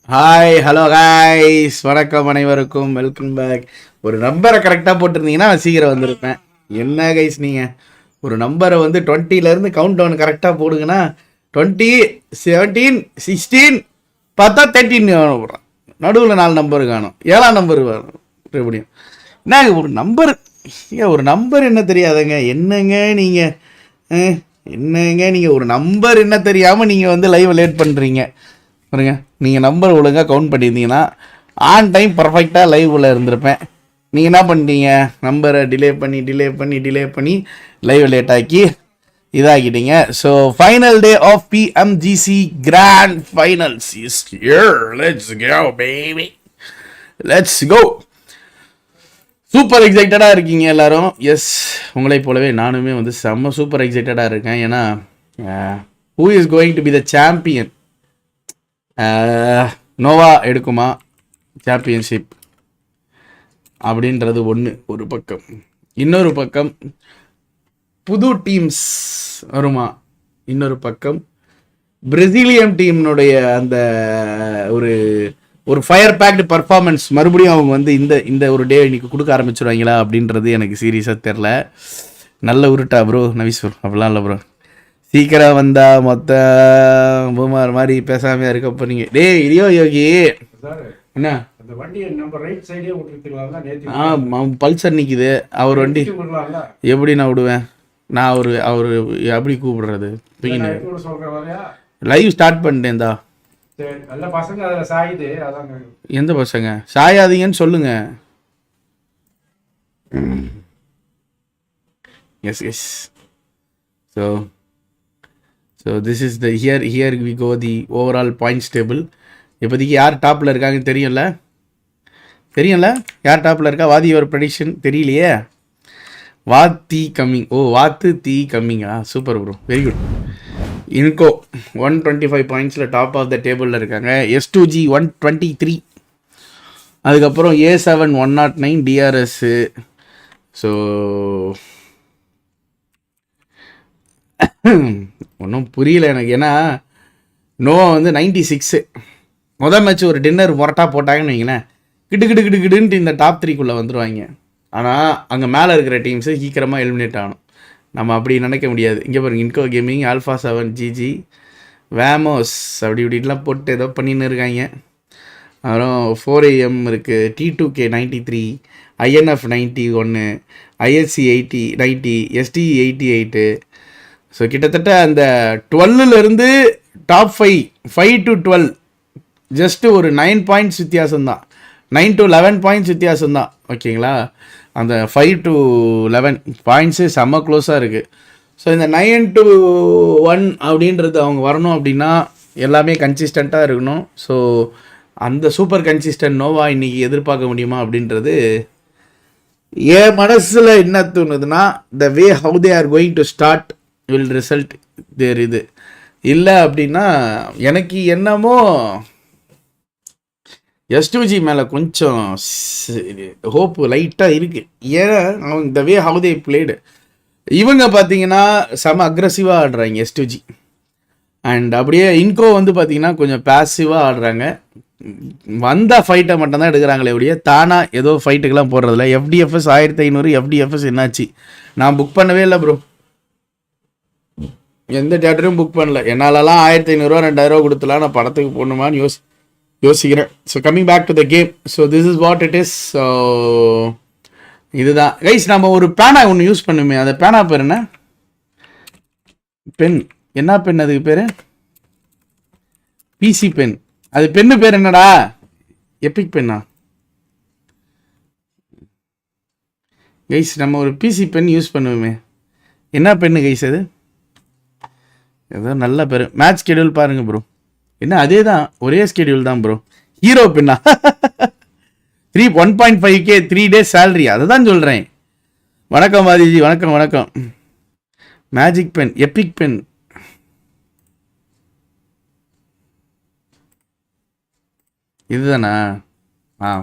Hi hello guys, வணக்கம் அனைவருக்கும், welcome back. ஒரு நம்பரை கரெக்டாக போட்டிருந்தீங்கன்னா சீக்கிரம் வந்திருப்பேன். என்ன கைஸ் நீங்கள் ஒரு நம்பரை வந்து 20லேருந்து கவுண்ட் டவுன் கரெக்டாக போடுங்கன்னா 20, 17, 16 பார்த்தா 13 போடுறான். நடுவில் 4 நம்பர் காணும், 7ஆம் நம்பர் வரும். எப்படியும் என்ன ஒரு நம்பர் என்ன தெரியாதுங்க. என்னங்க ஒரு நம்பர் என்ன தெரியாமல் நீங்கள் வந்து லைவ் லேட் பண்ணுறீங்க பாருங்க. நீங்கள் நம்பர் ஒழுங்காக கவுண்ட் பண்ணியிருந்தீங்கன்னா ஆன் டைம் பர்ஃபெக்டாக லைவ் உள்ள இருந்திருப்பேன். நீங்கள் என்ன பண்ணிட்டீங்க, நம்பரை டிலே பண்ணி லைவ் லேட் ஆக்கி இதாகிட்டீங்க. So final day of PMgc grand finals is here. Let's go baby, let's go. Super எக்ஸைட்டடாக இருக்கீங்க எல்லாரும். எஸ், உங்களை போலவே நானுமே வந்து செம்ம சூப்பர் எக்ஸைட்டடாக இருக்கேன். ஏன்னா who is going to be the champion? Nova எடுக்குமா சாம்பியன்ஷிப் அப்படின்றது ஒரு பக்கம். இன்னொரு பக்கம் புது டீம்ஸ் வருமா? இன்னொரு பக்கம் பிரேசிலியன் டீம்னுடைய அந்த ஒரு ஃபயர் பேக்டு பர்ஃபார்மன்ஸ் மறுபடியும் அவங்க வந்து இந்த ஒரு டே இன்னைக்கு கொடுக்க ஆரம்பிச்சிருவாங்களா அப்படின்றது எனக்கு சீரியஸாக தெரில. நல்ல உருட்டா ப்ரோ நவீஸ்வர்? அப்படிலாம் இல்லை ப்ரோ, சீக்கிரம் வந்தா மொத்த பூமார் மாதிரி பேசாமையா இருக்க போறீங்க. டேய் இடியோ யோகி, என்ன பல்சர் நிற்குது அவர் வண்டி, எப்படி நான் விடுவேன்? நான் அவரு எப்படி கூப்பிடுறது? லைவ் ஸ்டார்ட் பண்ணிட்டேன்தா. எந்த பசங்க சாயாதீங்கன்னு சொல்லுங்க. Yes yes. So this is the here we go the overall points table. இப்போதைக்கு யார் டாப்பில் இருக்காங்கன்னு தெரியும்ல யார் டாப்பில் இருக்கா? வாதி ஒரு ப்ரெடிக்ஷன் தெரியலையே. வாத்தி கம்மிங். வாத்து தீ கம்மிங்கா? Super bro, very good. இன்கோ 125 பாயிண்ட்ஸில் டாப் ஆஃப் த டேபிளில் இருக்காங்க. S2G 123, அதுக்கப்புறம் A7 109 DRS. ஸோ ஒன்றும் புரியல எனக்கு. ஏன்னா நோவா வந்து 96 முதல் மேட்ச் ஒரு டின்னர் மொரட்டாக போட்டாங்கன்னு வைங்களேன், கிடுன்ட்டு இந்த டாப் 3க்குள்ளே வந்துடுவாங்க. ஆனால் அங்கே மேலே இருக்கிற டீம்ஸு சீக்கிரமாக எலிமினேட் ஆகணும். நம்ம அப்படி நினைக்க முடியாது. இங்கே பாருங்க, இன்கோ கேமிங், ஆல்ஃபா 7 GG, வேமோஸ் அப்படி இப்படிலாம் போட்டு ஏதோ பண்ணின்னு இருக்காங்க. அப்புறம் 4AM இருக்குது, T2K 93, INF 91, ISC 90, ST 88. So கிட்டத்தட்ட அந்த 12லேருந்து டாப் 5 to 12 ஜஸ்ட்டு ஒரு 9 பாயிண்ட்ஸ் வித்தியாசம்தான், 9 to 11 பாயிண்ட்ஸ் வித்தியாசம்தான். ஓகேங்களா? அந்த 5 to 11 பாயிண்ட்ஸு செம்ம க்ளோஸாக இருக்குது. ஸோ இந்த 9 to 1 அப்படின்றது அவங்க வரணும் அப்படின்னா எல்லாமே கன்சிஸ்டண்ட்டாக இருக்கணும். ஸோ அந்த சூப்பர் கன்சிஸ்டன்ட் நோவா இன்றைக்கி எதிர்பார்க்க முடியுமா அப்படின்றது என் மனசில் என்ன தோணுதுன்னா, the way how they are going to start will result there. இது இல்லை அப்படின்னா எனக்கு என்னமோ S2G மேலே கொஞ்சம் ஹோப்பு லைட்டாக இருக்குது. ஏன்னா அவங்க த வே ஹவு தே பிளேடு, இவங்க பார்த்தீங்கன்னா செம அக்ரெசிவாக ஆடுறாங்க S2G. அண்ட் அப்படியே இன்கோ வந்து பார்த்தீங்கன்னா கொஞ்சம் பேசிவாக ஆடுறாங்க. வந்தால் ஃபைட்டை மட்டும்தான் எடுக்கிறாங்களே ஒழிய தானாக ஏதோ ஃபைட்டுக்கெல்லாம் போடுறதில்ல. FDFS 1500 FDFS என்னாச்சு? நான் புக் பண்ணவே இல்லை ப்ரோ, எந்த தேட்டரையும் புக் பண்ணல. என்னாலலாம் 1500 2000 கொடுத்துலாம் நான் படத்துக்கு போகணுமான்னு யோசிக்கிறேன். So coming back to the game. So this is what it is. So இதுதான் கைஸ். நம்ம ஒரு பேனா ஒன்று யூஸ் பண்ணுமே, அந்த பேனா பேர் என்ன? பென். என்ன பென் அதுக்கு பேர்? PC pen. அது பென்னு பேர் என்னடா? எபிக் பென்னா கைஸ்? நம்ம ஒரு PC பென் யூஸ் பண்ணுவோமே, என்ன பென்னு கைஸ் அது? ஏதோ நல்ல பேர். மேட்ச் ஸ்கெடியூல் பாருங்க ப்ரோ. என்ன அதே தான், ஒரே ஸ்கெடியூல் தான் ப்ரோ. ஹீரோ பெண்ணா? 1.5K 3 days சேலரி, அதை தான் சொல்கிறேன். வணக்கம் வாதிஜி, வணக்கம். Magic pen, Epic pen. இதுதானா?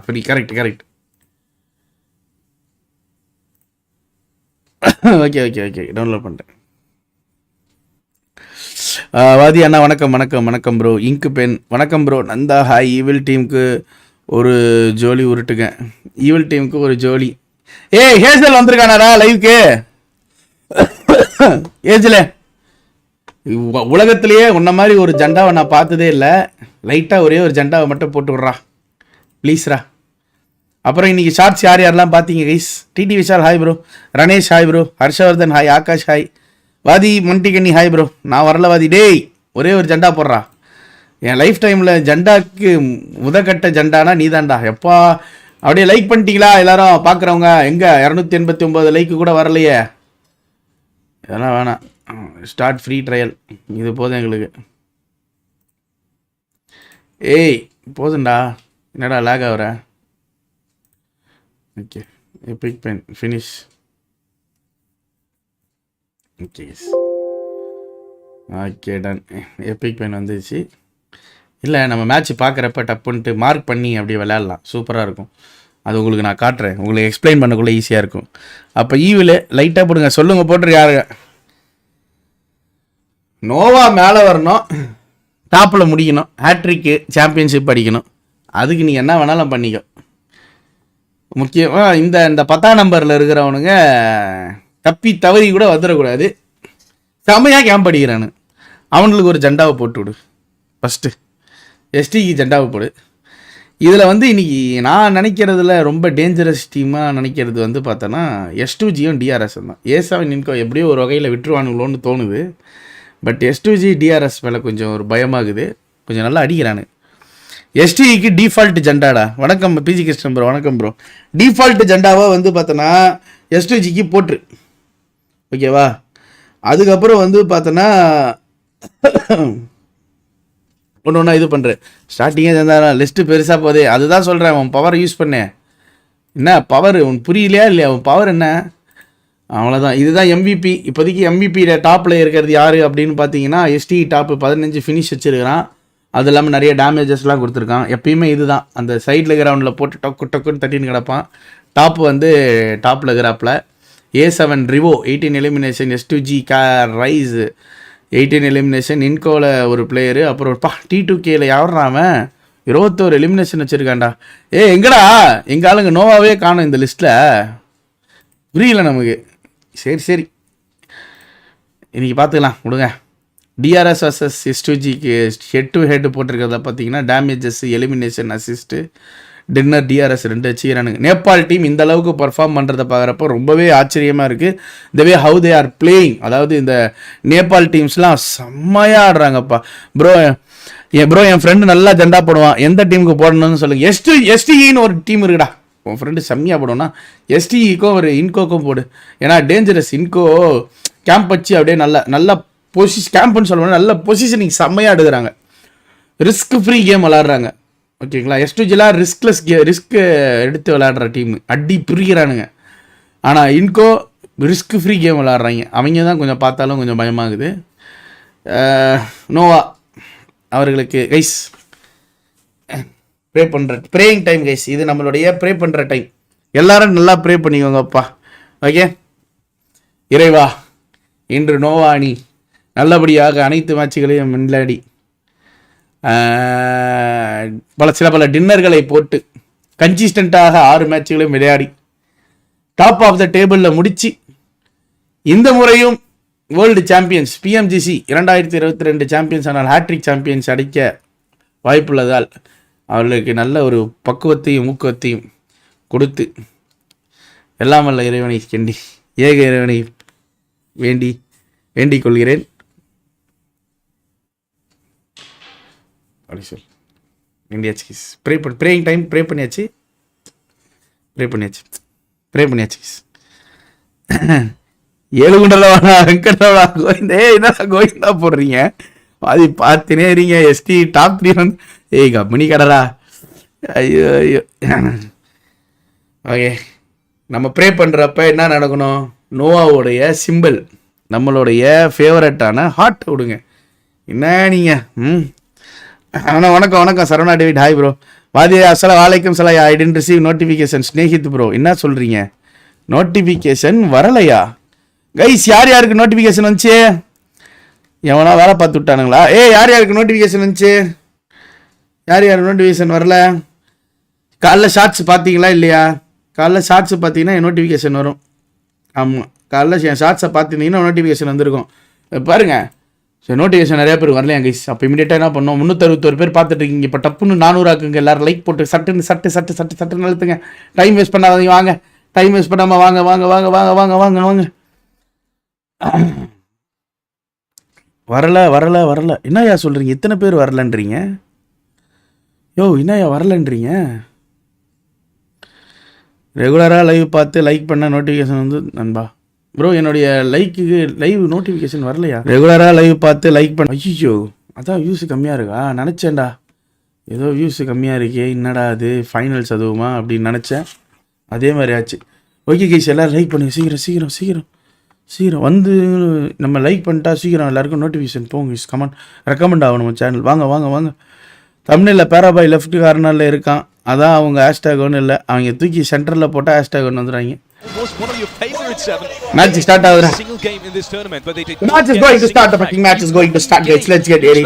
ஃப்ரீ. கரெக்ட். ஓகே டவுன்லோட் பண்ணிட்டேன். வாதி அண்ணா வணக்கம் வணக்கம் வணக்கம் ப்ரோ. இங்கு பென் வணக்கம் ப்ரோ. நந்தா ஹாய். ஈவில் டீமுக்கு ஒரு ஜோலி உருட்டுங்க. ஈவில் டீமுக்கு ஒரு ஜோலி. ஏய் ஹேசல் வந்திருக்கானாடா லைவ்க்கு. ஏஜில் உலகத்திலேயே உன்ன மாதிரி ஒரு ஜெண்டாவை நான் பார்த்ததே இல்லை. லைட்டாக ஒரே ஒரு ஜெண்டாவை மட்டும் போட்டு விட்றா ப்ளீஸ்ரா. அப்புறம் இன்றைக்கி ஷார்ட்ஸ் யார் யாரெல்லாம் பார்த்தீங்க கைஸ்? டிடி Vishal hi bro. Ranesh hi bro. Harshavardhan hi. Aakash hi. Vaathi மண்டிகண்ணி ஹாய் ப்ரோ. நான் வரல வாதி. டேய் ஒரே ஒரு ஜெண்டா போடுறா. என் லைஃப் டைமில் ஜெண்டாக்கு முதக்கட்ட ஜெண்டானா நீ தான்டா. எப்பா அப்படியே லைக் பண்ணிட்டீங்களா எல்லாரும் பார்க்குறவங்க? எங்கே 289 லைக்கு கூட வரலையே. இதெல்லாம் வேணாம். Start free trial. இது போதும் எங்களுக்கு. ஏய் போதும்டா. என்னடா லேக் ஆகுற? Okay epic pen finish. Okay okay done. Epic pen வந்துச்சு. இல்லை நம்ம மேட்ச் பார்க்குறப்ப டப்புன்ட்டு மார்க் பண்ணி அப்படியே விளையாடலாம். சூப்பராக இருக்கும். அது உங்களுக்கு நான் காட்டுறேன். உங்களுக்கு எக்ஸ்பிளைன் பண்ணக்குள்ளே ஈஸியாக இருக்கும். அப்போ ஈவில் லைட்டாக போடுங்க. சொல்லுங்கள் போட்டுரு யாருங்க. நோவா மேலே வரணும், டாப்பில் முடிக்கணும், ஹேட்ரிக்கு சாம்பியன்ஷிப் அடிக்கணும். அதுக்கு நீ என்ன வேணாலும் பண்ணிக்கோ. முக்கியமாக இந்த 10ஆம் நம்பரில் இருக்கிறவனுங்க தப்பி தவறி கூட வந்துடக்கூடாது. செம்மையாக கேம்ப் அடிக்கிறானு. அவனுக்கு ஒரு ஜெண்டாவை போட்டு விடு ஃபஸ்ட்டு. எஸ்டிக்கு ஜெண்டாவை போடு. இதில் இன்றைக்கி நான் நினைக்கிறதுல ரொம்ப டேஞ்சரஸ் டீமாக நினைக்கிறது பார்த்தோன்னா S2Gயும் டிஆர்எஸும் தான். A7 இன்கோ எப்படியோ ஒரு வகையில் விட்டுருவானுங்களோன்னு தோணுது. பட் S2G டிஆர்எஸ் மேலே கொஞ்சம் ஒரு பயமாகுது. கொஞ்சம் நல்லா அடிக்கிறானு. எஸ்டிக்கு டிஃபால்ட் ஜெண்டாடா. வணக்கம் பிஜி கிருஷ்ணன் ப்ரோ. வணக்கம் ப்ரோ. டிஃபால்ட் ஜெண்டாவை பார்த்தோன்னா S2Gக்கு போட்டுரு. ஓகேவா? அதுக்கப்புறம் பார்த்தோன்னா ஒன்று ஒன்றா இது பண்ணுறேன். ஸ்டார்டிங்கே ஜெண்டா லிஸ்ட்டு பெருசாக போகுது. அதுதான் சொல்கிறேன். அவன் பவரை யூஸ் பண்ணேன். என்ன பவர் உன் புரியலையா இல்லையா? அவன் பவர் என்ன? அவ்வளோதான். இதுதான் MVP. இப்போதைக்கு MVP டாப்பில் இருக்கிறது யார் அப்படின்னு பார்த்தீங்கன்னா எஸ்டி டாப்பு 15 ஃபினிஷ் வச்சுருக்கிறான். அது இல்லாமல் நிறைய டேமேஜஸ்லாம் கொடுத்துருக்கான். எப்பயுமே இதுதான் அந்த சைடில் கிரவுண்டில் போட்டு டக்கு டக்குன்னு தட்டின்னு கிடப்பான். டாப்பு டாப்பில் இருக்கிறாப்பில். A7 ரிவோ 18 எலிமினேஷன். S2G ரைஸ் 18 எலிமினேஷன். இன்கோவில் ஒரு பிளேயரு. அப்புறம் T2Kயில் யாருறாமன் 21 எலிமினேஷன் வச்சுருக்காண்டா. எங்கடா எங்கள் ஆளுங்க நோவாவே காணும் இந்த லிஸ்ட்டில். புரியல நமக்கு. சரி இன்றைக்கி பார்த்துக்கலாம் விடுங்க. டிஆர்எஸ் வர்சஸ் S2Gக்கு ஹெட் டு ஹெட் போட்டிருக்கிறத பார்த்தீங்கன்னா damages, elimination, assist, dinner, DRS 2 வச்சுக்கிறானுங்க. நேபாள் டீம் இந்த அளவுக்கு பர்ஃபார்ம் பண்ணுறதை பார்க்குறப்போ ரொம்பவே ஆச்சரியமாக இருக்குது. இந்த way how they are playing. அதாவது இந்த நேபாள் டீம்ஸ்லாம் செம்மையாக ஆடுறாங்கப்பா. ப்ரோ என் ஃப்ரெண்டு நல்லா ஜெண்டா போடுவான். எந்த டீமுக்கு போடணும்னு சொல்லுங்கள். எஸ்டிஇன்னு ஒரு டீம் இருக்குடா. உன் ஃப்ரெண்டு செம்மையாக போடுவோன்னா எஸ்டிஇக்கும் ஒரு இன்கோக்கும் போடு. ஏன்னா டேஞ்சரஸ். இன்கோ கேம்ப் வச்சு அப்படியே நல்லா கேம்ப்னு சொல்லணும். நல்ல பொசிஷனிங் செம்மையாக எடுக்கிறாங்க. ரிஸ்க் ஃப்ரீ கேம் விளாட்றாங்க. ஓகேங்களா? S2Gலாம் ரிஸ்க் எடுத்து விளாட்ற டீம் அடி புரிகிறானுங்க. ஆனால் இன்கோ ரிஸ்க் ஃப்ரீ கேம் விளாட்றாங்க. அவங்க தான் கொஞ்சம் பார்த்தாலும் கொஞ்சம் பயமாகுது. நோவா அவர்களுக்கு கைஸ் ப்ரே பண்ணுற ப்ரேயிங் டைம் கைஸ். இது நம்மளுடைய ப்ரே பண்ணுற டைம். எல்லாரும் நல்லா ப்ரே பண்ணிக்கோங்கப்பா. ஓகே இறைவா, இன்று நோவா அணி நல்லபடியாக அனைத்து மேட்சுகளையும் விளையாடி பல டின்னர்களை போட்டு கன்சிஸ்டண்ட்டாக 6 மேட்சுகளையும் விளையாடி டாப் ஆஃப் த டேபிளில் முடித்து இந்த முறையும் வேர்ல்டு சாம்பியன்ஸ் PMGC 2022 சாம்பியன்ஸ் ஆனால் ஹேட்ரிக் சாம்பியன்ஸ் அடிக்க வாய்ப்புள்ளதால் அவர்களுக்கு நல்ல ஒரு பக்குவத்தையும் ஊக்கத்தையும் கொடுத்து எல்லாம் வல்ல இறைவனை ஏக இறைவனை வேண்டிக் கொள்கிறேன். அப்படி சொல் வேண்டியாச்சு. Praying time. ப்ரே பண்ணியாச்சு. ஏழுகுண்டலவானா வெங்கடவா கோவிந்தே என்ன கோவிந்தா போடுறீங்க? அது பார்த்துனே இருங்க. எஸ்டி டாப் 3 கம்பெனி கடடா. ஐயோ ஓகே நம்ம ப்ரே பண்ணுறப்ப என்ன நடக்கணும்? நோவாவுடைய சிம்பிள் நம்மளுடைய ஃபேவரட்டான ஹார்ட் விடுங்க. என்ன நீங்கள் ஆனால் வணக்கம் சரவணா டேவிட் ஹாய் ப்ரோ. வாதியா அஸ்ஸலாம் வலைக்கம் சலாம். ஐ டென்ட் ரிசீவ் நோட்டிஃபிகேஷன். ஸ்னேஹித் ப்ரோ என்ன சொல்கிறீங்க? நோட்டிஃபிகேஷன் வரலையா கைஸ்? யாருக்கு நோட்டிஃபிகேஷன் வந்துச்சு? எவனா வேலை பார்த்து விட்டானுங்களா? யார் யாருக்கு நோட்டிஃபிகேஷன் வந்துச்சு? யார் யார் நோட்டிஃபிகேஷன் வரல? காலைல ஷார்ட்ஸ் பார்த்தீங்களா இல்லையா? காலைல ஷார்ட்ஸ் பார்த்தீங்கன்னா என் நோட்டிஃபிகேஷன் வரும். ஆமாம், காலைல என் ஷார்ட்ஸை பார்த்துட்டீங்கன்னா நோட்டிஃபிகேஷன் வந்துருக்கும். பாருங்கள், ஸோ நோட்டிஃபிகேஷன் நிறையா பேர் வரலையா கைஸ்? அப்போ இமீடியட்டாக என்ன பண்ணோம், 361 பேர் பார்த்துட்டு இருக்கீங்க. இப்போ டப்புன்னு 400 ஆக்குங்க. எல்லோரும் லைக் போட்டு சட்டுன்னு அழுத்துங்க. டைம் வேஸ்ட் பண்ணாதீங்க, வாங்க. டைம் வேஸ்ட் பண்ணாமல் வாங்க வாங்க வாங்க வாங்க வாங்க வாங்க வாங்க. வரல. என்னய்யா சொல்கிறீங்க? எத்தனை பேர் வரலன்றீங்க? என்னய்யா வரலன்றீங்க? ரெகுலராக லைவ் பார்த்து லைக் பண்ண நோட்டிஃபிகேஷன் வந்து நண்பா ப்ரோ என்னுடைய லைவ் நோட்டிஃபிகேஷன் வரலையா? ரெகுலராக லைவ் பார்த்து லைக் பண்ண. ஐயோ, அதான் வியூஸ் கம்மியாக இருக்கா? நினச்சேன்டா, ஏதோ வியூஸ் கம்மியாக இருக்கே, என்னடா அது ஃபைனல்ஸ் அதுவுமா அப்படின்னு நினச்சேன். அதே மாதிரி ஆச்சு. ஓகே கைஸ், எல்லோரும் லைக் பண்ணி சீக்கிரம் வந்து நம்ம லைக் பண்ணிட்டா சீக்கிரம் எல்லாருக்கும் நோட்டிஃபிகேஷன் போங்க. கமெண்ட் ரெக்கமெண்ட் ஆகணும் நம்ம சேனல். வாங்க. தமிழில் பேராபாய் லெஃப்ட் கார்னரில் இருக்கான், அதான் அவங்க ஹேஷ்டேக் ஒன்றும் இல்லை. அவங்க தூக்கி சென்டரில் போட்டால் ஹேஷ்டேக் ஒன்று வந்துடுறாங்க. Match start out. Match is going to start. The fucking match is going to start, guys. Let's get ready,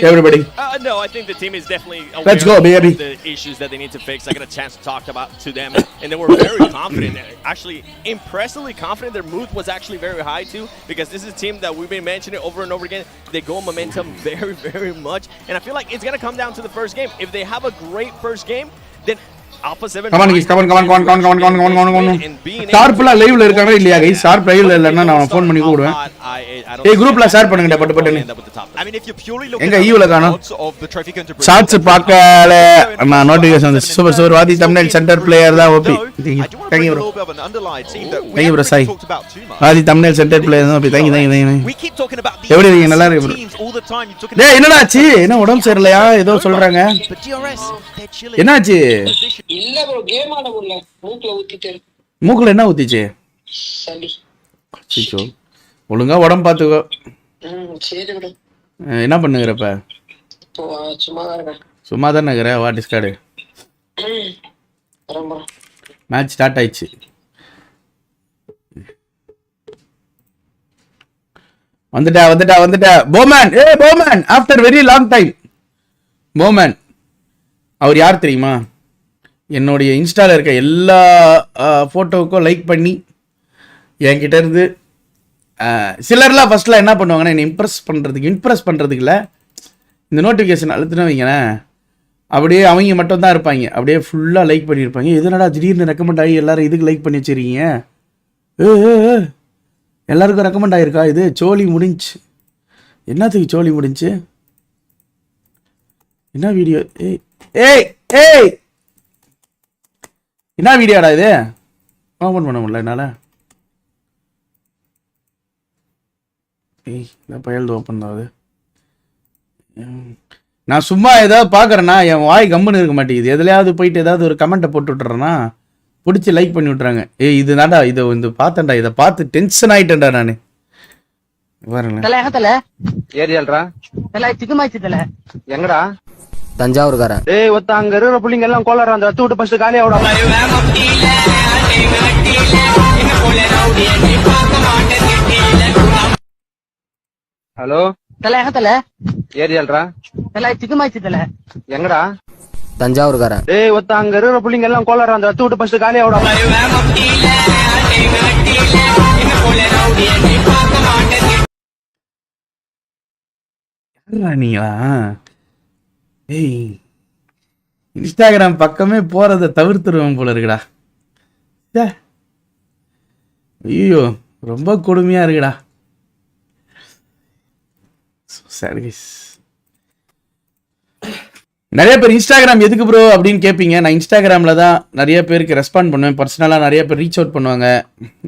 everybody. No, I think the team is definitely aware Let's go, baby. of the issues that they need to fix. I got a chance to talk to them, and they were very confident. Actually, impressively confident. Their mood was actually very high too, because this is a team that we've been mentioning over and over again. They go momentum very much, and I feel like it's gonna come down to the first game. If they have a great first game, then Alpha 7. Come on. ஷார்ப்ல லைவ்ல இருக்கானே இல்லையா guys? Sharp லைவ்ல இல்லன்னா நான் phone பண்ணி கூடுவேன். குரூப்ல share பண்ணுங்கடா பட்டு. எங்க ஈவுல காணோம். ஷார்ட்ஸ் பார்க்கல. நான் நோட்டிஃபிகேஷன் வந்து super Vaathi thumbnail centre player தான் OP. Thank you bro Sai. Vaathi thumbnail centre player தான் ஓபி. Thank you. எப்படி இருக்கீங்க? நல்லா இருக்கு ப்ரோ. டேய் என்னடா ஆச்சு? என்ன உடம்பு சரியில்லையா? ஏதோ சொல்றாங்க. என்னாச்சு? இல்ல ப்ரோ, கேம் ஆட முடியல. மூக்குல என்ன ஊத்திச்சு? சளி. சிச்சோ, ஒழுங்கா உடம்பு பாத்துக்கோ. சரி ப்ரோ. என்ன பண்ணுகிறப்ப? சும்மா தான் இருக்கேன். சும்மா தான் இருக்கிற. வா டிஸ்கார்டு. மேட்ச் ஸ்டார்ட் ஆயிடுச்சு. வந்துட்டா போமேன். போமேன் ஆஃப்டர் வெரி லாங் டைம். போமேன் அவர் யார் தெரியுமா? என்னுடைய இன்ஸ்டாவில் இருக்க எல்லா ஃபோட்டோவுக்கும் லைக் பண்ணி என்கிட்ட இருந்து சிலர்லாம் ஃபஸ்ட்டில் என்ன பண்ணுவாங்கன்னா என்னை இம்ப்ரெஸ் பண்ணுறதுக்கு இல்லை, இந்த நோட்டிஃபிகேஷன் அழுத்துன்னு வைங்களேன், அப்படியே அவங்க மட்டும் தான் இருப்பாங்க, அப்படியே ஃபுல்லாக லைக் பண்ணியிருப்பாங்க. எதனடா திடீர்னு ரெக்கமெண்ட் ஆகி எல்லோரும் இதுக்கு லைக் பண்ணி வச்சுருக்கீங்க? எல்லாருக்கும் ரெக்கமெண்ட் ஆகிருக்கா? இது சோழி முடிஞ்சு. என்னத்துக்கு சோழி முடிஞ்சு? என்ன வீடியோ? ஏய் என்ன வீடியோடா இது? ஓப்பன் பண்ண முடியல என்னால். இந்த பயல்து ஓப்பன் தான் அது. நான் சும்மா ஏதாவது பார்க்குறேன்னா என் வாய் கம்முன்னு இருக்க மாட்டேங்குது. எதுலையாவது போயிட்டு ஏதாவது ஒரு கமெண்ட்டை போட்டு விட்டுறேன்னா பிடிச்சி லைக் பண்ணி விட்றாங்க. இது நாடா இதை வந்து பார்த்தேன்டா, இதை பார்த்து டென்ஷன் ஆகிட்டேன்டா நான். எங்கடா? தஞ்சாவூர்காரன். டேய் ஒத்த அங்க இருக்கிற புள்ளிங்க எல்லாம் கோளாறு அந்த ரத்து விட்டு ஃபர்ஸ்ட் காலி ஆவடா. ஹலோ தல தல ஏரியல்ரா தல சிக்குமாச்சி தல. எங்கடா? தஞ்சாவூர்காரன். டேய் ஒத்த அங்க இருக்கிற புள்ளிங்க எல்லாம் கோளாறு அந்த ரத்து விட்டு ஃபர்ஸ்ட் காலி ஆவடா. நீங்களா? இன்ஸ்டாகிராம் பக்கமே போறதை தவிர்த்துருவேன் போல இருக்குடா. ஐயோ ரொம்ப கொடுமையா இருக்குடா. நிறைய பேர் இன்ஸ்டாகிராம் எதுக்கு ப்ரோ அப்படின்னு கேட்பீங்க. நான் இன்ஸ்டாகிராமில் தான் நிறைய பேருக்கு ரெஸ்பாண்ட் பண்ணுவேன். பர்சனலாக நிறைய பேர் ரீச் அவுட் பண்ணுவாங்க.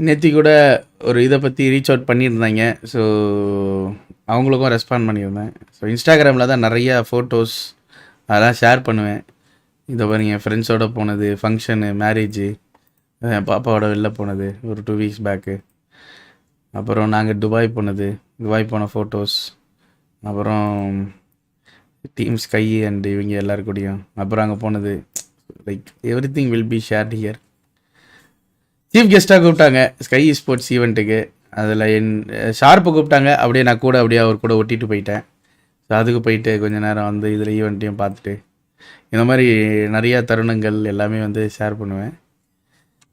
நேற்று கூட ஒரு இதை பற்றி ரீச் அவுட் பண்ணியிருந்தாங்க. ஸோ அவங்களுக்கும் ரெஸ்பாண்ட் பண்ணியிருந்தேன். ஸோ இன்ஸ்டாகிராமில் தான் நிறையா ஃபோட்டோஸ் அதெல்லாம் ஷேர் பண்ணுவேன். இதை பாருங்க, என் ஃப்ரெண்ட்ஸோடு போனது, ஃபங்க்ஷனு, மேரேஜு, என் பாப்பாவோட வெளில போனது ஒரு 2 வீக்ஸ் பேக்கு. அப்புறம் நாங்கள் துபாய் போன ஃபோட்டோஸ். அப்புறம் டீம் ஸ்கை அண்ட் இவங்க எல்லாருக்கூடையும் அப்புறம் அங்கே போனது. Like everything will be shared here. Chief கெஸ்ட்டாக கூப்பிட்டாங்க ஸ்கை ஸ்போர்ட்ஸ் ஈவெண்ட்டுக்கு. அதில் என் ஷார்ப்பு கூப்பிட்டாங்க, அப்படியே நான் கூட அப்படியே அவர் கூட ஒட்டிட்டு போயிட்டேன். ஸோ அதுக்கு போயிட்டு கொஞ்ச நேரம் வந்து இதில் ஈவெண்ட்டையும் பார்த்துட்டு இந்த மாதிரி நிறையா தருணங்கள் எல்லாமே வந்து ஷேர் பண்ணுவேன்.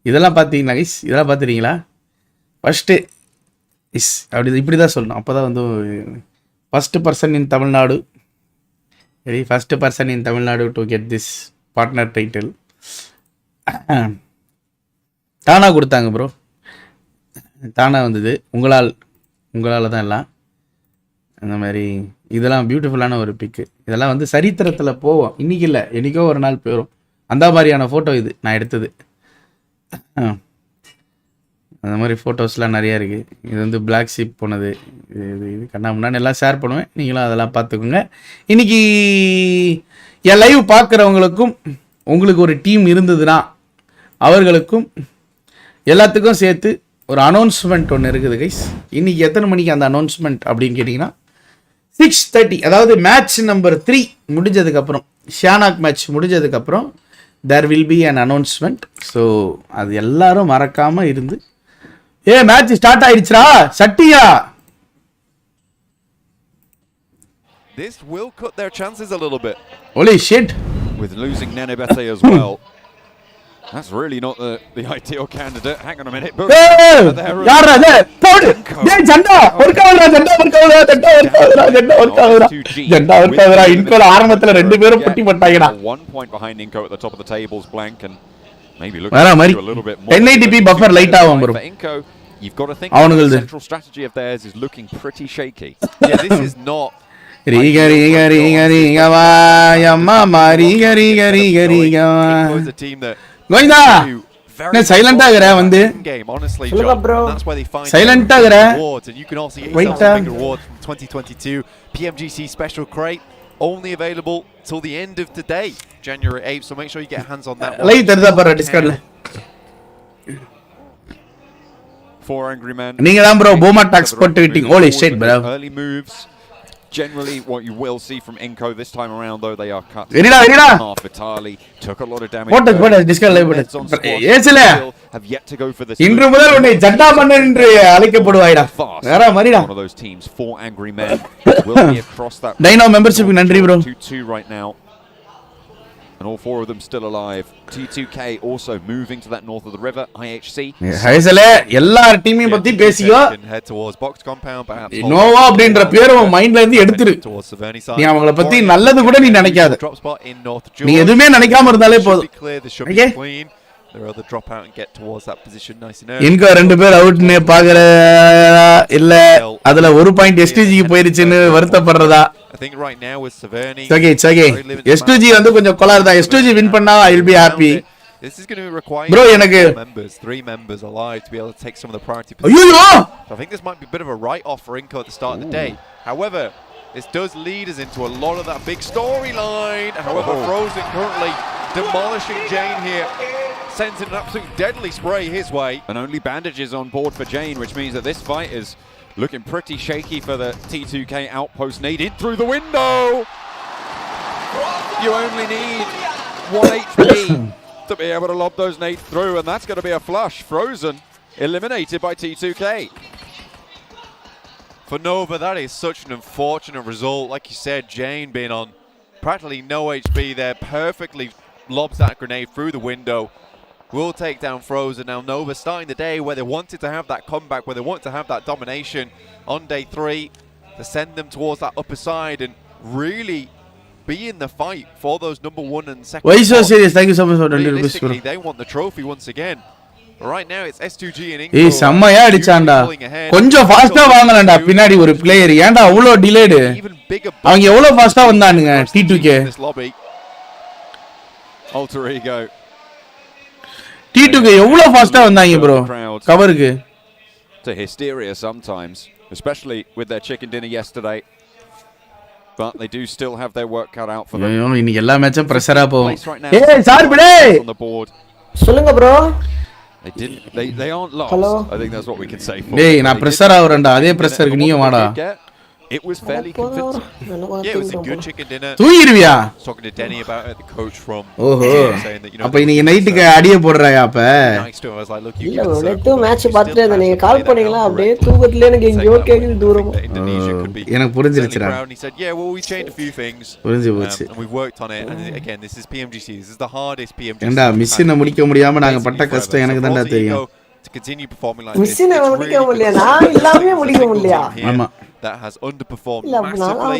இதெல்லாம் பார்த்தீங்கன்னா கைஸ், இதெல்லாம் பார்த்துறீங்களா? ஃபஸ்ட்டு அப்படி இப்படி தான் சொல்லணும். அப்போ தான் வந்து ஃபஸ்ட்டு பர்சன் இன் தமிழ்நாடு, சரி, first person in Tamil Nadu to get this partner title தானாக கொடுத்தாங்க ப்ரோ. தானாக வந்தது, உங்களால் தான் எல்லாம். அந்த மாதிரி இதெல்லாம் பியூட்டிஃபுல்லான ஒரு பிக்கு. இதெல்லாம் வந்து சரித்திரத்தில் போவோம், இன்றைக்கி இல்லை என்றைக்கோ ஒரு நாள் போயிடும். அந்த மாதிரியான ஃபோட்டோ இது நான் எடுத்தது. அந்த மாதிரி ஃபோட்டோஸ்லாம் நிறையா இருக்குது. இது வந்து பிளாக் ஷீப் போனது, இது கண்ணா முன்னாடி எல்லாம் ஷேர் பண்ணுவேன், நீங்களும் அதெல்லாம் பார்த்துக்கோங்க. இன்றைக்கி என் லைவ் பார்க்குறவங்களுக்கும் உங்களுக்கு ஒரு டீம் இருந்ததுன்னா அவர்களுக்கும் எல்லாத்துக்கும் சேர்த்து ஒரு அனௌன்ஸ்மெண்ட் ஒன்று இருக்குது கைஸ். இன்றைக்கி எத்தனை மணிக்கு அந்த அனௌன்ஸ்மெண்ட் அப்படின்னு கேட்டிங்கன்னா 6:30, அதாவது மேட்ச் நம்பர் 3 முடிஞ்சதுக்கப்புறம், ஷியானாக் மேட்ச் முடிஞ்சதுக்கப்புறம் there will be an announcement. So அது எல்லாரும் மறக்காமல் இருந்து, மேட்ச் ஸ்டார்ட் ஆயிடுச்சுடா சட்டியா. This will cut their chances a little bit. Holy shit. With losing Nenebete as well. That's really not the ideal candidate. Hang on a minute. யாரா இது? போடு. டேய் ஜண்டா, ஒர்க்காவுடா ஜண்டா, ஒர்க்காவுடா ஜண்டா, ஒர்க்காவுடா ஜண்டா, ஒர்க்காவுடா. ஜண்டா ஒர்க்காவுடா. இன்கோல ஆரம்பத்துல ரெண்டு பேரும் புட்டி போட்டாங்கடா. 1 point behind Inco at the top of the tables, blank, and maybe look a little bit more. 1080p buffer light ஆகும் bro. Inco, you've got to think the central strategy of theirs is looking pretty shaky. Yeah, this is not Riga riga riga riga va yamma riga riga riga riga va. Inco is a team that Govinda என்ன சைலண்டா இருக்கற வந்து சொல்லுங்க bro. சைலண்டா இருக்கற. And you can also get yourself a big reward from 2022 Pmgc special crate, only available till the end of today, January 8th, so make sure you get hands on that one. Live தரதா பாரு டிஸ்கார்ட்ல. For angry man, நீங்க தான் bro போமா tax போட்டு விட்டீங்க. Holy shit bro. Early moves. Generally, what you will see from Inco this time around, though, they are cut. Half Vitali took a lot of damage. What is discal live? ஏச்சல have yet to go for this. இன்று முதல் உன்னை ஜண்டா மன்னன் என்று அழைக்கப்படுவாய்டா. வேற மாதிரிடா. One of those teams, 4 angry men, will be across that. Dino membership நன்றி bro. 2-2 right now. And all 4 of them still alive. T2K also moving to that north of the river. IHC. ஹைசல எல்லா டீமையும் பத்தி பேசியோ. Head towards box compound, perhaps. Noah அப்படிங்கற பேரை உன் மைண்ட்ல இருந்து எடுத்துரு. நீ அவங்கள பத்தி நல்லது கூட நீ நினைக்காத. நீ எதுமே நினைக்காம இருந்தாலே போதும். Okay? There are other drop out and get towards that position nice and early. இன்கோ ரெண்டு பேர் அவுட்னே பாக்குற இல்ல அதுல ஒரு பாயிண்ட் STG க்கு போயிருச்சுன்னு வருத்தப்படுறதா? I think right now with Severny. It's okay. STG வந்து கொஞ்சம் கொலார் தான். STG வின் பண்ணா I will be happy. This is going to require bro எனக்கு 3 members alive to be able to take some of the priority positions. ஐயோ So I think this might be a bit of a write off for Inco at the start of the day. However, this does lead us into a lot of that big storyline. However, Frozen currently demolishing Jane here. Sends in an absolute deadly spray his way. And only bandages on board for Jane, which means that this fight is looking pretty shaky for the T2K outpost. Nade in through the window! You only need 1 HP to be able to lob those nades through, and that's going to be a flush. Frozen eliminated by T2K. For Nova, that is such an unfortunate result. Like you said, Jane being on practically no HP there, perfectly lobs that grenade through the window. Will take down Frozen. Now Nova starting the day where they wanted to have that comeback, where they want to have that domination on day 3, to send them towards that upper side and really be in the fight for those number 1 and second. Why are you so serious? Thank you so much for the Realistically, they want the trophy once again. But right now it's S2G and Inco. ஏய் செம்மையா அடிச்சான்டா. கொஞ்சம் ஃபாஸ்டா வாங்கலடா பின்னாடி ஒரு player. ஏன்டா அவ்ளோ delayed? அவங்க எவ்வளவு ஃபாஸ்டா வந்தானுங்க T2K. Alter Ego. T2K எவ்வளவு ஃபாஸ்டா வந்தாங்க bro கவருக்கு. To hysteria sometimes, especially with their chicken dinner yesterday. But they do still have their work cut out for them. இன்னைக்கு எல்லா மேட்சும் பிரஷரா போகும். ஏய் sir play on the board. சொல்லுங்க bro. They aren't lost. Hello? I think that's what we can say. டேய் நான் pressure ஆவறேன்டா. அதே பிரஷருக்கு நீயும் வாடா. It was fairly convincing. Yeah, it was a good chicken dinner. தூங்கிருவியா? Talking to Denny about it, the coach from saying that, you know, அப்ப இன்னைக்கு நைட்டுக்கு அடிய போடுறாயா அப்ப? nice to him. I was like, look, you இல்ல can நேத்து match பார்த்துட்டு இருந்தேன். நீங்க கால் பண்ணீங்களா? அப்படியே தூக்கத்துல எனக்கு எங்கயோ கேக்குது தூரமா. Indonesia could be. எனக்கு புரிஞ்சிருச்சுடா. He said, yeah, well, we changed a few things. புரிஞ்சு போச்சு. And we've worked on it. And again, this is Pmgc. This is the hardest Pmgc. ஏண்டா மிஷினை முடிக்க முடியாம நாங்க பட்ட கஷ்டம் எனக்கு தான்டா தெரியும். To continue performing like this. மிஷினை முடிக்க முடியல. நான் இல்லாம முடிக்க முடியல. ஆமா. That has underperformed massively.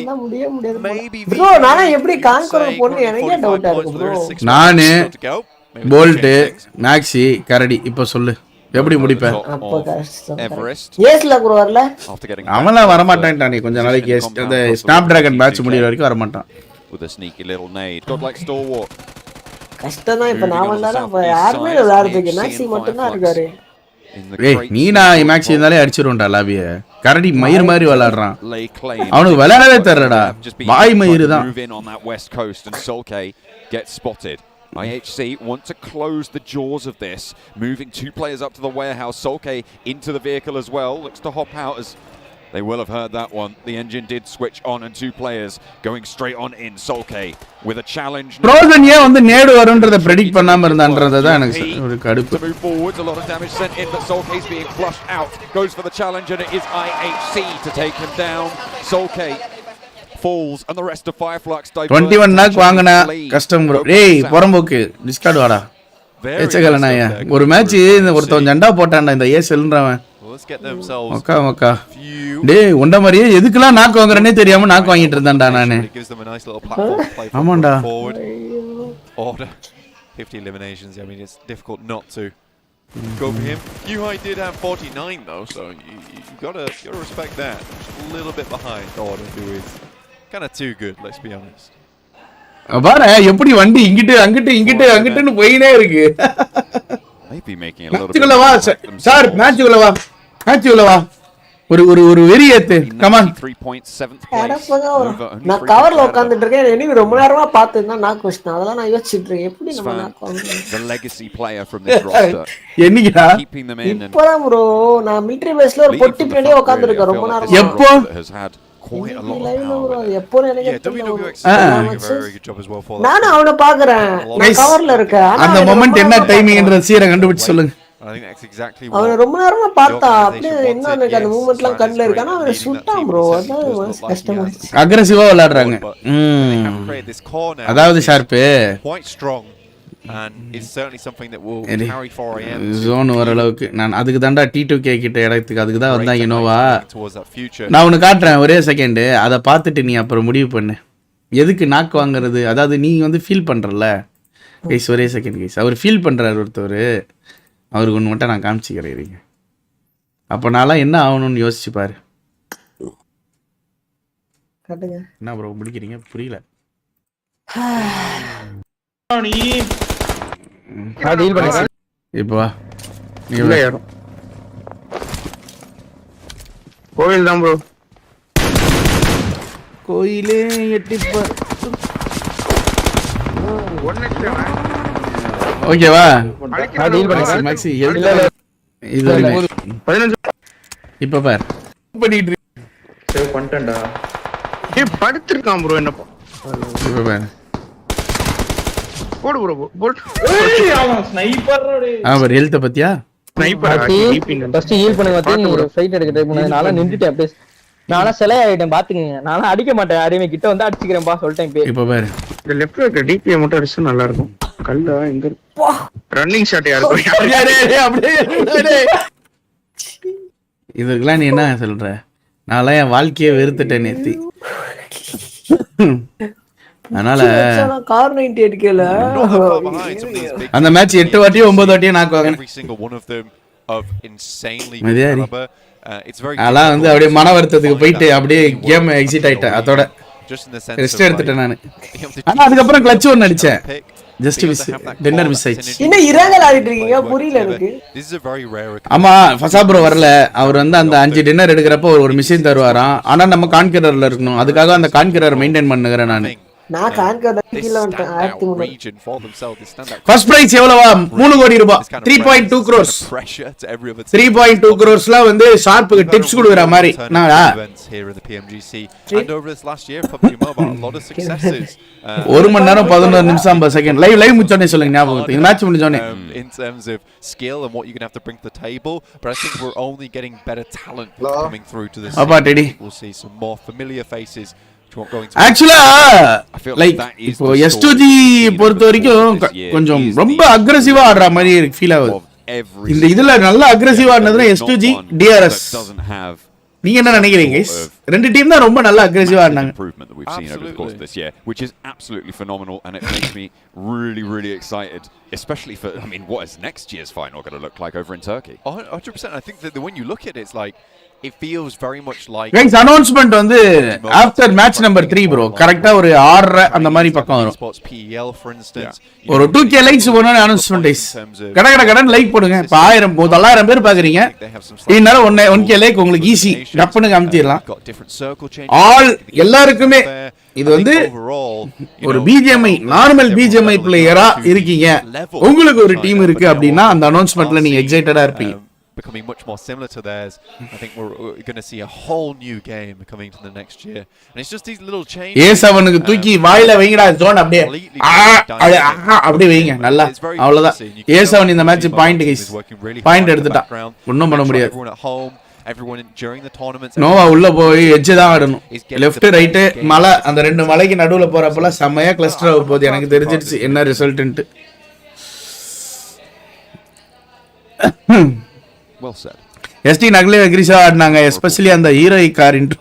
Maybe bro நானா எப்படி கான்கரர் போன்னு எனக்கே டவுட்டா இருக்கு bro. நானு போல்ட் மேக்ஸி கரடி இப்ப சொல்லு எப்படி முடிப்ப? அப்ப கஷ்டம். ஏஸ்ல கூட வரல. அவனா வர மாட்டான்டா நீ கொஞ்ச நாளைக்கு அந்த ஸ்னாப் டிராகன் மேட்ச் முடியற வரைக்கும் வர மாட்டான். With a sneaky little nade. God like stalwart. கஷ்டம் தான் இப்ப நான் வந்தாலும் அப்ப யாருமே விளையாடுறதுக்கு மேக்ஸி மட்டும் தான் இருக்காரு. ஏய் நீ நான் மேக்ஸி இருந்தாலே அடிச்சிருவோம்டா லாபிய. கரடி மயிர் மாதிரி விளையாடுறான். அவனுக்கு விளையாடவே தெரியலடா. வாய் மயிர் தான். IHC want to close the jaws of this, moving 2 players up to the warehouse. Solke into the vehicle as well, looks to hop out as they will have heard that one. The engine did switch on and 2 players going straight on in. Solke with a challenge. Frozen ஏன் வந்து நேடு வரும்ன்றத predict பண்ணாம இருந்தான்றத தான் எனக்கு ஒரு கடுப்பு. To move forwards, a lot of damage sent in, but Solke is being flushed out. Goes for the challenge and it is IHC to take him down. Solke falls and the rest of Fireflux 21 knock வாங்குனா கஷ்டம் bro. டேய் பொறம்போக்கு Discord வாடா. ஏச்சகலனாயா ஒரு match ஒருத்தன் ஜண்டா போட்டான்டா இந்த ஏஸ்ல்ன்றவன். ஓகா ஓகா டேய் உண்ட மாதிரியே எதுக்குலாம் நாக்கு வாங்குறனே தெரியாம நாக்கு வாங்கிட்டு இருந்தான்டா நானு. ஆமாண்டா. 50 eliminations. I mean, it's difficult not to go for him. UPI did have 49 though, so you gotta respect that. Just a little bit behind Order, who is kind of too good, let's be honest. பாரு எப்படி வண்டி இங்கிட்டு அங்கிட்டு இங்கிட்டு அங்கிட்டுன்னு போயினே இருக்கு. Maybe making a little bit. வா sir மேட்ச்க்குள்ள வா. மேட்ச்க்குள்ள வா. ஒரு ஒரு ஒரு வெரி ஏத்து. Come on. 3.7th place. நான் கவர்ல உட்கார்ந்துட்டு இருக்கேன். நீ ரொம்ப நேரமா பாத்துனா நான் क्वेश्चन அதெல்லாம் நான் யோசிச்சிட்டு இருக்கேன். எப்படி நம்ம நாக் வாங்குறோம்? The legacy player from this roster. என்னிடா? Keeping them in. இப்போதான் bro நான் military baseல ஒரு பொட்டி பின்னாடியே உட்கார்ந்து இருக்கேன் ரொம்ப நேரமா. எப்போ? Quite a lot of power. எப்போ எனக்கு WWX doing a very good job as well for that. நான் அவனை பாக்குறேன். நான் கவர்ல இருக்கேன். அந்த மொமெண்ட் என்ன டைமிங்ன்ற சீரை கண்டுபிடிச்சு சொல்லுங்க. I think that's exactly அவன ரொம்ப நேரமா பார்த்தா அப்படியே என்ன எனக்கு அந்த மூவ்மென்ட்லாம் கண்ணுல இருக்கு. ஆனா அவன் சுட்டான் bro. அதான் கஷ்டமா இருக்கு. அக்ரெசிவா விளையாடுறாங்க. அதாவது sharp quite strong and it's certainly something that will carry for AM zone வர அளவுக்கு நான் அதுக்கு தான்டா T2K கிட்ட இடத்துக்கு அதுக்கு தான் வந்தாங்க நோவா. நான் உனக்கு காட்றேன் ஒரே செகண்ட். அத பார்த்துட்டு நீ அப்புறம் முடிவு பண்ணு. எதுக்கு நாக் வாங்குறது? அதாவது நீ வந்து ஃபீல் பண்றல. கைஸ் ஒரே செகண்ட் கைஸ். அவர் ஃபீல் பண்றாரு ஒருத்தர். அவருக்கு ஒன்று மட்டும் நான் காமிச்சிக்கிறேன். அப்போ நான்லாம் என்ன ஆகணும்னு யோசிச்சு பாரு. என்ன ப்ரோ முடிக்கிறீங்க புரியல. இப்போ வா நீ கோயில் தான் ப்ரோ. கோயிலே எட்டிப்பா. ஓகேவா மேக்ஸி இது இப்ப பார் பண்ணிட்டு சேவ் பண்ணிட்டேன்டா. ஏய் படுத்துட்டான் ப்ரோ என்ன இப்ப பார் போடு ப்ரோ போட். ஏய் அவன் ஸ்னைப்பர் டே. அவர் ஹெல்த் பத்தியா? ஸ்னைப்பர் ஃபர்ஸ்ட் ஹீல் பண்ணுங்க பாத்து நீங்க ஒரு ஃபைட் எடுக்க ட்ரை பண்ணுங்க. நானா நின்னுட்டேன் அப்படியே. நானா செலை ஆயிட்டேன் பாத்துக்கங்க. நானா அடிக்க மாட்டேன். யாரையுமே கிட்ட வந்து அடிச்சிக்கிறேன் பா சொல்லிட்டேன். இப்ப பாரு இந்த லெஃப்ட்ல இருக்க டிபியை மட்டும் அடிச்சா நல்லா இருக்கும். கல்லா எங்க இருக்கு? ரன்னிங் ஷாட் யாரு? அப்படியே இதுக்கெல்லாம் நீ என்ன சொல்ற? நான்லாம் என் வாழ்க்கையை வெறுத்துட்டேன் நேத்தி. அதனால கார் 98 கேல அந்த மேட்ச் 8 வாட்டியோ 9 வாட்டியோ நாக் வாங்குனேன். அதெல்லாம் வந்து அப்படியே மன வருத்தத்துக்கு போயிட்டு அப்படியே கேம் எக்ஸிட் ஆயிட்டேன். அதோட ரெஸ்ட் எடுத்துட்டேன் நான். ஆனா அதுக்கப்புறம் கிளட்ச் ஒன்னு அடிச்சேன். ஜஸ்ட் மிஸ் டின்னர் மிஸ் ஆயிடுச்சு. என்ன இரங்கல் ஆடிட்டு இருக்கீங்க புரியல எனக்கு. ஆமா ஃபசா ப்ரோ வரல. அவர் வந்து அந்த 5 டின்னர் எடுக்கிறப்போ ஒரு மிஷின் தருவாராம். ஆனா நம்ம கான்கரர்ல இருக்கணும். அதுக்காக அந்த கான்கரர் மெயின்டைன் பண்ணுகிறேன் நான். நான் கான்கர் this கீழ வந்துட்டேன் standout 1300 region for themselves. This standout first prize எவ்வளவா 3 கோடி ரூபாய் 3.2 crores pressure to every other 3.2 crores-ல வந்து ஷார்ப்புக்கு டிப்ஸ் கொடுக்குற மாதிரி நாடா events here in the PMGC and over this last year PUBG Mobile a lot of successes. 1 மணி நேரம் 11 நிமிஷம் 50 செகண்ட் லைவ் முடிச்சோனே சொல்லுங்க ஞாபகம் இந்த match முடிச்சோனே in terms of skill and what you're going to have to bring to the table, but I think we're only getting better talent coming through to this. We'll see some more familiar faces. ஆக்சுவலா like இப்போ S2G பொறுத்த வரைக்கும் கொஞ்சம் ரொம்ப அக்ரெசிவா ஆடுற மாதிரி இருக்கு feel ஆகுது. இந்த இதுல நல்ல அக்ரெசிவா ஆடுனதுனா S2G DRS. நீங்க என்ன நினைக்கிறீங்க guys? ரெண்டு டீம் தான் ரொம்ப நல்ல அக்ரெசிவா ஆடுனாங்க. Improvement that we've seen over the course of this year, which is absolutely phenomenal, and it makes me really excited, especially for, I mean, what is next year's final going to look like over in Turkey? 100%. I think that when you look at it, it's like it feels very much like guys announcement வந்து after match number 3 bro கரெக்ட்டா ஒரு 6 அந்த மாதிரி பக்கம் வரும். Sports PEL for instance. ஒரு 2k likes போனோனே announcement guys. கடன் லைக் போடுங்க. இப்ப 1000 900 பேர் பாக்குறீங்க. இதனால 1k லைக் உங்களுக்கு ஈஸி டப்புன்னு காமிச்சிரலாம். ஆல் எல்லாருக்குமே இது வந்து ஒரு BGMI நார்மல் BGMI பிளேயரா இருக்கீங்க. உங்களுக்கு ஒரு டீம் இருக்கு அப்படினா அந்த அனௌன்ஸ்மென்ட்ல நீங்க எக்ஸைட்டடா இருப்பீங்க. Becoming much more similar to theirs. I think we're going to see a whole new game coming to the next year, and it's just these little changes. A7க்கு தூக்கி வாயில வைங்கடா ஜோன் அப்படியே அப்படியே வைங்க நல்லா அவ்வளவுதான். A7 இந்த மேட்ச் பாயிண்ட் गाइस பாயிண்ட் எடுத்துட்டான் ஒண்ணும் பண்ண முடியாது. Everyone during the tournaments Noah உள்ள போய் எட்ஜ் தான் ஆடணும். லெஃப்ட் ரைட் மலை அந்த ரெண்டு மலைக்கு நடுவுல போறப்பல செமையா கிளஸ்டர் ஆக போகுது. எனக்கு தெரிஞ்சிடுச்சு என்ன ரிசல்ட்ன்ட். Well said. ST நகலே அக்ரிஷா ஆடுனாங்க எஸ்பெஷலி அந்த heroic car intro.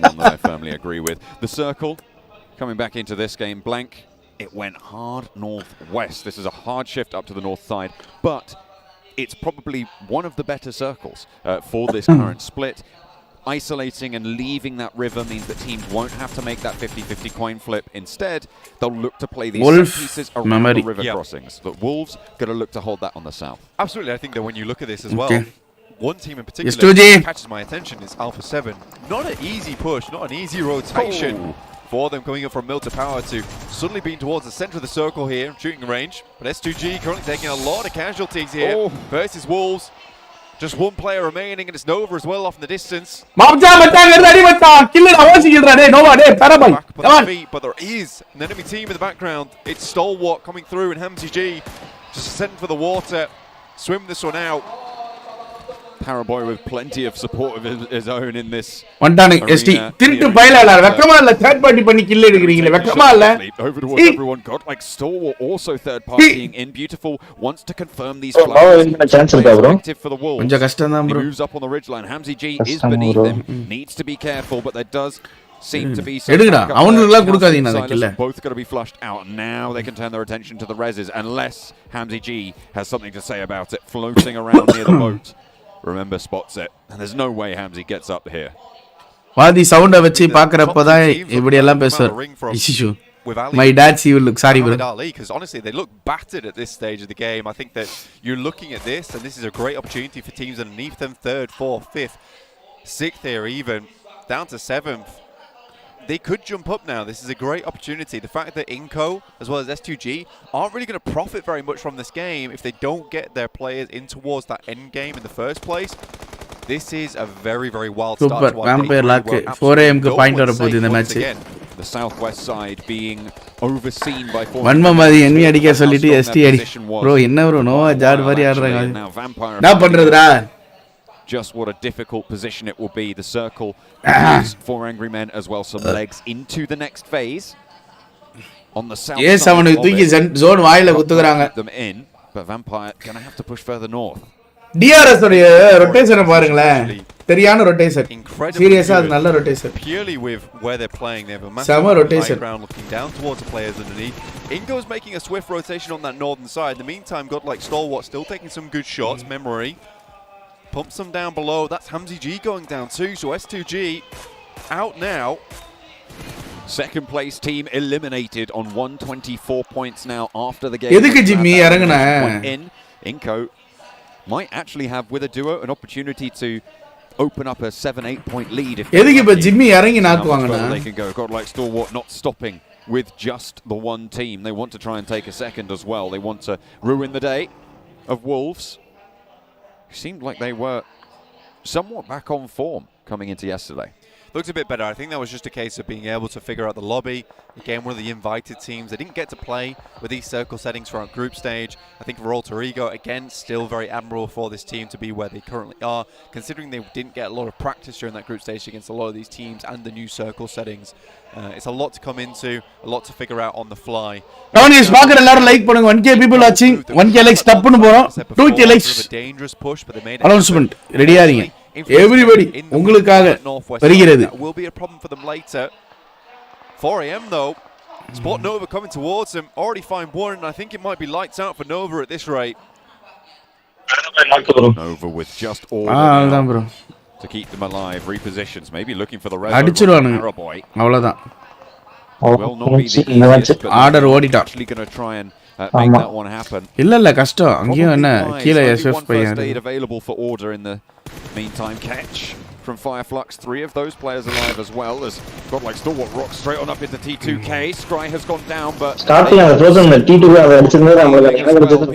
One that I firmly agree with. The circle coming back into this game blank. It went hard northwest. This is a hard shift up to the north side, but it's probably one of the better circles for this current split. Isolating and leaving that river means that teams won't have to make that 50-50 coin flip. Instead, they'll look to play these set pieces around the river crossings. But Wolves going to look to hold that on the south. Absolutely. I think that when you look at this as well, one team in particular catches my attention is Alpha 7. Not an easy push, not an easy rotation for them coming up from mill to power to suddenly being towards the center of the circle here, shooting range. But S2G currently taking a lot of casualties here versus Wolves. Just one player remaining, and it's Nova as well off in the distance. But there is an enemy team in the background. It's Stalwart coming through, and Hamzy G just sent for the water. Swim this one out. Paraboy with plenty of support of his own in this. ST திருட்டு பையல வெக்கமா இல்ல third party பண்ணி kill எடுக்கறீங்களே வெக்கமா இல்ல. Over towards everyone got like Stalwart also third partying in. Beautiful wants to confirm these flags. Chance இருக்கா bro? For the Wolves. கொஞ்சம் கஷ்டம் தான் bro. Moves up on the ridge line. Hamzy G is beneath them. Needs to be careful, but there does seem to be some. எடுங்கடா அவங்களுக்குலாம் கொடுக்காதீங்க அந்த கில்ல. Both going to be flushed out. Now they can turn their attention to the reses unless Hamzy G has something to say about it floating around near the boat. Remember spots it, and there's no way Hamzy gets up here. வாதி சவுண்ட வச்சு பார்க்கறப்ப தான் இப்படி எல்லாம் பேசுற. Issue. My dad see you look sorry bro. Because honestly they look battered at this stage of the game. I think that you're looking at this and this is a great opportunity for teams underneath them, 3rd, 4th, 5th, 6th here even down to 7th. They could jump up now. This is a great opportunity. The fact that Inco as well as S2G aren't really going to profit very much from this game if they don't get their players in towards that end game in the first place. This is a very wild start to our Vampire luck 4 am க்கு point வர போகுது இந்த match. The southwest side being overseen by வன்மமாதி enemy அடிக்க சொல்லிட்டு ST அடி. bro என்ன bro Noah Jat மாதிரி ஆடுறாங்க. என்ன பண்றதுடா? Just what a difficult position it will be. The circle is 4 angry men as well, some legs into the next phase. On the south side, தூக்கி zone வாயில குத்துறாங்க. Them in, but Vampire going to have to push further north. DRS உடைய ரொட்டேஷனை பாருங்களேன். சரியான rotation. சீரியஸா அது நல்ல rotation. Purely with where they're playing, they have a massive background looking down towards the players underneath. Ingo is making a swift rotation on that northern side. In the meantime, got like Stalwart still taking some good shots. Memory pumps them down below. That's Hamzy G going down too. So S2G out now. Second place team eliminated on 124 points now after the game. எதுக்கு Jimmy இறங்குனா? Inco might actually have with a duo an opportunity to open up a 7-8 point lead. எதுக்கு இப்ப Jimmy இறங்கி நாக்குவாங்கனா? They can go. Got like Stalwart not stopping with just the one team. They want to try and take a second as well. They want to ruin the day of Wolves. It seemed like they were somewhat back on form coming into yesterday. Looked a bit better. I think that was just a case of being able to figure out the lobby. Again, one of the invited teams. They didn't get to play with these circle settings throughout group stage. I think for Alter Ego, again, still very admirable for this team to be where they currently are, considering they didn't get a lot of practice during that group stage against a lot of these teams and the new circle settings. It's a lot to come into, a lot to figure out on the fly. Kavanish பாக்குற எல்லாரும் like பண்ணுங்க 1k people watching 1k likes டப்புன்னு போறோம் 2k likes dangerous push, but they made announcement ரெடியா இருங்க everybody உங்களுக்காக வருகிறது. That will be a problem for them later. 4 AM though. Spot Nova coming towards him. Already find one, and I think it might be lights out for Nova at this rate. Nova with just all bro. to keep them alive. Repositions, maybe looking for the red. அடிச்சிடுவானுங்க அவ்வளவுதான். Will not be the easiest, but order ஓடிட்டா. actually going to try and make that one happen. இல்ல கஷ்டம் அங்கேயும் என்ன கீழ SF பையன் available for order in the meantime. Catch from Fireflux, 3 of those players alive as well as got like Stalwart Rock straight on up into T2K. Scry has gone down, but starting அந்த frozen T2 அத அடிச்சிருந்தா நமக்கு என்ன கிடைச்சது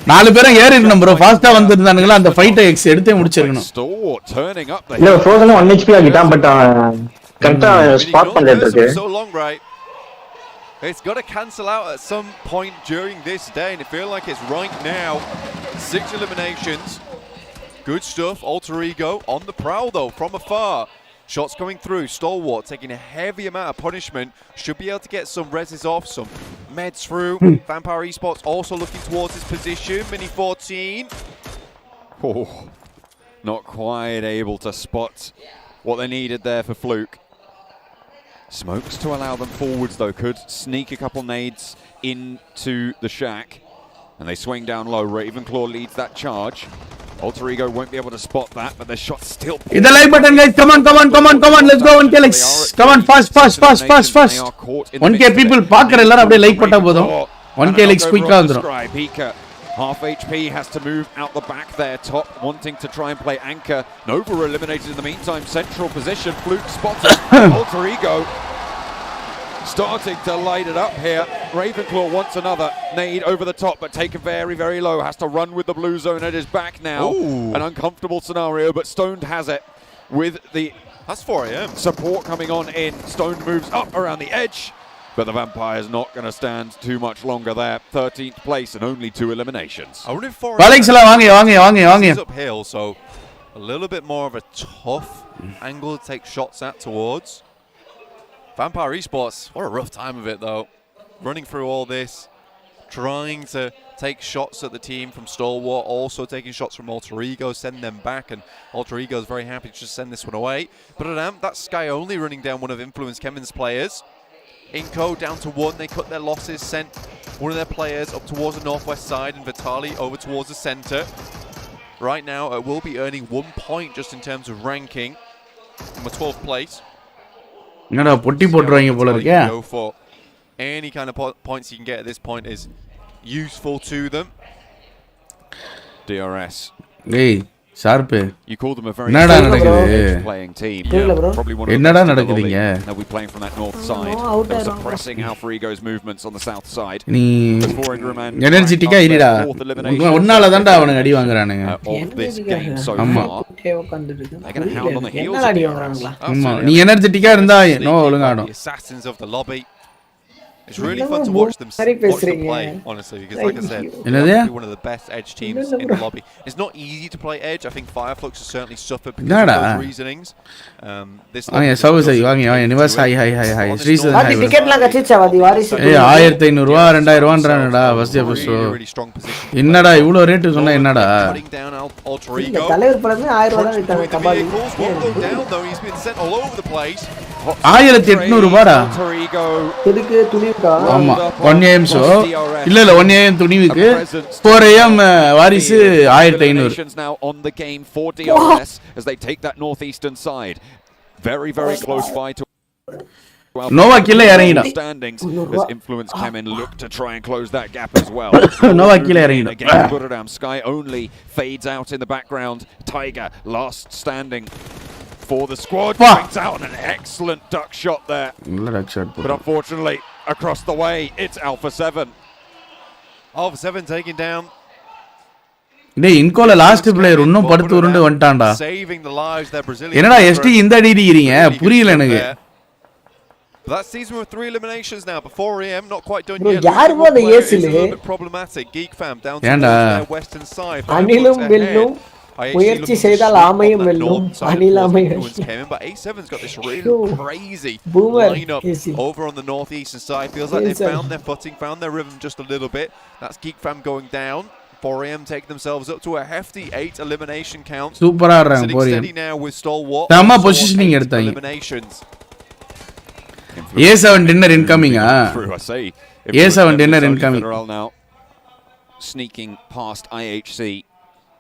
4 பேரும் ஏறி இருக்கணும் bro ஃபாஸ்டா வந்திருந்தானுங்க அந்த ஃபைட்டை எக்ஸ் எடுத்தே முடிச்சிரணும். Stalwart turning up the இல்ல ஃப்ரோசன் 1 HP ஆகிட்டான் பட் கரெக்ட்டா ஸ்பாட் பண்ணிட்டு இருக்கு. So long, right? It's got to cancel out at some point during this day, and it feels like it's right now. 6 eliminations. Good stuff. Alter Ego on the prowl though from afar. Shots coming through. Stalwart taking a heavy amount of punishment. Should be able to get some reses off, some meds through. Vampire Esports also looking towards his position. Mini 14. Oh, not quite able to spot what they needed there for Fluke. Smokes to allow them forwards though, could sneak a couple nades into the shack. And they swing down low. Ravenclaw leads that charge. Alter Ego won't be able to spot that, but the shot's still... Hit the like button guys, come on, let's go 1k likes. Come on, fast. 1k people பாக்குற எல்லாரும் அப்படியே like பண்ணா போதும் 1k likes quick ஆ வந்துரும். Pika, half HP, has to move out the back there, top wanting to try and play anchor. Nova eliminated in the meantime, central position, Fluke spotted. Alter Ego starting to light it up here. Ravenclaw wants another nade over the top, but taken very, very low. Has to run with the blue zone at his back now. Ooh. An uncomfortable scenario, but Stoned has it with the That's 4 AM. support coming on in. Stoned moves up around the edge, but the Vampire's not going to stand too much longer there. 13th place and only 2 eliminations. I wonder if 4 Alex எல்லாம் வாங்க. is uphill, so a little bit more of a tough angle to take shots at towards. Vampire Esports, what a rough time of it though. Running through all this, trying to take shots at the team from Stalwart, also taking shots from Alter Ego, send them back, and Alter Ego is very happy to just send this one away. But at AMP, that's Sky only running down one of Influence Kevin's players. Inco down to 1, they cut their losses, sent one of their players up towards the northwest side, and Vitali over towards the center. Right now, it will be earning 1 point just in terms of ranking from a 12th place. என்னடா பொட்டி போட்றாங்க போல இருக்கே. Go for any kind of points you can get at this point is useful to them. DRS. டேய் sharp You call them a very என்னடா நடக்குது playing team. Probably one of என்னடா the best in the நடக்குதுங்க? lobby. They'll be playing from that north side. They're suppressing Alpha Ego's movements on the south side. நீ Before Ingram and எனர்ஜெட்டிக்கா இருடா. ஒன்னால தான்டா அவனுங்க அடி வாங்குறானுங்க. of this game so ஆமா. far. They're going to hound on the heels என்ன of அடி DRS. வாங்குறாங்களா? ஆமா நீ எனர்ஜெட்டிக்கா இருந்தா நோ ஒழுங்கா ஆடும். The assassins of the lobby. It's really fun to watch them play, honestly, because like I said, they're one of the best Edge teams in the lobby. It's not easy to play Edge. I think Fireflux has certainly suffered because of those reasonings. This வாங்க service வாங்க universe high Sreesan வாடி டிக்கெட்லாம் கட்டிச்சா வாடி வாரிசு ஏய் 1500 ரூபாய் 2000 ரூபாய்ன்றடா first episode என்னடா இவ்ளோ ரேட் சொன்னா என்னடா தலைவர் படமே 1000 ரூபாய் தான் வித்தாங்க கபாலி 1800 ரூபாடா எதுக்கு துணிக்கா ஆமா 1 AM ஷோ இல்ல 1 AM துணிவுக்கு 4 AM வாரிசு 1500 now on the game for DRS as they take that northeastern side. Very close fight to Nova killer இறங்கிட்டான் standings as Influence came in, look to try and close that gap as well. Nova killer இறங்கிட்டான் Again, Buradam Sky only fades out in the background. Tiger last standing for the squad. Brings out an excellent duck shot there. நல்ல டக் shot But unfortunately, across the way. It's Alpha 7. Alpha 7 taking down. டேய் இன்கோல last player இன்னும் படுத்து உருண்டு வந்துட்டான்டா. Saving the lives their Brazilian. என்னடா ST இந்த அடி அடிக்கிறீங்க புரியல எனக்கு. That season with 3 eliminations now. Before AM, not quite done yet. யாருமே அந்த ஏசில problematic. Geek fam down to the western side. அனிலும் வெல்லும் முயற்சி செய்தால் ஆமையும் வெல்லும் அனிலாமையும். But A7's got this really crazy lineup over on the northeastern side. Feels like they've found their footing, found their rhythm just a little bit. That's Geek fam going down. 4AM take themselves up to a hefty 8 elimination count. சூப்பரா ஆடுறாங்க 4AM. Steady now with Stalwart. Dhamma positioning எடுத்தாங்க. A7 dinner incoming A7 dinner incoming. Now sneaking past IHC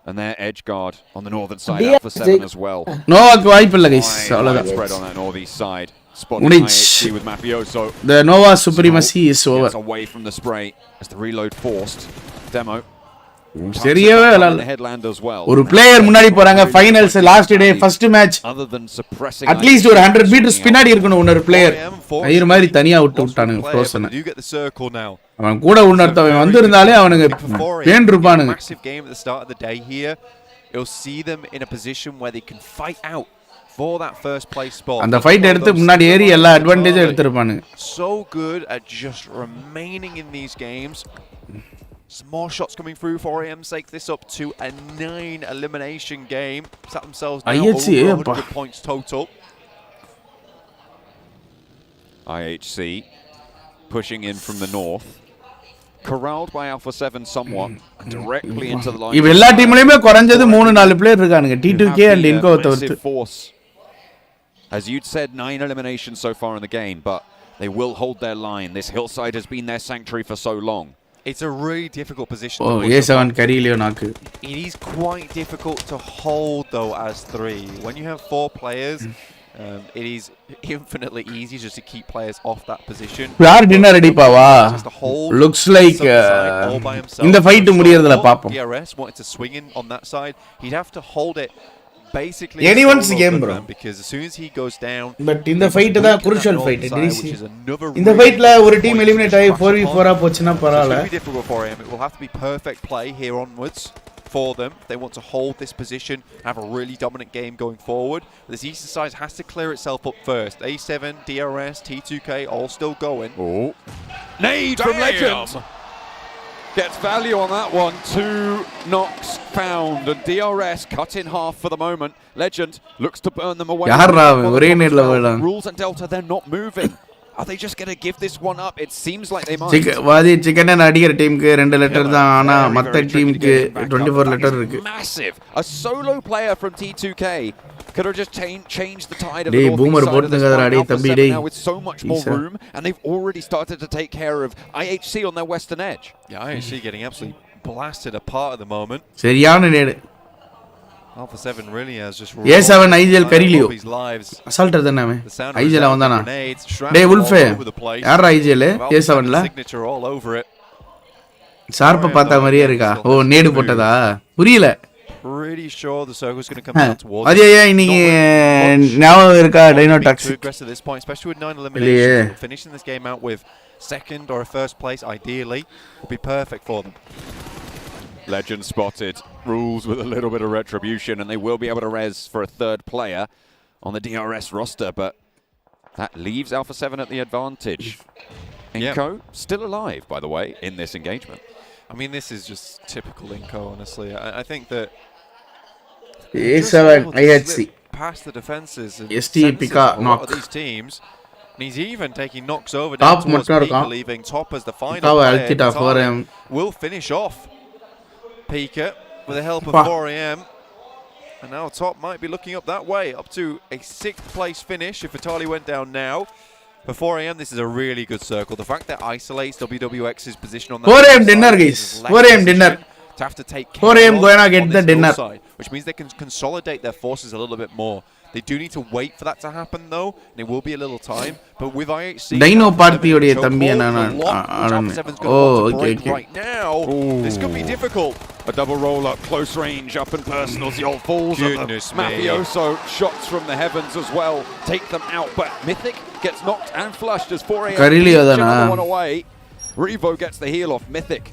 and their edge guard on the northern side. Alpha 7 as well. நோவாக்கு வாய்ப்பு இல்ல guys. அவ்வளவுதான். Spread on that northeast side. Spotting IHC with Mafioso. The Nova supremacy is over. Gets away from the spray as the reload forced. Demo. சரியாவே விளையாடல. ஒரு player முன்னாடி போறாங்க finals last day first match. At least ஒரு 100 metres பின்னாடி இருக்கணும் இன்னொரு player. Iyer மாதிரி தனியா விட்டானுங்க ஃப்ரோசன். அவன் கூட இன்னொருத்தவன் வந்திருந்தாலே அவனுங்க பேன் இருப்பானுங்க. அந்த ஃபைட் எடுத்து முன்னாடி ஏறி எல்லா அட்வான்டேஜும் எடுத்துருப்பானுங்க. So good at just remaining in these games. Some more shots coming through for AM take this up to a 9 elimination game. Set themselves now over 100 points total. IHC pushing in from the north. Corralled by Alpha 7 somewhat directly into the line. இவ எல்லா டீம்லயுமே குறஞ்சது 3-4 player இருக்கானுங்க. T2K and Inco தவிர்த்து. As you'd said 9 eliminations so far in the game, but they will hold their line. This hillside has been their sanctuary for so long. It's a really difficult position. Oh, A7 Carilio knock. It is quite difficult to hold though as 3. When you have 4 players, it is infinitely easy just to keep players off that position. Yaar dinner ready pava. Looks like in the fight முடியறதுல பாப்போம். DRS wanted to swing in on that side. He'd have to hold it basically anyone's game bro, because as soon as he goes down, but in the fight the crucial fight in the fight la ஒரு team eliminate ஆகி 4v4 ஆ போச்சுனா பரவால. It's difficult for him. It will have to be perfect play here onwards for them. They want to hold this position, have a really dominant game going forward. This eastern side has to clear itself up first. A7, DRS, T2K all still going. Oh, nade from Legend. Gets value on that one. 2 knocks found and DRS cut in half for the moment. Legend looks to burn them away. Rules and Delta, they're not moving. Are they just going to give this one up? It seems like they might. Chicken and அடிக்கிற டீமுக்கு 2 letter தான், ஆனா மத்த டீமுக்கு 24 letter இருக்கு. Massive. A solo player from T2K could have just changed the tide of the boomer now with so much more room, and they've already started to take care of IHC on their western edge. Yeah, IHC getting absolutely blasted apart at the moment. சரியான நேடு. Alpha 7 really has just A7 IGL Carilio assault தானே அவன் IGL வந்தானா. டேய் உல்ஃபே யாரா IGL A7 ல ஷார்ப்பா பார்த்த மாதிரியே இருக்கா. ஓ நேடு போட்டதா புரியல. Pretty sure the circle's going to come down towards. அதே இன்னைக்கு ஞாபகம் இருக்கா dino toxic aggressive at this point, especially with 9 eliminations. Finishing this game out with second or a first place ideally would be perfect for them. Legend spotted. Rules with a little bit of retribution, and they will be able to res for a third player on the DRS roster, but that leaves Alpha 7 at the advantage. Inco still alive, by the way, in this engagement. I mean, this is just typical Inco, honestly. I think that A7 IHC past the defenses and ST Pika knock these teams, and he's even taking knocks over down towards Pika, leaving top as the final player. Will finish off Pika with the help of 4AM, and now top might be looking up that way, up to a 6th place finish if Vitali went down now. For 4AM, this is a really good circle. The fact that isolates WWX's position on that 4AM dinner, guys. 4AM dinner. To have to take 4AM going to get the dinner, side, which means they can consolidate their forces a little bit more. They do need to wait for that to happen, though, and it will be a little time. But with IHC, Dino party oda thambi oh, okay. Right now, this could be difficult. A double roll-up, close range, up and personals. The old falls of the Mafioso. Shots from the heavens as well. Take them out, but Mythic gets knocked and flushed as 4AM another one away. Revo gets the heal off. Mythic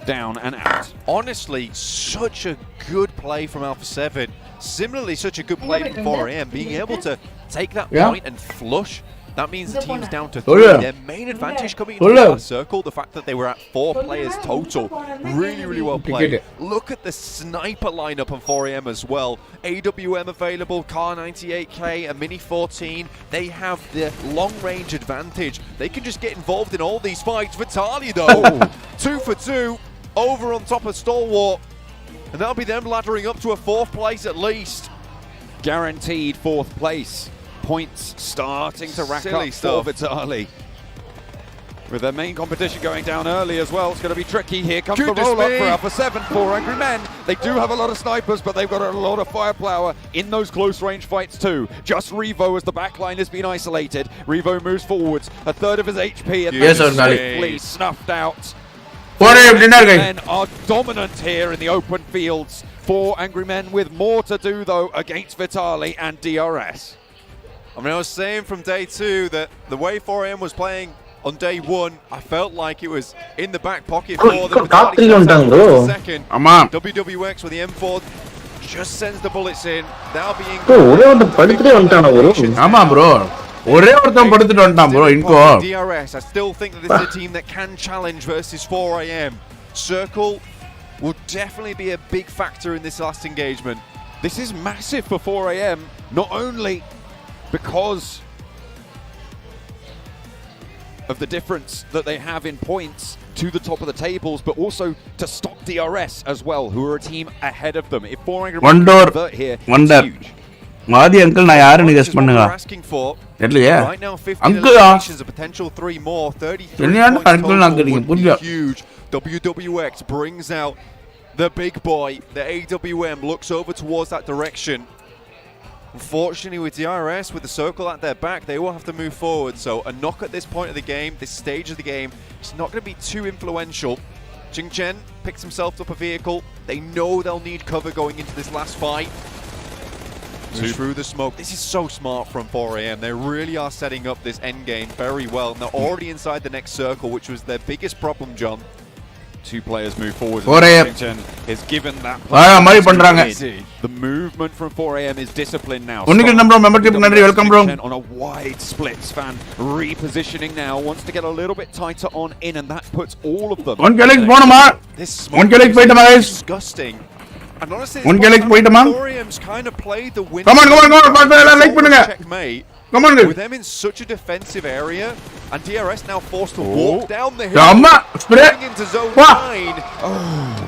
down and out. Honestly, such a good play from Alpha 7. Similarly, such a good play from 4AM, being able to take that point and flush. That means the team's down to 3. Their main advantage coming into the last circle, the fact that they were at 4 players total. Really, really well played. Look at the sniper lineup on 4AM as well. AWM available, Car 98K, a Mini 14. They have the long-range advantage. They can just get involved in all these fights. Vitaly, though, 2 for 2, over on top of Stalwart. And that'll be them laddering up to a 4th place at least. Guaranteed 4th place. Points starting to rack up for Vitaly. With their main competition going down early as well, it's going to be tricky. Here comes the roll-up for Alpha 7, 4 Angry Men. They do have a lot of snipers, but they've got a lot of firepower in those close-range fights too. Just Revo as the backline has been isolated. Revo moves forwards, a third of his HP, and swiftly snuffed out. 4 Men are dominant here in the open fields. 4 Angry Men with more to do though against Vitaly and DRS. I mean, I was saying from day 2 that the way 4AM was playing on day 1, I felt like it was in the back pocket for them. Second, WWX with the M4 just sends the bullets in. That'll be DRS. I still think that this is a team that can challenge versus 4AM. Circle will definitely be a big factor in this last engagement. This is massive for 4AM, not only because of the difference that they have in points to the top of the tables, but also to stop DRS as well, who are a team ahead of them. If 4 Angry Men convert here, it's huge. Maadi uncle, na yaru ni guess pannunga. Asking for right now 15 eliminations, a potential 3 more, 33 points total, huge. WWX brings out the big boy. The AWM looks over towards that direction. Unfortunately, with DRS, with the circle at their back, they will have to move forward. So a knock at this point of the game, this stage of the game, it's not going to be too influential. Jing Chen picks himself up a vehicle. They know they'll need cover going into this last fight. Through the smoke. This is so smart from 4AM. They really are setting up this end game very well. And they're already inside the next circle, which was their biggest problem, John. 2 players move forward. 4AM is given that. The movement from 4AM is disciplined now. Welcome, bro. On a wide split, Svan repositioning now, wants to get a little bit tighter on in, and that puts all of them. This smoke is disgusting. And honestly, 4AM's kind of played the win. Come on. Checkmate. With them in such a defensive area, and DRS now forced to walk down the hill, going into zone 9.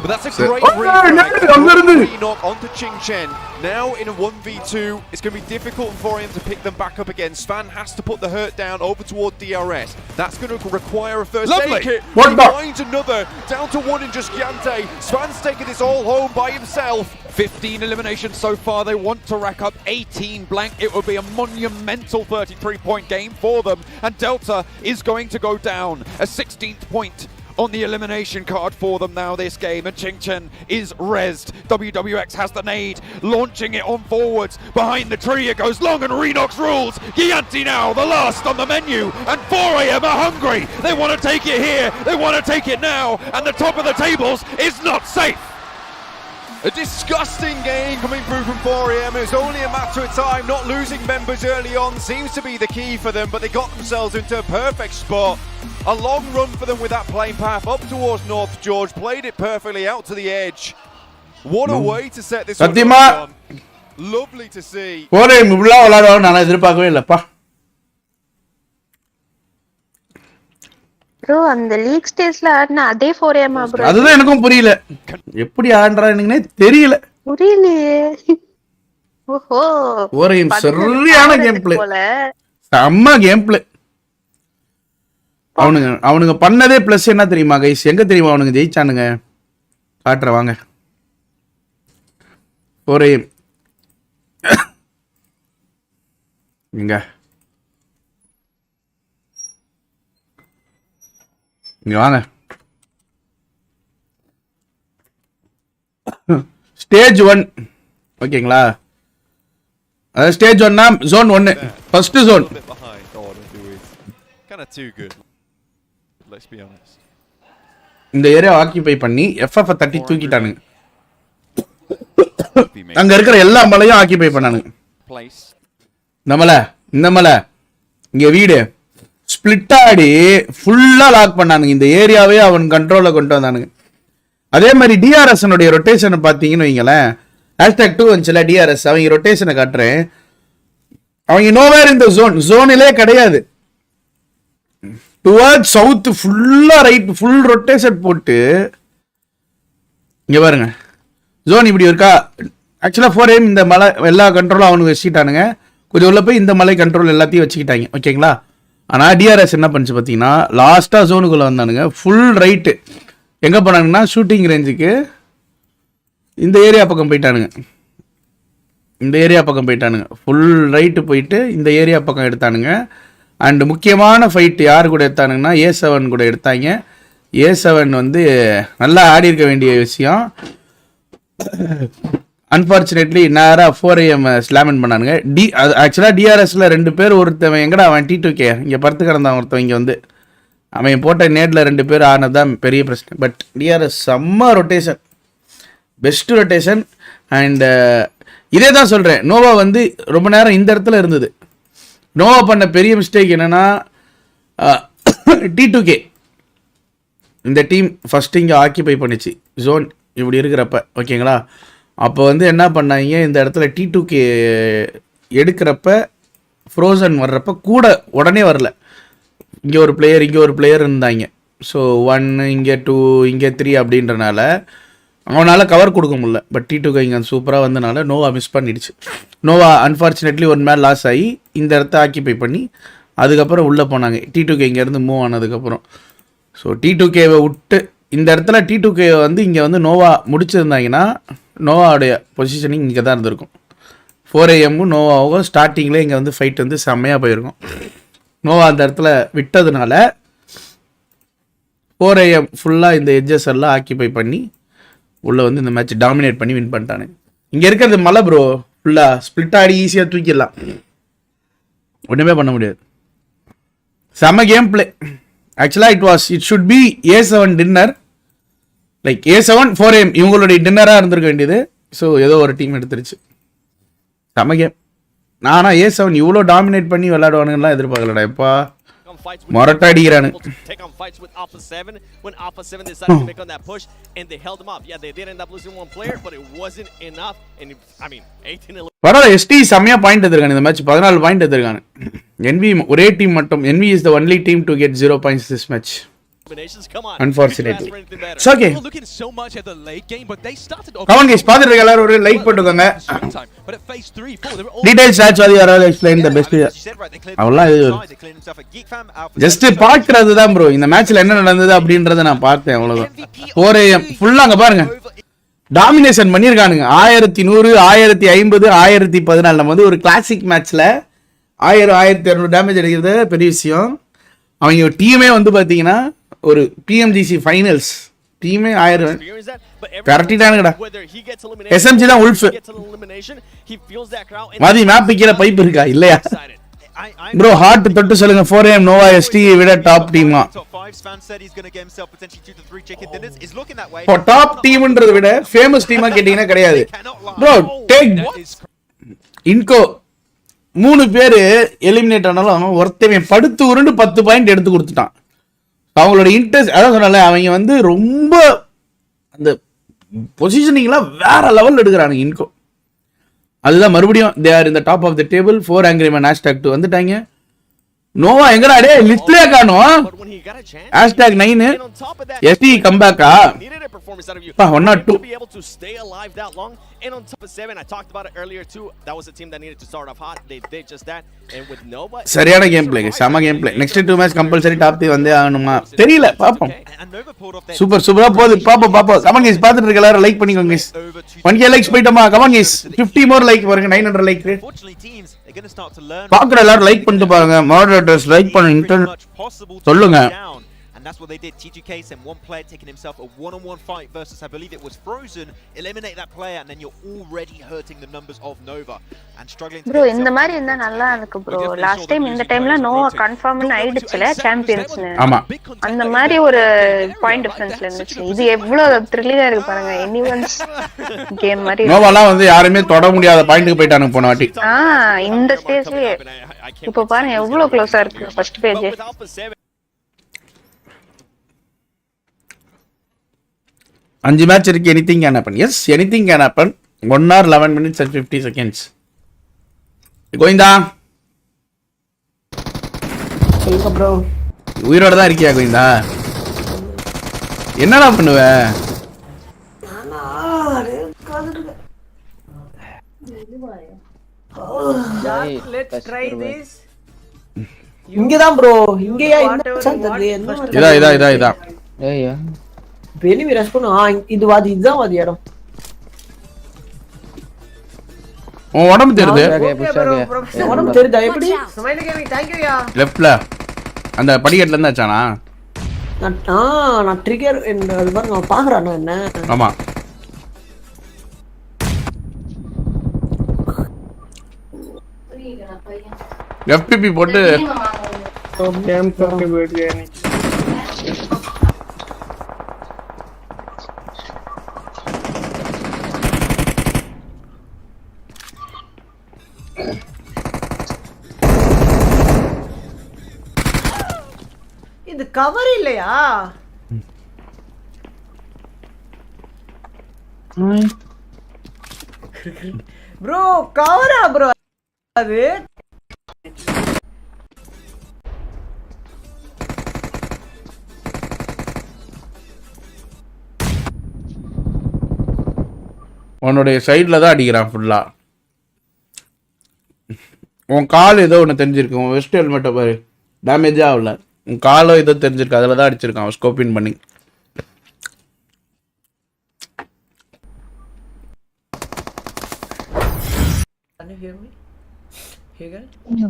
But that's a great re-knock onto Ching Chen. Now in a 1v2, it's going to be difficult for him to pick them back up again. Svan has to put the hurt down over toward DRS. That's going to require a first aid kit. He finds another, down to 1 in just Giante. Svan's taking this all home by himself. 15 eliminations so far. They want to rack up 18 blank. It would be a monumental 33-point game for them. And Delta is going to go down. A 16th point on the elimination card for them now this game. And Ching Chen is rezzed. WWX has the nade, launching it on forwards. Behind the tree it goes long, and Renox rules. Gianti now, the last on the menu. And 4AM are hungry. They want to take it here. They want to take it now. And the top of the tables is not safe. A disgusting game coming through from 4AM. It's only a matter of time. Not losing members early on seems to be the key for them, but they got themselves into a perfect spot. A long run for them with that plane path up towards North George. Played it perfectly out to the edge. What a way to set this one up. Lovely to see. 4AM இவ்ளோ விளையாடுவாங்க நான் எதிர்பார்க்கவே இல்லப்பா. Bro அந்த league ஸ்டேஜ்ல ஆடுன அதே 4AM bro. அதுதான் எனக்கும் புரியல. எப்படி ஆடுறாங்கன்னே தெரியல. புரியலையே. ஓஹோ. 4AM சரியான கேம் ப்ளே. செம்ம கேம் ப்ளே. அவனுங்க பண்ணதே ப்ளஸ் என்ன தெரியுமா கைஸ்? எங்க தெரியுமா அவனுங்க ஜெயிச்சானுங்க? காட்டுற வாங்க. 4AM இங்க வாங்க. ஸ்டேஜ் 1 ஓகேங்களா? அதாவது ஸ்டேஜ் 1னா zone 1 first zone. Kind of too good. Let's be honest. இந்த ஏரியா ஆக்கிபை பண்ணி FF தட்டி தூக்கிட்டானுங்க. அங்க இருக்கிற எல்லா மலையும் ஆக்கிபை பண்ணானுங்க. இந்த மலை இங்க வீடு ஸ்பிளிட் ஆடி ஃபுல்லா லாக் பண்ணானுங்க. இந்த ஏரியாவே அவன் கண்ட்ரோல்ல கொண்டு வந்தானுங்க. அதே மாதிரி டிஆர்எஸ் ரொட்டேஷனை பார்த்தீங்கன்னு வைங்களேன், #2 வந்துச்சுல டிஆர்எஸ், அவங்க ரொட்டேஷனை காட்டுறேன். அவங்க நோவேர் இந்த ஜோனிலே கிடையாது. டுவர்ட் சவுத் ஃபுல்லா ரைட் ஃபுல் ரொட்டேஷன் போட்டு இங்க பாருங்க ஜோன் இப்படி இருக்கா. ஆக்சுவலா 4AM இந்த மலை எல்லா கண்ட்ரோலும் அவனுக்கு வச்சுக்கிட்டானுங்க. கொஞ்சம் உள்ள போய் இந்த மலை கண்ட்ரோல் எல்லாத்தையும் வச்சுக்கிட்டாங்க. ஓகேங்களா? ஆனால் டிஆர்எஸ் என்ன பண்ணுச்சு பார்த்தீங்கன்னா, லாஸ்ட்டாக ஜோனுக்குள்ளே வந்தானுங்க. ஃபுல் ரைட்டு எங்கே போனாங்கன்னா ஷூட்டிங் ரேஞ்சுக்கு இந்த ஏரியா பக்கம் போயிட்டானுங்க. ஃபுல் ரைட்டு போயிட்டு இந்த ஏரியா பக்கம் எடுத்தானுங்க. அண்டு முக்கியமான ஃபைட்டு யார் கூட எடுத்தானுங்கன்னா A7 கூட எடுத்தாங்க. A7 வந்து நல்லா ஆடி இருக்க வேண்டிய விஷயம். அன்ஃபார்ச்சுனேட்லி நேராக 4AM ஸ்லாமன் பண்ணானுங்க. ஆக்சுவலாக டிஆர்எஸில் 2 பேர், ஒருத்தவன் எங்கடா அவன் T2K இங்கே படுத்து கிடந்தான், ஒருத்தவன் இங்கே வந்து அவன் போட்ட நேட்டில் 2 பேர் ஆனதுதான் பெரிய பிரச்சனை. பட் டிஆர்எஸ் செம்ம ரொட்டேஷன், பெஸ்ட் ரொட்டேஷன். அண்டு இதே தான் சொல்கிறேன், நோவா வந்து ரொம்ப நேரம் இந்த இடத்துல இருந்தது. நோவா பண்ண பெரிய மிஸ்டேக் என்னென்னா T2K இந்த டீம் ஃபஸ்ட்டு இங்கே ஆக்கிபை பண்ணிச்சு ஜோன் இப்படி இருக்கிறப்ப. ஓகேங்களா? அப்போ வந்து என்ன பண்ணாங்க, இந்த இடத்துல T2K எடுக்கிறப்ப ஃப்ரோசன் வர்றப்ப கூட உடனே வரல. இங்கே ஒரு பிளேயர் இருந்தாங்க. ஸோ 1 இங்கே 2 இங்கே 3 அப்படின்றனால அவனால் கவர் கொடுக்க முடியல. பட் T2K இங்கே சூப்பராக வந்தனால நோவா மிஸ் பண்ணிடுச்சு. நோவா அன்ஃபார்ச்சுனேட்லி ஒரு மேல் லாஸ் ஆகி இந்த இடத்த ஆக்கிபை பண்ணி அதுக்கப்புறம் உள்ளே போனாங்க. T2K இங்கேருந்து மூவ் ஆனதுக்கப்புறம். ஸோ T2Kவை விட்டு இந்த இடத்துல T2K வந்து இங்கே வந்து நோவா முடிச்சிருந்தாங்கன்னா நோவாவுடைய பொசிஷனிங் இங்கே தான் இருந்திருக்கும். 4AM நோவாவும் ஸ்டார்டிங்கில் இங்கே வந்து ஃபைட் வந்து செம்மையாக போயிருக்கும். நோவா அந்த இடத்துல விட்டதுனால 4AM ஃபுல்லாக இந்த எட்ஜஸ் எல்லாம் ஆக்கிபை பண்ணி உள்ளே வந்து இந்த மேட்ச் டாமினேட் பண்ணி வின் பண்ணிட்டானு. இங்கே இருக்கிறது மலை ப்ரோ, ஃபுல்லாக ஸ்பிளிட் ஆடி ஈஸியாக தூக்கிடலாம், ஒன்றுமே பண்ண முடியாது. செம்ம கேம் பிளே. ஆக்சுவலாக it should be A7 dinner, like A7 4AM இவங்களுடைய டின்னராக இருந்திருக்க வேண்டியது. ஸோ ஏதோ ஒரு டீம் எடுத்துருச்சு. செம்ம கேம். நானா A7 இவ்வளோ டாமினேட் பண்ணி விளையாடுவானுங்கலாம் எதிர்பார்க்கலடா. எப்பா மொரட்டா அடிக்கிறானு. Take on fights with Alpha 7 when Alpha 7 decided to make on that push and they held them up. Yeah, they did end up losing one player, but it wasn't enough. And I mean 18 பரவாயில்ல, ST செம்மையா point எடுத்துருக்காங்க. இந்த match 14 point எடுத்துருக்காங்க. NV ஒரே team மட்டும். NV is the only team to get 0 points this match. Unfortunately. It's okay. Come on guys, பாத்துட்டு இருக்க எல்லாரும் ஒரு லைக் போட்டுக்கோங்க. டீடைல்ஸ் ஆச்சு அது யாராவது எக்ஸ்பிளைன் தி பெஸ்ட். அவளலாம் ஜஸ்ட் பார்க்கிறது தான் ப்ரோ. இந்த மேட்ச்ல என்ன நடந்தது அப்படின்றத நான் பார்த்தேன், அவ்வளவுதான். 4AM ஃபுல்லா அங்க பாருங்க டாமினேஷன் பண்ணிருக்கானுங்க. 1100 1050 1014 நம்ம வந்து ஒரு கிளாசிக் மேட்ச்ல 1000-1200 டேமேஜ் அடிக்கிறது பெரிய விஷயம். அவங்க டீமே வந்து பாத்தீங்கன்னா ஒரு Pmgc ஃபைனல்ஸ் டீமே 1000 கரெக்டானுங்கடா. SMG தான் உல்ஃப் மாதிரி மேப் பிக்கிற பைப் இருக்கா இல்லையா ப்ரோ? ஹார்ட் தொட்டு சொல்லுங்க. 4AM நோவா ST விட டாப் டீமா? டாப் டீம்ன்றதை விட ஃபேமஸ் டீமா கேட்டீங்கன்னா கிடையாது ப்ரோ. டேக் இன்கோ 3 பேர் எலிமினேட் ஆனாலும் ஒருத்தவன் படுத்து உருண்டு 10 பாயிண்ட் எடுத்து கொடுத்துட்டான். அவங்களோட இன்ட்ரெஸ்ட் அதான் சொன்னால, அவங்க வந்து ரொம்ப அந்த பொசிஷனிங்லாம் வேற லெவல் எடுக்கிறானுங்க இன்கோ. அதுதான் மறுபடியும் they are in the top of the table. 4 Angry Man #2 வந்துட்டாங்க. நோவா எங்கடா டே லிஸ்ட்லயே காணோம். #9 ST கம்பேக்கா பா 1 or 2. And on top of 7, I talked about it earlier too. That was a team that needed to start off hot. They did just that. And with nobody, சரியான game play, செம game play. Next 2 match compulsory top 3 வந்தே ஆகணுமா தெரியல, பாப்போம். சூப்பரா போகுது, பாப்போம். Comment guys பாத்துட்டு இருக்க எல்லாரும் லைக் பண்ணிக்கோங்க गाइस. 1k லைக்ஸ் போய்ட்டோமா? கமெண்ட் गाइस 50 more லைக் பாருங்க. 900 லைக் பாக்குற எல்லாரும் லைக் பண்ணிட்டு பாருங்க. மாடரேட்டர்ஸ் லைக் பண்ணுங்க, சொல்லுங்க. that's what they did. TGK sent one player taking himself a one-on-one fight versus, I believe it was Frozen. Eliminate that player, and then you're already hurting the numbers of Nova and struggling to bro get இந்த yourself மாதிரி to இருந்தா the நல்லா point. இருக்கு We bro. definitely last saw them time இந்த losing டைம்ல players Nova rotate. கன்ஃபார்ம்னு Going over to ஆயிடுச்சுல A7 சாம்பியன்ஸ்னு. ஆமா. big contender அந்த in மாதிரி that ஒரு area, point right? டிஃபரன்ஸ்ல That's such இருந்துச்சு. an இது எவ்வளவு த்ரில்லிங்கா இருக்கு பாருங்க. எனிவன்ஸ் கேம் மாதிரி. நோவாலாம் வந்து யாருமே தொட முடியாத பாயிண்ட்டுக்கு போயிட்டானுங்க போன வாட்டி. இந்த ஸ்டேஜ்லயே இப்போ பாருங்க எவ்வளவு க்ளோஸா இருக்கு ஃபர்ஸ்ட் பேஜ். 5 மேட்ச் இருக்கு. Anything can happen. Yes, anything can happen. 1 hour 11 minutes and 50 seconds. Govinda சொல்லுங்க ப்ரோ. உயிரோட தான் இருக்கியா கோவிந்தா? என்னடா பண்ணுவ? இங்கதான் ப்ரோ. இங்கயா என்ன இதா ஏய்யா வெளிய ரஷ் பண்ணு. இதுதான் வாதி இடம். உன் உடம்பு தெரியுது. உடம்பு தெரியுதா எப்படி? லெஃப்ட்ல அந்த படிக்கட்டுல இருந்து ஆச்சானா? நான் ட்ரிகர் அது பாருங்க நான் பாக்குறேன் என்ன. ஆமா. எஃபிபி போட்டு गेम करके बैठ गया नहीं இது கவர் இல்லையா? ப்ரோ கவரா ப்ரோ அது? உன்னுடைய சைடில் தான் அடிக்கிறான் ஃபுல்லா. உன் கால் ஏதோ ஒன்று தெரிஞ்சிருக்கு. உன் வெஸ்ட் ஹெல்மெட்டை பாரு, டேமேஜே ஆகல. உன் காலோ ஏதோ தெரிஞ்சிருக்கு, அதில் தான் அடிச்சிருக்கான் ஸ்கோப்பின் பண்ணி. Can you hear me? Hegel? No.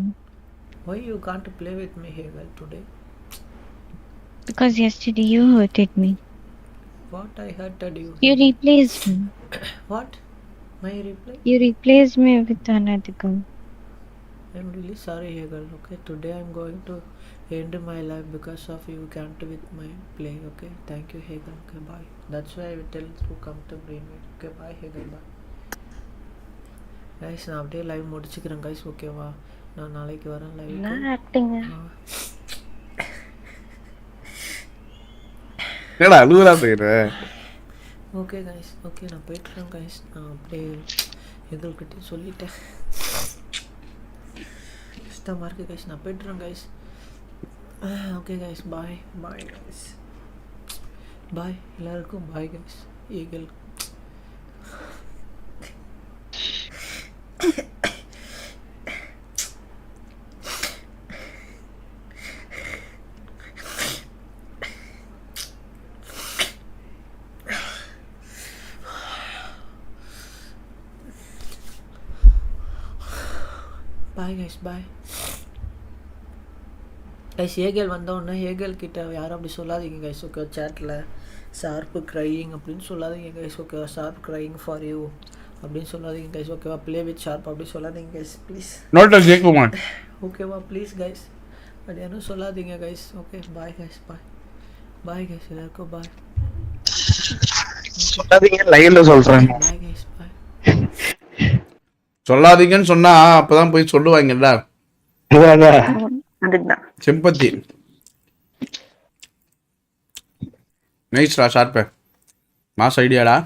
Why you can't play with me, Hegel, today? Because yesterday you hurted me. What I hurted you? You replaced me. What? My reply? You replaced me with another girl. I'm really sorry, Hegel. Okay, today I'm going to end my life because of you can't with my play. Okay, thank you, Hegel. Okay, bye. That's why I will tell to come to Greenwood. Okay, bye, Hegel. Bye. Guys, நான் அப்படியே live முடிச்சுக்கிறேன் guys. ஓகேவா? நான் நாளைக்கு வரேன் live. நான் acting. என்னடா அழுகுறா செய்யற? Okay guys. ஓகே நான் போயிட்டுறேன் guys. நான் அப்படியே எங்கள்கிட்ட சொல்லிட்டேன். கஷ்டமாக இருக்குது guys. நான் போயிட்டுறேன் guys. Okay guys. Bye bye guys. Bye எல்லாருக்கும் bye guys. Eagle bye guys bye guys. ஏகல் வந்தோடனே ஏகல் கிட்ட யாரும் அப்படி சொல்லாதீங்க கைஸ். ஓகே சேட்டில் ஷார்ப்பு க்ரையிங் அப்படின்னு சொல்லாதீங்க கைஸ். ஓகேவா? ஷார்ப் க்ரையிங் ஃபார் யூ அப்படின்னு சொல்லாதீங்க கைஸ். ஓகேவா? ப்ளே வித் ஷார்ப் அப்படி சொல்லாதீங்க கைஸ் ப்ளீஸ். ஓகேவா? ப்ளீஸ் கைஸ் அப்படி யாரும் சொல்லாதீங்க guys. Okay bye guys. Bye bye guys. எல்லாருக்கும் பாய். சொல்லாதீங்க லைவ்ல சொல்றேன். பாய் கைஸ். பாய். சொல்லாதீங்கன்னு சொன்னா அப்பதான் போய் சொல்லுவாங்கல்ல. சிம்பத்தி. நைஸ்டா ஷார்ப்பே. மாஸ் ஐடியாடா.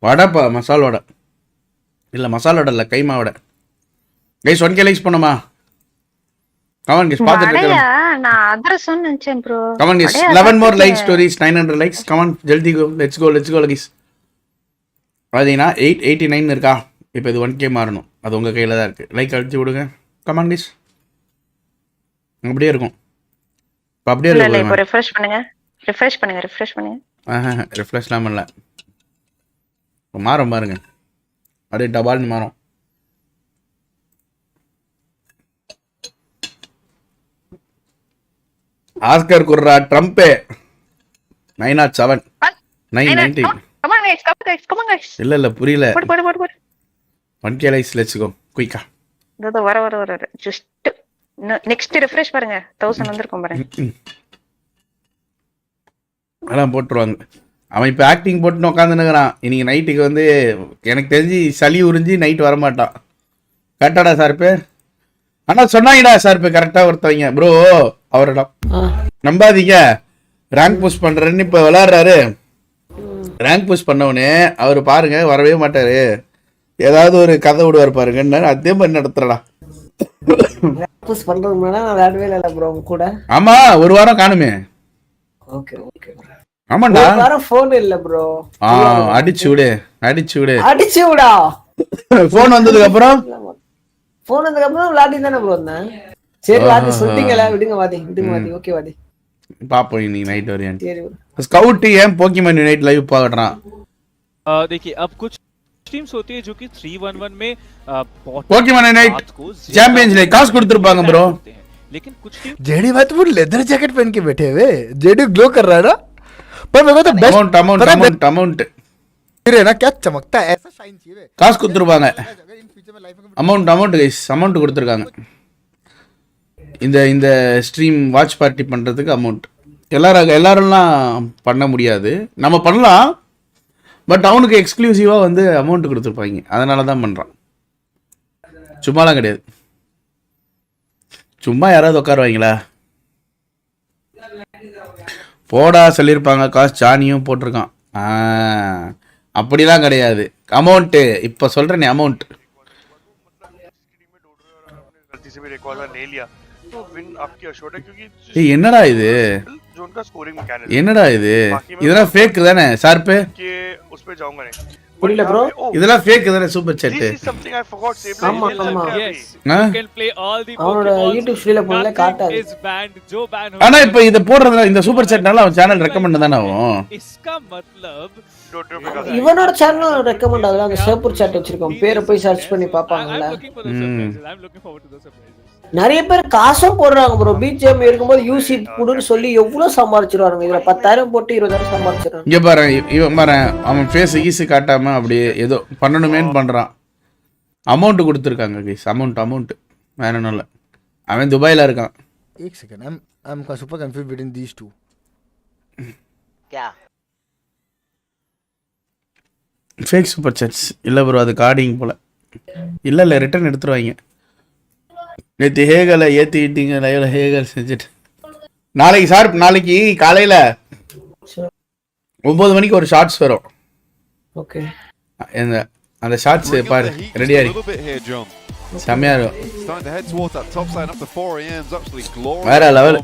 வடைப்பா மசால் வடை இல்லை, மசால் வடை இல்லை, கைமா வடை. கைஸ் 1K லைக்ஸ் பண்ணுமா? Come on guys. பாத்துட்டு நான் அதிரசம் நினைச்சேன் bro. Come on guys. 11 more likes stories 900 likes. Come on ஜல்தி கோ. Let's go guys. பாத்தீங்கன்னா 889 இருக்கா? இப்போ இது 1K மாறணும். அது உங்க கையில தான் இருக்கு. லைக் அடிச்சு விடுங்க. Come on guys. அப்படியே இருக்கும். இப்போ அப்படியே இல்ல இப்போ ரிஃப்ரெஷ் பண்ணுங்க. ரிஃப்ரெஷ் பண்ணுங்க. ரிஃப்ரெஷ்லாம் பண்ணல. இப்போ மாறும் பாருங்க. அப்படியே டபால்னு மாறும். ஆஸ்கர் குர்ரா Trump 907 919 Come on guys, come on guys. இல்ல புரியல. போடு. 1k likes, let's go குயிக்கா. இதோ வர ஜஸ்ட் நெக்ஸ்ட் ரிஃப்ரெஷ் பாருங்க 1000 வந்திருக்கும் பாருங்க. அதான் போட்டுருவாங்க. அவன் இப்போ ஆக்டிங் போட்டு உட்காந்துனுக்குறான். இன்னைக்கு நைட்டுக்கு வந்து எனக்கு தெரிஞ்சு சளி உறிஞ்சி நைட் வரமாட்டான். கரெக்டாடா சார்பு? ஆனால் சொன்னாங்கடா சார்பு கரெக்டாக ஒருத்தவங்க ப்ரோ அவரிடம் நம்பாதீங்க. ரேங்க் புஷ் பண்ணுறேன்னு இப்போ விளாட்றாரு. ரேங்க் புஷ் பண்ணவனே அவர் பாருங்க வரவே மாட்டாரு. ஏதாவது ஒரு கதை விடுவார் பாருங்க. அதே மாதிரி நடத்துறடா. புஷ் பண்றது முன்னாடி நான் விளையாடவே இல்லை ப்ரோ கூட. ஆமா ஒரு வாரம் காணுமே. ஓகே ஆமாண்டா ஒரு வாரம் ஃபோன் இல்ல ப்ரோ. அடிச்சு விடு. ஃபோன் வந்ததுக்கு அப்புறம் விளையாடி தானே ப்ரோ இருந்தேன். சரி வாதி சொல்லிட்டீங்களா, விடுங்க வாதி. ஓகே வாதி பாப்போம் இன்னைக்கு நைட் வரையும். ஸ்கவுட் ஏன் போக்கிமான் யுனைட் லைவ் பாக்குறான்? देखिए अब कुछ टीम्स होती है जो कि 3-1-1 में पोकेमॉन यूनाइट चैंपियंस लीग काश கொடுத்திருப்பாங்க ப்ரோ. लेकिन कुछ टीम जेडी भाई तो वो लेदर जैकेट पहन के बैठे हुए, जेडी ग्लो कर रहा है ना, पर मेरे को तो बेस्ट अमाउंट फिर है ना क्या चमकता है, ऐसा शाइन चाहिए. காசு கொடுத்திருப்பாங்க. அமௌண்ட் गाइस அமௌண்ட் கொடுத்திருக்காங்க. இந்த ஸ்ட்ரீம் வாட்ச் பார்ட்டி பண்றதுக்கு அமௌண்ட் எல்லாரெல்லாம் பண்ண முடியாது. நம்ம பண்ணலாம், பட் அவனுக்கு எக்ஸ்க்ளூசிவா வந்து அமௌண்ட் கொடுத்துருப்பாங்க. அதனால தான் பண்றான். சும்மாலாம் கிடையாது. சும்மா யாராவது உட்காருவாங்களா? போடா சொல்லியிருப்பாங்க. காசு ஜானியும் போட்டிருக்கான். அப்படிலாம் கிடையாது. அமௌண்ட்டு இப்போ சொல்கிறேன் அமௌண்ட். என்னடா இது இதெல்லாம் ஃபேக் தானே சார்பு? புரியல ப்ரோ. இதெல்லாம் ஃபேக் தானே சூப்பர் சாட்? ஆமா அவனோட யூடியூப் ஸ்ட்ரீம்ல போனல காட்டாது. ஆனா இப்போ இத போடுறதுல இந்த சூப்பர் சாட்னால அவன் சேனல் ரெக்கமெண்ட் தானே ஆகும். இவனோட சேனல் ரெக்கமெண்ட் ஆகுது. அந்த சூப்பர் சாட் வச்சிருக்கோம், பேரை போய் சர்ச் பண்ணி பாப்பாங்கல. நிறைய பேர் காசும் போடுறாங்க ப்ரோ. பிஜிஎம் இருக்கும்போது யூசி குடுன்னு சொல்லி எவ்வளவு சம்பாதிச்சிருவாங்க. இதுல 10,000 போட்டு 20,000 சம்பாதிச்சிருவாங்க. இங்க பாரு இவன் பாரு அவன் ஃபேஸ் ஈஸி காட்டாம அப்படியே ஏதோ பண்ணணுமேன்னு பண்றான். அமௌண்ட் கொடுத்துருக்காங்க கைஸ். அமௌண்ட் வேற ஒன்றும் இல்லை. அவன் துபாயில இருக்கான். एक second I am super confuse between these two. क्या ஃபேக் சூப்பர் சாட்ஸ் இல்லை ப்ரோ, அது கார்டிங் போல. இல்லை ரிட்டர்ன் எடுத்துருவாங்க. நேற்று ஹேகலை ஏற்றிக்கிட்டீங்க லைவ்ல. ஹேகல் செஞ்சுட்டு நாளைக்கு காலையில் 9 மணிக்கு ஒரு ஷார்ட்ஸ் வரும். ஓகே அந்த ஷார்ட்ஸ் பாரு ரெடியா இருக்கு. செம்மையா இருக்கும். வேற level.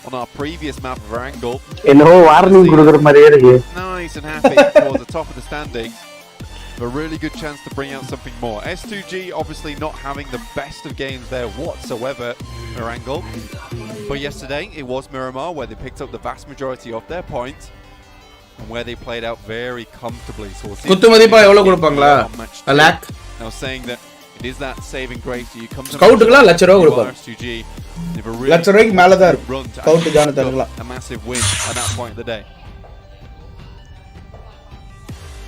On our previous map of Angle. என்னோ வார்னிங் கொடுக்குற மாதிரியே இருக்கு. Nice and happy towards the top of the standings. A really good chance to bring out something more. S2G obviously not having the best of games there whatsoever, Mirangle. But yesterday it was Miramar where they picked up the vast majority of their points and where they played out very comfortably. So குத்து மதிப்பா எவ்வளவு கொடுப்பாங்களா? a lakh. Now saying that it is that saving grace you come to ஸ்கவுட்க்குலாம் 1 லட்சம் ரூபாய் கொடுப்பாங்க. S2G. 1 லட்சம் ரூபாய்க்கு மேல தான் இருக்கும் ஸ்கவுட் ஜான தரலாம். A massive win at that point of the day.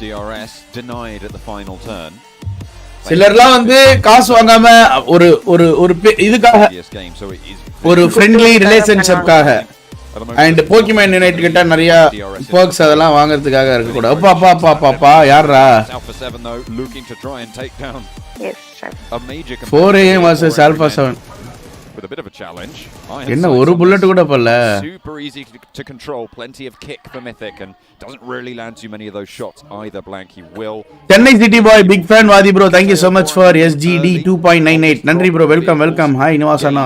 DRS denied at the final turn. சிலர்லாம் வந்து காசு வாங்காம ஒரு இதுக்காக ஒரு ஃப்ரெண்ட்லி ரிலேஷன்ஷிப்காக அண்ட் போக்கிமான் யுனைட் கிட்ட நிறைய பர்க்ஸ் அதெல்லாம் வாங்குறதுக்காக இருக்க கூட. அப்பா யாரா? Yes, 4 AM vs Alpha 7 with a bit of a challenge. என்ன ஒரு புல்லட் கூட பல்ல. Super easy to control, plenty of kick for Mythic and doesn't really land too many of those shots either. Blank he will. Chennai City boy big fan Vadi bro, thank you so much for SGD 2.98. நன்றி bro, welcome. Hi நிவாசனா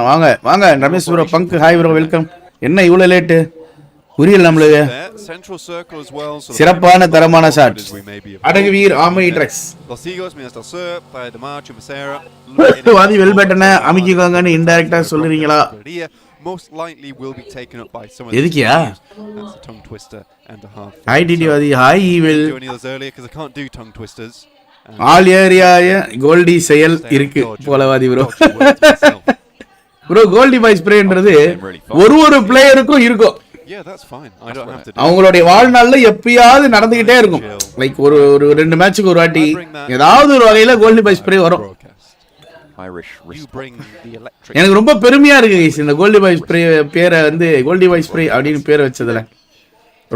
வாங்க Ramesh bro, bunk hi bro, welcome. என்ன இவ்வளவு late புரியல நம்மளுக்கு. சிறப்பான தரமான shots. அடகுவீர் ஆமை drugs வாதி வெல் பேட்டன அமிக்கிக்கோங்கன்னு இன்டைரக்டா சொல்றீங்களா? most likely will be taken up by some of எதுக்கியா? That's a tongue twister and a half. Hi Didi Vadi, hi evil. Doing those earlier because I can't do tongue twisters. All area Goldie செயல் இருக்கு போல வாதி bro. Bro Goldie பாய் ஸ்ப்ரேன்றது ஒரு பிளேயருக்கும் இருக்கும். அவங்களுடைய வாழ்நாள்ல எப்பயாவது நடந்துகிட்டே இருக்கும். லைக் ஒரு 2 மேட்சுக்கு ஒரு வாட்டி ஏதாவது ஒரு வகையில கோல்டி பாய் ஸ்ப்ரே வரும். எனக்கு ரொம்ப பெருமையா இருக்கு இந்த கோல்டி பாய் ஸ்ப்ரே பேரை வந்து கோல்டி பாய் ஸ்ப்ரே அப்படின்னு பேரை வச்சதுல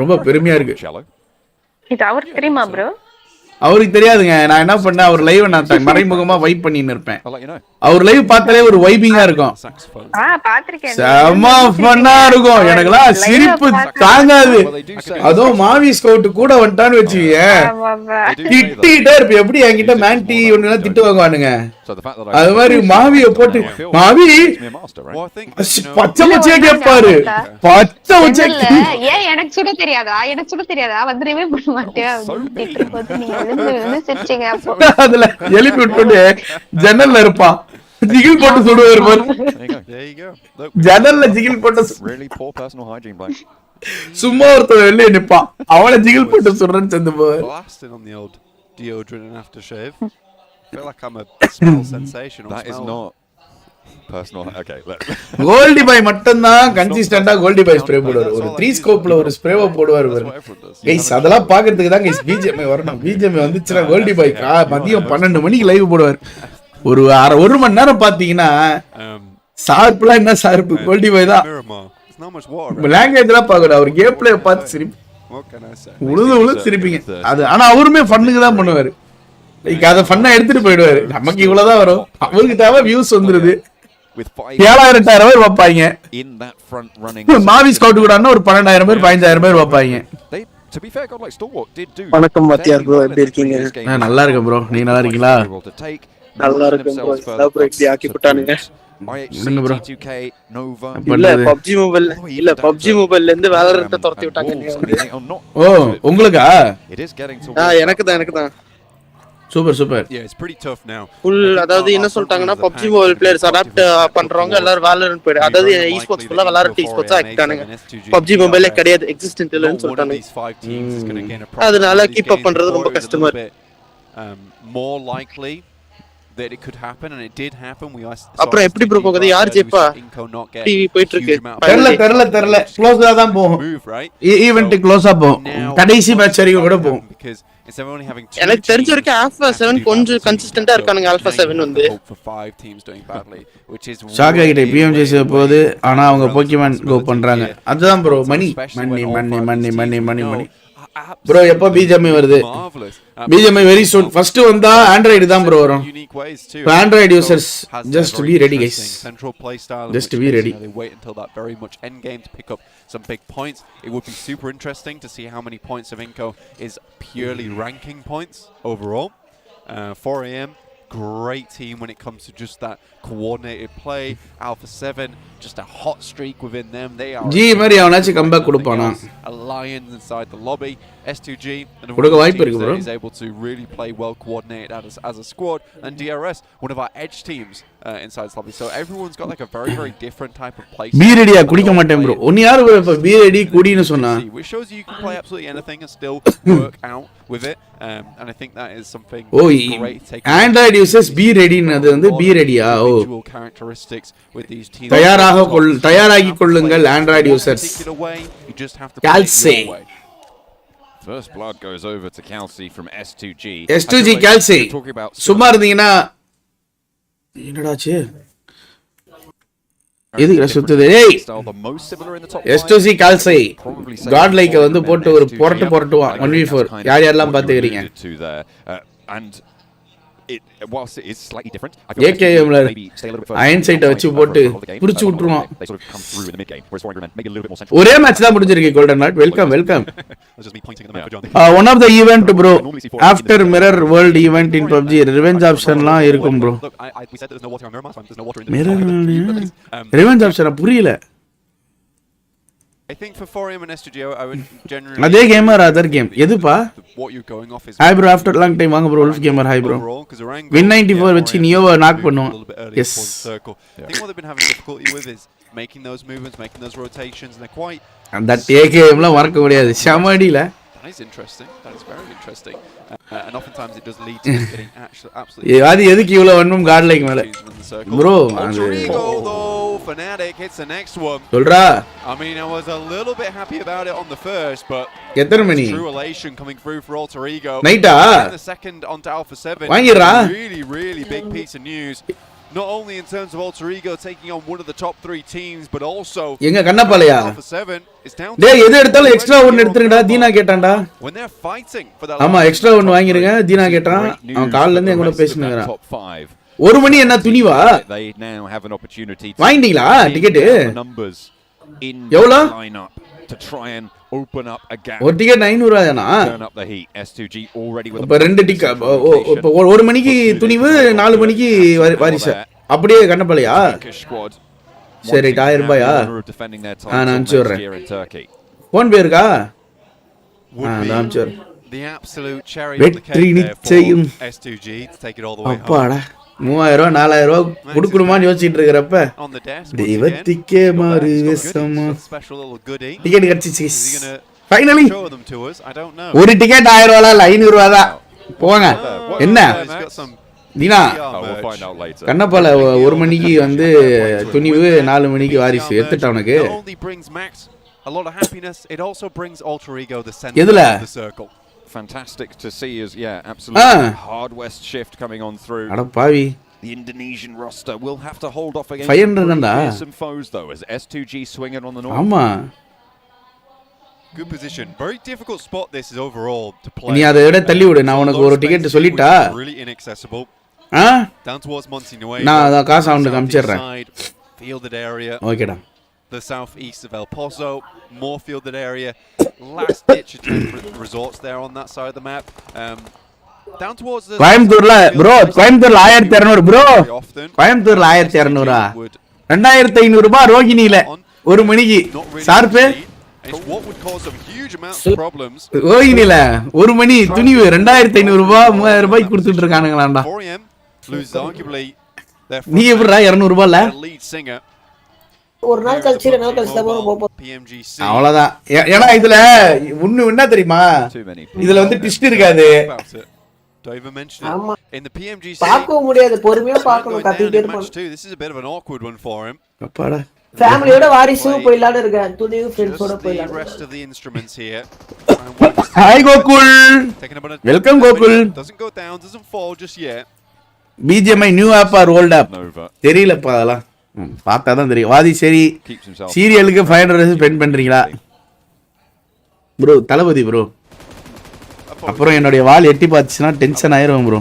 ரொம்ப பெருமையா இருக்கு. இது அவருக்கு தெரியுமா ப்ரோ? அவருக்கு தெரியாதுங்க. நான் என்ன பண்ணேன், அவர் லைவ் நான் மறைமுகமா வைப் பண்ணின்னு இருப்பேன். அவர் லைவ் பார்த்தாலே ஒரு வைபிங்கா இருக்கும். செம ஃபன்னா இருக்கும். எனக்குலாம் சிரிப்பு தாங்காது. அதுவும் மாவி ஸ்கவுட் கூட வந்துட்டான்னு வச்சுக்கீங்க, திட்டிட்டே இருப்பேன். எப்படி என்கிட்ட மேன்டி ஒண்ணு திட்டு வாங்குவானுங்க, அது மாதிரி மாவிய போட்டு மாவி பச்சை பச்சையா கேட்பாரு. பச்சை பச்சை ஏன் எனக்கு சுட தெரியாதா, எனக்கு சுட தெரியாதா, வந்து ரிவே பண்ண மாட்டியா அதுல எழுப்பி விட்டு ஜன்னல்ல இருப்பான், ஜிகில் போட்டு சுடுவார். ஜன்னல்ல ஜிகில் போட்டு சும்மா ஒருத்தர் வெளியே நிப்பான், அவளை ஜிகில் போட்டு சுடுறேன்னு சேர்ந்து போவார். கோல்டி பாய் மட்டும் தான் கன்சிஸ்டன்டா கோல்டி பாய் ஸ்ப்ரே போடுவார். ஒரு 3 ஸ்கோப்ல ஒரு ஸ்ப்ரேவை போடுவார். கைஸ் அதெல்லாம் பாக்குறதுக்கு தான் கைஸ் பிஜிஎம்ஐ வரணும். பிஜிஎம்ஐ வந்துச்சுன்னா கோல்டி பாய் மதியம் 12 மணிக்கு லைவ் போடுவார். ஒரு மணி நேரம் பாத்தீங்கன்னா ஷார்ப்லாம் என்ன ஷார்ப் கோல்டி பாய் தான். லாங்குவேஜ் எல்லாம் பாக்கணும், அவர் கேம் பிளே பார்த்து சிரிப்பு உழுது சிரிப்பீங்க. அது ஆனா அவருமே ஃபன்னுக்கு தான் பண்ணுவாரு. அதை ஃபன்னா எடுத்துட்டு போயிடுவாரு. நமக்கு இவ்வளவுதான் வரும், அவருக்கு தேவை வியூஸ் வந்துருது. 7,000 பேர் வைப்பாங்க. மாவி ஸ்கவுட் கூட ஒரு 12,000 பேர் 15,000 பேர் வைப்பாங்க. வணக்கம் வாத்தியார் ப்ரோ, எப்படி இருக்கீங்க? நல்லா இருக்கேன் ப்ரோ, நீங்க நல்லா இருக்கீங்களா? நல்லா இருக்கேன் ப்ரோ. ப்ரோ இப்படி ஆக்கி போட்டானுங்க. இல்ல PUBG மொபைல்ல இருந்து வேலரண்ட துரத்தி விட்டாங்க. ஓ உங்களுக்கா? எனக்கு தான். Super super. ஃபுல் அதாவது என்ன சொல்லிட்டாங்கன்னா PUBG மொபைல் பிளேயர்ஸ் அடாப்ட் பண்றவங்க எல்லாரும் வேலரண்ட் போயிடு, அதாவது ஈஸ்போர்ட்ஸ் ஃபுல்லா வேலரண்ட் ஈஸ்போர்ட்ஸ் ஆக்கிட்டானுங்க. PUBG மொபைலே கிடையாது, எக்ஸிஸ்டன்ட் இல்லன்னு சொல்லிட்டாங்க. அதனால கீப் அப் பண்றது ரொம்ப கஷ்டமா இருக்கு. that it could happen and it did happen. அப்புறம் எப்படி ப்ரோ போகுது, யார் ஜெயிப்பா? டிவி போயிட்டு இருக்கு, தெரியல க்ளோஸா தான் போகும். ஈவென்ட் க்ளோஸா போகும், கடைசி மேட்ச் வரைக்கும் கூட போகும். எனக்கு தெரிஞ்ச வரைக்கும் ஆல்பா 7 கொஞ்சம் கன்சிஸ்டன்ட்டா இருக்கானுங்க. ஆல்பா 7 வந்து ஷாக் ஆகிட்டே PMGC போகுது, ஆனா அவங்க போக்கிமான் கோ பண்றாங்க. அதுதான் ப்ரோ மணி மணி மணி மணி மணி மணி மணி ப்ரோ. எப்போ பிஜிஎம்ஐ வருது? BGMI very soon. ஃபர்ஸ்ட் வந்தா ஆண்ட்ராய்டு தான் ப்ரோ வரும். Android users just be ready guys, just be ready. Some big points. It would be super interesting to see how many points of Inco is purely ranking points overall. 4am, great team when it comes to just that coordinated play. Alpha 7, just a hot streak within them. They are G mari avanachi comeback kudupana. A lions inside the lobby. S2G and is able to really play well coordinated as a squad, and DRS, one of our edge teams inside the lobby. So everyone's got like a very different type of play. Be ready kudika maten bro. Oni yaru bro be ready kudi nu sonna. Which shows you can play absolutely anything and still work out with it. And I think that is something great to take. Android users be ready nadu vandu be ready ah. Oh characteristics with these teams. தயாராகி கொள்ளுங்கள் Android users. You just have to Calce. First blood goes over to Calce from S2G. S2G Calce. சும்மா இருந்தீங்கன்னா என்னடாச்சு? எதுக்கு சுத்துது? ஏய் S2G Calce God like வந்து போட்டு ஒரு புரட்டுவான் 1v4. யார் யாரெல்லாம் பாத்துக்கிறீங்க? And whilst it is slightly different, I feel like Iron Sight வச்சு போட்டு புடிச்சு விட்டுருவான். ஒரே மேட்ச் தான் முடிஞ்சிருக்கு golden not. Welcome one of the event bro after mirror world event in PUBG revenge optionலாம் இருக்கும் bro. revenge option புரியல. I think for 4am and S2G I would generally அதே game or other game எதுப்பா? What you're going off is hi bro after long time வாங்க bro wolf gamer hi bro win 94 வச்சு நியோவை knock பண்ணுவோம். Yes I think what they've been having difficulty with is making those movements, making those rotations, and they're quite that AKMலாம் மறக்க முடியாது. ஷமடில That is interesting. That is very interesting. And oftentimes it does lead to them getting absolutely... அது எதுக்கு இவ்வளவு வன்மம் காட்லைக்கு மேல bro Alter Ego though, Fnatic hits the next one. சொல்றா I mean, I was a little bit happy about it on the first, but எத்தனை மணி true elation coming through for Alter Ego. NAITA The second onto Alpha 7. வாங்கிடுறா Really big piece of news. Not only in terms of Alter Ego taking on one of the top 3 teams, but also எங்க கண்ணப்பாளையா Alpha 7 is down. டேய் எது எடுத்தாலும் extra ஒன்னு எடுத்துங்கடா தீனா கேட்டான்டா. When they're fighting for that. ஆமா extra ஒன்னு வாங்கிருங்க தீனா கேட்டான். அவன் கால்ல இருந்து எங்கூட பேசினேங்கறான். 1 மணி என்ன துணிவா? வாங்கிட்டீங்களா டிக்கெட்? எவ்வளோ? To try and open up a gap. ஒரு ticket 900 ரூபாயானா? Turn up the heat. S2G already with இப்ப ரெண்டு டிக்கெட் இப்ப 1 மணிக்கு துணிவு 4 மணிக்கு வாரிசு. அப்படியே கண்ணப்பாளையா? சரி 1000 ரூபாயா? நான் அனுப்பிச்சுறேன். போன் பே இருக்கா? நான் அனுப்பிச்சுறேன். The absolute cherry on the cake there for S2G to take it all the way home. அப்பாடா 3000 4000 ரூபாய் கொடுக்கணுமான்னு யோசிச்சிட்டு இருக்கறப்ப தெய்வத்திக்கே மாறு வேஷமா டிக்கெட் கிடைச்சிச்சு ஃபைனலி ஒரு டிக்கெட் 1000 ரூபாய் இல்ல 500 ரூபாய் தான் போங்க என்ன தீனா கண்ணப்பால 1 மணிக்கு வந்து துணிவு 4 மணிக்கு வாரிசு எடுத்துட்ட உனக்கு a lot of happiness. It also brings Alter Ego the center எதுல of the circle. Fantastic to see as absolutely hard west shift coming on through. அட பாவி The Indonesian roster will have to hold off against some foes though as S2G swinging on the north. ஆமா good position. Very difficult spot this is overall to play. நீ அதை விட தள்ளி விடு நான் உனக்கு ஒரு டிக்கெட் சொல்லிட்டா really inaccessible. Down towards Montenegro. நான் அத காசு அவனுக்கு அனுப்பிச்சறேன். Fielded area. ஓகேடா. The southeast of El Pozo, more fielded area. Last ditch attempt for resorts there on that side of the map. Down towards the கோயம்புத்தூர்ல bro கோயம்புத்தூர்ல 1200 bro கோயம்புத்தூர்ல 1200 2500 ரூபாய் ரோகிணில 1 மணிக்கு sharp what would cause some huge amounts of problems. ரோகிணில 1 மணி துணிவு 2500 ரூபாய் 3000 ரூபாய் கொடுத்துட்டு இருக்கானுங்களாடா 4am loses arguably their நீ எப்பறா 200 ரூபாய்ல lead singer. ஒரு நாள் கழிச்சு 2 நாள் கழிச்சு தான் போறோம் Pmgc. அவ்வளவுதான் ஏனா இதுல ஒண்ணு என்ன தெரியுமா இதுல வந்து ட்விஸ்ட் இருக்காது Don't even mention it. In the Pmgc பார்க்க முடியாது பொறுமையா பார்க்கணும் கத்திட்டே இருப்பான் this is a bit of an awkward one for him. அப்பாடா ஃபேமிலியோட வாரிசு போயிலான்னு இருக்கேன் துணிவு ஃப்ரெண்ட்ஸோட போயிலாம் the rest of the instruments here. Hi Gokul welcome Gokul doesn't go down doesn't fall just yet. BGMI new app or rolled up தெரியலப்பா அதெல்லாம் பார்த்தா தான் தெரியும் வாதி சரி சீரியலுக்கு 500 ஸ்பெண்ட் பண்றீங்களா ப்ரோ தலபதி ப்ரோ அப்புறம் என்னோட வால் எட்டி பாத்துச்சுனா டென்ஷன் ஆயிரும் ப்ரோ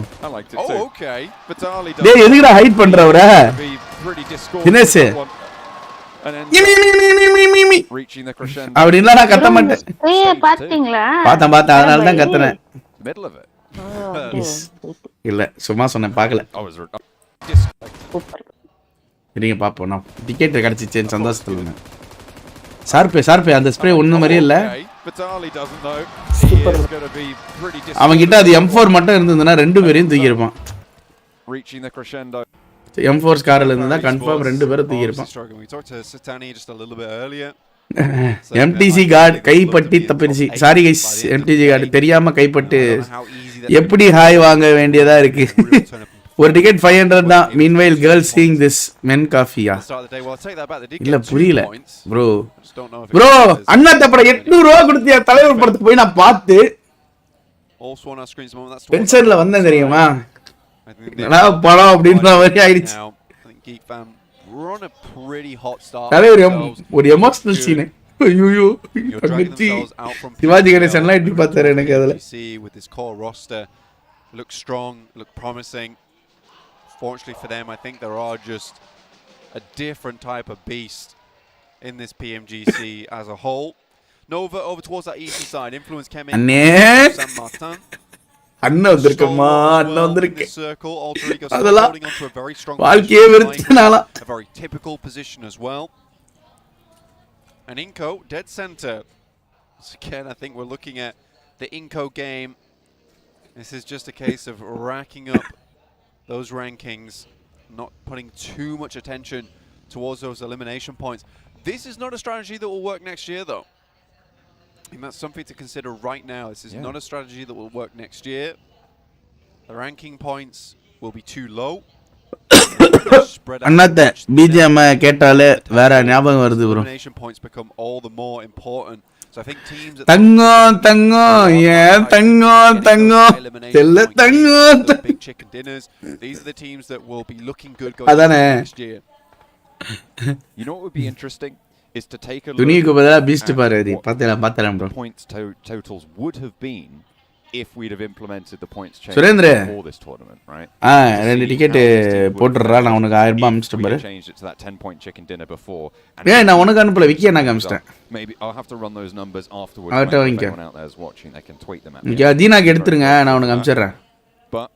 டேய் எதுக்குடா ஹைட் பண்றவர தினேஷ் அப்படின்னா நான் கத்த மாட்டேன் பாத்தீங்களா பார்த்தேன் அதனால தான் கத்துனேன் இல்ல சும்மா சொன்னேன் பார்க்கல நீங்க பாப்போம் நான் டிக்கெட் கிடைச்சிச்சேன்னு சந்தோஷத்துல ஷார்ப்பே அந்த ஸ்ப்ரே ஒண்ணு மாதிரியே இல்ல அவன் கிட்ட அது M4 மட்டும் இருந்ததுன்னா ரெண்டு பேரையும் தூக்கி இருப்பான் M4 ஸ்கார்ல இருந்தா கன்ஃபார்ம் ரெண்டு பேரும் தூக்கி இருப்பான் MTC கார்டு கைப்பட்டி தப்பிடுச்சு சாரி கைஸ் MTC கார்டு தெரியாம கைப்பட்டு எப்படி ஹாய் வாங்க வேண்டியதா இருக்கு ஒரு டிக்கெட் 500 தான் மீன்வைல் கேர்ள்ஸ் சீயிங் திஸ் மென் காஃபியா இல்ல புரியல ப்ரோ அண்ணா தப்பட 800 ரூபாய் கொடுத்தியா தலைவர் படத்துக்கு போய் நான் பார்த்து டென்ஷன்ல வந்தேன் தெரியுமா நான் படம் அப்படின்ற மாதிரி ஆயிடுச்சு தலைவர் ஒரு எமோஷனல் சீன் ஐயோ சிவாஜி கணேசன்லாம் எப்படி பார்த்தாரு எனக்கு அதுல look strong, look promising. Fortunately for them, I think there are just a different type of beast in this Pmgc as a whole. Nova over towards that eastern side. Influence came in San Martin. அண்ணா வந்திருக்கமா அண்ணா வந்திருக்கேன் circle. Alter Ego holding onto a very strong a very typical position as well. And Inco dead center. So again, I think we're looking at the Inco game. This is just a case of racking up those rankings, not putting too much attention towards those elimination points. This is not a strategy that will work next year, though. And that's something to consider right now. This is not a strategy that will work next year. The ranking points will be too low. Annaatthe BGM கேட்டாலே வேற ஞாபகம் வருது bro. Points become all the more important. So I think teams தங்கம் தங்கம் ஏன் தங்கம் தங்கம் செல்ல தங்கம் big chicken dinners. These are the teams that will be looking good going next year. You know what would be interesting is to take a look துணிக்கு பதிலா Beast பாரு அது பார்த்தலாம் bro. Points totals would have been if we'd have implemented the points change for this tournament, right? ரெண்டு ticket போட்டுறா நான் உனக்கு 1000 ரூபாய் அனுப்பிச்சிட்டேன் பாரு. Changed it to that 10-point chicken dinner before. நான் உனக்கு அனுப்பல விக்கிய நான் அனுப்பிச்சிட்டேன். Maybe I'll have to run those numbers afterwards. Anyone out there is watching, they can tweet them at me. இங்க தீனாக்கு எடுத்துருங்க நான் உனக்கு அனுப்பிச்சிடுறேன். But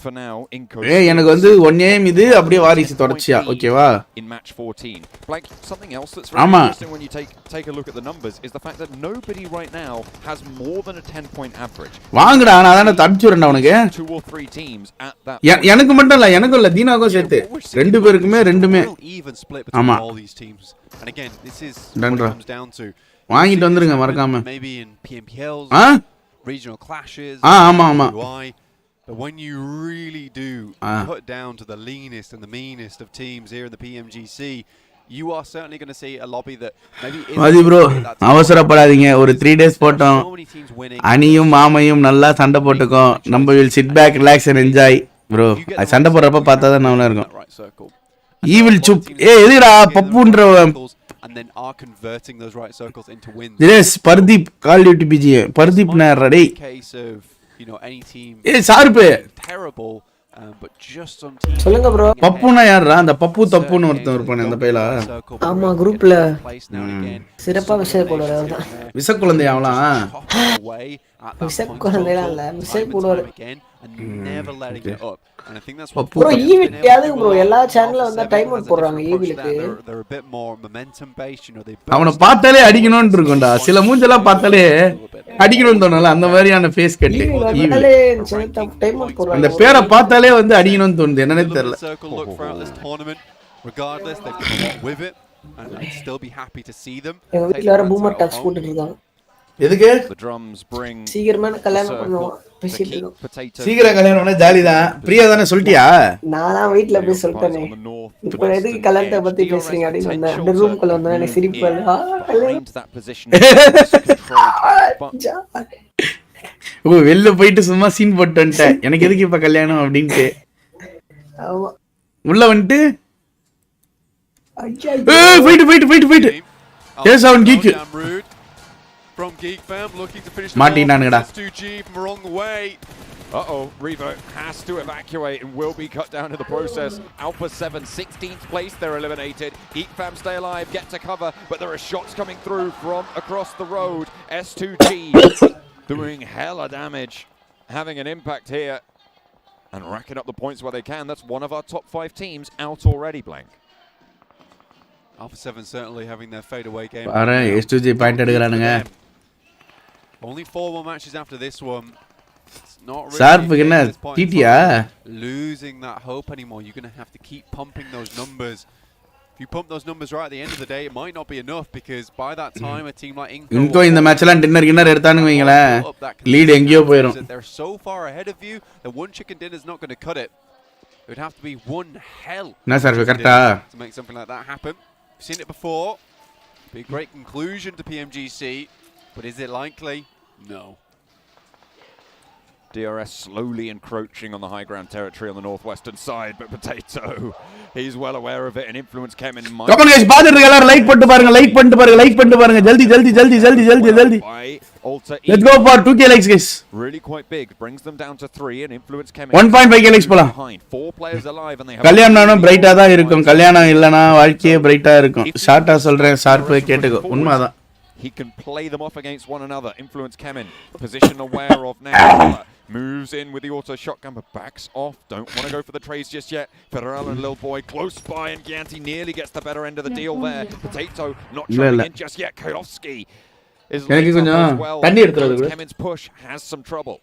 for now in எனக்கு வந்து 1 AM இது அப்படியே வாரிசு தொடர்ச்சியா ஓகேவா? In match 14. Like something else that's very interesting when you take a look at the numbers is the fact that nobody right now has more than a 10-point average. வாங்குடா நான் அத தப்பிச்சுறேன்டா உனக்கு. 2 or 3 teams at that. எனக்கு மட்டும் இல்ல எனக்கும் இல்ல தீனாக்கும் சேர்த்து ரெண்டு பேருக்குமே ரெண்டுமே. Even split between all these teams. And again this is what it comes down to. வாங்கிட்டு வந்துருங்க மறக்காம. Maybe in PMPLs, regional clashes, ஆமா. UPI. But when you really do cut down to the leanest and the meanest of teams here in the PMGC, you are certainly going to see a lobby that maybe Mathi bro அவசரப்படாதீங்க ஒரு 3 days போட்டோம் அனியும் மாமையும் நல்லா சண்டை போட்டுக்கோம் நம்ம will sit back relax and enjoy bro அது சண்டை போடுறப்ப பார்த்தா தான் நல்லா இருக்கும் evil chup எதுடா பப்புன்ற and then are converting those right circles into wins. Yes Pardeep call duty BG Pardeep na ready case of you know any team சார்பே terrible but just on team சொல்லுங்க bro பப்புனா யாரா அந்த பப்பு தப்புன்னு ஒருத்தன் இருப்பானே அந்த பையலா ஆமா குரூப்ல சிறப்பா விஷயம் போடுறாரு அவர்தான் விச குழந்தை அவலாம் விச குழந்தைலாம் இல்ல விச போடுவாரு never letting it up and I think that's what bro ஈவில் யாதுங்க bro எல்லா சேனல்ல வந்து டைம் அவுட் போடுறாங்க ஈவிலுக்கு they're a bit more momentum based you know they அவன பார்த்தாலே அடிக்கணும்னு இருக்கும்டா சில மூஞ்செல்லாம் பார்த்தாலே அடிக்கணும்னு தோணல அந்த மாதிரியான ஃபேஸ் கட் டைம் அவுட் போடுறாங்க அந்த பேரை பார்த்தாலே வந்து அடிக்கணும்னு தோணுது என்னன்னே தெரியல regardless they can walk with it and I'd still be happy to see them எங்க வீட்ல வேற பூமர் டாக்ஸ் போட்டுட்டு இருக்காங்க எதுக்கு the drums bring சீக்கிரமா கல்யாணம் பண்ணுவோம் பேசிட்டு இருக்கோம் சீக்கிரம் கல்யாணம் பண்ணா ஜாலி தான் பிரியா தானே சொல்லிட்டியா நான் வீட்ல போய் சொல்லிட்டேனே இப்போ எதுக்கு கல்யாணத்தை பத்தி பேசுறீங்க அப்படி வந்தேன் அந்த ரூம்க்குள்ள வந்தா எனக்கு சிரிப்பு வருது ஓ வெளில போயிட்டு சும்மா சீன் போட்டு வந்துட்டேன் எனக்கு எதுக்கு இப்ப கல்யாணம் அப்படின்ட்டு ஆமா உள்ள வந்துட்டு போயிட்டு ஏஸ் அவன் geek from Geek Fam looking to finish மாட்டினானுடா S2G from along the way. Revo has to evacuate and will be cut down in the process. Alpha 7 16th place, they're eliminated. Geek Fam stay alive, get to cover, but there are shots coming through from across the road. S2G doing hella damage, having an impact here and racking up the points where they can. That's one of our top 5 teams out already, Blank. Alpha 7 certainly having their fadeaway game. Ara S2G point எடுக்கறானுங்க. Only 4 more matches after this one. It's not really Sharp என்ன TTயா losing that hope anymore. You're going to have to keep pumping those numbers. If you pump those numbers right at the end of the day, it might not be enough because by that time a team like Inco இந்த மேட்ச்ல dinner எடுத்தானுங்க வைங்களே lead எங்கயோ போயிடும். They're so far ahead of you that one chicken dinner is not going to cut it. It would have to be one hell to make something like that happen. We've seen it before. Be a great conclusion to PMGC, but is it likely? No. DRS slowly encroaching on the high ground territory on the northwestern side, but Potato, he's well aware of it and influence came in mind. Come on guys, பாத்துட்டு எல்லாரும் like பண்ணிட்டு பாருங்க ஜல்தி let's go for 2k likes guys. Really quite big, brings them down to 3 and influence came in 1.5k likes போலாம். 4 players alive and they have கல்யாணம்னா பிரைட்டா தான் இருக்கும் கல்யாணம் இல்லனா வாழ்க்கையே பிரைட்டா இருக்கும் ஷார்ட்டா சொல்றேன் ஷார்ப்பா கேட்டுக்கோ உண்மைதான். He can play them off against one another. Influence Kemen, position aware of now. Moves in with the auto shotgun, but backs off. Don't want to go for the trades just yet. Federal and Lil Boy close by, and Gianti nearly gets the better end of the deal there. Potato not showing in just yet. Kayovsky is late as well. Kemen's push has some trouble.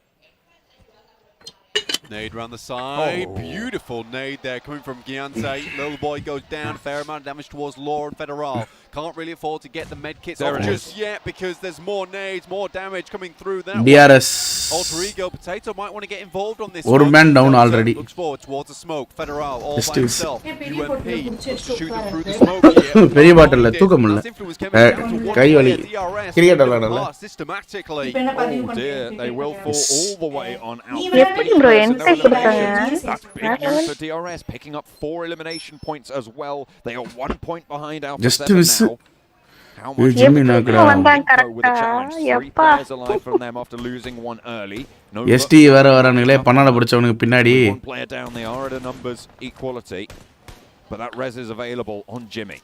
Nade around the side. Beautiful nade there coming from Giante. Little boy goes down. Fair amount of damage towards Law and Federal. Can't really afford to get the med kits off just yet because there's more nades, more damage coming through that DRS. Alter Ego Potato might want to get involved on this One man down already. Looks forward towards the smoke. Federal all by himself. UMP looks to shoot them through the smoke here. பெரிய பாட்டில் தூக்க முடியல கை வலி cricket விளையாடல systematically. Oh dear, they will fall all the way on out. That's big news for DRS, picking up 4 elimination points as well. They are 1 point behind Alpha Just 7 now. How much with a challenge? 3 players alive from them after losing one early. ST வேற வரானுங்களே பண்ணால பிடிச்சவனுக்கு பின்னாடி. One player down, they are at a numbers equality. But that res is available on Jimmy.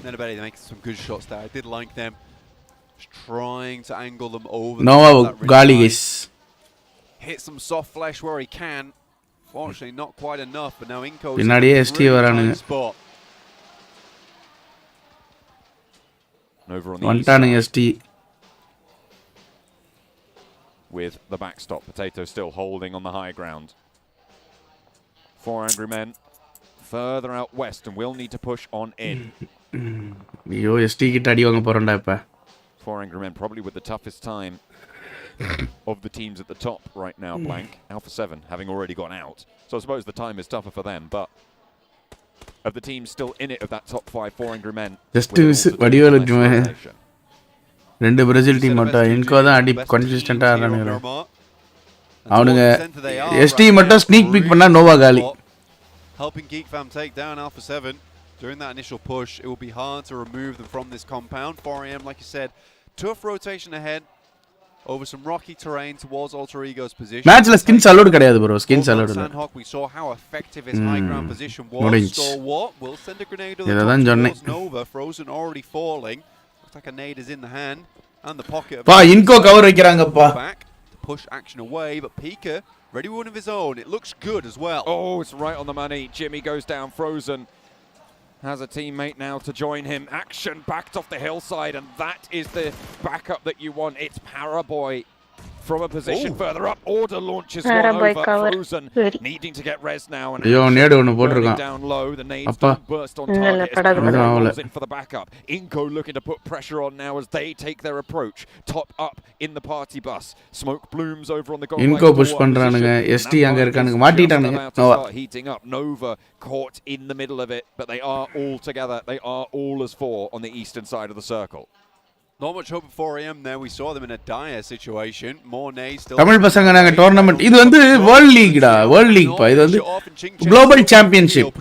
Then about they make some good shots there. I did like them. Just trying to angle them over. Nova Gali guys. Hit some soft flesh where he can. Fortunately, not quite enough. But now Inco's பின்னாடியே ST வரானுங்க. Over on the east ST. With the backstop, Potato still holding on the high ground. 4 angry men further out west and will need to push on in. ஐயோ ST கிட்ட அடி வாங்க போறேன்டா இப்ப. 4 angry men probably with the toughest time of the teams at the top right now, Blank. Alpha 7 having already gone out. So I suppose the time is tougher for them, but of the teams still in it of that top 5, 4 angry men. Just Vadivelu ரெண்டு Brazil team மட்டும் இன்கோ தான் அடி கன்சிஸ்டன்ட்டா ஆடுறானுங்க. அவனுங்க ST மட்டும் sneak peak பண்ணா நோவா காலி. Helping Geek Fam take down Alpha 7 during that initial push. It will be hard to remove them from this compound. 4 AM, like you said, tough rotation ahead over some rocky terrain towards Alter Ego's position. Matchல skins allowed கிடையாது bro. Skins allowed இல்ல. Sandhawk, we saw how effective his high ground position was. Stalwart will send a grenade to the top towards Nova. Frozen already falling. Looks like a nade is in the hand and the pocket of பா இன்கோ cover வைக்கறாங்கப்பா. Back to push action away, but Pika ready with one of his own. It looks good as well. Oh, it's right on the money. Jimmy goes down. Frozen has a teammate now to join him. Action backed off the hillside, and that is the backup that you want. It's Paraboy from a position further up. Order launches one over. Frozen needing to get res now. And down low. The nades don't burst on target. As in for the backup. Inco looking to put pressure on now as they take their approach. Top up in the party bus. Smoke blooms over on the goal. Inco push பண்றானுங்க. ST அங்க இருக்கானுங்க. மாட்டிட்டானுங்க. Heating up. Nova caught in the middle of it, but they are all together. They are all as 4 on the eastern side of the circle. Not much hope for 4 AM there. We saw them in a dire situation. More nades still. Tamil பசங்க நாங்க tournament இது வந்து world லீக்டா. World league பா. இது வந்து global championship.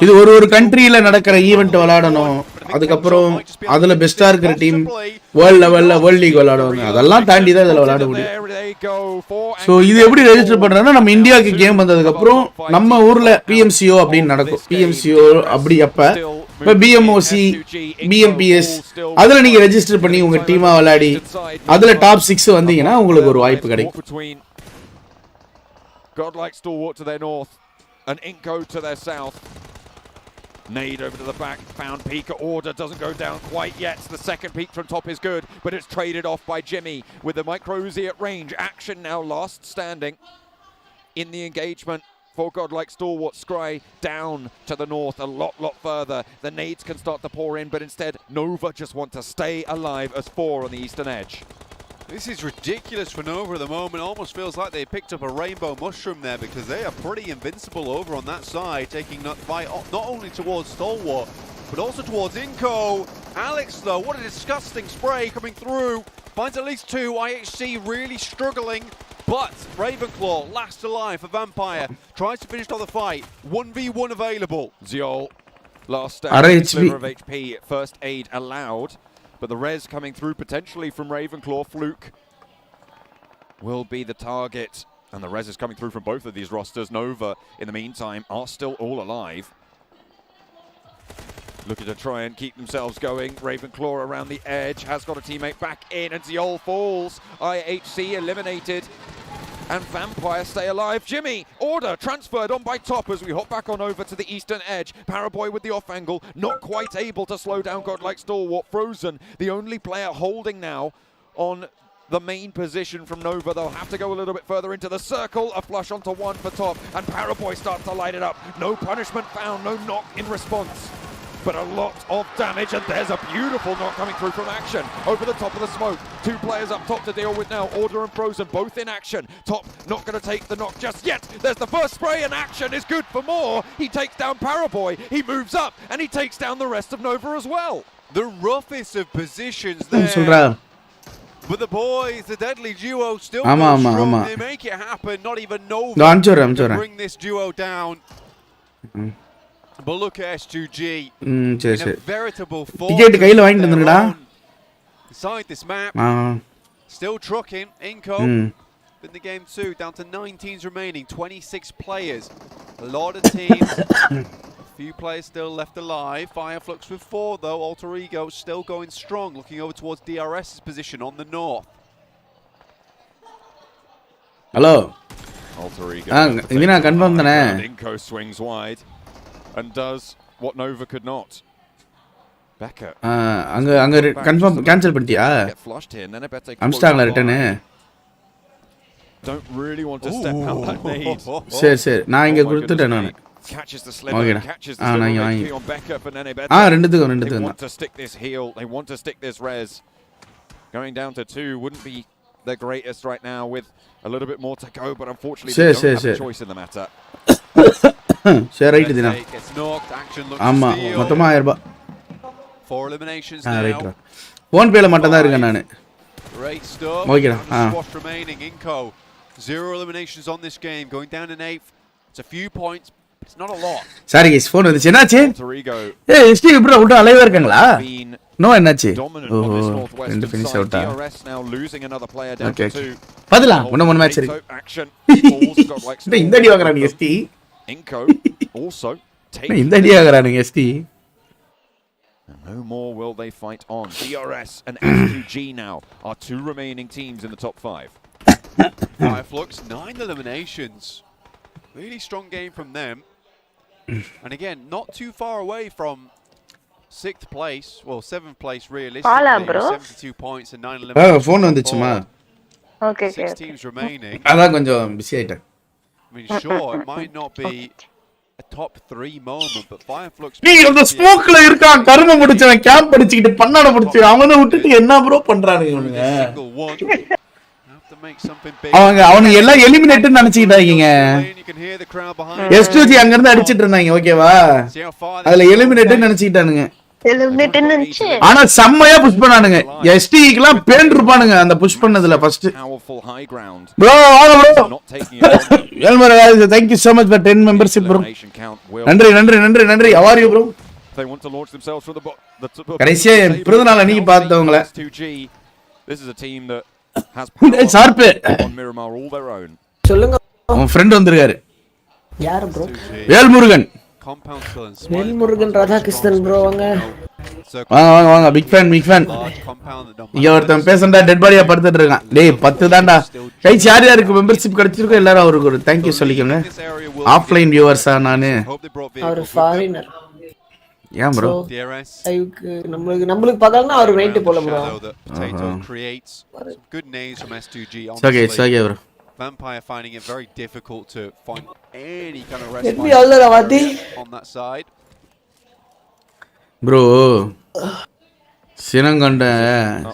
இது ஒரு கண்ட்ரியில நடக்கிற ஈவென்ட் விளையாடணும். அதுக்கு அப்புறம் அதுல பெஸ்டா இருக்கிற டீம் வேர்ல்ட் லெவல்ல வேர்ல்ட் லீக் விளையாடுவாங்க. அதெல்லாம் தாண்டி தான் இதல விளையாட முடியும். சோ இது எப்படி ரெஜிஸ்டர் பண்றதுன்னா நம்ம இந்தியாக்கு கேம் வந்ததுக்கு அப்புறம் நம்ம ஊர்ல PMCO அப்படி நடக்கும். PMCO அப்படி அப்ப இப்ப BMOC BMPS அதுல நீங்க ரெஜிஸ்டர் பண்ணி உங்க டீமா விளையாடி அதுல டாப் 6 வந்தீங்கன்னா உங்களுக்கு ஒரு வாய்ப்பு கிடைக்கும். Godlike Stalwart to their north and Inco to their south. Nade over to the back, found Pika. Order doesn't go down quite yet. The second peak from top is good, but it's traded off by Jimmy with the Micro Uzi at range. Action now last standing in the engagement for Godlike Stalwart. Scry down to the north a lot further. The nades can start to pour in, but instead Nova just want to stay alive as 4 on the eastern edge. This is ridiculous for Nova at the moment. Almost feels like they picked up a rainbow mushroom there because they are pretty invincible over on that side, taking that fight not only towards Stalwart, but also towards Inco. Alex, though, what a disgusting spray coming through. Finds at least 2. IHC really struggling. But Ravenclaw, last alive for Vampire, tries to finish off the fight. 1v1 available. Ziol, last stand, sliver of HP, first aid allowed. But the res coming through potentially from Ravenclaw. Fluke will be the target. And the res is coming through from both of these rosters. Nova, in the meantime, are still all alive. Looking to try and keep themselves going. Ravenclaw around the edge, has got a teammate back in, and Ziol falls. IHC eliminated, and Vampire stay alive. Jimmy, Order transferred on by top as we hop back on over to the eastern edge. Paraboy with the off angle, not quite able to slow down Godlike Stalwart. Frozen, the only player holding now on the main position from Nova. They'll have to go a little bit further into the circle. A flush onto one for top, and Paraboy starts to light it up. No punishment found, no knock in response, but a lot of damage, and there's a beautiful knock coming through from Action over the top of the smoke. 2 players up top to deal with now. Order and Frozen both in action. Top not going to take the knock just yet. There's the first spray, and Action is good for more. He takes down Paraboy, he moves up, and he takes down the rest of Nova as well. The roughest of positions there. But the boys, the deadly duo, still go strong. They make it happen. Not even Nova can bring this duo down. But look at S2G in a veritable force inside this map. Still trucking. Inco in the game too, down to 9 teams remaining, 26 players. A lot of teams. Few players still left alive. Fireflux with 4 though. Alter Ego still going strong, looking over towards DRS's position on the north. Hello. Alter Ego. Confirm thane. Inco swings wide and does what Nova could not. Becca. Anga confirm cancel பண்ணிட்டியா? Get flushed here. அம்ஸ்டாங்களா return? Don't really want to step out that nade. சரி நான் இங்க கொடுத்துட்டேன் நான். Catches the slipper, catches the slipper on Becca for Nene Beta. ரெண்டுத்துக்கும் They want to stick this heal, they want to stick this res. Going down to 2 wouldn't be the greatest right now with a little bit more to go, but unfortunately they don't have a choice in the matter. சரி right தினா. Gets knocked, Action looks ஆமா மொத்தமா 1000 ரூபாய். 4 eliminations now. Phone பேல மட்டும் தான் இருக்கேன் நானு. Great stuff. ஓகேடா. Squash remaining. Inco 0 eliminations on this game, going down in 8th. It's a few points. It's not a lot. Sorry guys, phone வந்துச்சு. என்னாச்சு? ஏய் ST ப்ரோ உள்ள அலைவா இருக்காங்களா? நோ என்னாச்சு? ஓஹோ ரெண்டு ஃபினிஷ் அவுட்டா? ஓகே பாதலாம் ஒண்ணு மேட்ச் இருக்கு. இந்த அடி வாங்குறானே ST. Inco also இந்த அடி வாங்குறானே ST. No more will they fight on. DRS and S2G now are 2 remaining teams in the top 5. Fireflux 9 eliminations. Really strong game from them. And again, not too far away from 6th place, well 7th place realistically. 72 points and 9 eliminations. Phone வந்துச்சுமா. Okay. 6 teams remaining. அதான் கொஞ்சம் busy ஆயிட்டேன். I mean, sure, it might not be a top 3 moment, but Fireflux. நீ அந்த ஸ்மோக்ல இருக்கான் கரும முடிச்சவன் camp அடிச்சிட்டு பண்ணாட முடிச்சு அவனை விட்டுட்டு என்ன ப்ரோ பண்றானுங்க இவனுங்க. அவங்க எல்லாம் எலிமினேட்னு நினைச்சிட்டாங்க. S2G அங்க இருந்து அடிச்சிட்டு இருந்தாங்க ஓகேவா? அதுல எலிமினேட்னு நினைச்சிட்டானுங்க. ஆனா செம்மையா புஷ் பண்ணானுங்க. STக்குலாம் பேண்ட் இருப்பானுங்க அந்த புஷ் பண்ணதுல ஃபர்ஸ்ட். bro ஆளு bro. Elmer thank you so much for 10 membership bro. நன்றி how are you bro? They want to launch themselves from the கடைசியா பிறந்தநாள் அன்னைக்கு பார்த்தவங்கள. This is a team that has sharp on Miramar all their own. சொல்லுங்க உன் friend வந்திருக்காரு. யார் bro? Velmurugan. Velmurugan Radhakrishnan bro வாங்க. வாங்க பிக் ஃபேன். இங்க ஒருத்தன் பேசண்டா டெட் பாடியா படுத்துட்டு இருக்கான். டேய் 10 தான்டா. கைஸ் யார் யாருக்கு மெம்பர்ஷிப் கிடைச்சிருக்கோ எல்லாரும் அவருக்கு ஒரு थैंक you சொல்லிக்கங்க. ஆஃப்லைன் வியூவர்ஸா நானு. அவர் ஃபாரினர். ஏன் bro? ஐக்கு நம்மளுக்கு பகல்னா அவர் வெயிட் போல bro. Good names from S2G. Okay bro. Vampire finding it very difficult to find any kind of response on that side. Bro, சினங்கொண்ட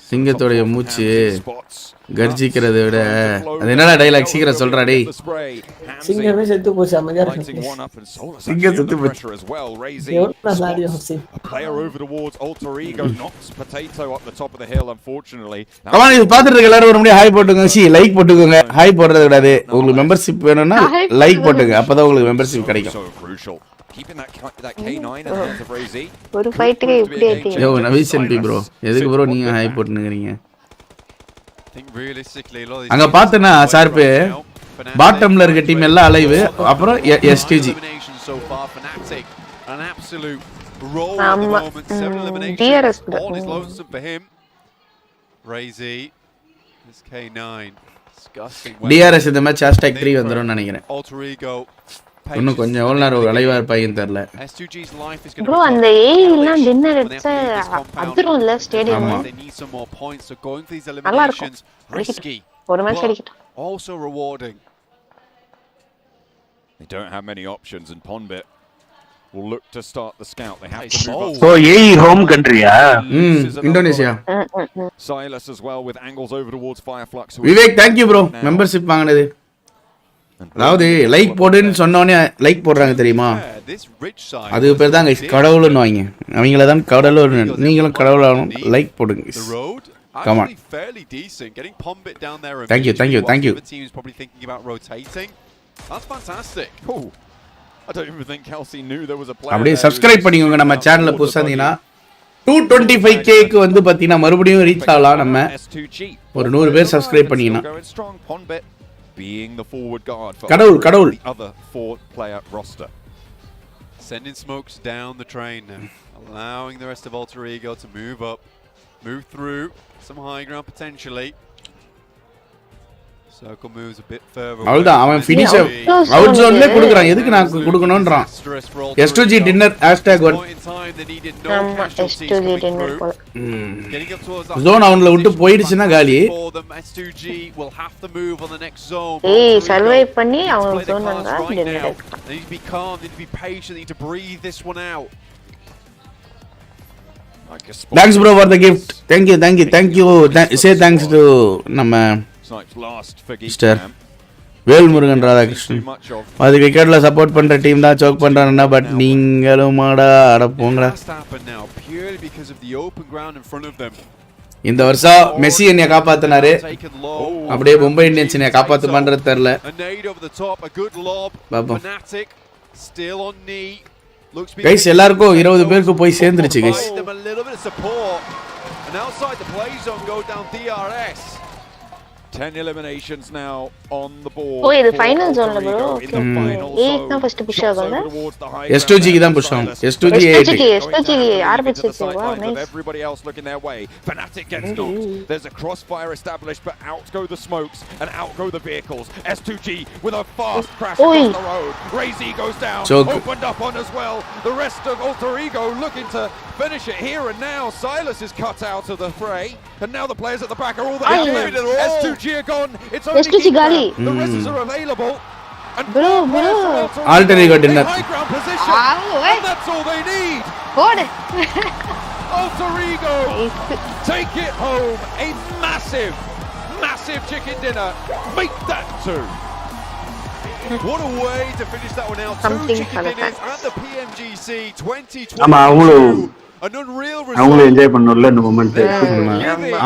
சிங்கத்தோடைய மூச்சு கர்ஜிக்கிறதை விட அது என்னடா டைலாக் சீக்கிரம் சொல்றா டேய். சிங்கமே செத்து போச்சு அமைதியா இருக்கு. சிங்கம் செத்து போச்சு. Player over towards Alter Ego knocks Potato up the top of the hill unfortunately. Come on இது பாத்துட்டு இருக்க எல்லாரும் ஒரு லைக் போட்டுங்க. லைக் போட்டுக்கோங்க. ஹாய் போடுறது கூடாது. உங்களுக்கு மெம்பர்ஷிப் வேணும்னா லைக் போட்டுங்க. அப்பதான் உங்களுக்கு மெம்பர்ஷிப் கிடைக்கும். Keeping that K9 in the hands of Razy. ஒரு ஃபைட்க்கு இப்படி ஏத்தி. யோ நவீஸ் எம்பி bro. எதுக்கு bro நீங்க ஹாய் போட்டுங்கறீங்க? அங்க பார்த்தனா ஷார்ப் பாட்டம்ல இருக்க டீம் எல்லாம் அலைவ் அப்புறம் STG. An absolute roll at the moment. 7 eliminations. All is lonesome for him. Razy. This K9. Disgusting. DRS இந்த மேட்ச் #3 வந்துரும்னு நினைக்கிறேன். Alter Ego இன்னும் கொஞ்சம் எவ்வளவு நேரம் அலைவா இருப்பாங்கன்னு தெரியல. S2G's life is ப்ரோ அந்த ஏ எல்லாம் டின்னர் எடுத்து அதிரும் இல்ல stadium. They need some more points, so going for these eliminations risky. ஒரு match அடிக்கட்டும். Also rewarding. They don't have many options, and Ponbit will look to start the scout. They have to move up. So AE home country Indonesia. Silas as well with angles over towards Fireflux. Vivek, thank you bro. Membership வாங்குனது. அதாவது like போடுன்னு சொன்னோனே like போடுறாங்க தெரியுமா? அது பேர் தான் guys கடவுள்னு வாங்க. அவங்கள தான் கடவுள், நீங்களும் கடவுள் ஆகணும். லைக் போடுங்க guys. Come on. Fairly decent getting Ponbit down there. Thank you. The team is probably thinking about rotating. That's fantastic. Oh. I don't even think Kelsey knew there was a player. அப்படியே subscribe பண்ணிக்கோங்க நம்ம சேனலை புதுசா இருந்தீங்கன்னா 225k க்கு வந்து பாத்தீங்கன்னா மறுபடியும் ரீச் ஆகலாம். நம்ம ஒரு 100 பேர் சப்ஸ்கிரைப் பண்ணீங்கன்னா being the forward guard for கடவுள் the other 4-player roster. Sending smokes down the train now, allowing the rest of Alter Ego to move up, move through some high ground potentially. Circle moves a bit further. அவ்வளவுதான், அவன் finish out ஜோன்ல குடுக்குறான். எதுக்கு நான் குடுக்கணும்ன்றான். S2G dinner #1 ஆமா S2G dinner போல. Zone அவன்ல விட்டு போயிடுச்சுனா காலி. S2G will have to move on the next zone. ஏய் சர்வை பண்ணி அவன் ஜோன் வந்தா dinner. They need to be calm, they need to be patient, they need to breathe this one out. Thanks bro for the gift. Thank you. Say thanks to நம்ம mister Velmurugan Radhakrishnan. அது விக்கெட்ல support பண்ற team தான் choke பண்றானா, but நீங்களும் மாடா அட போங்கடா. இந்த வருஷம் மெஸ்ஸி என்னைய காப்பாத்தினாரு, அப்படியே மும்பை இந்தியன்ஸ் என்னைய காப்பாத்து பண்றது தெரியல. பாப்போம் கைஸ், எல்லாருக்கும் 20 பேருக்கு போய் சேர்ந்துருச்சு guys. And outside the play zone go down DRS. 10 eliminations now on the board. Oh, இது ஃபைனல் ஜோன்ல bro. ஏ தான் ஃபர்ஸ்ட் புஷ் ஆகும்ல. S2G க்கு தான் புஷ் ஆகும். S2G ஆரம்பிச்சிருச்சு. Wow, nice. Everybody else looking their way. Fnatic gets knocked. There's a crossfire established, but out go the smokes and out go the vehicles. S2G with a fast crash on the road. Razy goes down. Opened up on as well. The rest of Alter Ego looking to finish it here and now. Silas is cut out of the fray, and now the players at the back are all there. S2G are gone. It's only gali. The rests are available. And bro. Alter Ego dinner. High ground position. And that's all they need. Hold. Alter Ego take it home. A massive chicken dinner. Make that two. What a way to finish that one out. Something 2 chicken dinners at the PMGC 2022. ஆமா, அவங்களும் enjoy பண்ணணும்ல இந்த moment.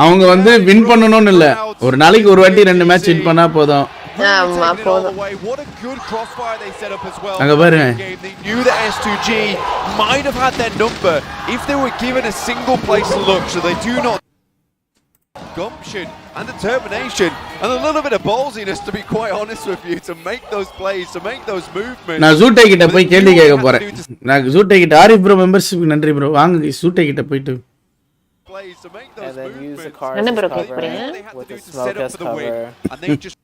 அவங்க வந்து win பண்ணணும்னு இல்ல, ஒரு நாளைக்கு ஒரு வாட்டி 2 மேட்ச் வின் பண்ணா போதும். ஆமா போதும். What a good crossfire they set up as well. அங்க பாருங்க, they knew that S2G might have had their number if they were given a single place to look, so they do not gumption and determination and a little bit of ballsiness, to be quite honest with you, to make those plays, to make those movements. நான் ஜூட்டை கிட்ட போய் கேள்வி கேட்க போறேன். நான் ஜூட்டை கிட்ட Arif bro membership நன்றி bro. வாங்க ஜூட்டை கிட்ட போயிட்டு plays to make those movements. என்ன ப்ரோ கேக்குறீங்க? With the smoke as cover, and they just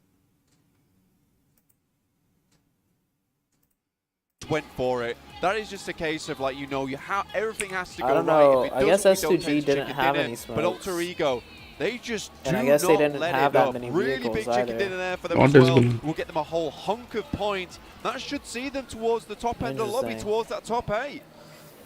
went for it. That is just a case of, like, you know, everything has to go right. If it I guess doesn't, S2G didn't have any smokes. But Alter Ego, they just and do I guess not they didn't let have it that up. many Really vehicles big chicken either. dinner there for them as well. We'll get them a whole hunk of points. That should see them towards the top end of the lobby, towards that top 8.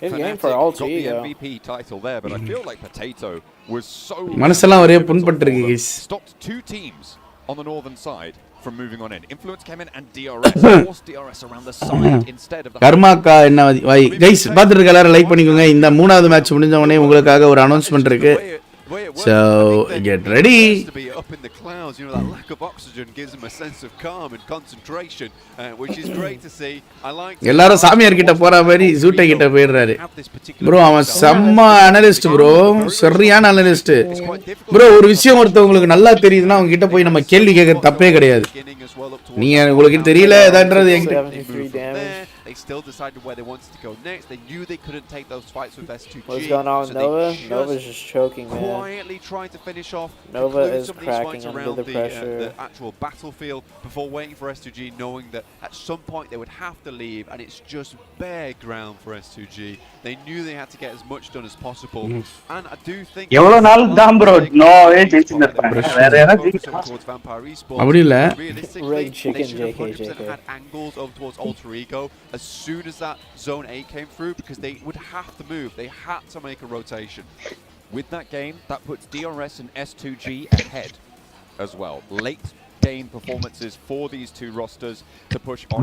Good game for Alter Ego. Got the MVP title there, but I feel like Potato was so மனசெல்லாம் ஒரே புண்பட்டிருக்கு guys. Stopped 2 teams on the northern side from moving on in. Influence came in and DRS forced DRS around the side instead of the கர்மாக்கா என்ன வாய் guys, பாத்துட்டு இருக்க எல்லாரும் like பண்ணிக்கோங்க. இந்த 3வது match முடிஞ்ச உடனே உங்களுக்காக ஒரு அனௌன்ஸ்மென்ட் இருக்கு. So get ready. To be up in the clouds, you know, that lack of oxygen gives them a sense of calm and concentration, which is great to see. I like எல்லாரும் சாமியார் கிட்ட போற மாதிரி ஜூட்டை கிட்ட போயிடுறாரு bro. அவன் செம்ம analyst bro, சரியான அனலிஸ்ட் ப்ரோ. ஒரு விஷயம் ஒருத்தவங்களுக்கு நல்லா தெரியுதுன்னா அவங்க கிட்ட போய் நம்ம கேள்வி கேட்க தப்பே கிடையாது. நீங்க உங்களுக்கு தெரியல ஏதான்றது என்கிட்ட they still decided where they wanted to go next. They knew they couldn't take those fights with S2G. What's going on with Nova? Nova's just choking, man. Quietly trying to finish off. Nova is some of these cracking fights under around the pressure. the actual battlefield before waiting for S2G, knowing that at some point they would have to leave, and it's just bare ground for S2G. They knew they had to get as much done as possible, and I do think. எவ்வளவு நாள் தான் bro நோவே ஜெயிச்சிருப்பாங்க வேற யாராவது towards Vampire Esports. அப்படி இல்ல. Realistically, they should have 100% had angles over towards Alter Ego as soon as that Zone 8 came through, because they would have to move. They had to make a rotation. With that game, that puts DRS and S2G ahead as well. Late game performances for these two rosters to push on.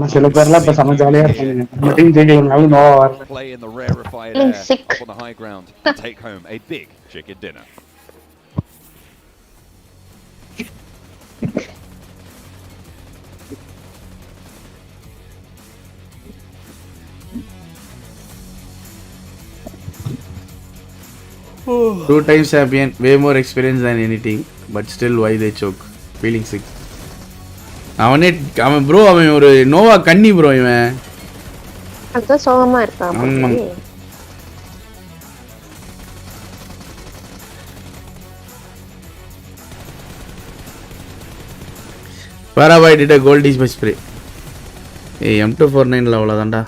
Play in the rarefied air up on the high ground to take home a big chicken dinner. Two times champion, way more experience than anything, but still why they choke? Feeling sick. அவன் bro அவன் ஒரு நோவா கன்னி bro இவன். அதான் சோகமா இருக்கான். Paraboy did a gold dish spray. ஏய் M249 அவ்வளவுதான்டா.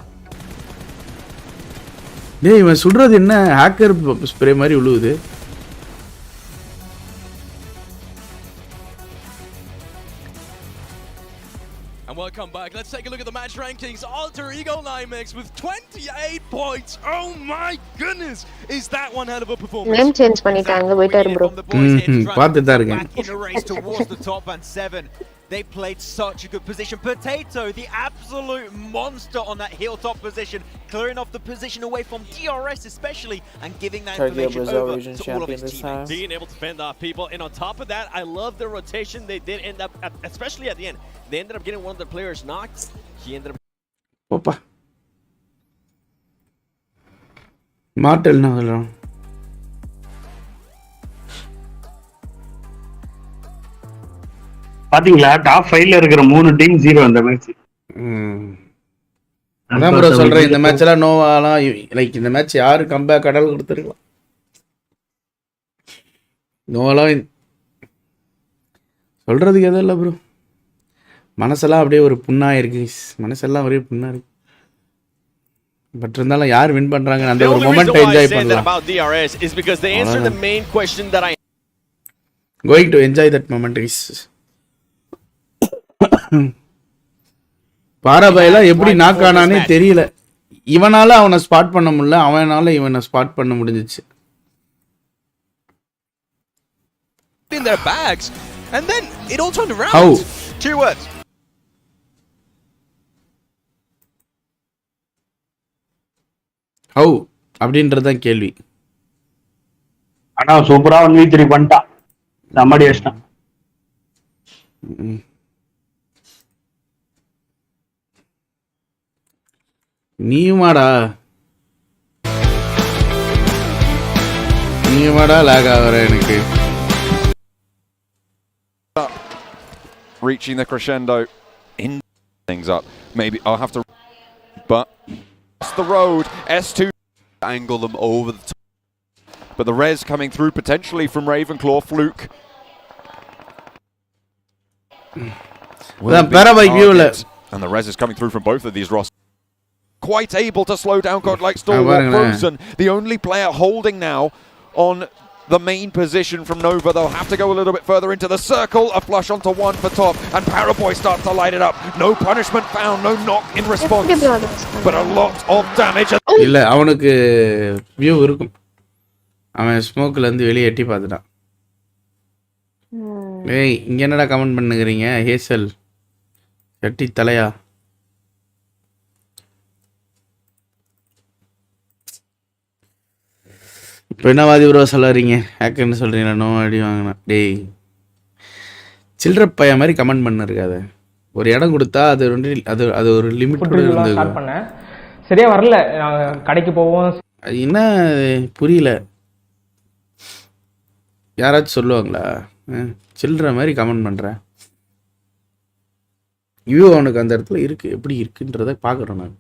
டேய் இவன் சுடுறது என்ன ஹேக்கர் ஸ்ப்ரே மாதிரி உழுவுது. And welcome back. Let's take a look at the match rankings. Alter Ego Limex with 28 points. Oh my goodness. Is that one hell of a performance? Name change பண்ணிட்டாங்க waiter bro. பார்த்துட்டு தான் இருக்கேன். In a race towards the top and 7. They played such a good position. Potato, the absolute monster on that hilltop position, clearing off the position away from DRS especially, and giving that information over to all of his teammates. Being able to fend off people, and on top of that, I love the rotation they did end up, especially at the end. They ended up getting one of the players knocked. He ended up. Opa. Martel na hello. பாத்தீங்களா top 5ல இருக்கிற 3 team 0 அந்த match. அதான் bro சொல்றேன் இந்த match எல்லாம் நோவாலாம் like இந்த match யாரு comeback கடல் கொடுத்துருக்கலாம். நோவாலாம் சொல்றதுக்கு எதுவும் இல்லை ப்ரோ. மனசெல்லாம் அப்படியே ஒரு புண்ணா இருக்கு. மனசெல்லாம் ஒரே புண்ணா இருக்கு. பட் இருந்தாலும் யார் வின் பண்றாங்க அந்த ஒரு மொமெண்ட் என்ஜாய் பண்ணலாம். About DRS is because they answered the main question that I going to enjoy that moment is பாராபாயில எப்படி நாக் ஆனானே தெரியல. இவனால அவனை ஸ்பாட் பண்ண முடியல, அவனால இவனை ஸ்பாட் பண்ண முடிஞ்சிச்சு. in their bags and then it all turned around. How? 2 words. How அப்படின்றதான் கேள்வி. ஆனா சூப்பரா 1v3 பண்ணிட்டான். நம்மடி அடிச்சான். நீமாடா லாக் ஆகுற எனக்கு. Reaching the crescendo in things up. Maybe I'll have to, but it's the road. S2 angle them over the top. But the res coming through potentially from Ravenclaw. Fluke. And the res is coming through from both of these rosters. Quite able to slow down God like Stalwart Frozen. The only player holding now on the main position from Nova. They'll have to go a little bit further into the circle. A flush onto one for top. And Paraboy starts to light it up. No punishment found. No knock in response. But a lot of damage. இல்ல அவனுக்கு view இருக்கும். அவன் ஸ்மோக்ல இருந்து வெளியே எட்டி பார்த்துட்டான். ஏய் இங்க என்னடா கமெண்ட் பண்ணுகிறீங்க ஹேசல் எட்டி தலையா. இப்போ என்னவாதி ப்ரோ சொல்லுறீங்க ஹேக்கர்னு சொல்கிறீங்களா? நோ அடி வாங்கினா டேய் சில்லற பையன் மாதிரி கமெண்ட் பண்ணிருக்காது. ஒரு இடம் கொடுத்தா அது அது ஒரு லிமிட் ஸ்டார்ட் பண்ணேன். சரியா வரல. கடைக்கு போவோம். என்ன புரியல. யாராச்சும் சொல்லுவாங்களா? சில்லற மாதிரி கமெண்ட் பண்ணுறேன். வியூ அவனுக்கு அந்த இடத்துல இருக்குது எப்படி இருக்குன்றத பார்க்குறேன் நான்.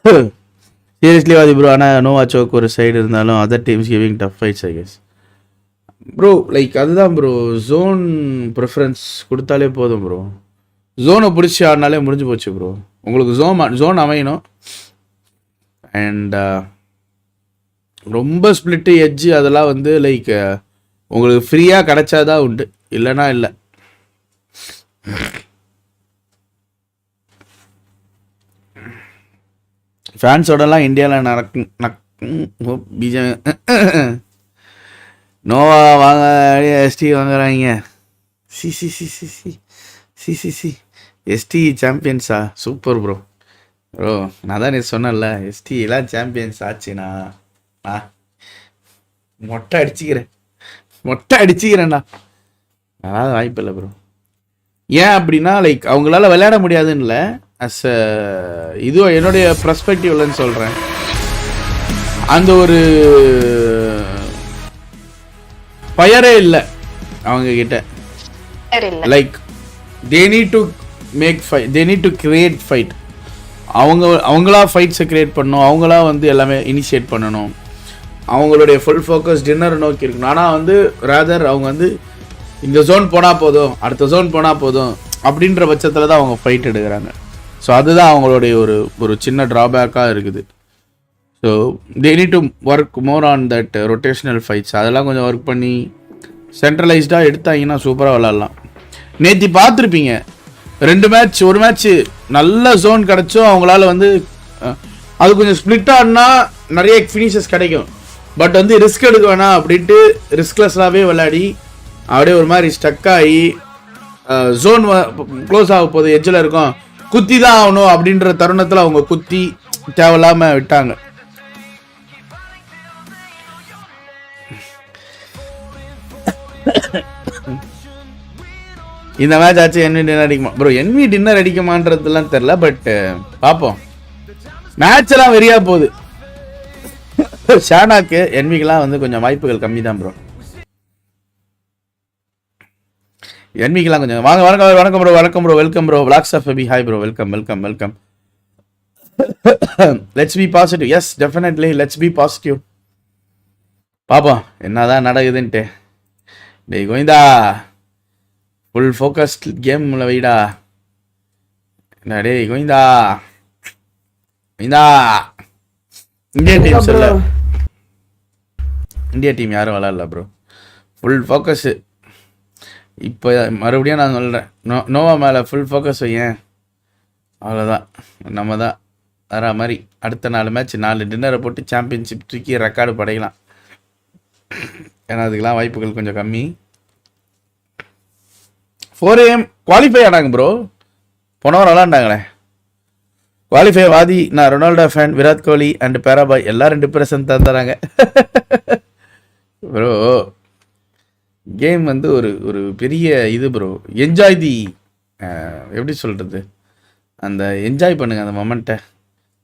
சீரியஸ்லி வாதி ப்ரோ. ஆனால் நோவா சோக் ஒரு சைடு இருந்தாலும் other teams giving tough fights I guess bro. Like அதுதான் ப்ரோ, ஜோன் ப்ரிஃபரன்ஸ் கொடுத்தாலே போதும் ப்ரோ. ஜோனை பிடிச்சி ஆடினாலே முடிஞ்சு போச்சு ப்ரோ. உங்களுக்கு ஜோன் அமையணும். அண்ட் ரொம்ப ஸ்பிளிட்டு எட்ஜு அதெல்லாம் வந்து லைக் உங்களுக்கு ஃப்ரீயாக கிடைச்சாதான் உண்டு, இல்லைனா இல்லை. ஃபேன்ஸோடலாம் இந்தியாவில் நடக்கும் பிஜே நோவா வாங்க எஸ்டி வாங்குறாங்க. C C C C C C C C ST சாம்பியன்ஸா? Super bro. ப்ரோ நான் தான் நீ சொன்னேன்ல, எஸ்டி எல்லாம் சாம்பியன்ஸ் ஆச்சுண்ணா. மொட்டை அடிச்சுக்கிறேன்டா. அதாவது வாய்ப்பு இல்லை ப்ரோ. ஏன் அப்படின்னா லைக் அவங்களால விளையாட முடியாதுன்னு இல்லை, அஸ் இது என்னுடைய ப்ரெஸ்பெக்டிவ்லன்னு சொல்கிறேன். அந்த ஒரு பயரே இல்லை அவங்க கிட்ட. Like they need to make fight, they need to create fight. அவங்களா ஃபைட்ஸை கிரியேட் பண்ணணும், அவங்களா வந்து எல்லாமே இனிஷியேட் பண்ணணும். அவங்களுடைய ஃபுல் ஃபோக்கஸ் டின்னர் நோக்கி இருக்கணும். ஆனால் வந்து ரேதர் அவங்க வந்து இந்த ஜோன் போனால் போதும், அடுத்த ஜோன் போனால் போதும் அப்படின்ற பட்சத்தில் தான் அவங்க ஃபைட் எடுக்கிறாங்க. ஸோ அதுதான் அவங்களுடைய ஒரு சின்ன ட்ராபேக்காக இருக்குது. So they need to work more on that rotational fights. அதெல்லாம் கொஞ்சம் ஒர்க் பண்ணி சென்ட்ரலைஸ்டாக எடுத்தாங்கன்னா சூப்பராக விளாட்லாம். நேற்று பார்த்துருப்பீங்க, 2 மேட்ச், ஒரு மேட்ச்சு நல்ல ஜோன் கிடச்சோம் அவங்களால வந்து அது கொஞ்சம் ஸ்ப்ளிட் ஆடினா நிறைய ஃபினிஷஸ் கிடைக்கும். பட் வந்து ரிஸ்க் எடுக்க வேணாம் அப்படின்ட்டு ரிஸ்க்லெஸ்ஸாகவே விளையாடி அப்படியே ஒரு மாதிரி ஸ்டக் ஆகி ஜோன் க்ளோஸ் ஆக போகுது, எட்ஜில் இருக்கும், குத்தி தான் ஆகணும் அப்படின்ற தருணத்தில் அவங்க குத்தி தேவையில்லாமல் விட்டாங்க. இந்த மேட்ச் ஆச்சு என்வி டின்னர் அடிக்குமா ப்ரோ? என்வி டின்னர் அடிக்குமான்றதுலாம் தெரில, பட் பார்ப்போம். மேட்ச் எல்லாம் வெறியா போகுது. ஷானாக்கு என்விக்கெல்லாம் வந்து கொஞ்சம் வாய்ப்புகள் கம்மி தான் ப்ரோ. என்விக்கெல்லாம் கொஞ்சம் வாங்க. வணக்கம் bro, welcome bro. Black staff B hi bro, welcome. Let's be positive. Yes definitely let's be positive. பாப்போம் என்னதான் நடக்குதுன்ட்டு. டேய் கோவிந்தா, ஃபுல் ஃபோக்கஸ்ட் கேமில் வைடா. என்ன டேய் கோவிந்தா, இந்தியன் டீம் சொல்ல, இந்தியா டீம் யாரும் விளாட்ல ப்ரோ. Full focus. இப்போ மறுபடியும் நான் சொல்கிறேன், நோவா மேலே ஃபுல் ஃபோக்கஸ் வையேன், அவ்வளோதான். நம்ம தான் வர மாதிரி அடுத்த 4 மேட்ச் 4 டின்னரை போட்டு சாம்பியன்ஷிப் தூக்கி ரெக்கார்டு படையலாம். ஏன்னா அதுக்கெலாம் வாய்ப்புகள் கொஞ்சம் கம்மி. 4 AM குவாலிஃபை ஆனாங்க ப்ரோ. போன வாரம் விளாண்டாங்களே குவாலிஃபை. வாதி நான் Ronaldo fan, Virat Kohli and பேராபாய் எல்லாரும் டிப்ரெஷன் தந்துறாங்க ப்ரோ. கேம் வந்து ஒரு பெரிய இது ப்ரோ. என்ஜாய் தி எப்படி சொல்கிறது, அந்த என்ஜாய் பண்ணுங்கள் அந்த மொமெண்ட்டை.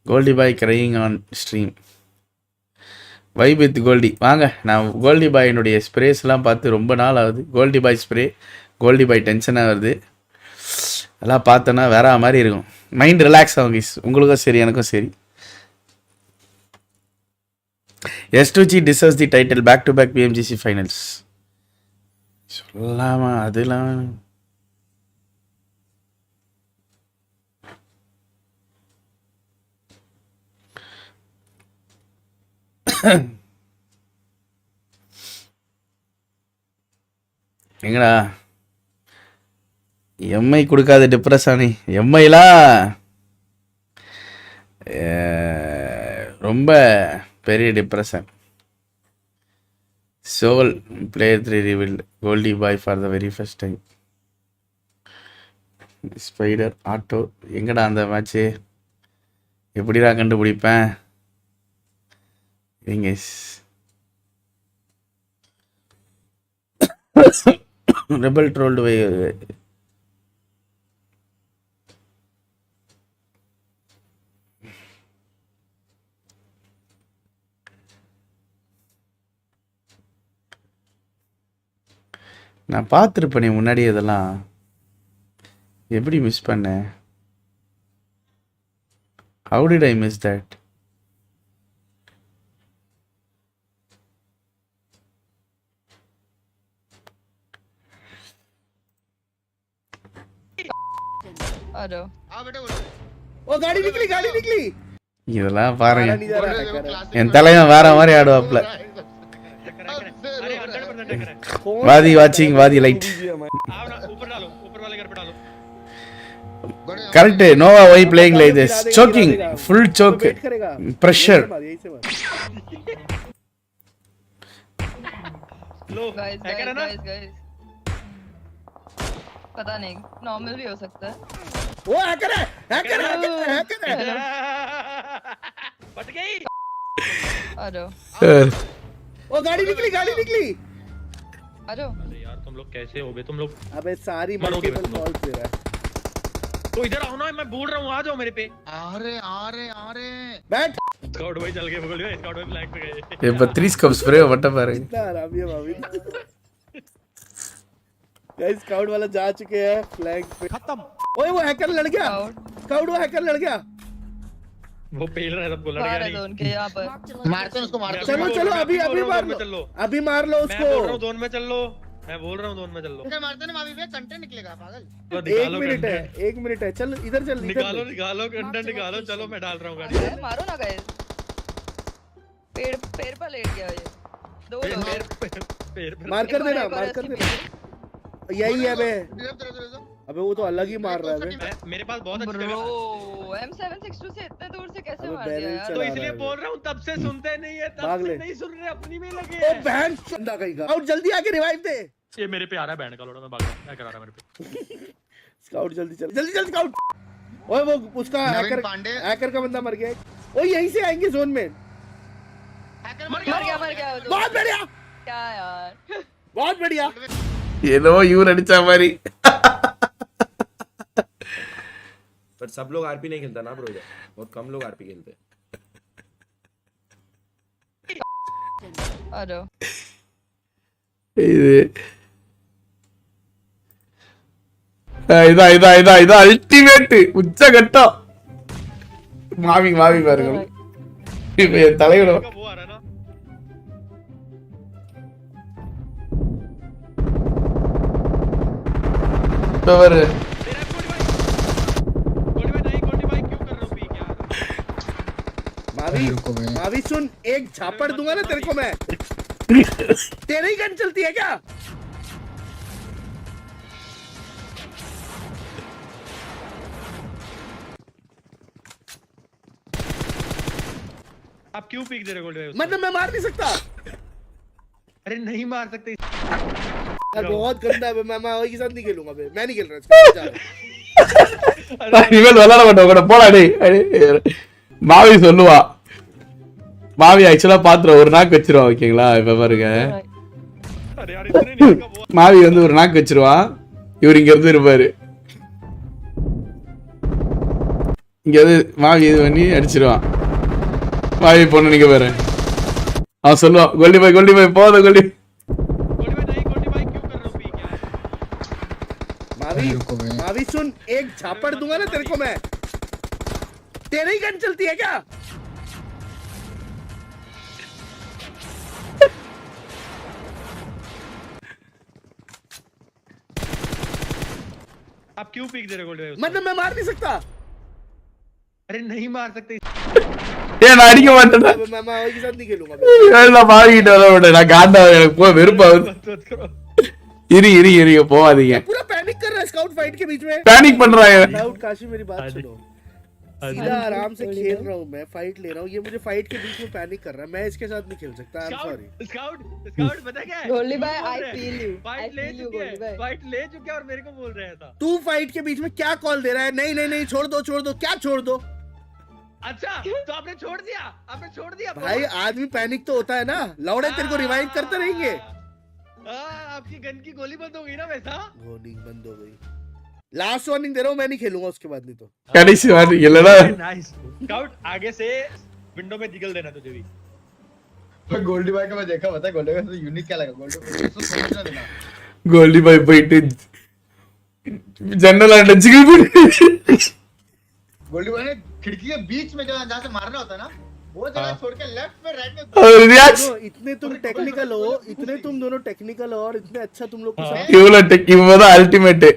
Goldy Bhai crying on stream. Vibe with Goldy. வாங்க, நான் கோல்டி பாயினுடைய ஸ்ப்ரேஸ்லாம் பார்த்து ரொம்ப நாள் ஆகுது. கோல்டி பாய் ஸ்ப்ரே, கோல்டி பாய் டென்ஷனாக வருது. அதெல்லாம் பார்த்தோன்னா வேற மாதிரி இருக்கும், மைண்ட் ரிலாக்ஸ் ஆகும் கைஸ். உங்களுக்கும் சரி எனக்கும் சரி. S2G deserves the title back to back Pmgc finals. சொல்லாமா அதெல்லாம் எங்கடா எம்ஐ கொடுக்காத டிப்ரெஸ் ஆனி. எம்ஐலாம் ரொம்ப பெரிய depression. Soul player 3 revealed Goldy boy for the very first time. Spider auto எங்கடா அந்த மேட்ச்சு, எப்படிடா கண்டுபிடிப்பேன்? எங்க ரெபல் ட்ரோல்டு வை. நான் பார்த்துருப்பேனே முன்னாடி, இதெல்லாம் எப்படி மிஸ் பண்ணேன்? How did I miss that? ओ गाड़ी निकली இதெல்லாம் பாருங்க என் தலைவன் வேற மாதிரி ஆடுவாப்ல வாதி வாட்சிங் Vaathi light correct Nova why playing like this choking full choke pressure guys पता नहीं नॉर्मल भी हो सकता है वो हैकर है फट गई आ जाओ ओ गाड़ी निकली आ जाओ यार तुम लोग कैसे हो गए तुम लोग अबे सारी मल्टीपल कॉल्स दे रहा है तो इधर आओ ना मैं बोल रहा हूँ आ जाओ मेरे पे आ रहे बैठ स्काउट भाई चल गए बोल रहे स्काउट भाई फ्लैग पे गए ये 32 कप स्प्रे वटा पारे कितना आराम है भाभी गाइस स्काउट वाला जा चुके हैं फ्लैग पे खत्म ओए वो हैकर लड़ गया स्काउट वो हैकर लड़ गया वो पेल रहा है सबको लड़ गया नहीं उनके यहां पर मारते हैं उसको मारते चलो अभी मार लो उसको मैं बोल रहा हूं जोन में चल लो मैं बोल रहा हूं जोन में चल लो मारते ना मावी पे कंटेंट निकलेगा पागल एक मिनट है चल इधर चल निकालो कंटेंट निकालो चलो मैं डाल रहा हूं गाड़ी मारो ना गाइस पेड़ पर लेट गया ये दो लोग पेड़ मार कर देना यही है अबे वो तो अलग ही मार रहा है मेरे पास बहुत अच्छी जगह M762 से इतने दूर से कैसे मार दिया यार तो इसलिए बोल रहा हूं तब से सुनते नहीं है तब से नहीं सुन रहे अपनी में लगे ओ बहन चंदा कहीं का आउट जल्दी आके रिवाइव दे ये मेरे पे आ रहा है बैंड का लोड़ा मैं भाग रहा हूं क्या करा रहा है मेरे पे स्काउट जल्दी स्काउट ओए वो उसका हैकर का बंदा मर गया ओ यहीं से आएंगे जोन में मर गया बहुत बढ़िया क्या यार बहुत बढ़िया ये लो यूर अडिचा मारी पर सब लोग आरपी नहीं खेलता ना ब्रो इधर बहुत कम लोग आरपी खेलते आ जाओ இது அல்டிமேட் உச்சகட்டம் மாவி பாருங்க இப்ப என் தலையோட பாரு मावी सुन एक झापड़ दूंगा ना तेरे को मैं तेरे ही गन चलती है क्या आप क्यों पीक दे रहे गोल्ड भाई मतलब मैं मार नहीं सकता अरे नहीं मार सकते यार बहुत गंदा है मैं के साथ नहीं खेलूंगा मैं नहीं खेल रहा இவன் விளையாட மாட்டோம் போடா டேய் மாவி சொல்லுவா மாவி ஆக்சுவலா பாத்துறோம் ஒரு நாக்கு வச்சிருவா ஓகேங்களா இப்ப பாருங்க மாவி வந்து ஒரு நாக்கு வச்சிருவான் இவர் இங்க இருந்து இருப்பாரு இங்க வந்து மாவி இது பண்ணி அடிச்சிருவான் மாவி பொண்ணு நீங்க பாரு அவன் சொல்லுவான் கோல்டி பாய் போதும் கோல்டி मावी सुन एक झापड़ दूंगा ना तेरे को मैं तेरे ही गन चलती है क्या आप क्यों पीक दे रहे गोल्ड भाई मतलब मैं मार नहीं सकता अरे नहीं मार सकते ஏ நான் அடிக்க மாட்டேன் मैं के साथ नहीं खेलूंगा நான் மாவிக்கிட்ட வர மாட்டேன் நான் காண்டா எனக்கு போ வெறுப்பாகுது इरी போவாதீங்க पूरा पैनिक कर रहा है स्काउट फाइट के बीच में पैनिक बन रहा है स्काउट काशी मेरी बात सुनो सीधा आराम से खेल रहा हूं मैं फाइट ले रहा हूं ये मुझे फाइट के बीच में पैनिक कर रहा है मैं इसके साथ नहीं खेल सकता आई एम सॉरी स्काउट पता क्या है गोल्डी भाई आई फील यू फाइट ले चुके हैं और मेरे को बोल रहे था तू फाइट के बीच में क्या कॉल दे रहा है नहीं छोड़ दो क्या छोड़ दो अच्छा तो आपने छोड़ दिया भाई आदमी पैनिक तो होता है ना लौड़े तेरे को रिवाइव करते रहेंगे आपकी गन की गोली बंद हो गई ना वैसा गोली बंद हो गई लास्ट वार्निंग दे रहा हूं मैं नहीं खेलूंगा उसके बाद नहीं तो கடைசி வார்னிங் இல்லடா नाइस स्काउट आगे से विंडो में दिगल देना तुझे भी गोल्डी भाई का मैं देखा पता है गोल्डी भाई तो यूनिक क्या लगा गोल्डी भाई तो सोचना देना गोल्डी भाई போயிட்டு ஜன்னல் அடிச்சுக்கிட்டு गोल्डी बॉय ने खिड़की के बीच में जहाँ से मारना होता है ना वो जगह छोड़ के लेफ्ट में राइट में इतने तुम टेक्निकल हो, इतने तुम दोनों टेक्निकल हो और इतने अच्छा तुम लोग இவ்வளவு அல்டிமேட்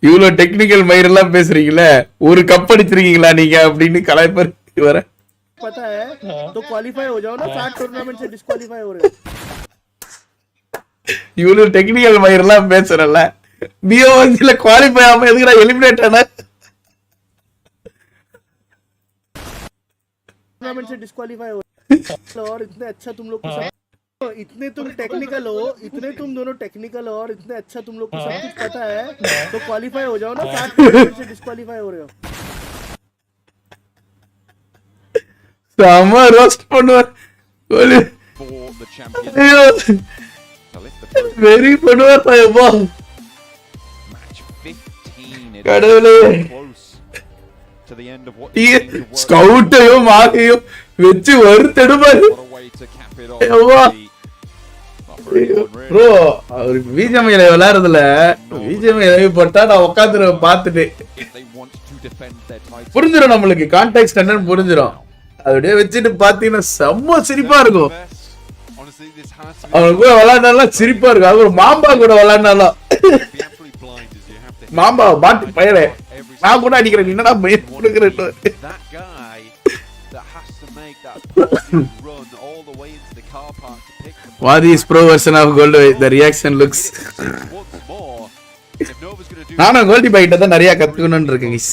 இவ்வளவு டெக்னிக்கல் மயிரெல்லாம் பேசுறீங்களே ஒரு கப் அடிச்சிருக்கீங்களா நீங்க அப்படின்னு கலாய்ப்பார் வர पता है तो क्वालिफाई हो जाओ ना 60 टूर्नामेंट से डिस्क्वालीफाई हो रहे हो இவ்வளவு டெக்னிக்கல் மயிரெல்லாம் பேசுறல பிஓசில குவாலிஃபை ஆகாம எதுக்குடா எலிமினேட் ஆன टूर्नामेंट से डिस्क्वालीफाई हो और इतने अच्छा तुम लोग इतने तुम टेक्निकल हो, इतने तुम दोनों टेक्निकल हो और इतने अच्छा तुम लोग को सब कुछ पता है तो क्वालिफाई हो जाओ ना 60 टूर्नामेंट से डिस्क्वालीफाई हो रहे हो सामा रोस्ट பண்ணுவார் வெரி பண்ணுவார் பையப்பா கடவுளே ஸ்கவுட்டையும் மாகையும் வச்சு வறுத்தெடுப்பாரு ப்ரோ அவர் பிஜிஎம்ஐல விளையாடுறதுல பிஜிஎம்ஐ போட்டா நான் உட்காந்து பார்த்துட்டு புரிஞ்சிடும் நம்மளுக்கு கான்டாக்ட் என்னன்னு புரிஞ்சிடும் அப்படியே வச்சுட்டு பாத்தீங்கன்னா செம்ம சிரிப்பா இருக்கும் அவனுக்கு கூட விளையாண்டாலும் சிரிப்பா இருக்கும் அது ஒரு மாம்பா கூட விளையாண்டாலும் மாம்பா பாட்டு பயிரே நான் கூட அடிக்கிறேன் என்னடா பயிர் கொடுக்குறேன் Wadi's pro version of Goldie, the reaction looks. நானும் கோல்டி பைட்ட தான் நிறைய கத்துக்கணும்னு இருக்கேன் guys.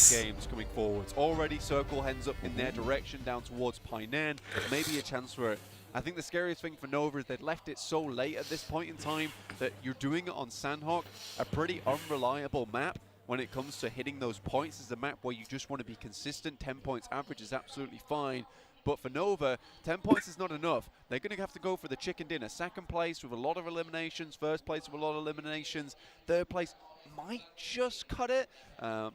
Already circle ends up in their direction down towards Painan. Maybe a chance for it. I think the scariest thing for Nova is they'd left it so late at this point in time that you're doing it on Sandhawk, a pretty unreliable map when it comes to hitting those points. It's a map where you just want to be consistent. 10 points average is absolutely fine. But for Nova, 10 points is not enough. They're going to have to go for the chicken dinner. Second place with a lot of eliminations. First place with a lot of eliminations. Third place might just cut it.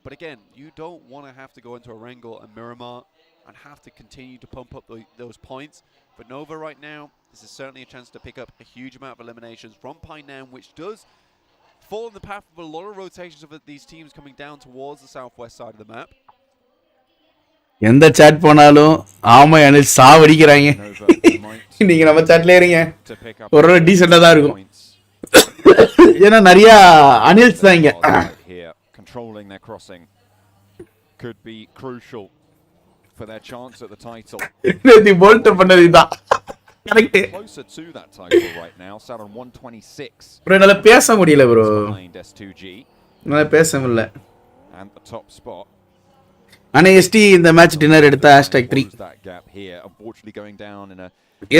But again, you don't want to have to go into Erangel and Miramar and have to continue to pump up those points. For Nova right now, this is certainly a chance to pick up a huge amount of eliminations from Painan, which does fall in the path of a lot of rotations of these teams coming down towards the southwest side of the map. எந்த chat போனாலும் ஆமா அனில் சாவடிக்கிறாங்க நீங்க நம்ம சாட்ல இருங்க ஒரு டீசெண்டா தான் இருக்கும் ஏன்னா நிறைய அனில்ஸ் தான் இங்க controlling their crossing could be crucial for their chance at the title. The bolt பண்ணது இதான் correct Closer to that title right now, sat on 126. bro என்னால பேச முடியல bro என்னால பேச முடியல and the top spot. ஆனா எஸ்டி இந்த மேட்ச் டின்னர் எடுத்த #3 unfortunately going down in a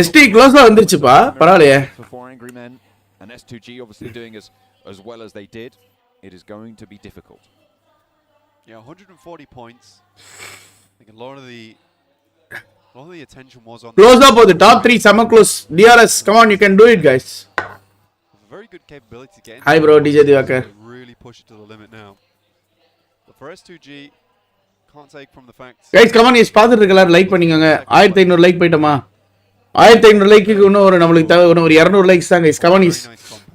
ST க்ளோஸா வந்துருச்சுப்பா பரவாயில்லையே for angry men and S2G obviously doing as well as they did. It is going to be difficult. Yeah, 140 points. I think a lot of the attention was on close up for the top 3 summer close. DRS, come on, you can do it, guys. Very good capability to get. Hi bro, DJ Divakar. Really push it to the limit now. But for S2G, can't take from the fact. Guys, come on, guys, பாத்துட்டு இருக்கலாம்ல like பண்ணிக்கோங்க 1500 like போய்ட்டோமா 1500 like இன்னும் ஒரு நமக்கு தேவை இன்னும் ஒரு 200 likes தான் guys. Come on, guys.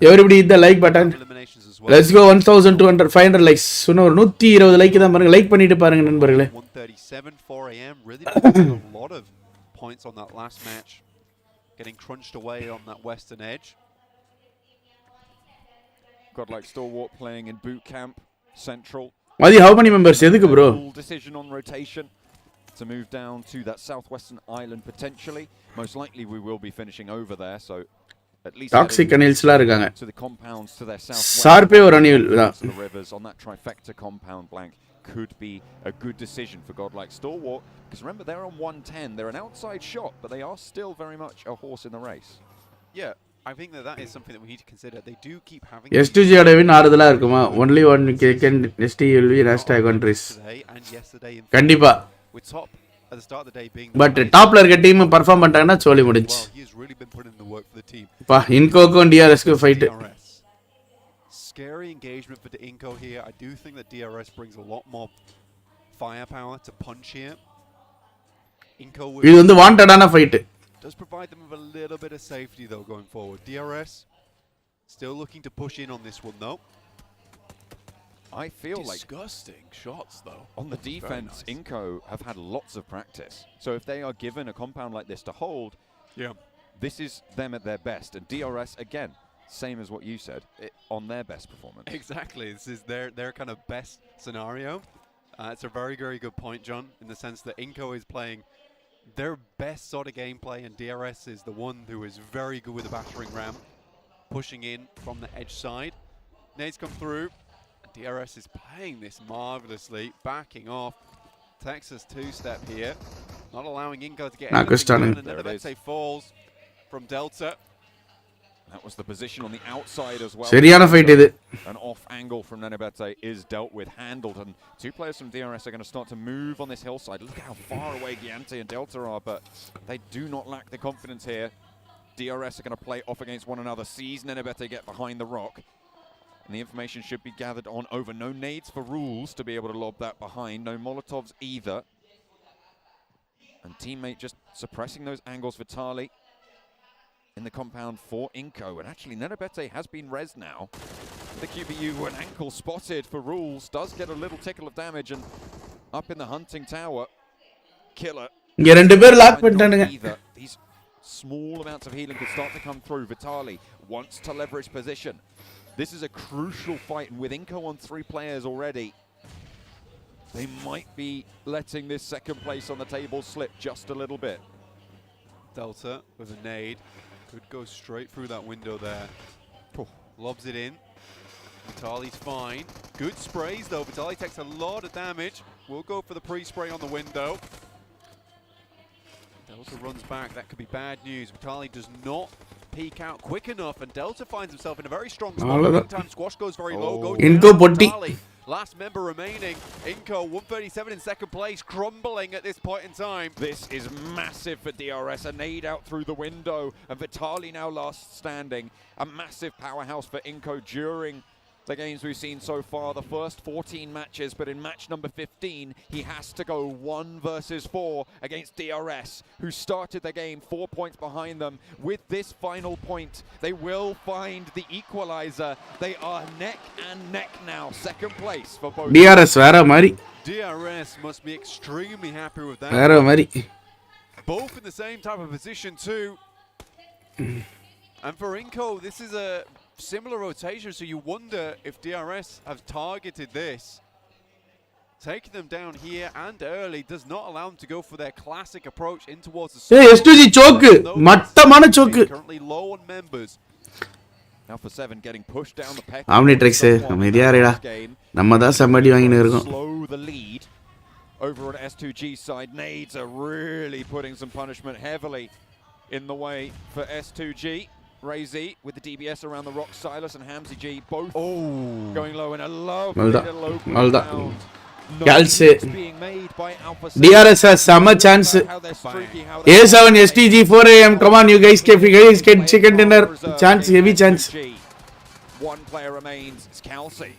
Everybody hit the like button. Let's go 1200 500 likes. இன்னும் ஒரு 120 லைக் தான் பாருங்க லைக் பண்ணிட்டு பாருங்க நண்பர்களே. 1:37 4 AM really putting a lot of points on that last match. Getting crunched away on that western edge. Got like Stalwart playing in boot camp central. Wadi, how many members எதுக்கு bro? Decision on rotation to move down to that southwestern island potentially. Most likely we will be finishing over there, so at least toxic anilsla irukanga to the compounds to their southwest. Sarpe or anil the rivers on that trifecta compound blank could be a good decision for godlike Stalwart, because remember they're on 110. They're an outside shot, but they are still very much a horse in the race. Yeah, I think that is something that we need to consider. They do keep having S2G oda win ஆறுதலா இருக்குமா only one can ST will be hashtag countries and yesterday கண்டிப்பா with top at the start of the day being but டாப்ல இருக்க team perform பண்ணிட்டாங்கன்னா சோலி முடிஞ்சு he has really been putting in the work for the team. பா இன்கோக்கு DRS க்கு fight scary engagement for the Inco here. I do think that DRS brings a lot more firepower to punch here. Inco இது வந்து வாண்டடான fight does provide them with a little bit of safety though going forward. DRS still looking to push in on this one though. I feel like disgusting shots though. On the defense, nice. Inco have had lots of practice. So if they are given a compound like this to hold, this is them at their best. And DRS, again, same as what you said, on their best performance. Exactly. This is their kind of best scenario. It's a very, very good point, John, in the sense that Inco is playing their best sort of gameplay, and DRS is the one who is very good with the battering ram, pushing in from the edge side. Nades come through. DRS is playing this marvelously, backing off. Texas two-step here, not allowing Inco to get anything done, and Nenebete falls from Delta. That was the position on the outside as well. Seriana fight idu. An off angle from Nenebete is dealt with, handled, and two players from DRS are going to start to move on this hillside. Look how far away Giante and Delta are, but they do not lack the confidence here. DRS are going to play off against one another, sees Nenebete get behind the rock. And the information should be gathered on over. No nades for Rules to be able to lob that behind. No Molotovs either. And teammate just suppressing those angles. Vitali in the compound for Inco. And actually, Nenebete has been res now. The QBU, an ankle spotted for Rules. Does get a little tickle of damage. And up in the hunting tower, Killer. These small amounts of healing could start to come through. Vitali wants to leverage position. This is a crucial fight, and with Inco on 3 players already, they might be letting this second place on the table slip just a little bit. Delta with a nade. Could go straight through that window there. Lobs it in. Vitali's fine. Good sprays though. Vitali takes a lot of damage. We'll go for the pre-spray on the window. Delta runs back. That could be bad news. Vitali does not peek out quick enough, and Delta finds himself in a very strong spot. Meantime, Squash goes very low. Inco Potti. Last member remaining. Inco 137 in second place, crumbling at this point in time. This is massive for DRS. A nade out through the window, and Vitali now last standing. A massive powerhouse for Inco during the games we've seen so far, the first 14 matches, but in match number 15, he has to go 1 versus 4 against DRS, who started the game 4 points behind them. With this final point, they will find the equalizer. They are neck and neck now, second place for both. DRS vera mari. DRS must be extremely happy with that. Vera mari. Both in the same type of position too. And for Inco, this is a similar rotation, so you wonder if DRS have targeted this. Taking them down here and early does not allow them to go for their classic approach in towards the S2G choke. Mattamana choke. Currently low on members. Alpha 7 getting pushed down the peck. Omnitrix அமைதியாரேடா. நம்ம தான் சம்மடி வாங்கினு இருக்கோம். Slow the lead over on S2G side. Nades are really putting some punishment heavily in the way for S2G. Razy with the DBS around the rock. Silas and Hamzy G both going low in a lovely little open round. DRS has some chance. A7 STG 4 AM. Come on, you guys get chicken dinner. Chance, heavy chance. One player remains. It's Kelsey.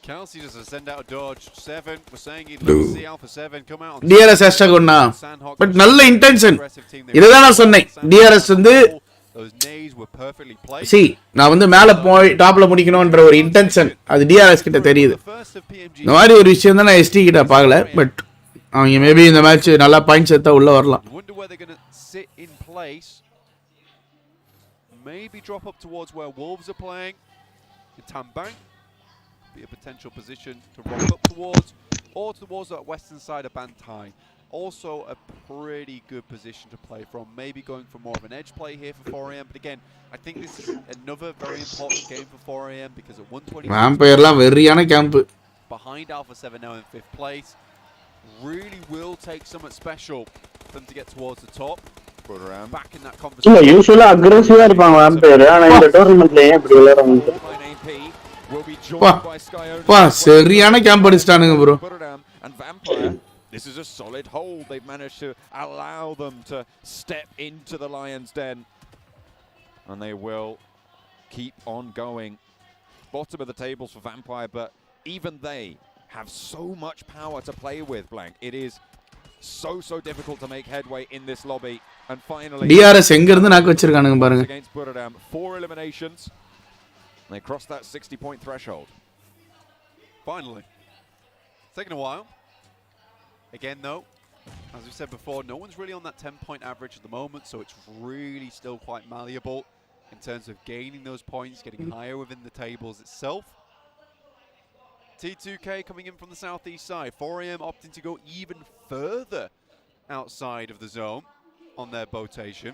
Kelsey does send out a dodge. 7. We're saying he'd love to see Alpha 7 come out. DRS hashtag onna. But நல்ல intention. இதுதான் நான் சொன்னேன். DRS வந்து see நான் வந்து மேல போய் டாப்ல முடிக்கணும்ன்ற ஒரு இன்டென்ஷன் அது DRS கிட்ட தெரியுது. இந்த மாதிரி ஒரு விஷயம் தான் நான் ST கிட்ட பார்க்கல, பட் அவங்க மேபி இந்த மேட்ச் நல்லா பாயிண்ட்ஸ் எடுத்தா உள்ள வரலாம். Maybe drop up towards where Wolves are playing. Tambang be a potential position to rock up towards, or towards that western side of Bantai. Also a pretty good position to play from. Maybe going for more of an edge play here for 4AM. But again, I think this is another very important game for 4AM because at 120 behind Alpha 7 now in 5th place, really will take something special for them to get towards the top. Back in that conversation. Usually aggressive இருப்பாங்க vampire. ஆனா இந்த டோர்னமென்ட்ல ஏன் இப்படி விளையாடுறாங்க? வா சரியான camp அடிச்சிட்டானுங்க bro. And Vampire, this is a solid hold. They've managed to allow them to step into the Lion's Den. And they will keep on going. Bottom of the tables for Vampire, but even they have so much power to play with, Blank. It is so difficult to make headway in this lobby. And finally, DRS எங்க இருந்து நாக்கு வச்சிருக்கானுங்க பாருங்க. 4 eliminations. They crossed that 60-point threshold. Finally. Taking a while. Again, though, as we said before, no one's really on that 10-point average at the moment, so it's really still quite malleable in terms of gaining those points, getting higher within the tables itself. T2K coming in from the southeast side. 4AM opting to go even further outside of the zone on their botation.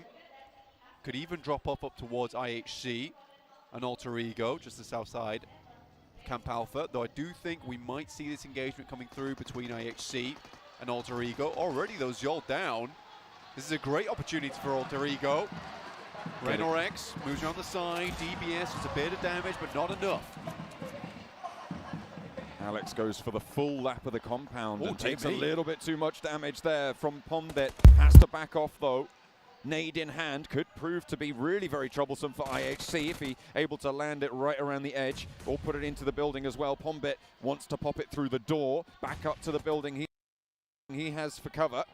Could even drop up towards IHC and Alter Ego, just the south side of Camp Alpha, though I do think we might see this engagement coming through between IHC and Alter Ego. Already those Yol down. This is a great opportunity for Alter Ego. Raynor X moves around the side. DBS is a bit of damage, but not enough. Alex goes for the full lap of the compound and takes a little bit too much damage there from Pombit. Has to back off though. Nade in hand could prove to be really very troublesome for IHC if he able to land it right around the edge or put it into the building as well. Pombit wants to pop it through the door, back up to the building he has for cover.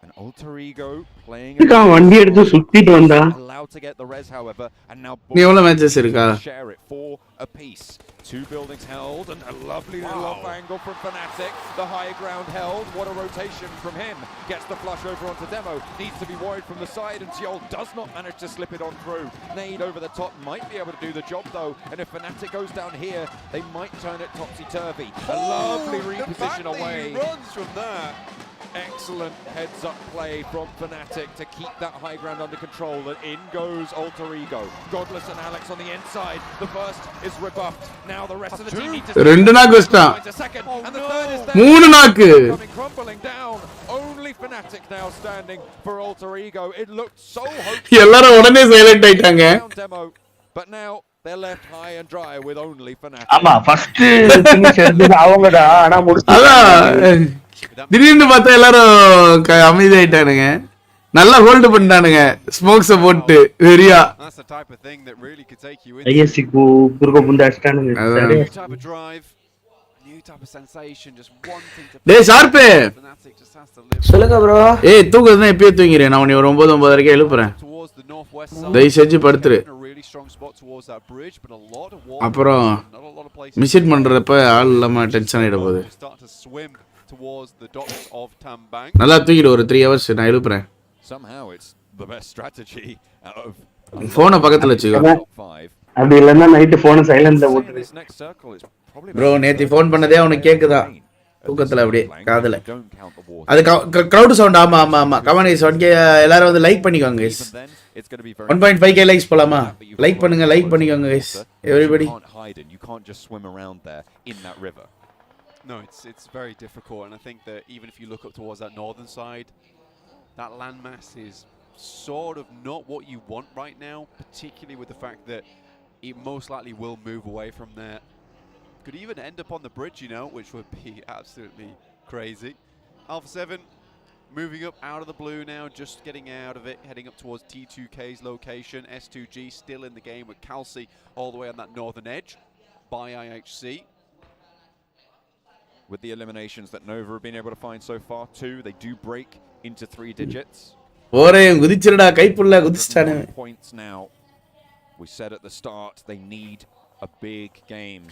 An Alter Ego playing allowed to get the res, however, and now share it for a piece. 2 buildings held and a lovely little off angle from Fnatic. The high ground held. What a rotation from him. Gets the flush over onto Demo. Needs to be worried from the side, and Seoul does not manage to slip it on through. Nade over the top might be able to do the job though, and if Fnatic goes down here, they might turn it topsy-turvy. A lovely reposition away. He runs from that. Excellent heads-up play from Fnatic to keep that high ground under control, and in goes Alter Ego. Godless and Alex on the inside. The first is rebuffed. Now the rest of the team need to a second, and the third is there. Coming crumbling down. Only Fnatic now standing for Alter Ego. It looked so hopeful. Demo, but now they're left high and dry with only Fnatic. திடீர்னு பார்த்தா எல்லாரும் அமைதியாயிட்டானுங்க. நல்லா hold பண்ணிட்டானுங்க ஸ்மோக்ஸ போட்டு வெரியா. That's the type of thing that really could take you ISC குறுக்க புந்த அடிச்சானுங்க. new type of drive, new type of sensation, just wanting to டேய் sharp சொல்லுங்க bro. ஏய் தூங்குறதுனா எப்பயே தூங்கிரே. நான் உன்னை 9 9:30க்கு எழுப்புறேன். தயவு செஞ்சு படுத்துரு. அப்புறம் மிஸ்ட் பண்றப்ப ஆள் இல்லாம டென்ஷன் ஆயிட போகுது. towards the docks of Tambang. நல்லா தூங்கிடு ஒரு 3 hours நான் எழுப்புறேன். Somehow it's the best strategy out of போனை பக்கத்துல வச்சுக்கோ. அப்படி இல்லன்னா நைட் போனை சைலன்ட்ல போட்டுரு. bro நேத்தி ஃபோன் பண்ணதே உனக்கு கேக்குதா? தூக்கத்துல அப்படியே காதுல. அது crowd sound. ஆமா ஆமா ஆமா. கமெண்ட் गाइस வந்து எல்லாரும் வந்து லைக் பண்ணிக்கோங்க गाइस. 1.5k லைக்ஸ் போலாமா? லைக் பண்ணிக்கோங்க guys. everybody. You can't just swim around there in that river. No, it's very difficult, and I think that even if you look up towards that northern side, that landmass is sort of not what you want right now, particularly with the fact that it most likely will move away from there. Could even end up on the bridge, you know, which would be absolutely crazy. Alpha 7 moving up out of the blue now, just getting out of it, heading up towards T2K's location. S2G still in the game with Calci all the way on that northern edge by IHC. With the eliminations that Nova have been able to find so far, too, they do break into 3 digits. Points now. We said at the start they need a big game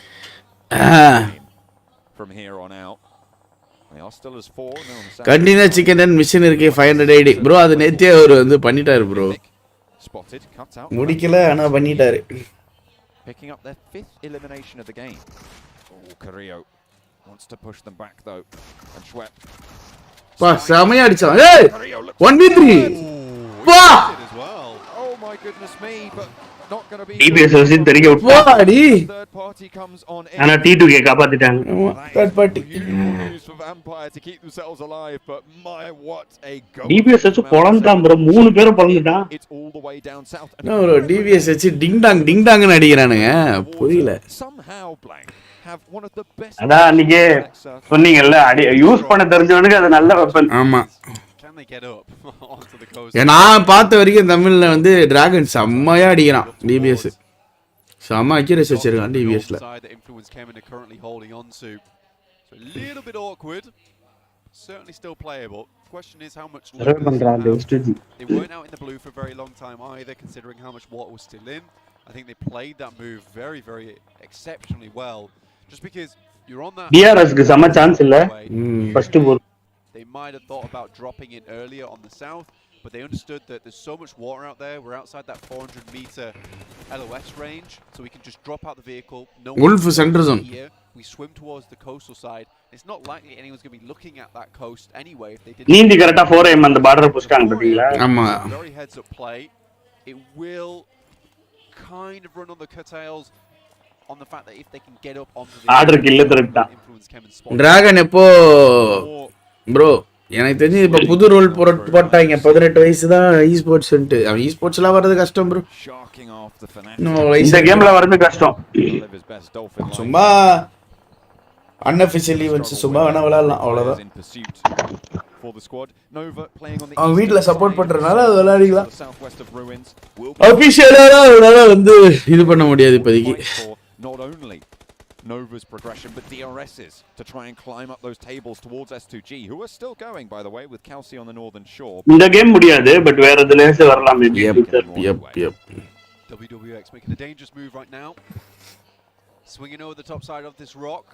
from here on out. They are still as 4. Continue chicken and mission irke 580. Bro, adu nethe avaru vandu pannitaru bro. Spotted, cut out. Mudikala ana pannitaru. Picking up their 5th elimination of the game. Oh, Carrillo wants to push them back though, and Schwepp. Pa, samaya adicha. Hey! 1v3. Pa! Oh my goodness me, but not going to be. DBS வந்து தெரிக்க விட்டாடி. Third party comes on in. ஆனா T2K காப்பாத்திட்டாங்க. Third party. News for Vampire to keep themselves alive, but my what a goal. DBS வச்சு பொளந்தான் bro. 3 பேரும் பொளந்துட்டான். It's all the way down south. No bro, DBS வச்சு டிங் Tang அடிக்குறானுங்க. புரியல. Somehow blank have one of the best. அதான் நீங்க சொன்னீங்கல்ல use பண்ண தெரிஞ்சவனுக்கு அது நல்ல வெப்பன். ஆமா. Can they get up onto the coast? நான் பார்த்த வரைக்கும் தமிழ்ல வந்து டிராகன் செம்மையா அடிக்கிறான் DBS. செம்ம அக்யூரசி வச்சிருக்கான் DBSல. The influence Kemen are currently holding on to. So a little bit awkward. Certainly still playable. Question is how much they weren't out in the blue for a very long time either, considering how much water was still in. I think they played that move very, very exceptionally well. Just because You're on that. டிஆர்எஸ்க்கு செம chance இல்ல first போர். They might have thought about dropping in earlier on the south, but they understood that there's so much water out there. We're outside that 400-meter LOS range, so we can just drop out the vehicle. No Wolf center zone. Here. We swim towards the coastal side. It's not likely anyone's going to be looking at that coast anyway if they didn't. நீந்தி கரெக்ட்டா 4am அந்த border புஷ்டாங்க பாத்தீங்களா? ஆமா. Very heads up play. It will kind of run on the curtails on the fact that if they can get up onto the order கில்ல தரட்டா. Dragon எப்போ bro எனக்கு தெரிஞ்சு இப்ப புது ரூல் போட்டாங்க 18 வயசு தான் e-sportsன்ட்டு. அவன் e-sportsலாம் வரது கஷ்டம் ப்ரோ. இந்த கேம்ல வரது கஷ்டம். சும்மா அன்அஃபிஷியலி வந்து சும்மா வேணா விளையாடலாம் அவ்வளவுதான். அவன் வீட்டுல சப்போர்ட் பண்றதுனால அது விளையாடிக்கலாம். அபிஷியலா அதனால வந்து இது பண்ண முடியாது இப்போதைக்கு. Not only Nova's progression, but DRS's to try and climb up those tables towards S2G, who are still going, by the way, with Kelsey on the northern shore. இந்த கேம் முடியாது, பட் வேற எதுலயே வரலாம். Yep. WWX making a dangerous move right now. Swinging over the top side of this rock.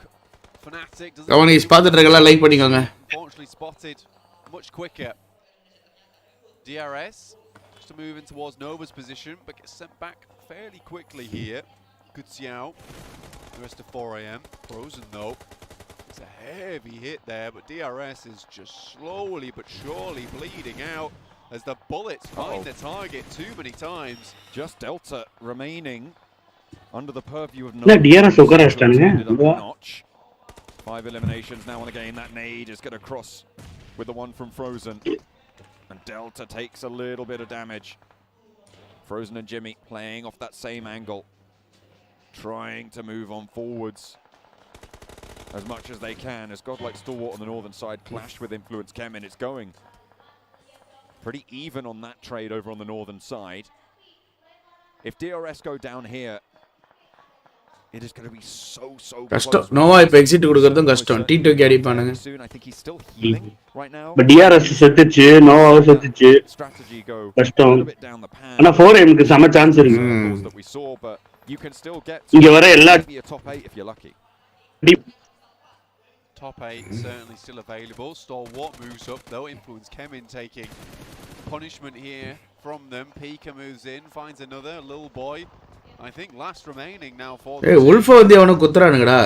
Fnatic doesn't. அவனை spot ட்ரகலாம் like பண்ணிக்கோங்க. Unfortunately spotted much quicker. DRS just to move in towards Nova's position, but gets sent back fairly quickly here. Good Xiao. The rest of 4am. Frozen though. It's a heavy hit there, but DRS is just slowly but surely bleeding out as the bullets find the target too many times. Just Delta remaining under the purview of Nova. DRS notch. 5 eliminations now on the game. That nade is going to cross with the one from Frozen. And Delta takes a little bit of damage. Frozen and Jimmy playing off that same angle. Trying to move on forwards as much as they can. As Godlike Stalwart on the northern side clashed with Influence Chem, and it's going pretty even on that trade over on the northern side. If DRS go down here, it is going to be so கஷ்டம். நோவா இப்ப exit கொடுக்கிறதும் கஷ்டம். T2 carry பண்ணுங்க. I think he's still healing right now. But DRS செத்துச்சு, Noah செத்துச்சு. கஷ்டம். ஆனா 4M க்கு சம chance இருக்கு. You can still get இங்க வர எல்லா top 8 if you're lucky. Top 8 certainly still available. Stalwart moves up though. Influence Kemin taking punishment here from them. Pika moves in, finds another little boy. I think last remaining now for Hey, Wolf வந்து அவன குத்துறானுங்கடா.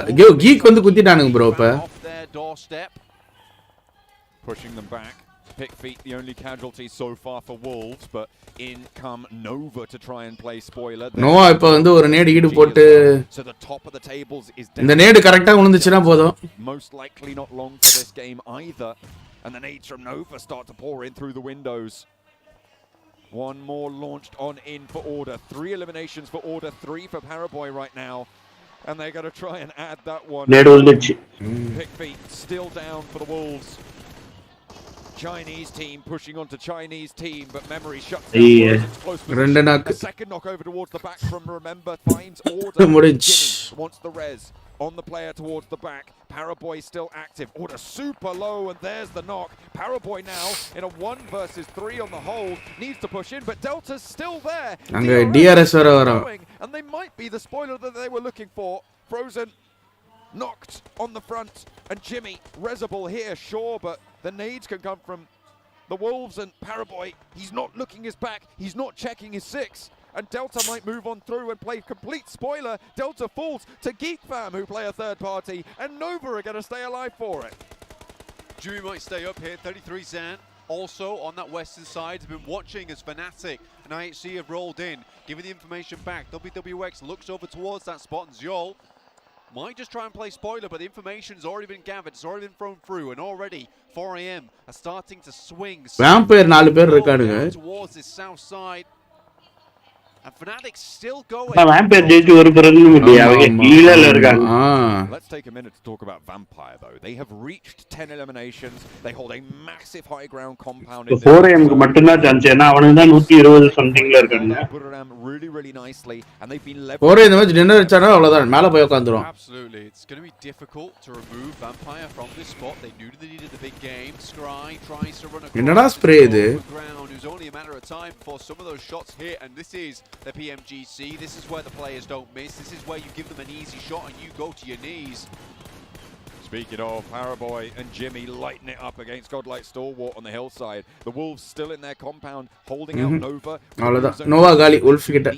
Geek வந்து குத்திட்டானுங்க bro இப்ப. Off their doorstep. Pushing them back. Pick feet the only casualty so far for Wolves, but in come Nova to try and play spoiler. Nova இப்ப வந்து ஒரு நேடு ஈடு போட்டு so the top of the tables is இந்த நேடு கரெக்ட்டா விழுந்துச்சுனா போதும். Most likely not long for this game either, and the nades from Nova start to pour in through the windows. One more launched on in for Order. 3 eliminations for Order, 3 for Paraboy right now, and they're going to try and add that one. நேடு விழுந்துச்சு. Pick feet still down for the Wolves. Chinese team pushing onto Chinese team, but memory shuts down. A second knock over towards the back from Remember finds Order. Jimmy wants the res on the player towards the back. Paraboy still active. Order super low, and there's the knock. Paraboy now in a 1 versus 3 on the hold. Needs to push in, but Delta's still there. DRS வரும். And they might be the spoiler that they were looking for. Frozen knocked on the front, and Jimmy resable here, sure, but the nades can come from the Wolves and Paraboy. He's not looking his back, he's not checking his 6, and Delta might move on through and play complete spoiler. Delta falls to Geek Fam, who play a third party, and Nova are going to stay alive for it. Jimmy might stay up here, 33 Zan. Also on that western side, has been watching as Fnatic and IHC have rolled in, giving the information back. WWX looks over towards that spot, and Zjol might just try and play spoiler, but the information's already been gathered, it's already been thrown through, and already 4am are starting to swing Vampire 4 பேர் இருக்கானுங்க towards this south side. And Fnatic still going. Vampire ஜெயிச்சு ஒரு பிரச்சனை இல்ல, அவங்க கீழல இருக்காங்க. Let's take a minute to talk about Vampire though. They have reached 10 eliminations. They hold a massive high ground compound in 4am க்கு மட்டும் தான் chance, ஏனா அவனுங்க தான் 120 சம்திங்ல இருக்காங்க. Really nicely, and they've been 4 இந்த மேட்ச் டின்னர் வச்சானா அவ்வளவுதான், மேல போய் உட்கார்ந்துரும். Absolutely, it's going to be difficult to remove Vampire from this spot. They knew they needed the big game. Scry tries to run across. என்னடா spray இது? Ground, who's only a matter of time before some of those shots hit, and this is the Pmgc. This is where the players don't miss. This is where you give them an easy shot and you go to your knees. Speaking of, Paraboy and Jimmy lighting it up against Godlike Stalwart on the hillside. The Wolves still in their compound, holding out Nova. அவ்வளவுதான் நோவா காலி wolf கிட்ட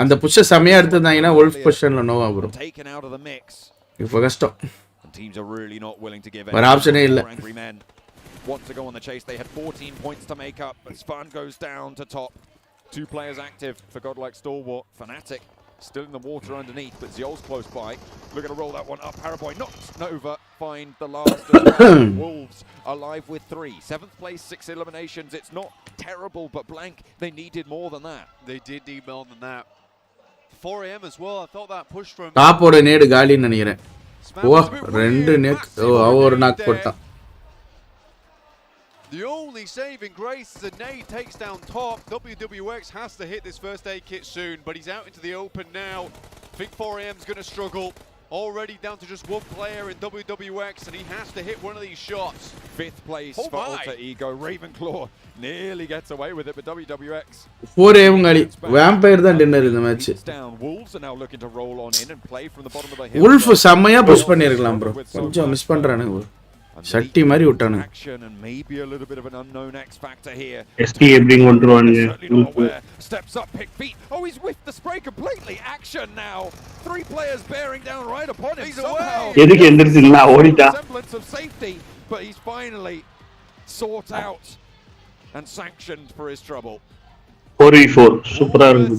அந்த push செமையா எடுத்துட்டாங்கன்னா wolf பொசிஷன்ல Noah bro taken out of the mix. இப்போ கஷ்டம் Teams are really not willing to give ஒரு ஆப்ஷனே இல்ல angry men want to go on the chase. They had 14 points to make up, but Span goes down to top. 2 players active for Godlike Stalwart. Fnatic still in the water underneath, but Ziol's close by. Looking to roll that one up. Paraboy knocks Nova. Find the last of the Wolves alive with 3. 7th place, 6 eliminations. It's not terrible, but Blank, they needed more than that. They did need more than that. 4 AM as well. I thought that push from top ஓட நேடு காலின்னு நினைக்கிறேன். ஓ ரெண்டு neck ஒரு knock போட்டான். The only saving grace is a nade takes down top. WWX has to hit this first aid kit soon, but he's out into the open now. I think 4AM's going to struggle. Already down to just one player in WWX, and he has to hit one of these shots. 5th place for Alter Ego. Ravenclaw nearly gets away with it, but WWX 4AM gali vampire தான் dinner இந்த match. Wolves are now looking to roll on in and play from the bottom of the hill. Wolf செமையா push பண்ணிருக்கலாம் bro. கொஞ்சம் miss பண்றானுங்க. சட்டி மாதிரி விட்டானுங்க. And maybe a little bit of an unknown X factor here. ST எப்படி கொண்டுருவானுங்க. Steps up, pick feet. Oh, he's whiffed the spray completely. Action now. 3 players bearing down right upon him. Somehow. எதுக்கு எந்திரச்சினா ஓடிட்டா. Semblance of safety, but he's finally sought out and sanctioned for his trouble. 4v4 சூப்பரா இருக்கு.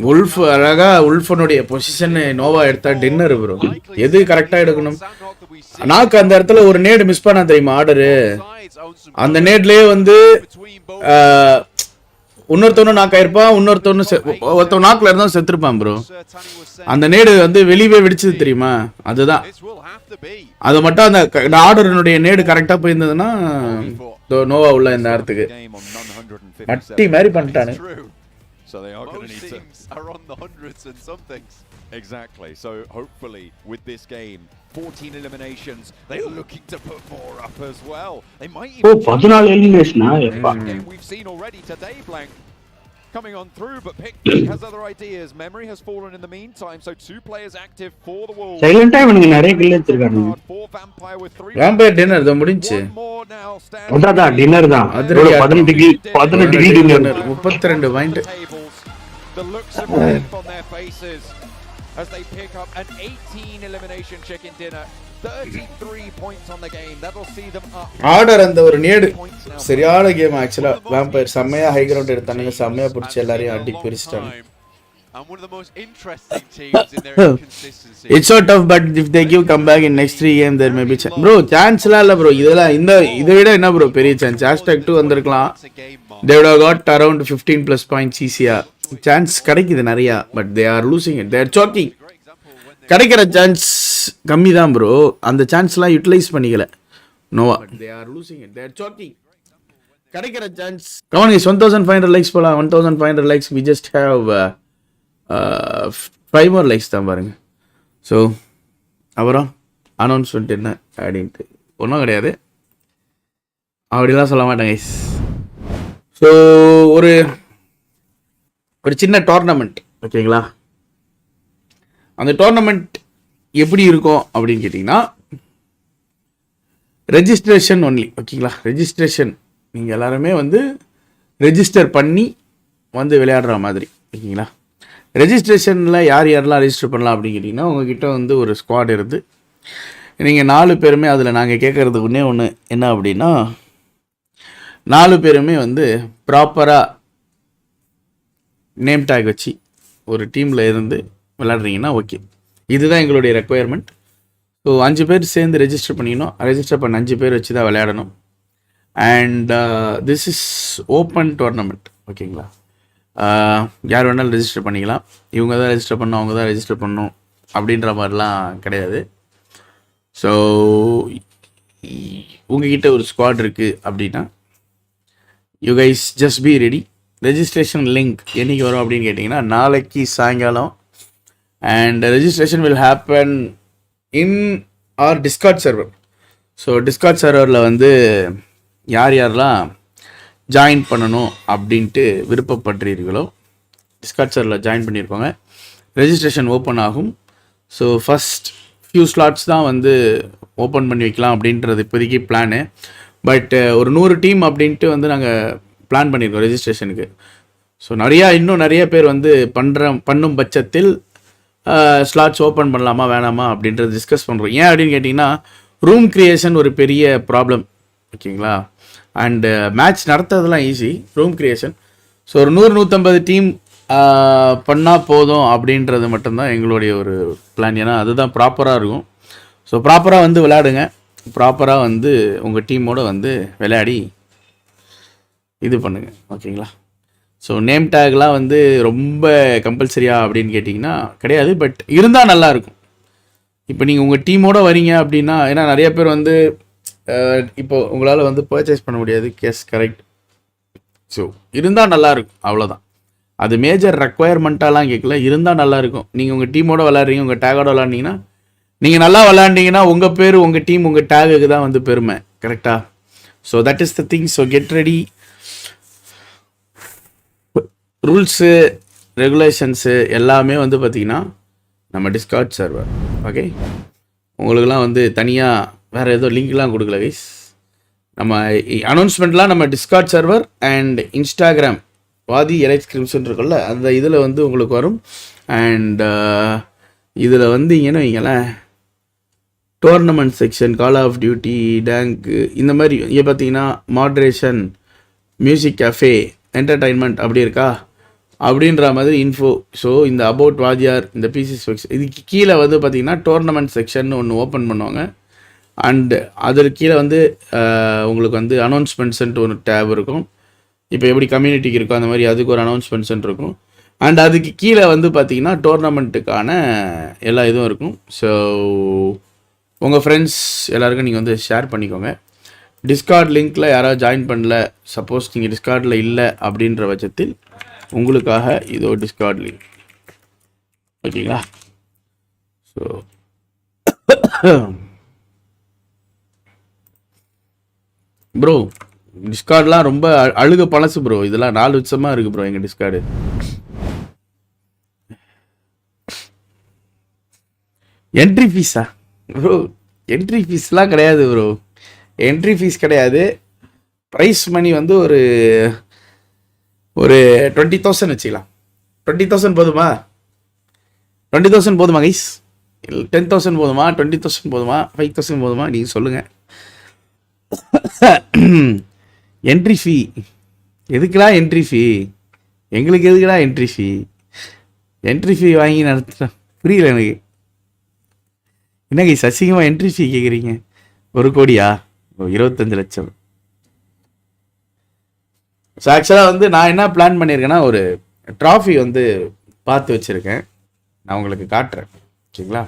Wolf அழகா Wolfனுடைய position Noah எடுத்தா dinner bro. எது கரெக்ட்டா எடுக்கணும். நாக்கு அந்த இடத்துல ஒரு நேட் மிஸ் பண்ணா தெரியுமா ஆர்டர். அந்த நேட்லயே வந்து இன்னொருத்தவனும் நாக் ஆயிருப்பான், ஒருத்தவன் நாக்ல இருந்தா செத்துருப்பான் ப்ரோ. அந்த நேடு வந்து வெளியே வெடிச்சது தெரியுமா, அதுதான். அது மட்டும் அந்த ஆர்டருடைய நேடு கரெக்டா போயிருந்ததுன்னா நோவா உள்ள இந்த இடத்துக்கு மட்டி மாதிரி பண்ணிட்டானு. So they are going to need to are on the hundreds and some things. Exactly. So hopefully with this game 14 eliminations, they're looking to put more up as well. They might even 14 elimination we've seen already today. Blank coming on through, but Pick has other ideas. Memory has fallen in the meantime, so 2 players active for the Wolves. Silent time இவனுக்கு நிறைய kill எடுத்துட்டாங்க. Vampire dinner தான் முடிஞ்சு. அதான் dinner தான். 18 kill 18 dinner 32 point. The looks of relief on their faces as they pick up an 18 elimination chicken dinner. 33 points on the game. That'll see them up. Order அந்த ஒரு நேடு சரியான game ஆக்சுவலா. Vampire செமையா ஹை கிரவுண்ட் எடுத்தானுங்க, செமையா புடிச்சு எல்லாரையும் அடி பிரிச்சிட்டாங்க. And one of the most interesting teams in their inconsistency. It's so tough, but if they give comeback in next 3 games there may be chance. Bro, chance la illa bro. இதெல்லாம் இதை விட என்ன bro பெரிய chance. #2 வந்திருக்கலாம். They would have got around 15 plus points easier. Chance கிடைக்குது நிறைய, but they are losing it. They are choking. கிடைக்கிற chance கம்மி தான் ப்ரோ. அந்த சான்ஸ்லாம் யூட்டிலைஸ் பண்ணிக்கல Nova. They are losing it. They are choking. கிடைக்கிற chance. Come on guys, 1500 likes போலாம். 1500 likes. We just have 5 more likes தான் பாருங்க. ஸோ அப்புறம் அனௌன்ஸ்மெண்ட் என்ன அப்படின்ட்டு ஒன்றும் கிடையாது, அப்படிலாம் சொல்ல மாட்டேன் கைஸ். ஸோ ஒரு சின்ன டோர்னமெண்ட் ஓகேங்களா. அந்த டோர்னமெண்ட் எப்படி இருக்கும் அப்படின்னு கேட்டிங்கன்னா ரெஜிஸ்ட்ரேஷன் ஒன்லி ஓகேங்களா. ரெஜிஸ்ட்ரேஷன் நீங்கள் எல்லாருமே வந்து ரெஜிஸ்டர் பண்ணி வந்து விளையாடுற மாதிரி ஓகேங்களா. ரெஜிஸ்ட்ரேஷனில் யாரெல்லாம் ரெஜிஸ்டர் பண்ணலாம் அப்படின்னு கேட்டிங்கன்னா உங்ககிட்ட வந்து ஒரு ஸ்குவாட் இருந்து நீங்கள் 4 பேருமே அதில் நாங்கள் கேட்குறது ஒன்று என்ன அப்படின்னா 4 பேருமே வந்து ப்ராப்பராக நேம் டேக் வச்சு ஒரு டீமில் இருந்து விளையாடுறீங்கன்னா ஓகே. இதுதான் எங்களுடைய ரெக்குயர்மெண்ட். ஸோ 5 பேர் சேர்ந்து ரெஜிஸ்டர் பண்ணிக்கணும். ரெஜிஸ்டர் பண்ண 5 பேர் வச்சு தான் விளையாடணும். And this is open tournament ஓகேங்களா. யார் வேணாலும் ரெஜிஸ்டர் பண்ணிக்கலாம். இவங்க தான் ரெஜிஸ்டர் பண்ணணும், அவங்க தான் ரெஜிஸ்டர் பண்ணணும் அப்படின்ற மாதிரிலாம் கிடையாது. ஸோ உங்ககிட்ட ஒரு ஸ்குவாட் இருக்குது அப்படின்னா you guys just be ready. Registration link என்றைக்கு வரும் அப்படின்னு கேட்டிங்கன்னா நாளைக்கு சாயங்காலம். And registration will happen in our Discord server. So Discord சர்வரில் வந்து யாரெல்லாம் ஜாயின் பண்ணணும் அப்படின்ட்டு விருப்பப்படுறீர்களோ டிஸ்கார்ட் சர்வரில் ஜாயின் பண்ணியிருக்கோங்க. ரெஜிஸ்ட்ரேஷன் ஓப்பன் ஆகும். ஸோ ஃபஸ்ட் ஃபியூ ஸ்லாட்ஸ் தான் வந்து ஓப்பன் பண்ணி வைக்கலாம் அப்படின்றது இப்போதைக்கு பிளானு. பட் ஒரு 100 டீம் அப்படின்ட்டு வந்து நாங்கள் பிளான் பண்ணியிருக்கோம் ரெஜிஸ்ட்ரேஷனுக்கு. ஸோ இன்னும் நிறைய பேர் வந்து பண்ணும் பட்சத்தில் ஸ்லாட்ஸ் ஓப்பன் பண்ணலாமா வேணாமா அப்படின்றது டிஸ்கஸ் பண்ணுறோம். ஏன் அப்படின்னு கேட்டிங்கன்னா ரூம் கிரியேஷன் ஒரு பெரிய ப்ராப்ளம், ஓகேங்களா. அண்டு மேட்ச் நடத்துறதுலாம் ஈஸி, ரூம் கிரியேஷன். ஸோ ஒரு 100-150 டீம் பண்ணால் போதும் அப்படின்றது மட்டும்தான் எங்களுடைய ஒரு பிளான். ஏன்னா அதுதான் ப்ராப்பராக இருக்கும். ஸோ ப்ராப்பராக வந்து விளையாடுங்க, ப்ராப்பராக வந்து உங்கள் டீமோடு வந்து விளையாடி இது பண்ணுங்கள், ஓகேங்களா. ஸோ நேம் டேக்லாம் வந்து ரொம்ப கம்பல்சரியா அப்படின்னு கேட்டிங்கன்னா கிடையாது, பட் இருந்தால் நல்லாயிருக்கும். இப்போ நீங்கள் உங்கள் டீமோடு வரீங்க அப்படின்னா, ஏன்னா நிறைய பேர் வந்து இப்போ உங்களால் வந்து பர்ச்சேஸ் பண்ண முடியாது, கேஸ் கரெக்ட். ஸோ இருந்தால் நல்லாயிருக்கும், அவ்வளோதான். அது மேஜர் ரெக்குவயர்மெண்ட்டாலாம் கேட்கல, இருந்தால் நல்லாயிருக்கும். நீங்கள் உங்கள் டீமோட விளாட்றீங்க, உங்கள் டேகோட விளாண்டிங்கன்னா, நீங்கள் நல்லா விளாண்டிங்கன்னா உங்கள் பேர் உங்கள் டீம் உங்கள் டேகுக்கு தான் வந்து பெருமை, கரெக்டாக. So that is the thing. So get ready. Rules regulations எல்லாமே வந்து பார்த்திங்கன்னா நம்ம டிஸ்கார்ட் சர்வர், ஓகே. உங்களுக்கெல்லாம் வந்து தனியாக வேறு ஏதோ லிங்க்லாம் கொடுக்கல கைஸ். நம்ம அனௌன்ஸ்மெண்ட்லாம் நம்ம டிஸ்கார்ட் சர்வர் அண்ட் இன்ஸ்டாகிராம் வாதி எலைஸ்கிரிப்ஷன் இருக்குல்ல, அந்த இதில் வந்து உங்களுக்கு வரும். அண்ட் இதில் வந்தீங்கன்னு வைங்களேன், tournament section, call of duty, டேங்க்கு, இந்த மாதிரி இங்கே பார்த்தீங்கன்னா மாட்ரேஷன், மியூசிக் கஃபே, என்டர்டைன்மெண்ட் அப்படி இருக்கா அப்படின்ற மாதிரி இன்ஃபோ. ஸோ இந்த அபவுட் வாதியார், இந்த பிசிஸ் செக்ஷன், இதுக்கு கீழே வந்து பார்த்திங்கன்னா டோர்னமெண்ட் செக்ஷன் ஒன்று ஓப்பன் பண்ணுவாங்க. அண்டு அதற்கு கீழே வந்து உங்களுக்கு வந்து அனௌன்ஸ்மெண்ட்ஸ்ன்ட்டு ஒரு டேப் இருக்கும். இப்போ எப்படி கம்யூனிட்டிக்கு இருக்கோ அந்த மாதிரி அதுக்கு ஒரு அனௌன்ஸ்மெண்ட்ஸ்ன்னு இருக்கும். அண்ட் அதுக்கு கீழே வந்து பார்த்திங்கன்னா டோர்னமெண்ட்டுக்கான எல்லா இதுவும் இருக்கும். ஸோ உங்கள் ஃப்ரெண்ட்ஸ் எல்லாருக்கும் நீங்கள் வந்து ஷேர் பண்ணிக்கோங்க. டிஸ்கார்ட் லிங்க்கில் யாராவது ஜாயின் பண்ணல, சப்போஸ் நீங்கள் டிஸ்கார்டில் இல்லை அப்படின்ற பட்சத்தில் உங்களுக்காக இதோ டிஸ்கார்ட் லிங்க், ஓகேங்களா. ஸோ ப்ரோ டிஸ்கார்ட்லாம் ரொம்ப அழுக பழசு ப்ரோ, இதெல்லாம் 4 வருஷமாக இருக்குது ப்ரோ எங்கள் டிஸ்கார்டு. என்ட்ரி ஃபீஸா ப்ரோ? என்ட்ரி ஃபீஸ்லாம் கிடையாது ப்ரோ, என்ட்ரி ஃபீஸ் கிடையாது. ப்ரைஸ் மணி வந்து ஒரு 20,000 வச்சுக்கலாம். 20,000 போதுமா? 20,000 போதுமா கைஸ்? இல்லை 10,000 போதுமா? 20,000 போதுமா? 5,000 போதுமா? நீங்கள் சொல்லுங்கள். என்ட்ரி ஃபீ எதுக்குடா? என்ட்ரி ஃபீ எங்களுக்கு எதுக்குடா என்ட்ரி ஃபீ? என்ட்ரி ஃபீ வாங்கி நடத்துகிறேன், புரியல எனக்கு. என்ன கைஸ் அசிங்கமாக என்ட்ரி ஃபீ கேட்குறீங்க? 1 கோடியா? 25 லட்சம். ஸோ ஆக்சுவலாக வந்து நான் என்ன பிளான் பண்ணியிருக்கேன்னா, ஒரு ட்ராஃபி வந்து பார்த்து வச்சுருக்கேன், நான் உங்களுக்கு காட்டுறேன், ஓகேங்களா.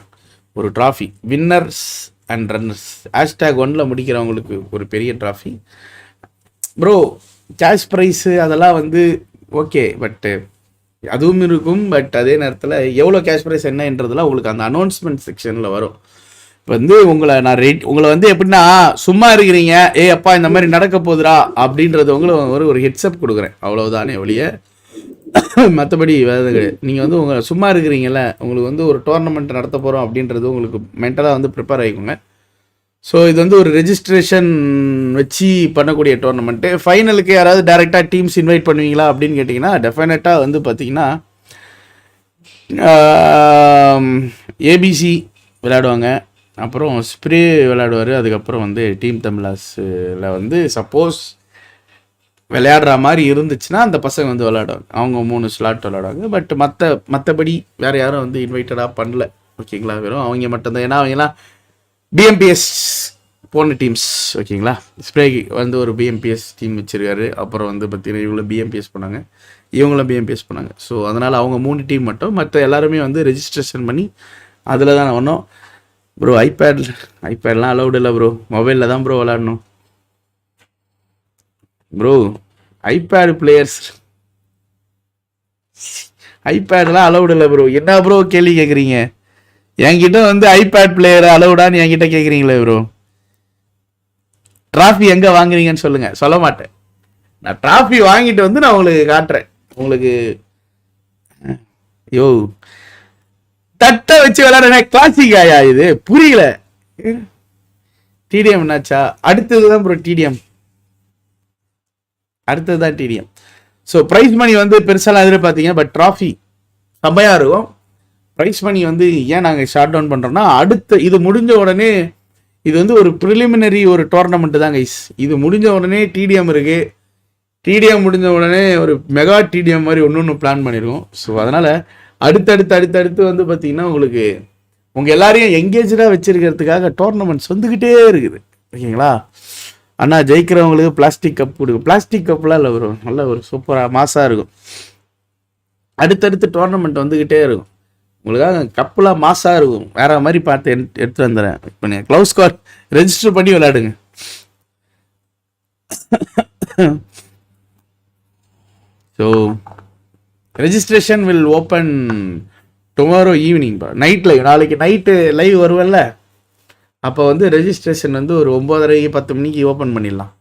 ஒரு ட்ராஃபி, வின்னர்ஸ் அண்ட் ரன்னர்ஸ் #1 முடிக்கிறவங்களுக்கு ஒரு பெரிய ட்ராஃபி ப்ரோ. கேஷ் ப்ரைஸு அதெல்லாம் வந்து ஓகே, பட்டு அதுவும் இருக்கும். பட் அதே நேரத்தில் எவ்வளோ கேஷ் ப்ரைஸ் என்னன்றதுலாம் உங்களுக்கு அந்த அனௌன்ஸ்மெண்ட் செக்ஷனில் வரும். இப்போ வந்து உங்களை வந்து எப்படின்னா, சும்மா இருக்கிறீங்க, அப்பா இந்த மாதிரி நடக்க போகுதுரா அப்படின்றது உங்களுக்கு ஒரு ஹெட்ஸ்அப் கொடுக்குறேன், அவ்வளோதானே ஒழிய மற்றபடி வேறு கிடையாது. நீங்கள் வந்து உங்களை சும்மா இருக்கிறீங்கள, உங்களுக்கு வந்து ஒரு டோர்னமெண்ட் நடத்த போகிறோம் அப்படின்றது உங்களுக்கு மென்டலாக வந்து ப்ரிப்பேர் ஆகிக்கோங்க. ஸோ இது வந்து ஒரு ரெஜிஸ்ட்ரேஷன் வச்சு பண்ணக்கூடிய டோர்னமெண்ட்டு. ஃபைனலுக்கு யாராவது டேரெக்டாக டீம்ஸ் இன்வைட் பண்ணுவீங்களா அப்படின்னு கேட்டிங்கன்னா, டெஃபினட்டாக வந்து பார்த்திங்கன்னா ஏபிசி விளையாடுவாங்க, அப்புறம் ஸ்ப்ரே விளையாடுவார், அதுக்கப்புறம் வந்து டீம் தமிழாஸில் வந்து சப்போஸ் விளையாடுற மாதிரி இருந்துச்சுன்னா அந்த பசங்க வந்து விளையாடுவாங்க, அவங்க 3 ஸ்லாட் விளையாடுவாங்க. பட் மற்றபடி வேறு யாரும் வந்து இன்வைட்டடாக பண்ணல, ஓகேங்களா. வெறும் அவங்க மட்டும்தான். ஏன்னா அவங்கலாம் பிஎம்பிஎஸ் போன டீம்ஸ், ஓகேங்களா. ஸ்ப்ரேக்கு வந்து ஒரு பிஎம்பிஎஸ் டீம் வச்சுருக்காரு, அப்புறம் வந்து பார்த்தீங்கன்னா இவங்கள பிஎம்பிஎஸ் பண்ணாங்க, இவங்களும் பிஎம்பிஎஸ் பண்ணாங்க. ஸோ அதனால் அவங்க 3 டீம் மட்டும், மற்ற எல்லாருமே வந்து ரெஜிஸ்ட்ரேஷன் பண்ணி அதில் தான் ஒன்றும் ப்ரோ. ஐபேட்லாம் அலௌடு இல்லை ப்ரோ, மொபைலில் தான் ப்ரோ விளாடணும் ப்ரோ. ஐபேட் பிளேயர்ஸ் ஐபேட்லாம் அலௌடு இல்லை ப்ரோ. என்ன ப்ரோ கேள்வி கேட்குறீங்க? என்கிட்ட வந்து ஐபேட் பிளேயர் அலௌடான்னு என்கிட்ட கேட்குறீங்களே ப்ரோ. ட்ராஃபி எங்கே வாங்குறீங்கன்னு சொல்லுங்கள், சொல்ல மாட்டேன். நான் ட்ராஃபி வாங்கிட்டு வந்து நான் உங்களுக்கு காட்டுறேன். உங்களுக்கு தட்டை வச்சு விளையாடுற கிளாசிக் ஆயா இது புரியல. டிடிஎம் என்னாச்சா? அடுத்ததுதான் ப்ரோ டிடிஎம், அடுத்ததுதான் டிடிஎம். ஸோ ப்ரைஸ் மணி வந்து பெருசாலாம் எதிர்பார்த்தீங்க, பட் ட்ராஃபி செம்மையாக இருக்கும். ப்ரைஸ் மணி வந்து ஏன் நாங்கள் ஷார்ட் டவுன் பண்ணுறோம்னா, அடுத்த இது முடிஞ்ச உடனே இது வந்து ஒரு ப்ரிலிமினரி ஒரு டோர்னமெண்ட்டு தான் கைஸ். இது முடிஞ்ச உடனே டிடிஎம் இருக்குது. டிடிஎம் முடிஞ்ச உடனே ஒரு மெகா டிடிஎம் மாதிரி ஒன்று பிளான் பண்ணியிருக்கோம். ஸோ அதனால் அடுத்தடுத்து வந்து பார்த்தீங்கன்னா உங்களுக்கு உங்கள் எல்லாரையும் எங்கேஜாக வச்சிருக்கிறதுக்காக டோர்னமெண்ட்ஸ் வந்துக்கிட்டே இருக்குது. ஓகேங்களா? அண்ணா ஜெயிக்கிறவங்களுக்கு பிளாஸ்டிக் கப் கொடுக்கும். பிளாஸ்டிக் கப்லாம் இல்லை ப்ரோ, நல்ல ஒரு சூப்பராக மாசாக இருக்கும். அடுத்தடுத்து டோர்னமெண்ட் வந்துக்கிட்டே இருக்கும். உங்களுக்காக கப்புலாம் மாசாக இருக்கும். வேற மாதிரி பார்த்து எடுத்துகிட்டு வந்துடுறேன். இப்போ நீங்கள் க்ளவுஸ் ஸ்குவாட் ரெஜிஸ்டர் பண்ணி விளையாடுங்க. So registration will open tomorrow evening night live. நாளைக்கு நைட்டு லைவ் வருவல்ல, அப்போ வந்து ரெஜிஸ்ட்ரேஷன் வந்து ஒரு 9:30 10 மணிக்கு ஓப்பன் பண்ணிடலாம்.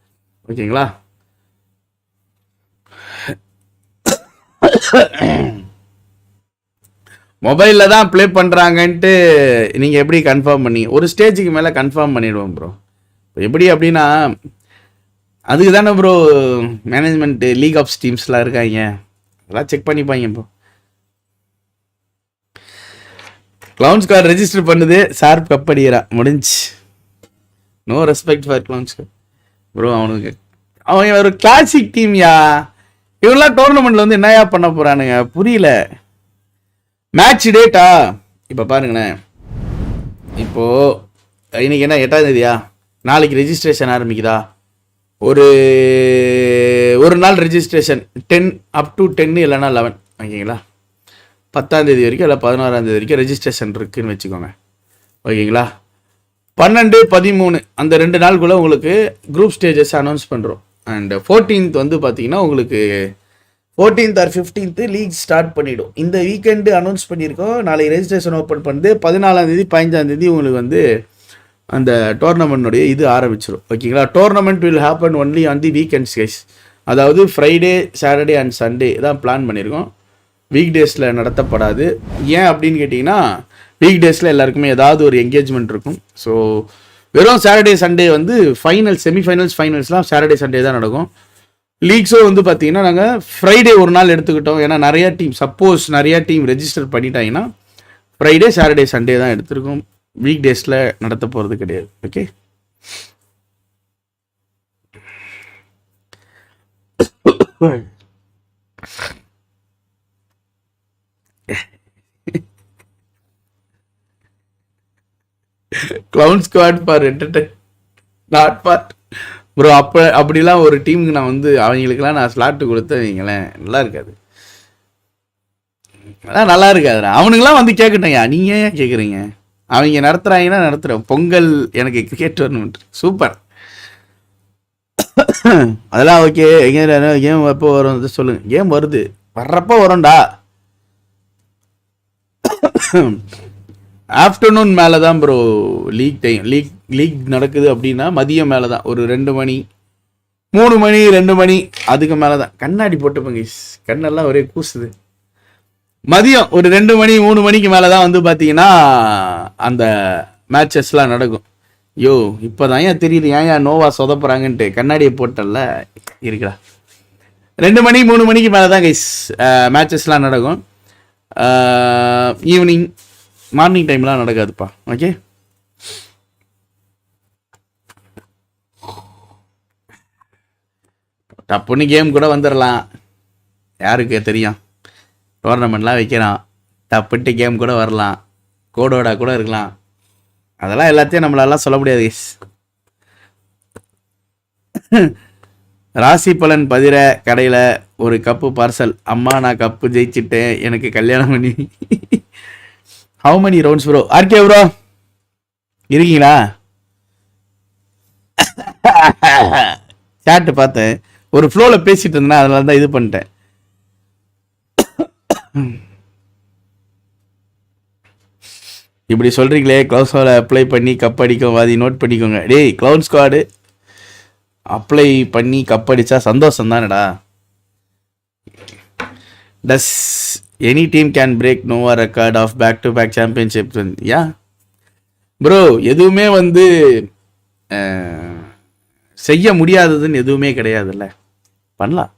ஓகேங்களா? மொபைலில் தான் ப்ளே பண்ணுறாங்கன்ட்டு நீங்கள் எப்படி கன்ஃபார்ம் பண்ணி ஒரு ஸ்டேஜுக்கு மேலே கன்ஃபார்ம் பண்ணிடுவோம் ப்ரோ. எப்படி அப்படின்னா அதுக்கு தானே ப்ரோ மேனேஜ்மெண்ட்டு லீக் ஆஃப் டீம்ஸ்லாம் இருக்காங்க, அதெல்லாம் செக் பண்ணிப்பாங்க. ப்ரோ க்ளவுன்ஸ் கார்டு ரெஜிஸ்டர் பண்ணுது, ஷார்ப் கப் அடிக்கிறா, முடிஞ்சு. No respect for clowns card bro. அவங்க ஒரு கிளாசிக் டீம்யா. இவங்களாம் டோர்னமெண்ட்டில் வந்து என்னையா பண்ண போகிறானுங்க புரியல. மேட்ச் டேட்டா இப்போ பாருங்களேன். இப்போது இன்னைக்கு என்ன 8ஆம் தேதியா? நாளைக்கு ரெஜிஸ்ட்ரேஷன் ஆரம்பிக்குதா? ஒரு நாள் ரெஜிஸ்ட்ரேஷன் 10 up to 10 இல்லைனா 11. ஓகேங்களா? 10ஆம் தேதி வரைக்கும் இல்லை 11ஆம் தேதி வரைக்கும் ரெஜிஸ்ட்ரேஷன் இருக்குதுன்னு வச்சுக்கோங்க. ஓகேங்களா? 12 13 அந்த 2 நாளுக்குள்ளே உங்களுக்கு குரூப் ஸ்டேஜஸ் அனௌன்ஸ் பண்ணுறோம். அண்ட் 14th வந்து பார்த்தீங்கன்னா உங்களுக்கு 14th or 15th league start பண்ணிவிடும். இந்த வீக்கெண்டு அனௌன்ஸ் பண்ணியிருக்கோம். நாளைக்கு ரெஜிஸ்ட்ரேஷன் ஓப்பன் பண்ணுது. 14ஆம் தேதி 15ஆம் தேதி உங்களுக்கு வந்து அந்த டோர்னமெண்ட்டுடைய இது ஆரம்பிச்சிடும். ஓகேங்களா? Tournament will happen only on the weekends guys. அதாவது ஃப்ரைடே சாட்டர்டே அண்ட் சண்டே தான் பிளான் பண்ணியிருக்கோம். வீக் டேஸில் நடத்தப்படாது. ஏன் அப்படின்னு கேட்டிங்கன்னா வீக் டேஸில் எல்லாருக்குமே ஏதாவது ஒரு என்கேஜ்மெண்ட் இருக்கும். ஸோ வெறும் சாட்டர்டே சண்டே வந்து ஃபைனல்ஸ்லாம் சாட்டர்டே சண்டே தான் நடக்கும். லீக்ஸும் வந்து பார்த்தீங்கன்னா நாங்கள் ஃப்ரைடே ஒரு நாள் எடுத்துக்கிட்டோம். ஏன்னா நிறையா டீம் ரெஜிஸ்டர் பண்ணிட்டாங்கன்னா ஃப்ரைடே சாட்டர்டே சண்டே தான் எடுத்துருக்கோம். வீக் டேஸில் நடத்த போகிறது கிடையாது. Okay? Clown squad for entertain not for bro. அப்படிலாம் ஒரு டீமுக்கு நான் வந்து அவங்களுக்கெல்லாம் நான் ஸ்லாட்டு கொடுத்து வைங்களேன், நல்லா இருக்காது. அதான் நல்லா இருக்காதுடா. அவனுங்களாம் வந்து கேட்கட்டேங்க, நீங்கள் ஏன் கேட்குறீங்க? அவங்க நடத்துகிறாங்கன்னா நடத்துகிறேன். பொங்கல் எனக்கு கிரிக்கெட் டோர்னமெண்ட் சூப்பர், அதெல்லாம் ஓகே. எங்கே கேம் எப்போ வரும் சொல்லுங்கள். கேம் வருது, வர்றப்போ வரும்டா. ஆஃப்டர்நூன் மேலே தான் ப்ரோ லீக் டைம். லீக் நடக்குது அப்படின்னா மதியம் மேலே தான். ஒரு 2 மணி 3 மணி 2 மணி அதுக்கு மேலே தான். கண்ணாடி போட்டுப்பேங்க, கண்ணெல்லாம் ஒரே கூசுது. மதியம் ஒரு 2 மணி 3 மணிக்கு மேலே தான் வந்து பார்த்தீங்கன்னா அந்த மேட்சஸ்லாம் நடக்கும். யோ இப்போ தான் ஏன் தெரியுது ஏன் நோவா சொதப்புறாங்கன்ட்டு. கண்ணாடியை போட்டல இருக்கா. 2 மணி 3 மணிக்கு மேலே தான் கைஸ் மேட்சஸ்லாம் நடக்கும். ஈவினிங் மார்னிங் டைம்லாம் நடக்காதுப்பா. ஓகே? டப்புன்னு கேம் கூட வந்துடலாம், யாருக்கு தெரியும். டோர்னமெண்ட்லாம் வைக்கிறான், டப்புட்டு கேம் கூட வரலாம், கோடோடா கூட இருக்கலாம். அதெல்லாம் எல்லாத்தையும் நம்மளாலாம் சொல்ல முடியாது கைஸ். ராசி பலன் பதிர கடையில் ஒரு கப்பு பார்சல். அம்மா நான் கப்பு ஜெயிச்சிட்டேன், எனக்கு கல்யாணம் பண்ணி. How many rounds bro? RK bro இருக்கீங்களா? சாட்டு பார்த்தேன், ஒரு ஃப்ளோவில் பேசிட்டு இருந்தேன், அதனால தான் இது பண்ணிட்டேன். இப்படி சொல்கிறீங்களே, க்ளவுஸோட அப்ளை பண்ணி கப் அடிக்கும் வாதி நோட் பண்ணிக்கோங்க. டேய் க்ளவுன் ஸ்குவாடு அப்ளை பண்ணி கப் அடித்தா சந்தோஷம் தானடா. Does any team can break Nova record of back to back championship. Yeah bro, எதுவுமே வந்து செய்ய முடியாததுன்னு எதுவுமே கிடையாதுல்ல, பண்ணலாம்.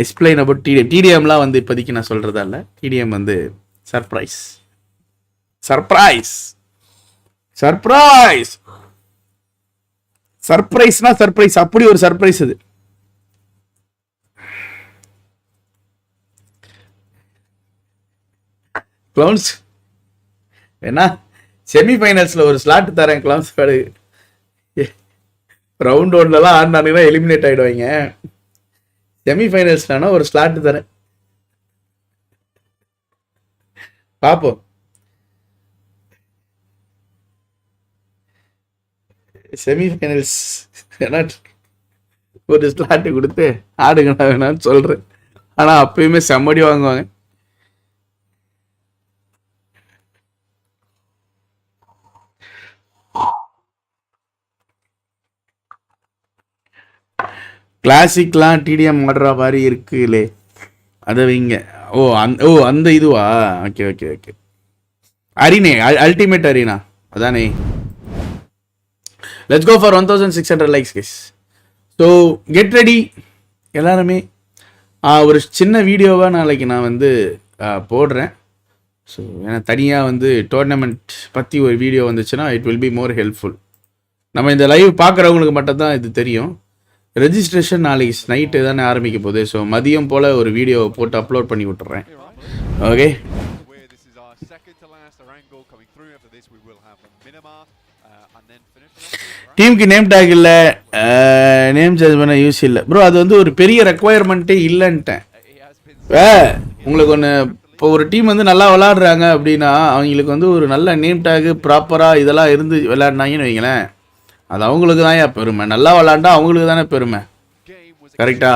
எக்ஸ்பிளைன் அபவுட் டிடிஎம்லாம் வந்து இப்போதைக்கு நான் சொல்கிறதா இல்லை. டிடிஎம் வந்து சர்ப்ரைஸ் சர்ப்ரைஸ் சர்ப்ரைஸ் சர்ப்ரைஸ்னா சர்ப்ரைஸ், அப்படி ஒரு சர்ப்ரைஸ் இது. கிளவுன்ஸ் என்ன செமிஃபைனல்ஸில் ஒரு ஸ்லாட் தரேன் கிளவுன்ஸ் கார்டு. ரவுண்ட் ஒன்லலாம் ஆடினானுங்கன்னா எலிமினேட் ஆகிடுவாங்க. செமிஃபைனல்ஸ்னா ஒரு ஸ்லாட் தரேன், பார்ப்போம். செமிஃபைனல்ஸ் ஏன்னா ஒரு ஸ்லாட்டு கொடுத்து ஆடுங்கடா வேணான்னு சொல்கிறேன். ஆனால் அப்பயுமே செம்மடி வாங்குவாங்க. கிளாசிக்லாம் டிடிஎம் ஆடுற மாதிரி இருக்குல்லே, அதை வைங்க. அந்த இதுவா? Okay okay okay. அரீனே அல்டிமேட் அரீனா அதானே. Let's go for 1600 likes guys. So get ready எல்லாருமே. ஒரு சின்ன வீடியோவாக நாளைக்கு நான் வந்து போடுறேன். ஸோ ஏன்னா தனியாக வந்து டோர்னமெண்ட் பற்றி ஒரு வீடியோ வந்துச்சுன்னா it will be more helpful. நம்ம இந்த லைவ் பார்க்குறவங்களுக்கு மட்டும்தான் இது தெரியும். ரெஜிஸ்ட்ரேஷன் நாளைக்கு நைட்டு தானே ஆரம்பிக்க போகுது. ஸோ மதியம் போல் ஒரு வீடியோ போட்டு அப்லோட் பண்ணி விட்டுறேன். ஓகே, டீமுக்கு நேம் டேக் இல்லை, நேம் சேஞ்ச் பண்ண யூஸ் இல்லை ப்ரோ. அது வந்து ஒரு பெரிய ரெக்குவயர்மெண்ட்டே இல்லைன்ட்டேன். உங்களுக்கு ஒன்று, இப்போ ஒரு டீம் வந்து நல்லா விளாடுறாங்க அப்படின்னா அவங்களுக்கு வந்து ஒரு நல்ல நேம் டேக்கு ப்ராப்பராக இதெல்லாம் இருந்து விளையாடினாங்கன்னு வைங்களேன், அது அவங்களுக்கு தான் பெருமை. நல்லா விளாண்டா அவங்களுக்கு தானே பெருமை, கரெக்டா?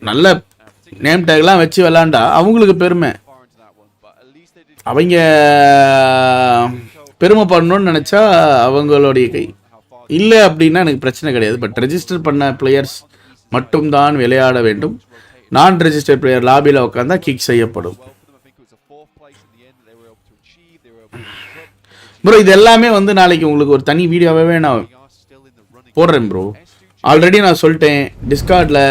நல்ல நேம் டேக்லாம் வச்சு விளாண்டா அவங்களுக்கு பெருமை. அவங்க பெருமைப்படணும்னு நினச்சா அவங்களுடைய கை இல்லை அப்படின்னா எனக்கு பிரச்சனை கிடையாது. பட் ரெஜிஸ்டர் பண்ண பிளேயர்ஸ் மட்டும்தான் விளையாட வேண்டும். நான் ரெஜிஸ்டர் பிளேயர் லாபியில் உட்காந்தா கிக் செய்யப்படும். ப்ரோ இது எல்லாமே வந்து நாளைக்கு உங்களுக்கு ஒரு தனி வீடியோவே நான் போடுறேன் ப்ரோ. ஆல்ரெடி நான் சொல்லிட்டேன், டிஸ்கார்டில்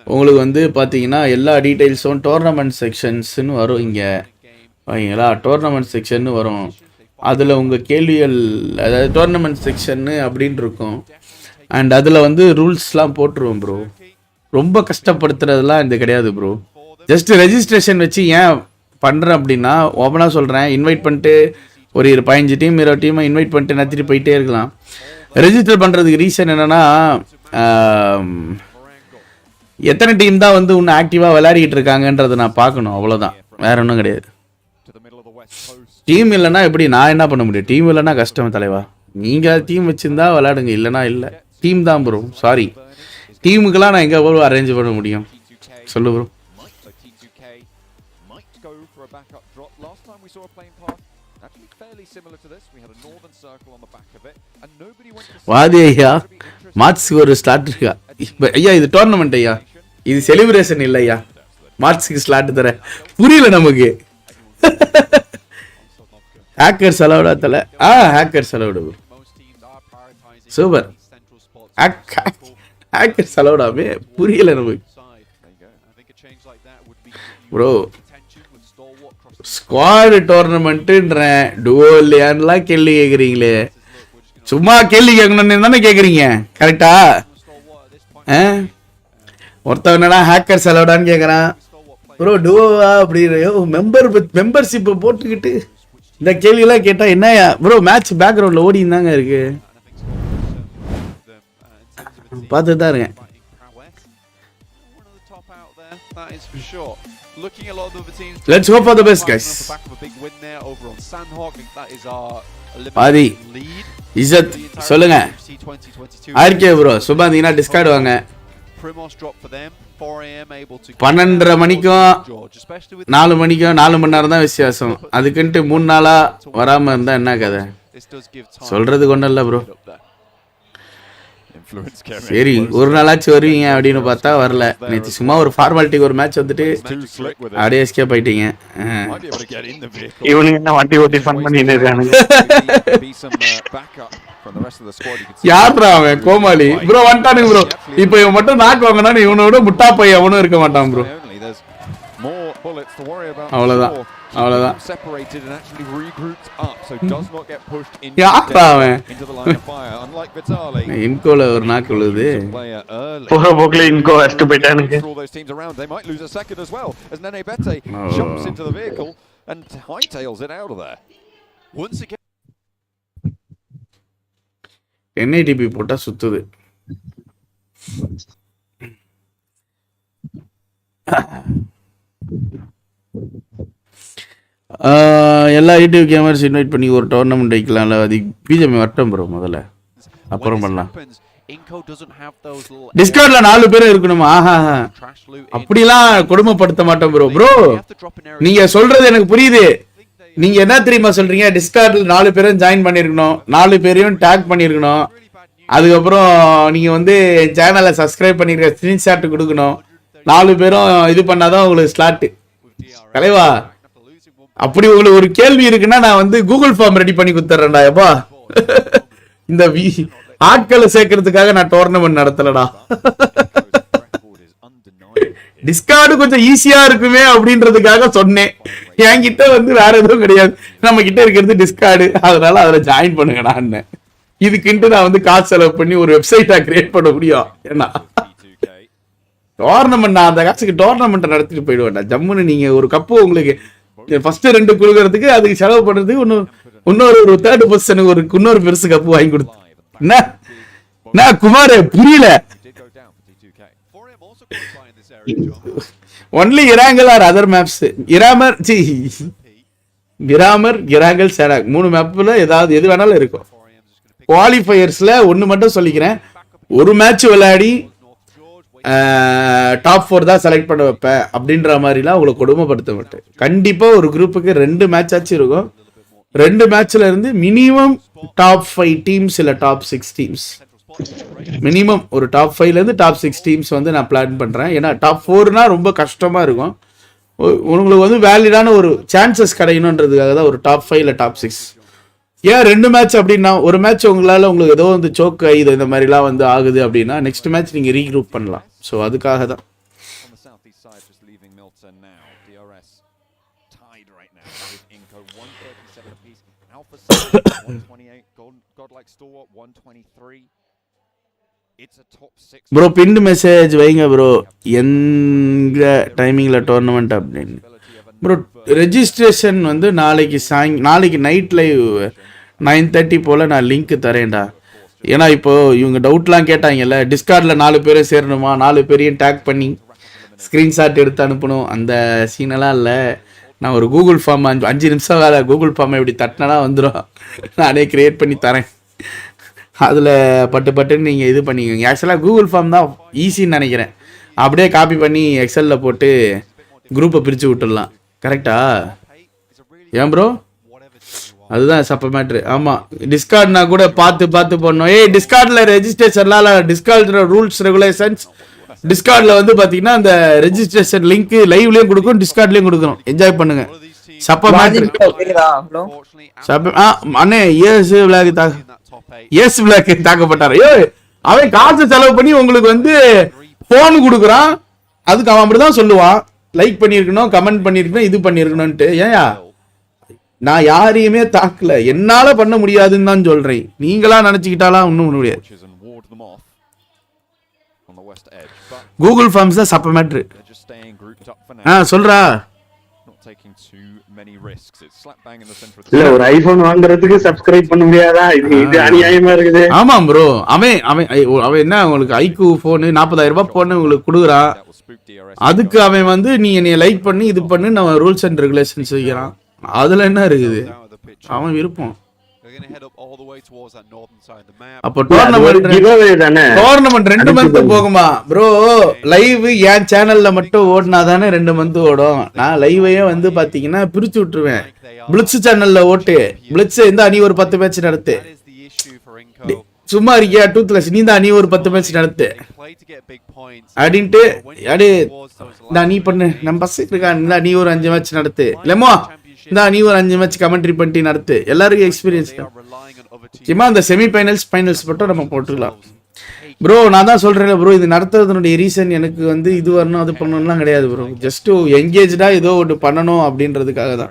உங்களுக்கு வந்து பார்த்தீங்கன்னா எல்லா டீட்டெயில்ஸும் டோர்னமெண்ட் செக்ஷன்ஸ்னு வரும் இங்கே, ஓகேங்களா? டோர்னமெண்ட் செக்ஷன்னு வரும். அதில் உங்கள் கேள்விகள், அதாவது டோர்னமெண்ட் செக்ஷன்னு அப்படின்னு இருக்கும். அண்ட் அதில் வந்து ரூல்ஸ்லாம் போட்டுருவோம் ப்ரோ. ரொம்ப கஷ்டப்படுத்துறதுலாம் இது கிடையாது ப்ரோ. ஜஸ்ட் ரெஜிஸ்ட்ரேஷன் வச்சு ஏன் பண்ணுறேன் அப்படின்னா, ஓப்பனாக சொல்கிறேன், இன்வைட் பண்ணிட்டு ஒரு 15 டீம் 20 டீமை இன்வைட் பண்ணிட்டு நத்திட்டு போயிட்டே இருக்கலாம். ரெஜிஸ்டர் பண்ணுறதுக்கு ரீசன் என்னென்னா, எத்தனை டீம் தான் வந்து இன்னும் ஆக்டிவாக விளையாடிட்டு இருக்காங்கன்றதை நான் பார்க்கணும், அவ்வளோதான், வேற ஒன்றும் கிடையாது. டீம் இல்லைன்னா எப்படி நான் என்ன பண்ண முடியும்? டீம் இல்லைன்னா கஷ்டம் தலைவா. நீங்கள் டீம் வச்சுருந்தா விளையாடுங்க, இல்லைனா இல்லை. டீம் தான் ப்ரோ, சாரி. டீமுக்கெல்லாம் நான் எங்கே ப்ரோ அரேஞ்ச் பண்ண முடியும் சொல்லு ப்ரோ. வாதி ஐயா, மார்ச்க்கு ஒரு ஸ்லாட் இருக்கா ஐயா? இது டோர்னமெண்ட் ஐயா, இது செலிப்ரேஷன் இல்லை ஐயா. மார்ச்க்கு ஸ்லாட் தர புரியல நமக்கு. ஹேக்கர்ஸ் அலவுடா தல? Hackers allowed super. ஹேக்கர்ஸ் அலவுடாமே புரியல நமக்கு ப்ரோ. ஸ்குவாட் டோர்னமெண்ட்டுன்றேன், டுவோ இல்லையான்லாம் கேள்வி கேட்குறீங்களே. சும்மா கேள்வி கேட்கணும்னு தானே கேட்குறீங்க, கரெக்டா? ஒருத்தவன் என்னடா ஹேக்கர்ஸ் அலவுடான்னு கேட்குறான் ப்ரோ. டுவோவா அப்படின்னு மெம்பர்ஷிப்பை போட்டுக்கிட்டு இந்த கேள்வியெல்லாம் கேட்டால் என்னையா ப்ரோ? மேட்ச் பேக்ரவுண்டில் ஓடின்னு தாங்க இருக்கு, பார்த்துட்டு தான் இருக்கேன். Let's hope for the best, guys. பாதி இசத் சொல்லுங்க. ஆர்கே ப்ரோ சுபாந்தீங்கன்னா டிஸ்கார்டு வாங்க. 12:30 மணிக்கும் 4 மணிக்கும் 4 மணி நேரம் தான் வித்தியாசம். அதுக்குன்ட்டு 3 நாளாக வராமல் இருந்தால் என்ன கதை? சொல்கிறதுக்கு ஒன்றும் இல்லை ப்ரோ. சரி ஒரு நாளாச்சும் வருவீங்க அப்படின்னு பார்த்தா வரல. நேற்று சும்மா ஒரு ஃபார்மாலிட்டிக்கு ஒரு மேட்ச் வந்துட்டு அப்படியே எஸ்கேப் ஆயிட்டீங்க. இவனுங்க என்ன வண்டி ஓட்டி ஃபன் பண்ணிட்டு இருக்கானுங்க. யார்ரா அவன் கோமாளி ப்ரோ வந்துட்டானுங்க ப்ரோ. இப்போ இவன் மட்டும் நாக்கு வாங்கினா இவனோட முட்டா பையன் அவனும் இருக்க மாட்டான் ப்ரோ. அவ்வளவுதான் அவ்வளவுதான். யார்ரா அவன் இன்கோல ஒரு நாக்கு விழுது. போற போக்குல இன்கோ அடிச்சு போயிட்டானுங்க. NITP போட்டா சுத்துது. எல்லா யூடியூப் கேமர்ஸ் இன்வைட் பண்ணி ஒரு டோர்னமெண்ட் வைக்கலாம்ல. அது பிஜிஎம் வரட்டும் ப்ரோ முதல்ல, அப்புறம் பண்ணலாம். டிஸ்கார்ட்ல 4 பேரும் இருக்கணுமா? ஆஹா அப்படிலாம் கொடுமைப்படுத்த மாட்டோம் ப்ரோ. ப்ரோ நீங்க சொல்றது எனக்கு புரியுது. நீங்க என்ன தெரியுமா சொல்றீங்க? டிஸ்கார்ட்ல 4 பேரும் ஜாயின் பண்ணிருக்கணும், 4 பேரையும் டேக் பண்ணிருக்கணும், அதுக்கப்புறம் நீங்க வந்து சேனலை சப்ஸ்கிரைப் பண்ணிருக்க ஸ்கிரீன்ஷாட் கொடுக்கணும், 4 பேரும் இது பண்ணாதான் உங்களுக்கு ஸ்லாட். தலைவா அப்படி உங்களுக்கு ஒரு கேள்வி இருக்குன்னா நான் வந்து கூகுள் ஃபார்ம் ரெடி பண்ணி கொடுத்துறேன்டா. எப்பா இந்த ஆட்களை சேர்க்கறதுக்காக நான் டோர்னமெண்ட் நடத்தலடா. டிஸ்கார்டு கொஞ்சம் ஈஸியா இருக்குமே அப்படின்றதுக்காக சொன்னேன். என்கிட்ட வந்து வேற எதுவும் கிடையாது, நம்ம கிட்ட இருக்கிறது டிஸ்கார்டு, அதனால அதுல ஜாயின் பண்ணுங்கடான்னு. இதுக்குன்ட்டு நான் வந்து காசு செலவு பண்ணி ஒரு வெப்சைட்டா கிரியேட் பண்ண முடியும். ஏன்னா டோர்னமெண்ட் நான் அந்த காசுக்கு டோர்னமெண்ட் நடத்திட்டு போயிடுவேன்டா. ஜம்முன்னு நீங்க ஒரு கப்பு உங்களுக்கு ஃபர்ஸ்ட் 2 கொடுக்கறதுக்கு அதுக்கு செலவு பண்றதுக்கு இன்னொரு ஒரு 3rd பொசிஷனுக்கு ஒரு இன்னொரு பெருசு கப்பு வாங்கி கொடுத்து என்ன குமார் புரியல. Only Erangel or other maps. Miramar Erangel Sanhok 3 மேப்ல ஏதாவது எது வேணாலும் இருக்கும். குவாலிஃபயர்ஸ்ல ஒன்னு மட்டும் சொல்லிக்கிறேன், ஒரு மேட்ச் விளையாடி டாப் 4 தான் செலக்ட் பண்ண வைப்பேன் அப்படின்ற மாதிரிலாம் உங்களை கொடுமைப்படுத்த மாட்டேன். கண்டிப்பா ஒரு குரூப்புக்கு 2 மேட்ச் ஆச்சு இருக்கும். 2 மேட்ச்ல இருந்து மினிமம் டாப் 5 டீம்ஸ் இல்ல டாப் 6 டீம்ஸ், மினிமம் ஒரு டாப் 5ல இருந்து டாப் 6 டீம்ஸ் வந்து நான் பிளான் பண்றேன். ஏன்னா டாப் 4னா ரொம்ப கஷ்டமா இருக்கும். உங்களுக்கு வந்து வேலிடான ஒரு சான்சஸ் கிடைக்கணுன்றதுக்காக தான் ஒரு டாப் 5 இல்ல டாப் 6. ஏன் 2 மேட்ச் அப்படின்னா, ஒரு மேட்ச் உங்களுக்கு ஏதோ வந்து சோக் இது இந்த மாதிரிலாம் வந்து ஆகுது அப்படின்னா நெக்ஸ்ட் மேட்ச் நீங்க ரீக்ரூப் பண்ணலாம். ஸோ அதுக்காக தான். ப்ரோ பின்டு மெசேஜ் வைங்க ப்ரோ, எங்க டைமிங்ல டோர்னமெண்ட் அப்படின்னு. ப்ரோ ரெஜிஸ்ட்ரேஷன் வந்து நாளைக்கு நைட் லைவ் 9:30 போல நான் லிங்க் தரேன்டா. ஏன்னா இப்போ இவங்க டவுட்லாம் கேட்டாங்கல்ல, டிஸ்கார்ட்ல 4 பேரும் சேரணுமா, 4 பேரையும் டேக் பண்ணி ஸ்கிரீன்ஷாட் எடுத்து அனுப்பணும், அந்த சீனெல்லாம் இல்லை. நான் ஒரு கூகுள் ஃபார்ம் 5 நிமிஷம் வேலை கூகுள் ஃபார்மை இப்படி தட்டினா வந்துடும், நானே கிரியேட் பண்ணி தரேன். அதில் பட்டுன்னு நீங்கள் இது பண்ணிக்கோங்க. ஆக்சுவலாக கூகுள் ஃபார்ம் தான் ஈஸின்னு நினைக்கிறேன். அப்படியே காப்பி பண்ணி எக்ஸலில் போட்டு குரூப்பை பிரித்து விட்டுடலாம். கரெக்டா? ஏன் ப்ரோ? அதுதான் சப்ப மேட்ரு. ஆமாம், டிஸ்கார்ட்னா கூட பார்த்து பண்ணோம். டிஸ்கார்டில் ரெஜிஸ்ட்ரேஷன்லாம் இல்லை, டிஸ்கார்டில் ரூல்ஸ் ரெகுலேஷன்ஸ். டிஸ்கார்டில் வந்து பார்த்தீங்கன்னா அந்த ரெஜிஸ்ட்ரேஷன் லிங்க் லைவ்லேயும் கொடுக்கும், டிஸ்கார்ட்லேயும் கொடுக்கணும். என்ஜாய் பண்ணுங்க. சப்ப மேட்ரு. அண்ணே ஏஸ் விளாக் தாக்கப்பட்டார். அவன் காசு செலவு பண்ணி உங்களுக்கு வந்து போன் கொடுக்குறான், அதுக்கு அவன் அப்படிதான் சொல்லுவான், லைக் பண்ணியிருக்கணும், கமெண்ட் பண்ணியிருக்கணும், இது பண்ணியிருக்கணும்ட்டு. ஏயா நான் யாரையுமே தாக்கல, என்னால பண்ண முடியாதுன்னு தான் சொல்றேன். நீங்களா நினைச்சுக்கிட்டாலாம் ஒன்றும் பண்ண முடியாது. கூகுள் ஃபார்ம்ஸ் தான் சப்ப மேட்ரு. சொல்றா. இல்ல ஒரு ஐபோன் வாங்குறதுக்கு சப்ஸ்கிரைப் பண்ண முடியாதா? இது அநியாயமா இருக்குது. ஆமா ப்ரோ, அவன் என்ன உங்களுக்கு ஐக்யூ போன் 40,000 ரூபாய் போன் உங்களுக்கு கொடுக்குறான். அதுக்கு அவன் வந்து நீ என்னைய லைக் பண்ணி இது பண்ணு நம்ம ரூல்ஸ் அண்ட் ரெகுலேஷன்ஸ் வைக்கிறான். அதுல என்ன இருக்குது? அவன் விருப்பம். அப்போ டோர்னமெண்ட் 2 மந்த் போகுமா ப்ரோ? லைவ் என் சேனல்ல மட்டும் ஓடினா தானே 2 மந்த் ஓடும். நான் லைவையே வந்து பாத்தீங்கன்னா பிரிச்சு விட்டுருவேன். பிளிட்ஸ் சேனல்ல ஓட்டு, பிளிட்ஸ் இந்த அணி ஒரு 10 மேட்ச் நடத்து. சும்மா இருக்கியா டூத்லெஸ் நீ ஒரு 10 மேட்ச் நடத்து அப்படின்ட்டு நீ பண்ணு நம்ம பஸ் இருக்கா நீ ஒரு 5 மேட்ச் நடத்து லெமோ நீ ஒரு 5 மேட்ச் கமெண்ட்ரி பண்ணிட்டு நடத்து எல்லாருக்கும் எக்ஸ்பீரியன்ஸ் சும்மா அந்த ஃபைனல்ஸ் மட்டும் நம்ம போட்டுக்கலாம் ப்ரோ. நான் தான் சொல்றேன் ப்ரோ, இது நடத்துறதுனுடைய ரீசன் எனக்கு வந்து இது வரணும் அது பண்ணணும்லாம் கிடையாது ப்ரோ. ஜஸ்ட் என்கேஜா ஏதோ ஒன்று பண்ணணும் அப்படின்றதுக்காக தான்.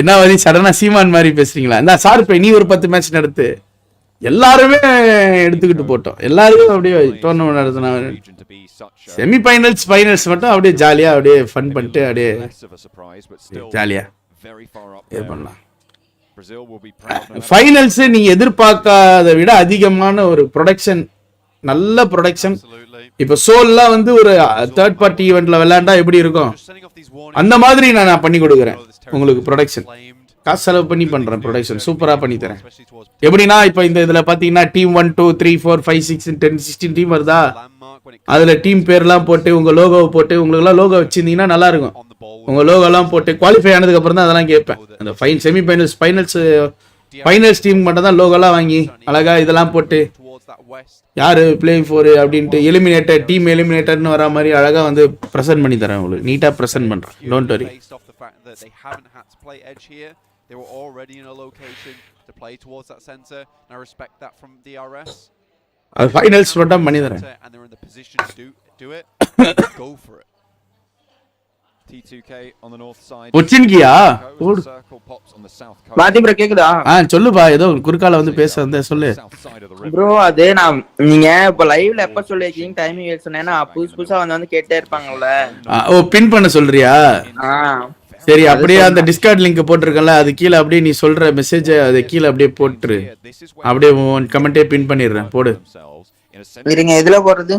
என்ன மாதிரி சடனா சீமான் மாதிரி பேசுறீங்களா? இந்த சார் நீ ஒரு 10 மேட்ச் நடத்து எல்லாருமே எடுத்துக்கிட்டு போட்டோம். எல்லாருமே அப்படியே டோர்னமெண்ட் நடத்தினா ஃபைனல்ஸ் மட்டும் அப்படியே ஜாலியா அப்படியே ஃபன் பண்ணிட்டு அப்படியே ஜாலியா இது பண்ணலாம். ஃபைனல்ஸ் நீங்க எதிர்பார்க்காத விட அதிகமான ஒரு ப்ரொடக்ஷன், நல்ல ப்ரொடக்ஷன். இப்ப சோல்லாம் வந்து ஒரு தேர்ட் பார்ட்டி ஈவெண்ட்ல விளையாண்டா எப்படி இருக்கும் அந்த மாதிரி நான் பண்ணி கொடுக்குறேன் உங்களுக்கு. ப்ரொடக்ஷன் காசு செலவு பண்ணி பண்றேன், ப்ரொடக்ஷன் சூப்பரா பண்ணி தரேன். எப்படின்னா இப்ப இந்த இதுல பாத்தீங்கன்னா டீம் 1 2 3 4 5 6 10 16 டீம் வருதா, அதுல டீம் பேர்லாம் போட்டு உங்க லோகோவை போட்டு உங்களுக்கு எல்லாம் லோகோ வச்சிருந்தீங்கன்னா நல்லா இருக்கும். உங்க லோகோ எல்லாம் போட்டு குவாலிஃபை ஆனதுக்கு அப்புறம் தான் அதெல்லாம் கேட்பேன். அந்த ஃபைனல்ஸ் டீம் மட்டும் தான் லோகோலாம் வாங்கி அழகா இதெல்லாம் போட்டு யாரு பிளேயிங் ஃபோர் அப்படின்ட்டு எலிமினேட்டர் டீம் எலிமினேட்டர்னு வர மாதிரி அழகா வந்து ப்ரெசென்ட் பண்ணி தரேன் உங்களுக்கு. நீட்டா ப்ரெசென்ட் பண்றேன், don't worry. They were already in a location to play towards that center, and I respect that from DRS. அது ஃபைனல்ஸ் மட்டும் பண்ணி தரேன். And they're in the position to do it. Go for it. T2K on the north side. ஒச்சின்கியா மாத்தி bro கேக்குதா? சொல்லுப்பா, ஏதோ குறுக்கால வந்து பேச வந்த சொல்லு ப்ரோ. அது நான் நீங்க இப்ப லைவ்ல எப்ப சொல்லிருக்கீங்க டைமிங் சொன்னேன்னா புதுசா வந்து கேட்டே இருப்பாங்கல்ல. பின் பண்ண சொல்றியா? சரி, அப்படியே அந்த டிஸ்கார்ட் லிங்க் போட்டிருக்கல, அது கீழே அப்படியே நீ சொல்ற மெசேஜ் அது கீழே அப்படியே போட்டுரு. அப்படியே கமெண்டே பின் பண்ணிடுறேன், போடு. இருங்க, எதுல போடுறது?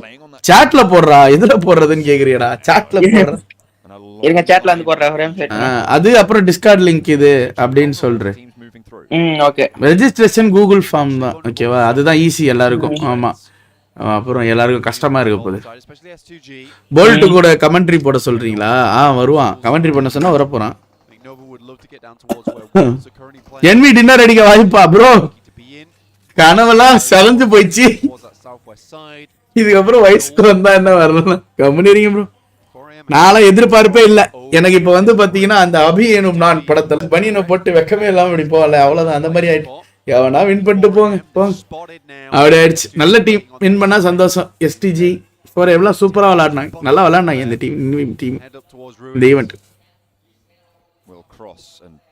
சாட்ல போடுறா. எதுல போடுறதுன்னு கேக்குறியடா? சாட்ல போடுற. இருங்க, சாட்ல வந்து போடுறேன். அது அப்புறம் டிஸ்கார்ட் லிங்க் இது அப்படின்னு சொல்றேன். ஓகே. ரெஜிஸ்ட்ரேஷன் கூகுள் ஃபார்ம் தான், ஓகேவா? அதுதான் ஈஸி எல்லாருக்கும். ஆமா, அப்புறம் எல்லாருக்கும் கஷ்டமா இருக்க போகுது. போல்ட் கூட கமெண்ட்ரி போட சொல்றீங்களா? வருவான். கமெண்ட்ரி பண்ண சொன்னா வர போறான். என்வி டின்னர் அடிக்க வாய்ப்பா ப்ரோ? கனவெல்லாம் செலஞ்சு போயிடுச்சு. இதுக்கப்புறம் வயசுக்கு வந்தா என்ன வரலாம்? கம்முனிங்க ப்ரோ. நான்லாம் எதிர்பார்ப்பே இல்ல. எனக்கு இப்ப வந்து பாத்தீங்கன்னா அந்த அபி எனும் நான் படத்துல பனியனை போட்டு வெக்கமே இல்லாம இப்படி போகல, அவ்வளவுதான். அந்த மாதிரி ஆயிடுச்சு. எவனா வின் பண்ணிட்டு போங்க அப்படி ஆயிடுச்சு. நல்ல டீம் வின் பண்ணா சந்தோஷம். எஸ்டிஜி ஃபோர் எவ்வளவு சூப்பரா விளையாடினாங்க, நல்லா விளையாடினாங்க இந்த டீம் இந்த event.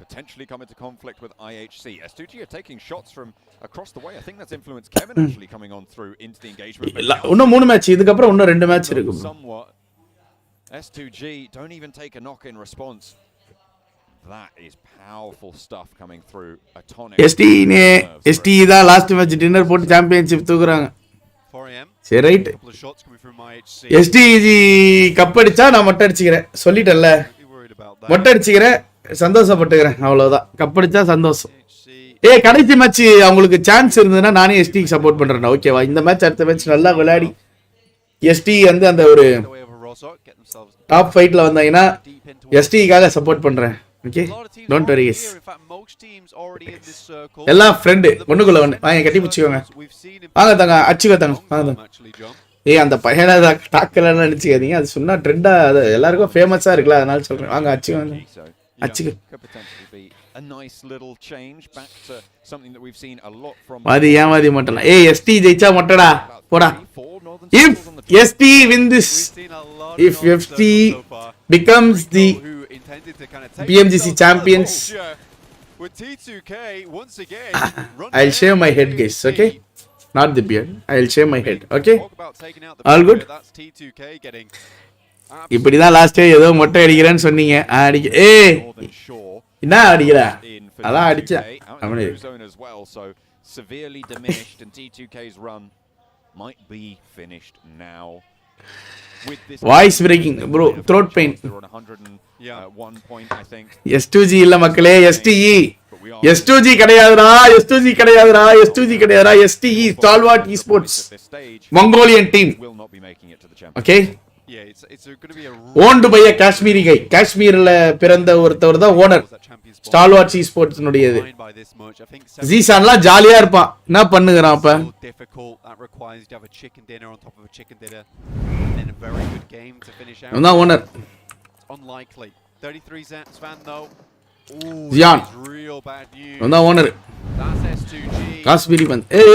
Potentially come into conflict with IHC. S2G are taking shots from across the way. I think that's influenced Kevin actually coming on through into the engagement. இன்னும் 3 match, இதுக்கு அப்புறம் இன்னும் 2 match இருக்கு. S2G don't even take a knock in response. That is powerful stuff coming through. Atonic. ST தான் last match dinner போட்டு championship தூக்குறாங்க. சரி right. STG cup அடிச்சா நான் மொட்டை அடிச்சுக்கிறேன், சொல்லிட்டேன்ல. மொட்டை அடிச்சுக்கிறேன், சந்தோஷப்பட்டுக்கிறேன், அவ்வளவுதான். கப் அடிச்சா சந்தோஷம். கடைசி மேட்ச் அவங்களுக்கு சான்ஸ் இருந்ததுன்னா நானே எஸ்டிக்கு சப்போர்ட் பண்றேன், ஓகேவா? இந்த மேட்ச் அடுத்த மேட்ச் நல்லா விளையாடி எஸ்டி வந்து அந்த ஒரு டாப் ஃபைட்ல வந்தாங்கன்னா எஸ்டிக்காக சப்போர்ட் பண்றேன். Okay, don't worry guys. எல்லாம் ஃப்ரெண்ட் ஒண்ணுக்குள்ள ஒண்ணு. வாங்க கட்டி பிடிச்சுக்கோங்க. வாங்க தாங்க அடிச்சுக்கோ தாங்க. வாங்க. அந்த பையனை தாக்கலன்னு நினைச்சுக்காதீங்க, அது சொன்னா ட்ரெண்டா அது எல்லாருக்கும் ஃபேமஸா இருக்குல்ல, அதனால சொல்றேன். வாங்க அடிச்சுக்கோங்க. அடிச்சுக்க வாதி ஏன் வாதி மொட்டலாம். எஸ்டி ஜெயிச்சா மொட்டடா போடா. If ST win this, if FT becomes the Pmgc champions, I'll shave my head guys, okay? Not the beard, I'll shave my head, okay? All good? இப்படிதான் லாஸ்ட் ஏதோ மொட்டை அடிக்கிறேன்னு சொன்னீங்க. அடிக்க என்ன அடிக்கிற? அதான் அடிச்சா severely diminished and T2K's run might be finished now. Voice breaking bro, throat pain. S2G இல்ல மக்களே, STE. S2G கிடையாதுடா, S2G கிடையாதுடா, S2G கிடையாதுடா, STE Stalwart Esports Mongolian team. Okay? Owned by a Kashmiri guy. காஷ்மீர்ல பிறந்த ஒருத்தவர் தான் ஓனர். ஸ்டால்வார்ட்ஸ் esports னுடையது ஜீசான்லாம் ஜாலியா இருப்பான் என்ன பண்ணுகிறான் அப்ப difficult. That requires you to have a chicken dinner on top of a chicken dinner and then a very good game to finish out. இவன் தான் owner Unlikely. 33 Svan though. Ziyan Real bad news. இவன் தான் owner That's S2G. காஸ்பிரி bandh ஏய்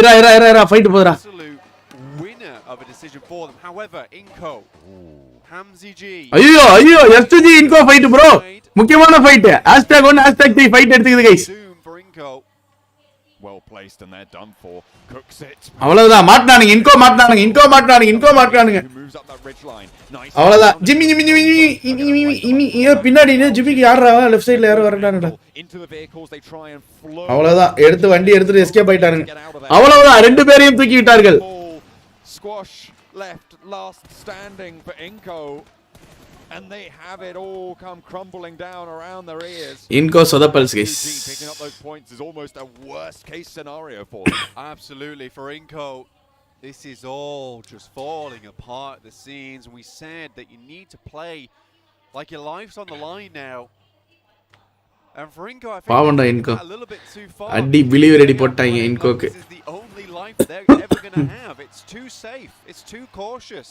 இரா fight போடுறா Absolute winner of a decision for them. However, Inco Hamzy G. ஐயோ S2G இன்கோ fight bro முக்கியமான fight #1 #3 fight எடுத்துக்குது guys For Inco. Well placed and they're done for. Cooks it. அவ்வளவுதான் மாட்னானுங்க இன்கோ மாட்னானுங்க Moves up that ridge line. Nice. அவ்வளவுதான் Jimmy பின்னாடி ஜிம்மிக்கு யாரா left சைடுல யாரோ வரடானடா Into the vehicles they try and flow. அவ்வளவுதான் வண்டி எடுத்துட்டு எஸ்கேப் ஆயிட்டாருங்க அவ்வளவுதான் ரெண்டு பேரையும் தூக்கி விட்டார்கள் Squash left last standing for Inco. And they have it all come crumbling down around their ears. Inco சொதப்பல்ஸ் guys. Picking up those points is almost a worst case scenario for them. Absolutely for Inco. This is all just falling apart at the scenes. We said that you need to play like your life's on the line now. And for Inco, I think a little bit too far. அடி believe ready போட்டாங்க இன்கோக்கு. This is the only life they're ever going to have. It's too safe. It's too cautious.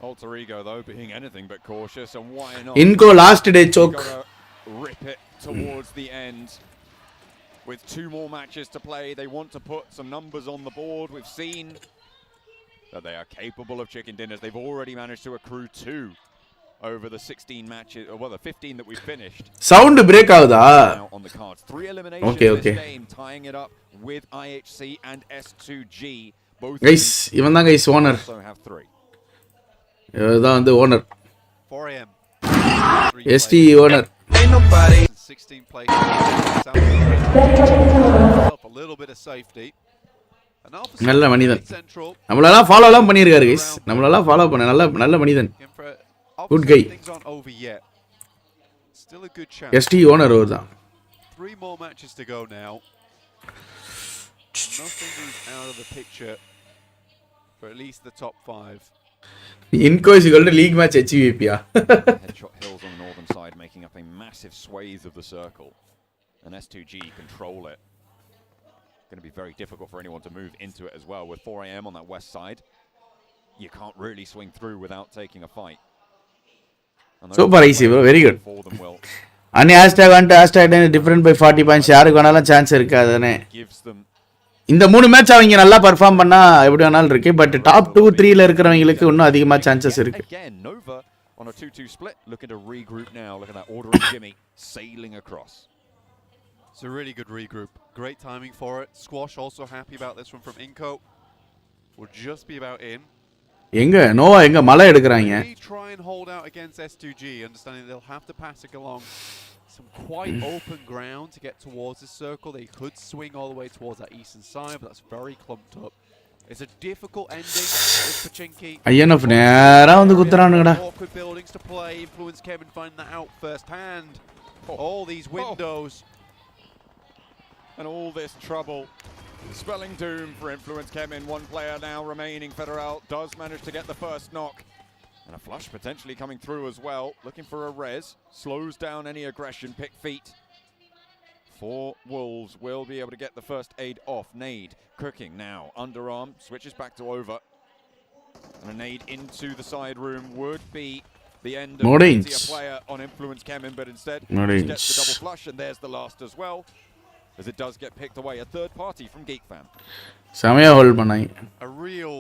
Alter Ego though being anything but cautious, and why not? Inco last day choke. Rip it towards the end. With 2 more matches to play, they want to put some numbers on the board. We've seen that they are capable of chicken dinners. They've already managed to accrue 2 over the 16 matches, or well, the 15 that we've finished. Sound break ஆகுதா? On the cards, 3 eliminations this game, tying it up with IHC and S2G. Both guys, இவன் தான் guys owner. Also have 3. இவதான் வந்து owner 4am ST owner 16 places a little bit of safety. நல்ல மனிதன் நம்மளெல்லாம் ஃபாலோலாம் பண்ணியிருக்காரு guys நம்மளெல்லாம் ஃபாலோ பண்ண நல்ல மனிதன் good guy Still a good chance. ST owner அவர்தான் 3 more matches to go now. Nothing is out of the picture for at least the top 5. Inco is equal to league match HVP. Headshot hills on the northern side making up a massive swathe of the circle. And S2G control it. Going to be very difficult for anyone to move into it as well. With 4am on that west side, you can't really swing through without taking a fight. Super easy bro, very good. And hashtag different by 40 points. யாருக்கு வேணாலும் chance இருக்கு அதனே. இந்த 3 match அவங்க நல்லா perform பண்ணா எப்படி வேணாலும் இருக்கு பட் டாப் 2 3 ல இருக்குறவங்களுக்கு இன்னும் அதிகமா சான்சஸ் இருக்கு Again Nova on a 2-2 split looking to regroup now. Look at that ordering Jimmy sailing across. It's a really good regroup. Great timing for it. Squash also happy about this one from Inco. Will just be about in. எங்க நோவா எங்க மலை எடுக்கறாங்க. Try and hold out against S2G understanding they'll have to pass it along. Some quite open ground to get towards the circle. They could swing all the way towards that eastern side, but that's very clumped up. It's a difficult ending with Pmgc. INF நேரா வந்து குத்துறானுங்கடா. Awkward buildings to play. Influence Kevin finding that out first hand. All these windows. And all this trouble. Spelling doom for Influence Kevin. 1 player now remaining. Federal does manage to get the first knock. And a flush potentially coming through as well. Looking for a res. Slows down any aggression. Pick feet. 4 Wolves will be able to get the first aid off. Nade cooking now. Underarm. Switches back to over. And a nade into the side room would be the end of a player on Influence Kemin. But instead, just gets the double flush. And there's the last as well. As it does get picked away. A third party from Geek Fam. Samaya hold பண்ணாங்க. A real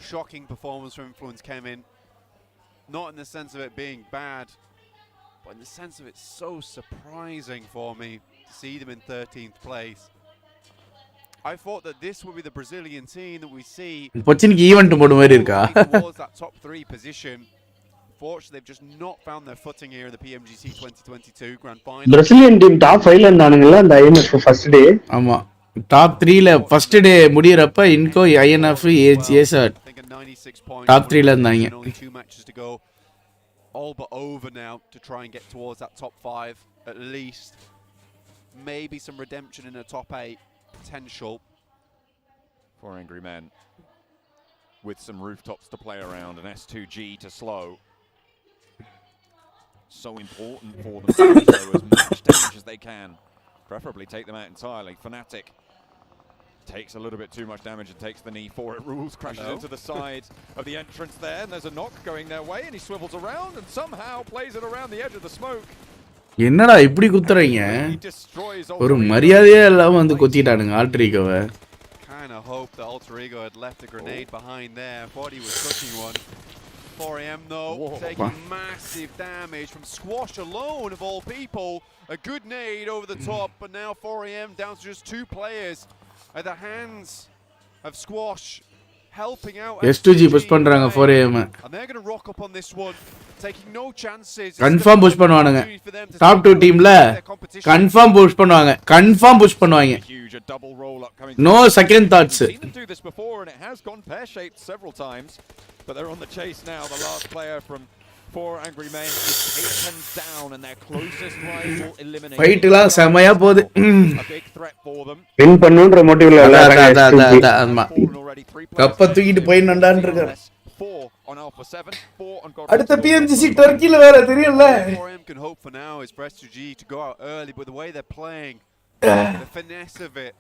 shocking performance from Influence Kemin. Not in the sense of it being bad, but in the sense of it's so surprising for me to see them in 13th place. I thought that this would be the Brazilian team that we see பொச்சின்க்கு event போடு மாதிரி இருக்கா towards that top 3 position. Unfortunately, they've just not found their footing here in the Pmgc 2022 grand final. Brazilian team top 5 ல இருந்தானுங்களா அந்த INF first day. ஆமா top 3 ல first day முடியறப்ப இன்கோ INF ஏசட் top 3 ல இருந்தாங்க. Only 2 matches to go. All but over now to try and get towards that top 5 at least. Maybe some redemption in a top 8 potential. 4 angry men with some rooftops to play around and S2G to slow. so important for them to do as much damage as they can. Preferably take them out entirely. Fnatic takes a little bit too much damage and takes the knee for it. Rules crashes into the side of the entrance there, and there's a knock going their way, and he swivels around and somehow plays it around the edge of the smoke. என்னடா இப்படி குத்துறீங்க? ஒரு மரியாதையே இல்லாம வந்து குத்திட்டானுங்க ஆல்ட்ரிகோவை. Kind of hope the Alter Ego had left a grenade behind there. Thought he was cooking one. 4am though, taking massive damage from Squash alone of all people. A good nade over the top, but now 4am down to just 2 players at the hands of Squash, helping out. S2G push பண்றாங்க 4am. And they're going to rock up on this one, taking no chances. Confirm push பண்ணுவானுங்க. Top 2 டீம்ல confirm push பண்ணுவாங்க. Confirm push பண்ணுவாங்க. No second thoughts. Seen them do this before and it has gone pear-shaped several times, but they're on the chase now. The last player from 4 Angry Men is taken down and their closest rival eliminated. Fight எல்லாம் செமையா போகுது. A big threat for them. Win பண்ணுன்ற மோட்டிவ்ல ஆமா. கப்ப தூக்கிட்டு போயிடணும்டான்னு இருக்காரு. 4 on Alpha 7, 4 on God. அடுத்த PMGC டர்க்கில வேற தெரியல. 4am can hope for now is for S2G to go out early, but the way they're playing, the finesse of it,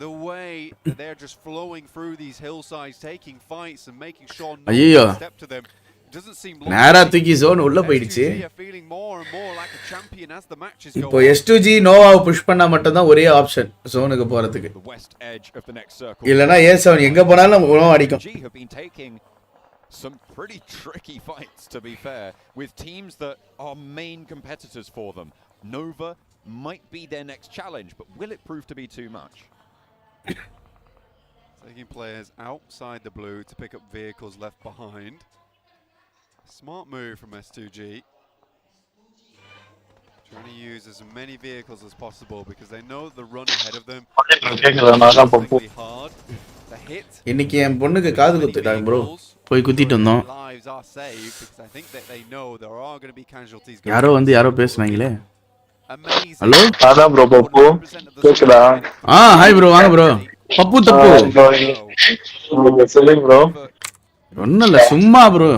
the way that they're just flowing through these hillsides, taking fights and making sure no one step to them. It doesn't seem like நேரா தூக்கி zone உள்ள போயிடுச்சு. feeling more and more like a champion as the matches go. இப்போ S2G நோவாவை push பண்ணா மட்டும் தான் ஒரே ஆப்ஷன் ஜோனுக்கு போறதுக்கு. The west edge of the next circle. இல்லனா A7 எங்க போனாலும் நோவா அடிக்கும். Have been taking some pretty tricky fights, to be fair, with teams that are main competitors for them. Nova might be their next challenge, but will it prove to be too much? Taking players outside the blue to pick up vehicles left behind. Smart move from S2G. Trying to use as many vehicles as possible because they know the run ahead of them is hard. The hit. இன்னைக்கு என் பொண்ணுக்கு காது குத்திட்டாங்க bro. போய் குத்திட்டு வந்தோம். Lives are saved because I think that they know there are going to be casualties. யாரோ வந்து யாரோ பேசுனாங்களே. Hello அதான் bro பப்பு கேக்குதா? ஹாய் bro வாங்க bro. பப்பு தப்பு. சொல்லுங்க bro. ஒண்ணல்ல சும்மா bro.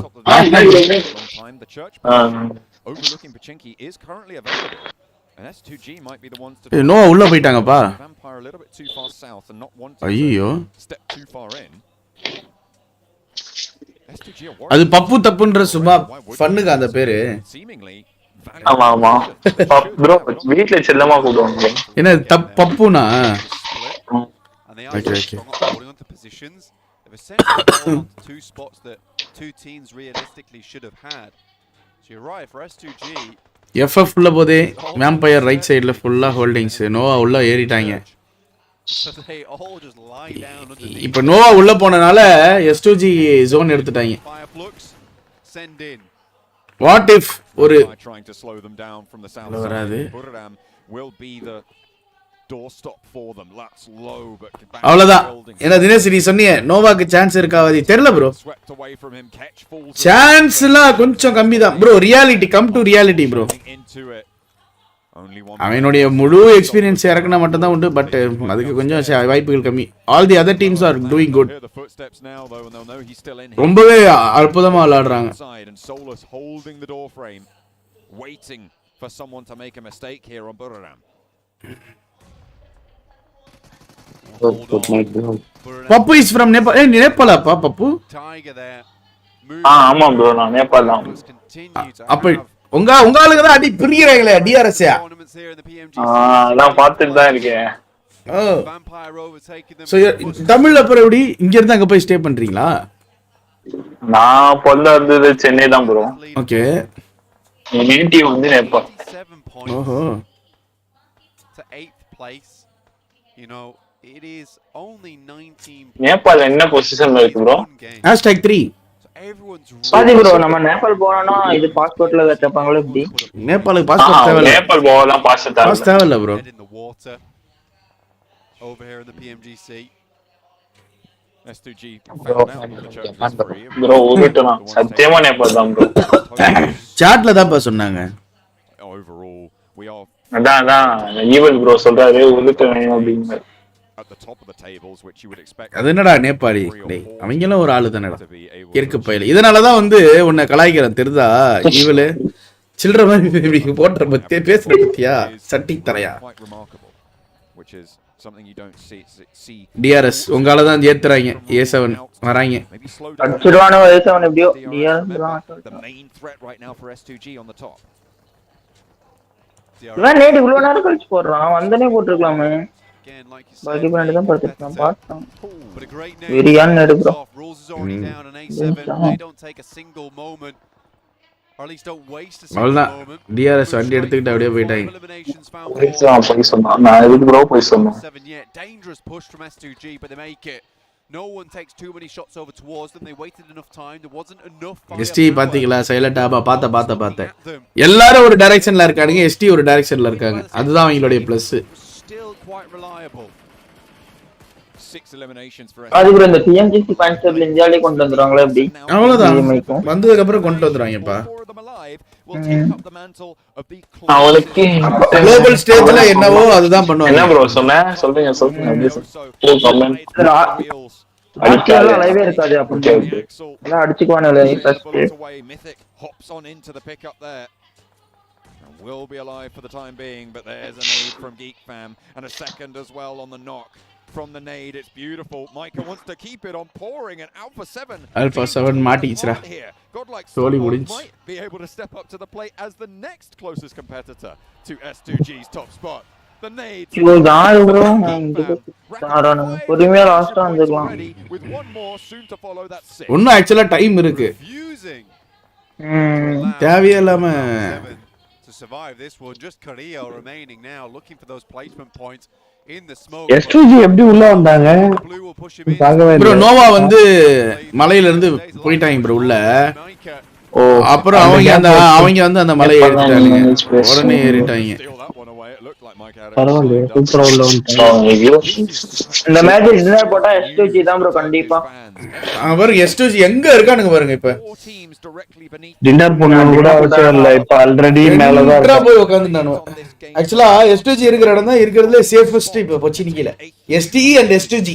Overlooking Pmgc is currently available. And S2G might be the ones to no உள்ள போய்ட்டாங்கப்பா. Vampire a little bit too far south and not wanting ஐயோ. to step too far in. அது பப்பு தப்புன்ற சும்மா ஃபன்னுக்கு அந்த பேரு. ஆமா ஆமா. bro வீட்ல செல்லமா கூடுவாங்க. என்ன பப்புனா? Okay. Holding on to positions. They've essentially held on to 2 spots that 2 teams realistically should have had. So you're right for S2G. FF உள்ள போதே வேம்பயர் ரைட் சைடுல ஃபுல்லா ஹோல்டிங்ஸ். நோவா உள்ள ஏறிட்டாங்க. இப்போ நோவா உள்ள போனனால S2G ஜோன் எடுத்துட்டாங்க. What if ஒரு trying to slow them down from the south வராது. Buram will be the doorstop for them. That's low but அவ்வளவுதான். என்ன தினேஷ் நீ சொன்னீங்க நோவாக்கு சான்ஸ் இருக்காது தெரியல bro. சான்ஸ்லாம் கொஞ்சம் கம்மி தான் bro. Reality come to reality bro. அவனுடைய முழு எக்ஸ்பீரியன்ஸ் இறக்குனா மட்டும் தான் உண்டு. பட் அதுக்கு கொஞ்சம் வாய்ப்புகள் கம்மி. All the other teams are doing good. ரொம்பவே அற்புதமா விளையாடுறாங்க. Waiting for someone to make a mistake here on Buram. Pappu is from Nepal. ஏய் நேபாளப்பா பப்பு? ஆமா bro நான் நேபாள் தான். அப்ப உங்க ஆளுங்க தான் அடி பிரியறாங்களே டிஆர்எஸ். நான் பார்த்துட்டு தான் இருக்கேன். சோ தமிழ்ல அப்புறம் எப்படி இங்க இருந்து அங்க போய் ஸ்டே பண்றீங்களா? நான் பொல்ல இருந்தது சென்னை தான் bro. ஓகே. நேட்டிவ் வந்து நேபாள். ஓஹோ. To 8th place. You know it is only 19. Nepal என்ன பொசிஷன்ல இருக்கு bro? #3. பாதி bro நம்ம நேபாள் போறோம்னா இது பாஸ்போர்ட்ல கேட்பாங்களோ எப்படி? நேபாளுக்கு பாஸ்போர்ட் தேவையில்ல. நேபாள் போலாம் பாஸ்போர்ட் தேவையில்ல bro. Over here in the Pmgc. S2G bro ஓகேட்டனா சத்தியமா நேபாள் தான் bro. சாட்ல தான் சொன்னாங்க. Overall we are அதான் ஈவல் bro சொல்றாரு ஓகேட்டனா அப்படிங்க. at the top of the tables which you would expect. அது என்னடா நேபாளி டேய் அவங்கலாம் ஒரு ஆளு தானடா. இருக்கு பையில. இதனால தான் வந்து உன்னை கலாய்க்கிறேன் தெரிதா ஈவல். சில்லற மாதிரி இப்படி போட்ற பத்தி பேசுற பத்தியா சட்டி தரையா டிஆர்எஸ் உங்களால தான் ஏத்துறாங்க A7 வராங்க அடிச்சிடுவானோ A7 எப்படியோ டிஆர்எஸ் இவன் நேடு இவ்வளவு நேரம் கழிச்சு போடுறான் வந்தனே போட்டுருக்கலாமே பாக்கி பண்ணி தான் படுத்துட்டான் பார்த்தான் வெரியான் நேடு ப்ரோ அவ்வளவுதான் டிஆர்எஸ் வண்டி எடுத்துக்கிட்டு அப்படியே போயிட்டாங்க நான் எதுக்கு ப்ரோ போய் சொன்னேன் No one takes too many shots over towards them. They waited enough time. There wasn't enough fire. ST பாத்தீங்களா சைலண்டா பார்த்தேன் எல்லாரும் ஒரு டைரக்ஷன்ல இருக்காங்க எஸ்டி ஒரு டைரக்ஷன்ல இருக்காங்க அதுதான் அவங்களுடைய plus Still quite reliable. 6 eliminations for அதுக்கு இந்த Pmgc கான்செப்ட்ல இந்தியாவிலே கொண்டு வந்துறாங்களா எப்படி அவ்வளவுதான் வந்ததுக்கு அப்புறம் கொண்டு வந்துறாங்கப்பா அவளுக்கு குளோபல் ஸ்டேஜ்ல என்னவோ அதுதான் பண்ணுவாங்க என்ன ப்ரோ சொல்லுங்க அடிச்சால லைவே இருக்காது அப்படி எல்லாம் அடிச்சுக்குவானே first hops on into the pickup there. Will be alive for the time being, but there's a nade from Geek Fam and a second as well on the knock from the nade. It's beautiful. Micah wants to keep it on pouring, and Alpha 7 மாட்டிச்சுடா சோலி முடிஞ்சு might be able to step up to the plate as the next closest competitor to S2G's top spot. The nade இவோ தான் bro சாரான பொறுமையா லாஸ்டா வந்துக்கலாம் with one more soon to follow that 6. இன்னும் actually time இருக்கு தேவையே இல்லாம survive this one. Just Korea remaining now, looking for those placement points in the smoke. S2G எப்படி உள்ள வந்தாங்க ப்ரோ நோவா வந்து மலையில இருந்து போயிட்டாங்க ப்ரோ உள்ள அப்புறம் அவங்க வந்து அந்த மலையை ஏறிட்டாங்க உடனே ஏறிட்டாங்க பரவாயில்லையே சூப்பரா உள்ள வந்துட்டாங்க இந்த மேட்ச் டின்னர் போட்டா S2G தான் ப்ரோ கண்டிப்பா அவர் S2G எங்க இருக்கானுங்க பாருங்க இப்ப டின்னர் பண்ணனும் கூட அவசியம் இல்ல இப்ப ஆல்ரெடி மேல தான் போய் உட்கார்ந்துட்டானோ एक्चुअली S2G இருக்கிற இடம் தான் இருக்கிறதுல சேஃபஸ்ட் இப்ப பொச்சினிக்கல STE and S2G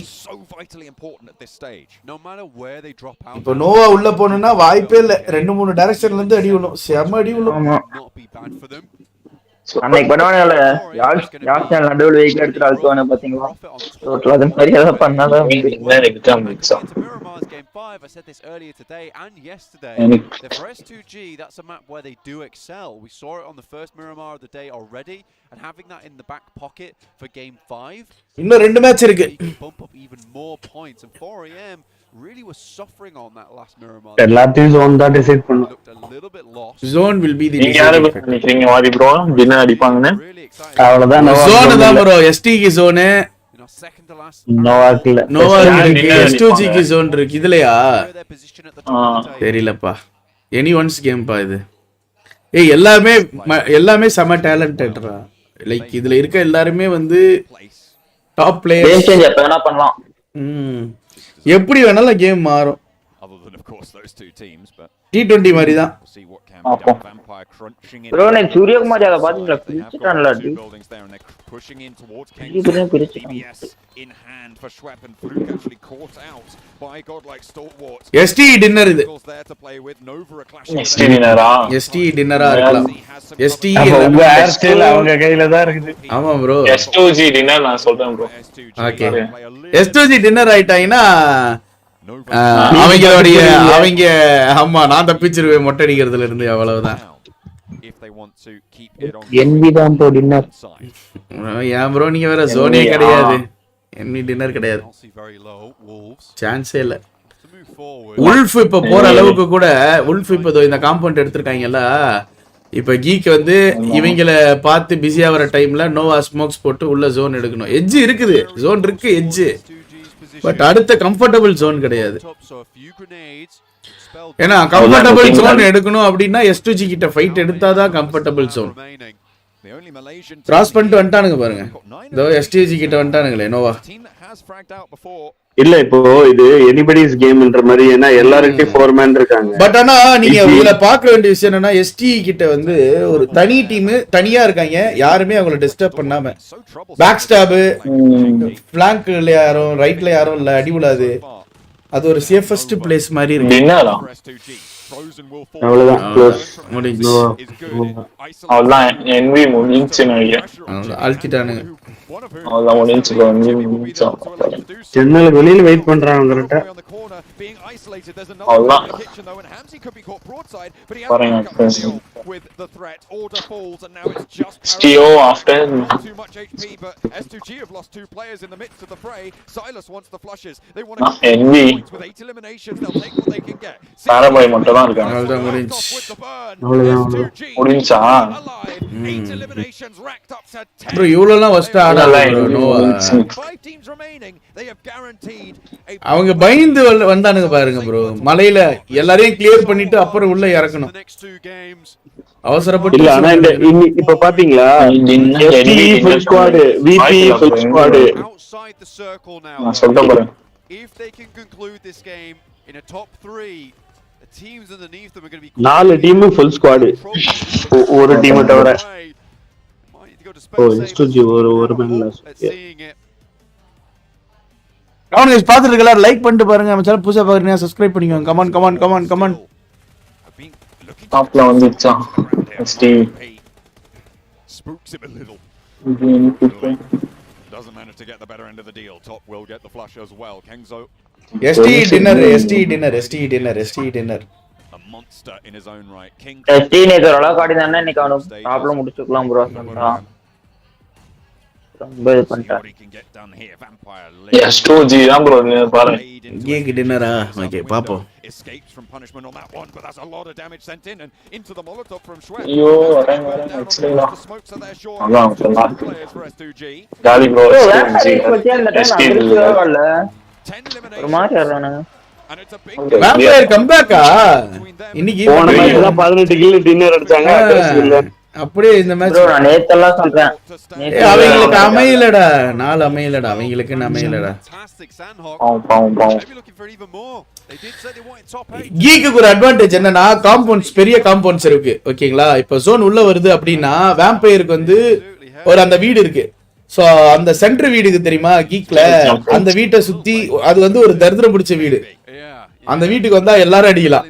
இப்போ நோவா உள்ள போணும்னா வாய்ப்பே இல்ல 2-3 டைரக்ஷன்ல இருந்து அடி விழும் செம அடி விழும் அன்னைக்கு பண்ணுவானே யார் நடுவுல வெயிட் எடுத்துட்டு அழுத்துவானே பாத்தீங்களா டோட்டலா அது மரியாதை பண்ணாதான் exam I said this earlier today and yesterday. For S2G, that's a map where they do excel. We saw it on the first Miramar of the day already, and having that in the back pocket for game 5. இன்னும் ரெண்டு match இருக்கு. Bump up even more points, and 4am really was suffering on that last Miramar. எல்லாத்தையும் zone தான் decide பண்ணும். A little bit lost. Zone will be the நீங்க யாரை நினைக்கிறீங்க வாடி ப்ரோ வின்னர் அடிப்பாங்கன்னு அவ்வளவுதான் zone தான் ப்ரோ ST க்கு zone நோவாக்ல S2G க்கு zone இருக்கு இதுலயா தெரியலப்பா anyone's game பா இது ஏய் எல்லாமே செம டாலண்டட்ரா லைக் இதுல இருக்க எல்லாரும் வந்து டாப் பிளேயர்ஸ் சேஞ்ச் எப்ப வேணா பண்ணலாம் எப்படி வேணாலும் கேம் மாறும் other than of course those two teams but T20 மாதிரி தான் ப்ரோ நான் சூரியகுமார் அத பாத்தீங்களா பிரிச்சிட்டான்ல pushing in towards Pmgc in hand for Schwepp and Fluke actually caught out by godlike stalwarts. ST dinner இது ST dinner-ஆ ST dinner-ஆ இருக்கலாம் ST உங்க Airtel அவங்க கையில தான் இருக்குது ஆமா ப்ரோ S2G dinner நான் சொல்றேன் ப்ரோ ஓகே S2G dinner ஆயிட்டாங்கன்னா அவங்க ஆமா நான் தப்பிச்சிருவேன் மொட்டை அடிக்கிறதுல இருந்து அவ்வளவுதான் NV தான் ப்ரோ டின்னர் ஏன் ப்ரோ நீங்க வேற ஜோனே கிடையாது NV டின்னர் கிடையாது சான்ஸே இல்ல உல்ஃப் இப்ப போற அளவுக்கு கூட உல்ஃப் இப்ப இந்த காம்பவுண்ட் எடுத்திருக்காங்கல்ல இப்ப கீக் வந்து இவங்கள பார்த்து பிஸியா வர டைம்ல நோவா ஸ்மோக்ஸ் போட்டு உள்ள ஜோன் எடுக்கணும் எட்ஜ் இருக்குது ஜோன் இருக்கு எட்ஜ் பட் அடுத்த கம்ஃபர்டபிள் ஜோன் கிடையாது ஏன்னா கம்ஃபர்டபிள் ஜோன் எடுக்கணும் அப்படின்னா S2G கிட்ட ஃபைட் எடுத்தாதான் கம்ஃபர்டபிள் ஜோன் கிராஸ் பண்ணிட்டு வந்துட்டானுங்க பாருங்க இதோ S2G கிட்ட வந்துட்டானுங்களே நோவா இல்ல இப்போ இது எனிபடிஸ் கேம்ன்ற மாதிரி ஏன்னா எல்லாருக்கிட்டையும் 4 மேன் இருக்காங்க பட் ஆனா நீங்க இதுல பார்க்க வேண்டிய விஷயம் என்னன்னா ST கிட்ட வந்து ஒரு தனி டீம் தனியா இருக்காங்க யாருமே அவங்கள டிஸ்டர்ப் பண்ணாம பேக் ஸ்டாப் ஃபிளாங்க்ல யாரும் ரைட்ல யாரும் இல்ல அடி விழாது அது ஒரு சேஃபஸ்ட் பிளேஸ் மாதிரி இருக்கு அவ்வளவுதான் க்ளோஸ் முடிஞ்சு அவ்வளவுதான் NV முடிஞ்சுன்னு நினைக்கிறேன். அழுத்திட்டானுங்க. அவ்வளவுதான் முடிஞ்சு bro. NV முடிஞ்சு ஜன்னல் வெளியில வெயிட் பண்றாங்க கரெக்டா. அவ்வளவுதான் பாருங்க Stio after NV பாரபாய் மட்டும் தான் இருக்காங்க. அவ்வளவுதான் முடிஞ்சு. முடிஞ்சா ப்ரோ இவ்வளோலாம் ஃபர்ஸ்ட் ஆடல நோவா. அவங்க பயந்து வந்தானுங்க பாருங்க ப்ரோ. மலையில எல்லாரையும் கிளியர் பண்ணிட்டு அப்புறம் உள்ள இறக்கணும். அவசரப்பட்டு இல்ல ஆனா இந்த இப்ப பாத்தீங்களா FT full squad VP full squad நான் சொல்றேன் பாருங்க. If they can conclude this game in a top 3, the teams underneath them are going to be 4 team full squad. ஒரு டீம் தவிர S2G ஒரு மேன்ல கமெண்ட் பாத்துட்டு இருக்கல லைக் பண்ணிட்டு பாருங்க. நம்ம சேனல் புதுசா பாக்குறீங்க சப்ஸ்கிரைப் பண்ணிக்கோங்க. கமெண்ட் கமெண்ட் கமெண்ட் கமெண்ட் டாப்ல வந்துச்சா Steve spooks him a little. Doesn't manage to get the better end of the deal. Top will get the flush as well. Kengzo ST dinner a monster in his own right. King ST நேதரல காடிதானே இன்னைக்கு அவன டாப்ல முடிச்சுக்கலாம் bro. ரொம்ப பண்ணிட்டா. S2G தான் bro பாருங்க. Cake டின்னரா okay பாப்போம். escapes from punishment on that one, but that's a lot of damage sent in and into the molotov from Schweb. ஐயோ வரேன் எக்ஸ்ட்ரா அதான் சொல்லலாம். காலி bro S2G ஒரு மாதிரி ஆறானே. வேம்பயர் கம்பேக்கா இன்னைக்கு போன மேட்ச் தான் 18 கில் டின்னர் அடிச்சாங்க. அப்படியே இந்த மேட்ச் bro நான் நேத்தெல்லாம் சொல்றேன். அவங்களுக்கு அமையலடா. 4 அமையலடா. அவங்களுக்கு அமையலடா. பாவம் கீக்கு ஒரு அட்வான்டேஜ் என்னன்னா காம்பவுண்ட்ஸ் பெரிய காம்பவுண்ட்ஸ் இருக்கு ஓகேங்களா. இப்போ ஜோன் உள்ள வருது அப்படின்னா வேம்பயருக்கு வந்து ஒரு அந்த வீடு இருக்கு. சோ அந்த சென்டர் வீடுக்கு தெரியுமா கீக்ல அந்த வீட்டை சுத்தி அது வந்து ஒரு தரித்திரம் பிடிச்ச வீடு. அந்த வீட்டுக்கு வந்தா எல்லாரும் அடிக்கலாம்.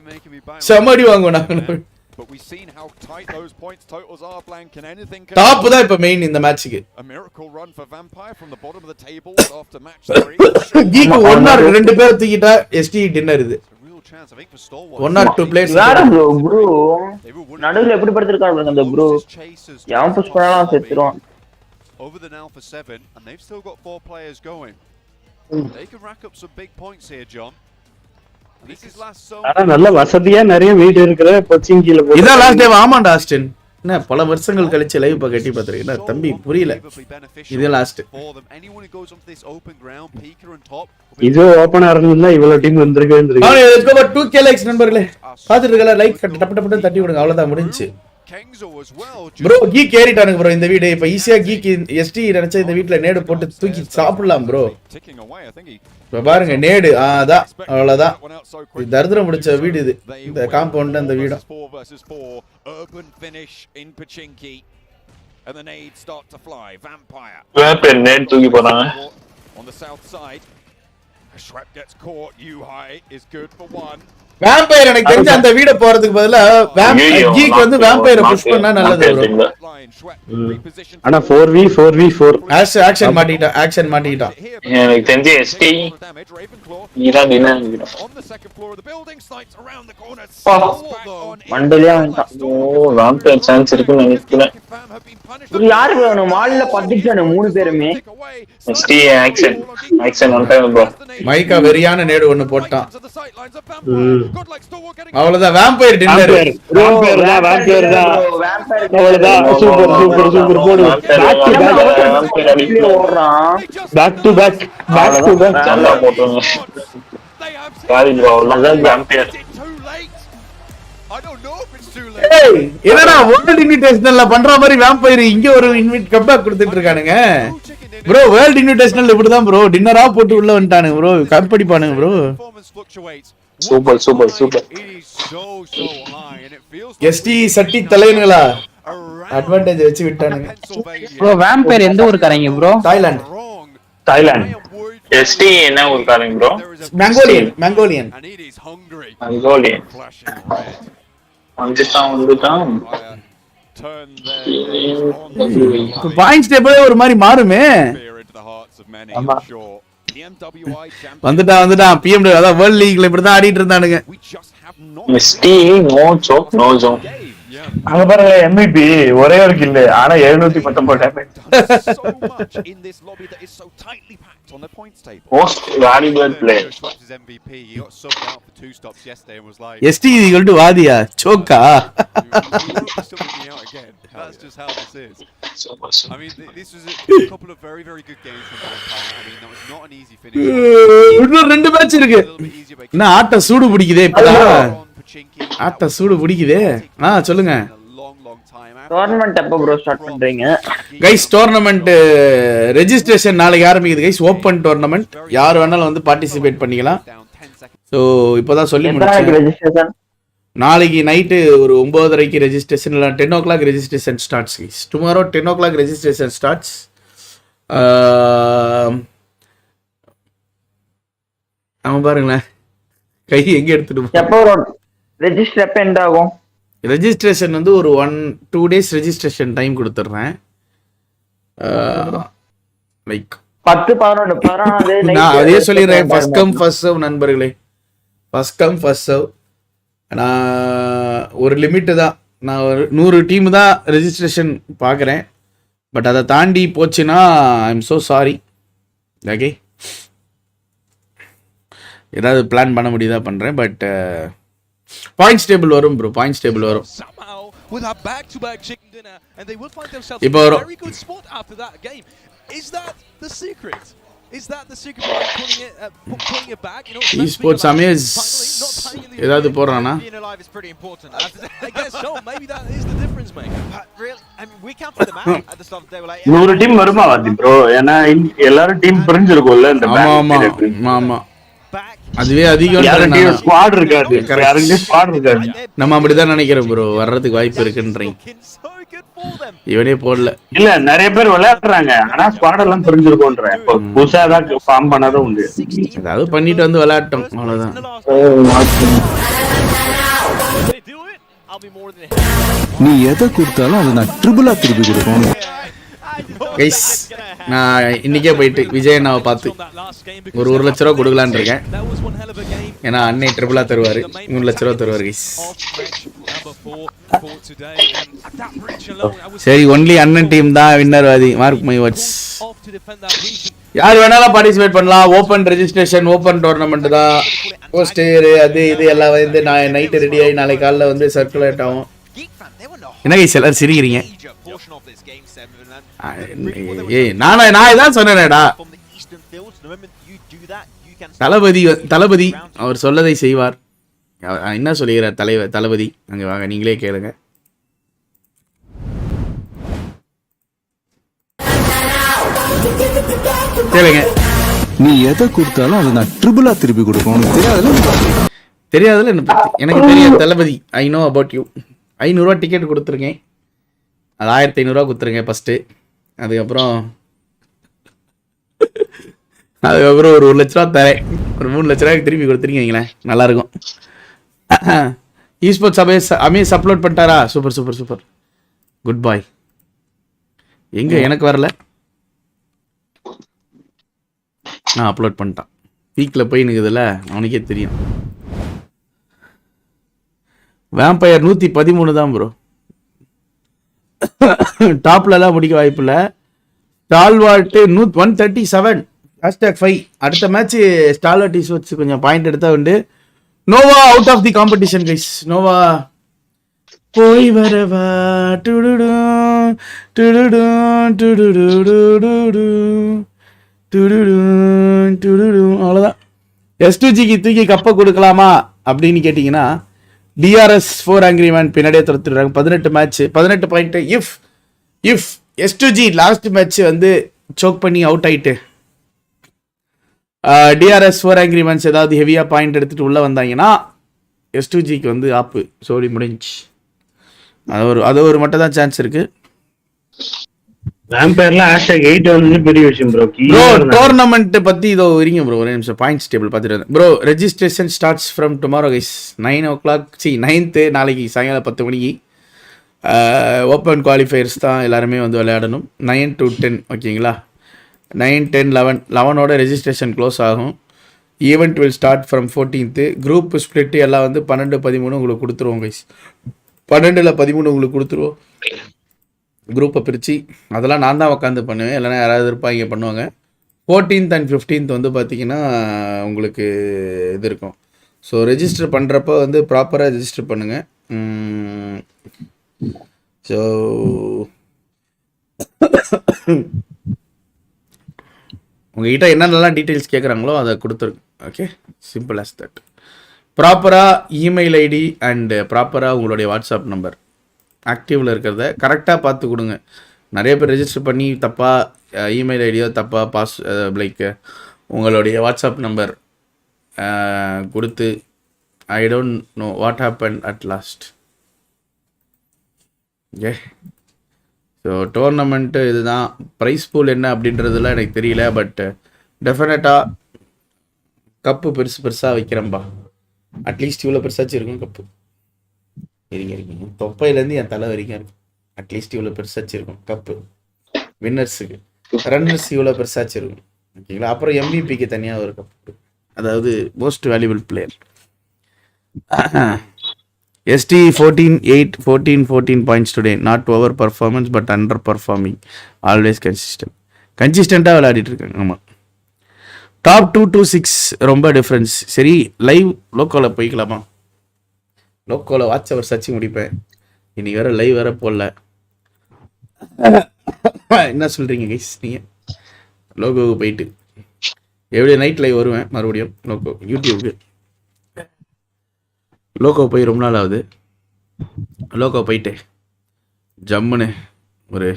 செம அடி வாங்குவோம் நாங்க. But we've seen how tight those points totals are, Blank, and anything can top தான் இப்ப மெயின் இந்த மேட்ச்க்கு. A miracle run for Vampire from the bottom of the table after match 3. கீக்கு 1 or 2 பேர் தூக்கிட்டா ST டின்னர் இது. One or two players. யாரு bro நடுவுல எப்படி படுத்திருக்காங்க அந்த bro. யாம் புஷ் பண்ணலாம் செத்துறான். Over the now for 7 and they've still got 4 players going. They can rack up some big points here, John. This is last zone. ஆனா நல்ல வசதியா நிறைய வீடு இருக்குற பச்சிங்கில போய் இத லாஸ்ட் டைம் ஆமாண்டா ஆஸ்டின். என்ன பல வருஷங்கள் கழிச்சு லைவ் ப கட்டி பாத்துறீங்க தம்பி புரியல. இது லாஸ்ட். இது ஓபன் ஆறதுல இவ்வளவு டீம் வந்திருக்கு. லெட்ஸ் கோ 2k லைக்ஸ் நண்பர்களே. பாத்துட்டு இருக்கல லைக் டப் டப் தட்டி விடுங்க. அவ்வளவுதான் முடிஞ்சு. ப்ரோ கீக் ஏறிட்டானுங்க ப்ரோ இந்த வீடு. இப்ப ஈஸியா கீக் ST நினைச்சா இந்த வீட்ல நேடு போட்டு தூக்கி சாப்பிடலாம் ப்ரோ. இப்ப பாருங்க நேடு அதான் அவ்வளவுதான். இது தரித்திரம் முடிச்ச வீடு இது. இந்த காம்பவுண்ட் அந்த வீடு. Urban finish in Pmgc and the nades start to fly. Vampire. Vampire nade தூக்கி போறாங்க. On the south side. Schweb gets caught. UPI is good for 1. Vampire எனக்கு தெரிஞ்ச அந்த வீட போறதுக்கு பதிலா கீக் வந்து வேம்பயரை புஷ் பண்ணா நல்லது ப்ரோ. ஆனா 4v4 ஆக்ஷன் மாட்டிட்டான். எனக்கு தெரிஞ்ச ST இதான் டின்னர் மண்டலியா ஓ வேம்பயர் சான்ஸ் இருக்குன்னு நினைக்கிறேன். இது யாரு வேணும் மால்ல பத்திச்சானே 3 பேருமே. ST action one time bro. மைக்கா வெரியான நேடு ஒன்னு போட்டான். அவ்வளவுதான் வேம்பயர் டின்னர். வேம்பயர் தான் அவ்வளவுதான். சூப்பர் போடு. பேக் டு பேக் நல்லா போடுங்க. காரி ப்ரோ அதான் வேம்பயர். ஏய் என்னடா வேர்ல்ட் இன்விடேஷனல்ல பண்ற மாதிரி வேம்பயர் இங்க ஒரு கம்பேக் கொடுத்துட்டு இருக்கானுங்க ப்ரோ. வேர்ல்ட் இன்விடேஷனல் இப்படிதான் ப்ரோ. டின்னரா போட்டு உள்ள வந்துட்டானுங்க ப்ரோ. கப்படிப்பானுங்க ப்ரோ. சூப்பர் ST சட்டி தலையனுங்களா அட்வான்டேஜ் வச்சு விட்டானுங்க ப்ரோ. வேம்பயர் எந்த ஊர்க்காரங்க ப்ரோ? தாய்லாந்து. எஸ்டி என்ன ஊர்க்காரங்க ப்ரோ? மங்கோலியன். வந்துட்டான். பாயிண்ட்ஸ் டேபிளே ஒரு மாதிரி மாறுமே. வந்துட்டான் பிஎம்டபிள்யூ அதான் வேர்ல்ட் லீக்ல இப்படி தான் ஆடிட்டு இருந்தானுங்க. ST no choke no zone. அங்க பாருங்க MVP ஒரே ஒரு கில் ஆனா 719 damage. Most valuable player. ST equal to வாதியா சோக்கா. That's just how this is. I mean, this was a couple of very, very good games from Vampire. I mean, that was not an easy finish. இன்னும் 2 match இருக்கு. என்ன ஆட்ட சூடு பிடிக்குதே இப்பதான். ஆட்ட சூடு பிடிக்குதே. சொல்லுங்க. டோர்னமென்ட் எப்போ ப்ரோ ஸ்டார்ட் பண்றீங்க? கைஸ் டோர்னமென்ட் ரெஜிஸ்ட்ரேஷன் நாளைக்கு ஆரம்பிக்குது கைஸ். ஓபன் டோர்னமென்ட் யார் வேணாலும் வந்து பார்ட்டிசிபேட் பண்ணிக்கலாம். சோ இப்போதான் சொல்லி முடிச்சேன். நாளைக்கு நைட்டு ஒரு 9:30க்கு ரெஜிஸ்ட்ரேஷன் இல்லை 10 o'clock registration starts guys. Tomorrow 10 o'clock registration starts. அவன் பாருங்களேன் கை எங்க எடுத்துட்டு எப்போ ரெஜிஸ்டர் எப்போ எண்ட் ஆகும்? ரெஜிஸ்ட்ரேஷன் வந்து ஒரு 1-2 days ரெஜிஸ்ட்ரேஷன் டைம் கொடுத்துட்றேன். லைக் 10-11 நான் அதே சொல்லிடுறேன். ஃபர்ஸ்ட் கம் ஃபர்ஸ்ட் சர்வ் நண்பர்களே. First come first serve. நான் ஒரு லிமிட்டு தான். நான் ஒரு 100 டீம் தான் ரெஜிஸ்ட்ரேஷன் பார்க்குறேன். பட் அதை தாண்டி போச்சுன்னா I am so sorry. Okay ஏதாவது பிளான் பண்ண முடியுதா பண்ணுறேன். பட் பாயிண்ட்ஸ் டேபிள் வரும் ப்ரோ. பாயிண்ட்ஸ் டேபிள் வரும். இப்போ வரும். esports அமேஸ் ஏதாவது போறானா? நூறு டீம் வருமா வாதி ப்ரோ? ஏன்னா எல்லாரும் டீம் பிரிஞ்சிருக்கும்ல இந்த ஆமா அதுவே அதிகம். ஸ்குவாட் இருக்காது. ஸ்குவாட் இருக்காது. நம்ம அப்படிதான் நினைக்கிறோம் ப்ரோ. வர்றதுக்கு வாய்ப்பு இருக்குன்றீங்க. இவனே போடல. இல்ல நிறைய பேர் விளையாடுறாங்க. ஆனா ஸ்குவாட் எல்லாம் பிரிஞ்சிருக்கும்ன்ற. புதுசா ஏதாவது ஃபார்ம் பண்ணாதான் உண்டு. ஏதாவது பண்ணிட்டு வந்து விளையாட்டோம் அவ்வளவுதான். நீ எதை கொடுத்தாலும் அதை நான் ட்ரிபிளா திருப்பி கொடுக்கணும். கைஸ் நான் இன்னைக்கே போயிட்டு விஜய் அண்ணாவை பார்த்து ஒரு 1 லட்ச ரூபா கொடுக்கலான்னு இருக்கேன். ஏன்னா அன்னை ட்ரிபிளா தருவாரு. 3 லட்ச ரூபா தருவாரு கைஸ். சரி ஒன்லி அண்ணன் டீம் தான் வின்னர் வாதி. Mark my words. யார் வேணாலும் பார்ட்டிசிபேட் பண்ணலாம். ஓப்பன் ரெஜிஸ்ட்ரேஷன் ஓப்பன் டோர்னமெண்ட் தான். போஸ்டர் அது இது எல்லாம் வந்து நான் நைட்டு ரெடி ஆகி நாளைக்கு காலைல வந்து சர்க்குலேட் ஆகும். என்ன கைஸ் எல்லாரும் சிரிக்கிறீங்க? நான் இதான் சொன்னேன்டா. தளபதி அவர் சொல்லதை செய்வார். என்ன சொல்லுகிறார் தளபதி? அங்க வாங்க நீங்களே கேளுங்க. கேளுங்க. நீ எதை கொடுத்தாலும் அதை நான் ட்ரிபிளா திருப்பி கொடுக்கணும். தெரியாதுல என்ன பத்தி? எனக்கு தெரியும் Thalapathy. I know about you. 500 ரூபா டிக்கெட் கொடுத்துருக்கேன். அது 1500 ரூபா கொடுத்துருங்க ஃபர்ஸ்ட்டு. அதுக்கப்புறம் ஒரு 1 லட்ச ரூபா தரேன். ஒரு 3 லட்ச ரூபாய்க்கு திருப்பி கொடுத்துருக்கீங்களேன் நல்லாயிருக்கும். esports அமேஸ் அப்லோட் பண்ணிட்டாரா? Super super super. Good boy. எங்கே எனக்கு வரல. நான் அப்லோட் பண்ணிட்டான். பீக்கில் போய் நிற்குதுல்ல அவனுக்கே தெரியும். வேம்பயர் 113 தான் ப்ரோ. டாப்லலாம் முடிக்க வாய்ப்பு இல்லை. ஸ்டால்வார்ட்டு 137 #5. அடுத்த மேட்ச் ஸ்டால்வார்ட் esports கொஞ்சம் பாயிண்ட் எடுத்தா உண்டு. Nova out of the competition guys. Nova போய் வரவா டுடுடு டுடுடு டுடுடு டுடுடு அவ்வளோதான். S2Gக்கு தூக்கி கப்பை கொடுக்கலாமா அப்படின்னு கேட்டிங்கன்னா DRS 4 ஆங்கிரி மேன் பின்னாடியே துரத்துடுறாங்க. 18 match 18 point. If S2G last match வந்து சோக் பண்ணி அவுட் ஆயிட்டு DRS 4 ஆங்கிரி மேன்ஸ் ஏதாவது ஹெவியாக பாயிண்ட் எடுத்துகிட்டு உள்ளே வந்தாங்கன்னா S2Gக்கு வந்து ஆப்பு சோடி முடிஞ்சு. அது ஒரு மட்டும் தான் சான்ஸ் இருக்குது. வேம்பயர்ல #8 வந்து பெரிய விஷயம் ப்ரோ. ப்ரோ டோர்னமெண்ட் பத்தி இதோ இருங்க ப்ரோ, ஒரு நிமிஷம் பாயிண்ட்ஸ் டேபிள் பார்த்துட்டு bro. Registration starts from tomorrow guys 9 o'clock. 9th நாளைக்கு சாயங்காலம் 10 மணிக்கு. ஓப்பன் குவாலிஃபயர்ஸ் தான் எல்லாருமே வந்து விளையாடணும். 9 to 10 ஓகேங்களா. 9, 10, 11ஓட ரெஜிஸ்ட்ரேஷன் க்ளோஸ் ஆகும். Event will start from 14th. Group split எல்லாம் வந்து 12, 13 உங்களுக்கு கொடுத்துருவோம் கைஸ். 12ல் 13 உங்களுக்கு கொடுத்துருவோம். குரூப்பை பிரித்து அதெல்லாம் நான் தான் உட்காந்து பண்ணுவேன், இல்லைனா யாராவது இருப்பாங்க பண்ணுவாங்க. 14th and 15th வந்து பார்த்திங்கன்னா உங்களுக்கு இது இருக்கும். ஸோ ரெஜிஸ்டர் பண்ணுறப்ப வந்து ப்ராப்பராக ரெஜிஸ்டர் பண்ணுங்கள். ஸோ உங்கள்கிட்ட என்னென்னலாம் டீட்டெயில்ஸ் கேட்குறாங்களோ அதை கொடுத்துருக்கு. Okay, simple as that. ப்ராப்பராக இமெயில் ஐடி அண்டு ப்ராப்பராக உங்களுடைய வாட்ஸ்அப் நம்பர் ஆக்டிவில் இருக்கிறத கரெக்டாக பார்த்து கொடுங்க. நிறைய பேர் ரெஜிஸ்டர் பண்ணி தப்பாக இமெயில் ஐடியோ தப்பாக லைக் உங்களுடைய வாட்ஸ்அப் நம்பர் கொடுத்து I don't know what happen at last. Okay, so tournament இதுதான். ப்ரைஸ் பூல் என்ன அப்படின்றதுலாம் எனக்கு தெரியல, பட் டெஃபினட்டாக கப்பு பெருசாக வைக்கிறேன்பா. அட்லீஸ்ட் இவ்வளோ பெருசாச்சும் இருக்கும் கப்பு. இருங்க தொப்பையிலேருந்து என் தலை வரைக்கும் இருக்கும். அட்லீஸ்ட் இவ்வளோ பெருசாச்சு இருக்கும் கப்பு. வின்னர்ஸுக்கு, ரன்னர்ஸ் இவ்வளோ பெருசாச்சு இருக்கும். ஓகேங்களா. அப்புறம் எம்பிபிக்கு தனியாக ஒரு கப்பு, அதாவது most valuable player. ST 14-8 14 points today. Not over performance but under performing. Always கன்சிஸ்டண்ட்டாக விளையாடிட்டு இருக்காங்க. ஆமாம், டாப் 2 to 6 ரொம்ப டிஃப்ரென்ஸ். சரி, லைவ் லோக்கோவில் போய்க்கலாமா? லோக்கோவில் வாட்ச் அவர் சர்ச்சி முடிப்பேன். இன்னைக்கு வேறு லைவ் வேறு போடல. என்ன சொல்கிறீங்க கைஸ் நீங்கள்? லோகோவுக்கு போயிட்டு எவ்வளோ நைட் லைவ் வருவேன் மறுபடியும் லோகோ யூடியூப்க்கு. லோகோ போய் ரொம்ப நாள் ஆகுது. லோகோ போயிட்டு ஜம்முன்னு ஒரு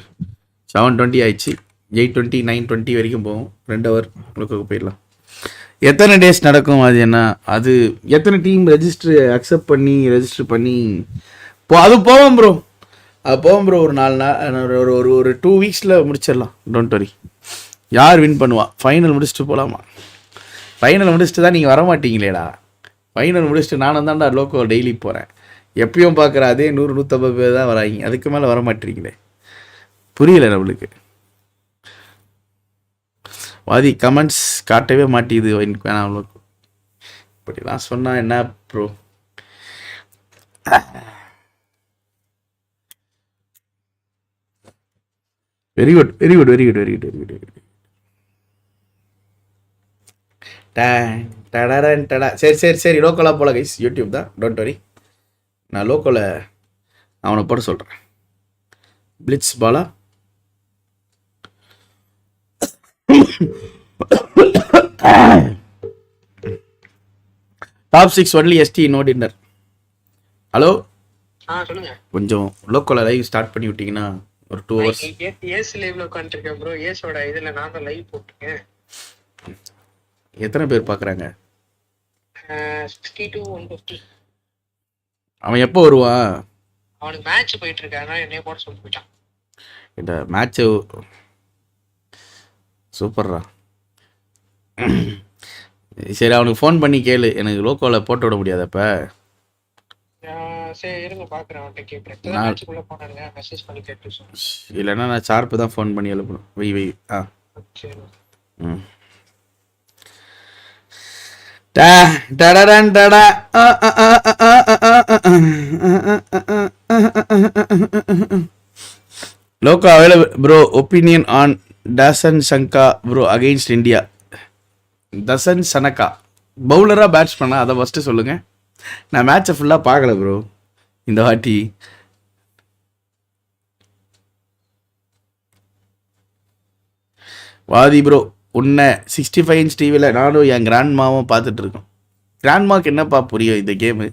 7:20 ஆயிடுச்சு. 8:20 9:20 வரைக்கும் போகும். 2 hour லோகோவுக்கு போயிடலாம். எத்தனை டேஸ் நடக்கும் அது? என்ன அது எத்தனை டீம் அக்செப்ட் பண்ணி ரெஜிஸ்டர் பண்ணி அது போவோம் ப்ரோ. அது போவோம் ப்ரோ. ஒரு 4 நாள் ஒரு 2 weeksல முடிச்சிடலாம். Don't worry. யார் வின் பண்ணுவா? ஃபைனல் முடிச்சுட்டு போகலாமா? ஃபைனல் முடிச்சுட்டு தான் நீங்கள் வரமாட்டீங்களேடா. ஃபைனல் முடிச்சுட்டு நானும் தான்டா லோக்கோ டெய்லி போகிறேன். எப்பயும் பார்க்குற அதே 100-150 பேர் தான் வராங்க. அதுக்கு மேலே வரமாட்டீங்களே. புரியல நம்மளுக்கு. வாதி கமெண்ட்ஸ் காட்டவே மாட்டேது. வேணாம் அவ்வளோ இப்படிலாம் சொன்னால் என்ன bro? Very good very good very good very good very good very good. சரி சரி சரி, லோக்கலாக போல கைஸ். யூடியூப் தான், டோன்ட் வரி. நான் லோக்கோவில் அவனை போட சொல்கிறேன். Blitz Bala top 6 only ST no dinner. Hello, சொல்லுங்க. கொஞ்சம் லோக்கோல லைவ் ஸ்டார்ட் பண்ணி விட்டீங்கன்னா ஒரு 2 hours. ஏஸ் லைவ்ல உட்கார்ந்திருக்கேன் ப்ரோ. ஏஸோட இதுல நான் தான் லைவ் போட்டுருக்கேன். எத்தனை பேர் பார்க்குறாங்க? 60 to 150. அவன் எப்போ வருவான்? அவனுக்கு மேட்ச் போயிட்டு இருக்கு, அதனால என்னைய போட சொல்லி போயிட்டான். இந்த மேட்ச்சு சூப்பர்ரா. சரி, அவனுக்கு ஃபோன் பண்ணி கேளு. எனக்கு லோக்கோவில் போட்டு விட முடியாதப்ப. சரி இருங்க பார்க்குறேன், அவன்கிட்ட கேட்குறேன். மேட்ச்சுக்குள்ளே போனானுங்க, மெசேஜ் பண்ணி கேட்டு சொல்லுங்க. இல்லைன்னா நான் ஷார்ப்பு தான் ஃபோன் பண்ணி எழுப்பணும். வை ஆ சரி. Loco available bro. Opinion on Dasan Sanka bro against India. Dasan Sanaka பவுலரா பேட்ஸ்மேனா அதை ஃபஸ்ட்டு சொல்லுங்க. நான் மேட்சை ஃபுல்லாக பார்க்கல ப்ரோ இந்த வாட்டி. வாதி ப்ரோ உன்னை 65 inch டிவியில் நானும் என் கிராண்ட்மாவும் பார்த்துட்டு இருக்கோம். கிராண்ட்மாவுக்கு என்னப்பா புரியும் இந்த கேமு?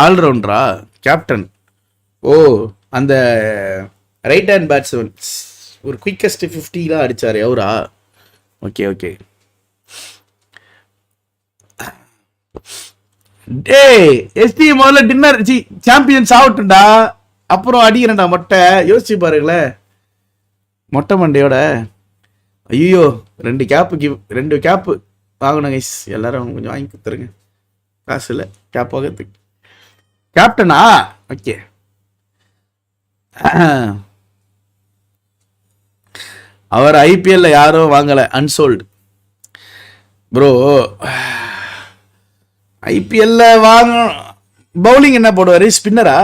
ஆல்ரவுண்டரா? கேப்டன்? ஓ, அந்த ரைட் ஹேண்ட் பேட்ஸ்மேன் ஒரு குயிக்கஸ்ட் 50 அடித்தார் அவரா? Okay okay. டே ST முதல்ல டின்னர் சாம்பியன்ஸ் ஆகட்டும்டா, அப்புறம் அடிக்கிறேன்டா மொட்டை. யோசிச்சு பாருங்களேன். மொட்டை மண்டையோட ஐயோ 2 கேப்பு வாங்கணும் கைஸ். எல்லாரும் கொஞ்சம் வாங்கி கொடுத்துருங்க. காசு இல்லை கேப் வாங்கிறதுக்கு. கேப்டனா ஓகே. அவர் ஐபிஎல்ல யாரும் வாங்கலை, அன்சோல்டு ப்ரோ. ஐபிஎல்ல வாங்க பவுலிங் என்ன போடுவாரு, ஸ்பின்னரா?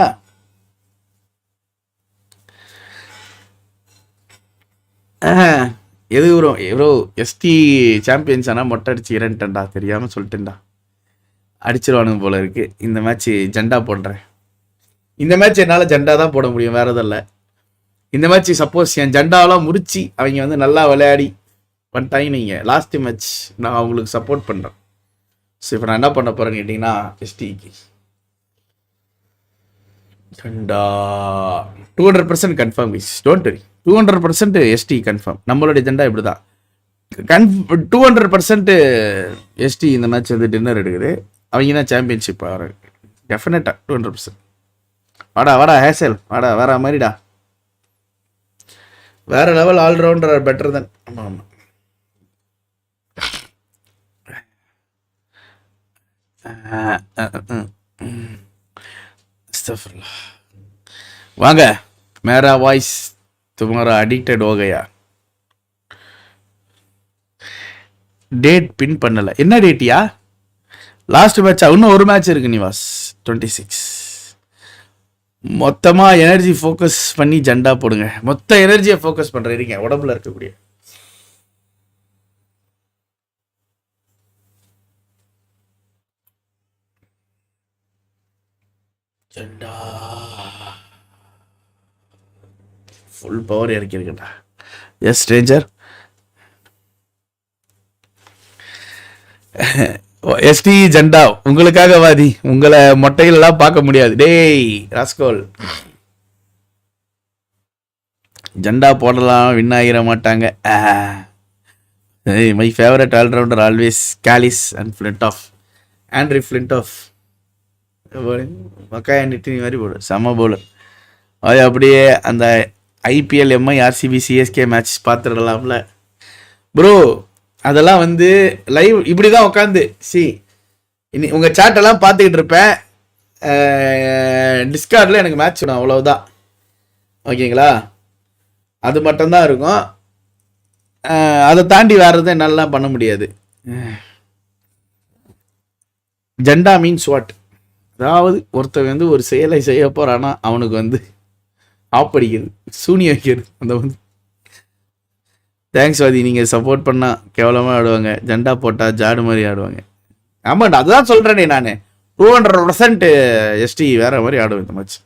எது ப்ரோ? ப்ரோ எஸ்டி சாம்பியன்ஸ் ஆனால் மொட்டை அடிச்சு இரண்டா தெரியாமல் சொல்லிட்டேன்டா. அடிச்சிருவானுங்க போல இருக்கு. இந்த மேட்ச் ஜெண்டா போடுறேன். இந்த மேட்ச் என்னால் ஜெண்டா தான் போட முடியும், வேற எதுவும் இல்லை. இந்த மேட்ச் சப்போஸ் என் ஜெண்டாவெலாம் முறிச்சு அவங்க வந்து நல்லா விளையாடி பண்ணிட்டாங்க நீங்கள், லாஸ்ட் மேட்ச் நான் அவங்களுக்கு சப்போர்ட் பண்ணுறேன். ஸோ இப்போ நான் என்ன பண்ண போகிறேன்னு கேட்டிங்கன்னா, எஸ்டிக்கு ஜெண்டா 200% confirm guys, don't worry. 200% ST confirm. நம்மளுடைய ஜெண்டா இப்படி தான் 200% எஸ்டி இந்த மேட்ச் வந்து டின்னர் எடுக்குது. அவங்க தான் சாம்பியன்ஷிப் ஆகிறாங்க டெஃபினட்டாக 200%. வாடா ஹேசல் வாடா, வேற மாதிரிடா, வேற லெவல் ஆல்ரவுண்டர், பெட்டர் தென். ஆமாம் வாங்க. மேரா வாய்ஸ் तुम्हारा அடிக்டட் हो गया. டேட் பின் பண்ணல. என்ன டேட்டியா? லாஸ்ட் மேட்சா? இன்னும் ஒரு மேட்ச் இருக்கு நிவாஸ், 26. மொத்தமா எனர்ஜி ஃபோக்கஸ் பண்ணி ஜெண்டா போடுங்க. மொத்த எனர்ஜியை ஃபோக்கஸ் பண்றீங்க உடம்புல இருக்கக்கூடிய. ஜெண்டா ஃபுல் பவர் இறக்கி இருக்கட்டா. Yes stranger. எஸ்டி ஜெண்டா உங்களுக்காக வாதி. உங்களை மொட்டைகளெல்லாம் பார்க்க முடியாது. டேய் ராஸ்கோல், ஜெண்டா போடலாம், வின் ஆகிட மாட்டாங்க. My favourite allrounder always Kallis and Flintoff, Andrew Flintoff. மக்காய் நிட்டி மாதிரி போடு, செம்ம பவுலர். அது அப்படியே அந்த IPL MI RCB CSK match பார்த்துடலாம்ல ப்ரோ. அதெல்லாம் வந்து லைவ் இப்படி தான் உட்காந்து இனி உங்கள் சாட்டெல்லாம் பார்த்துக்கிட்டு இருப்பேன். டிஸ்கார்டில் எனக்கு மேட்ச் வேணும், அவ்வளவுதான். ஓகேங்களா? அது மட்டும்தான் இருக்கும். அதை தாண்டி வேறு எதுவும் என்னாலாம் பண்ண முடியாது. ஜெண்டா மீன்ஸ் வாட்? அதாவது ஒருத்தன் வந்து ஒரு செயலை செய்ய போகிறான்னா அவனுக்கு வந்து ஆப்படிக்கிறது, சூனி வைக்கிறது. அந்த வந்து தேங்க்ஸ் வாதி, நீங்கள் சப்போர்ட் பண்ணால் கேவலமாக ஆடுவாங்க, ஜெண்டா போட்டால் ஜாடு மாதிரி ஆடுவாங்க. ஆமாண்டா, அதுதான் சொல்கிறேனே நான். 200% எஸ்டி வேற மாதிரி ஆடுவேன் இந்த மேட்ச்.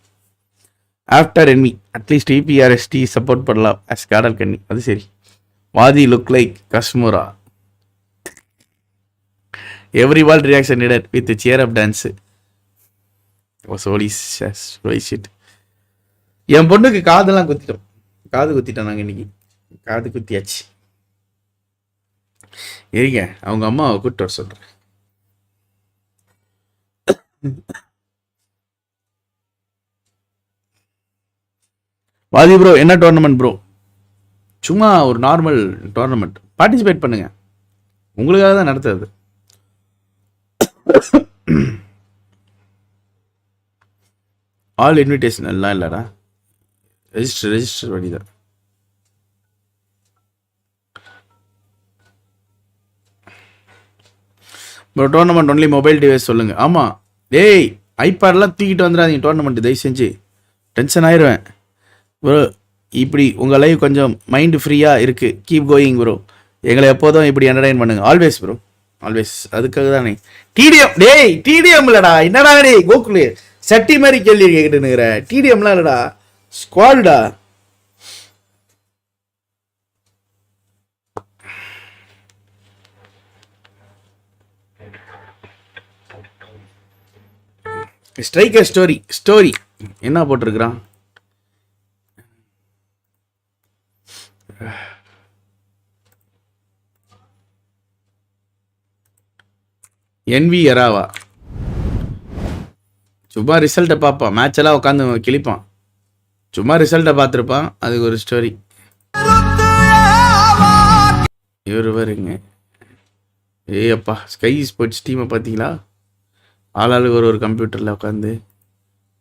ஆஃப்டர் என்மி அட்லீஸ்ட் இபிஆர் எஸ்டி சப்போர்ட் பண்ணலாம் அஸ் காடல் கண்ணி. அது சரி. வாதி லுக் லைக் கஷ்மூரா. எவ்ரி வால் reaction needed with cheer up dance. என் பொண்ணுக்கு காதெல்லாம் குத்திட்டோம். காது குத்திட்டோம் நாங்கள் இன்னைக்கு. காது குத்தியாச்சு. இருங்க, அவங்க அம்மாவை கூப்பிட்டு வர சொல்கிறேன். வாதி ப்ரோ, என்ன டோர்னமெண்ட் ப்ரோ? சும்மா ஒரு நார்மல் டோர்னமெண்ட். பார்ட்டிசிபேட் பண்ணுங்க, உங்களுக்காக தான் நடத்துறது. ஆல் இன்விடேஷன் எல்லாம் இல்லைடா, ரெஜிஸ்டர் பண்ணிதான். Bro tournament only mobile device சொல்லுங்க. ஆமாம் டேய், ஐபேட்லாம் தூக்கிட்டு வந்துடாதீங்க டோர்னமெண்ட், தயவு செஞ்சு. டென்ஷன் ஆயிடுவேன் ப்ரோ. இப்படி உங்கள் லைவ் கொஞ்சம் மைண்டு ஃப்ரீயாக இருக்குது. Keep going bro. எங்களை எப்போதும் இப்படி என்டர்டைன் பண்ணுங்க. Always bro, always. அதுக்காக தானே டிடிஎம். டேய் டிடிஎம் இல்லைடா, என்னடா டேய் கோகுலு சட்டி மாதிரி கேள்வி கேட்டுனுங்கிற. டிடிஎம்லாம் இல்லைடா, ஸ்குவாடுடா. ஸ்ட்ரைக்கர் ஸ்டோரி என்ன போட்டிருக்கிறான்? என்வி எராவா? சும்மா ரிசல்ட்டை பார்ப்பான், மேட்செல்லாம் உட்காந்து கிழிப்பான். சும்மா ரிசல்ட்டை பார்த்துருப்பான், அதுக்கு ஒரு ஸ்டோரி. இவர் வருங்க. ஏய் அப்பா, ஸ்கை ஸ்போர்ட்ஸ் டீமை பார்த்தீங்களா? ஆளாளுக்கு ஒரு கம்ப்யூட்டரில் உட்காந்து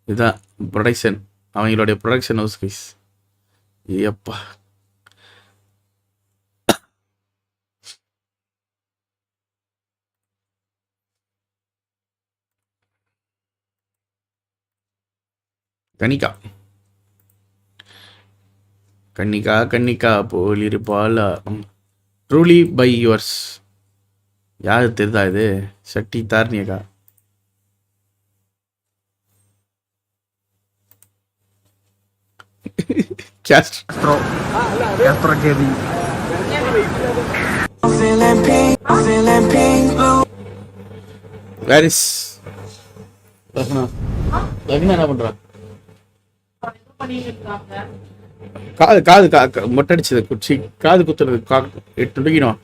இதுதான் ப்ரொடக்ஷன், அவங்களுடைய ப்ரொடக்ஷன் ஹவுஸ் கைஸ். ஏய் அப்பா, கணிக்கா கன்னிகா கன்னிகா போல் இருப்பாளா. Truly by yours. யாரு தெரியுதா இது? சட்டி தார்னியக்கா. Where is லக்னா? லக்னா என்ன பண்றா? காது காது மொட்டை அடிச்சது குச்சி காது குத்துறது துடிக்கணும்.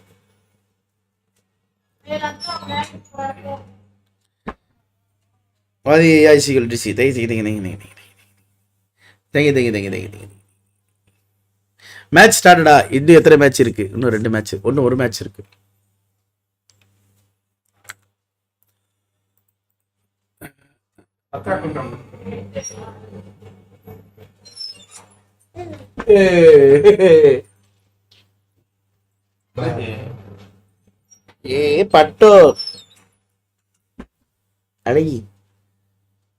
மேட்ச் ஸ்டார்டடா? இன்னும் எத்தனை மேட்ச் இருக்கு? இன்னும் 2 மேட்ச், ஒரு மேட்ச் இருக்கு. ஏ பட்டோ அழகி,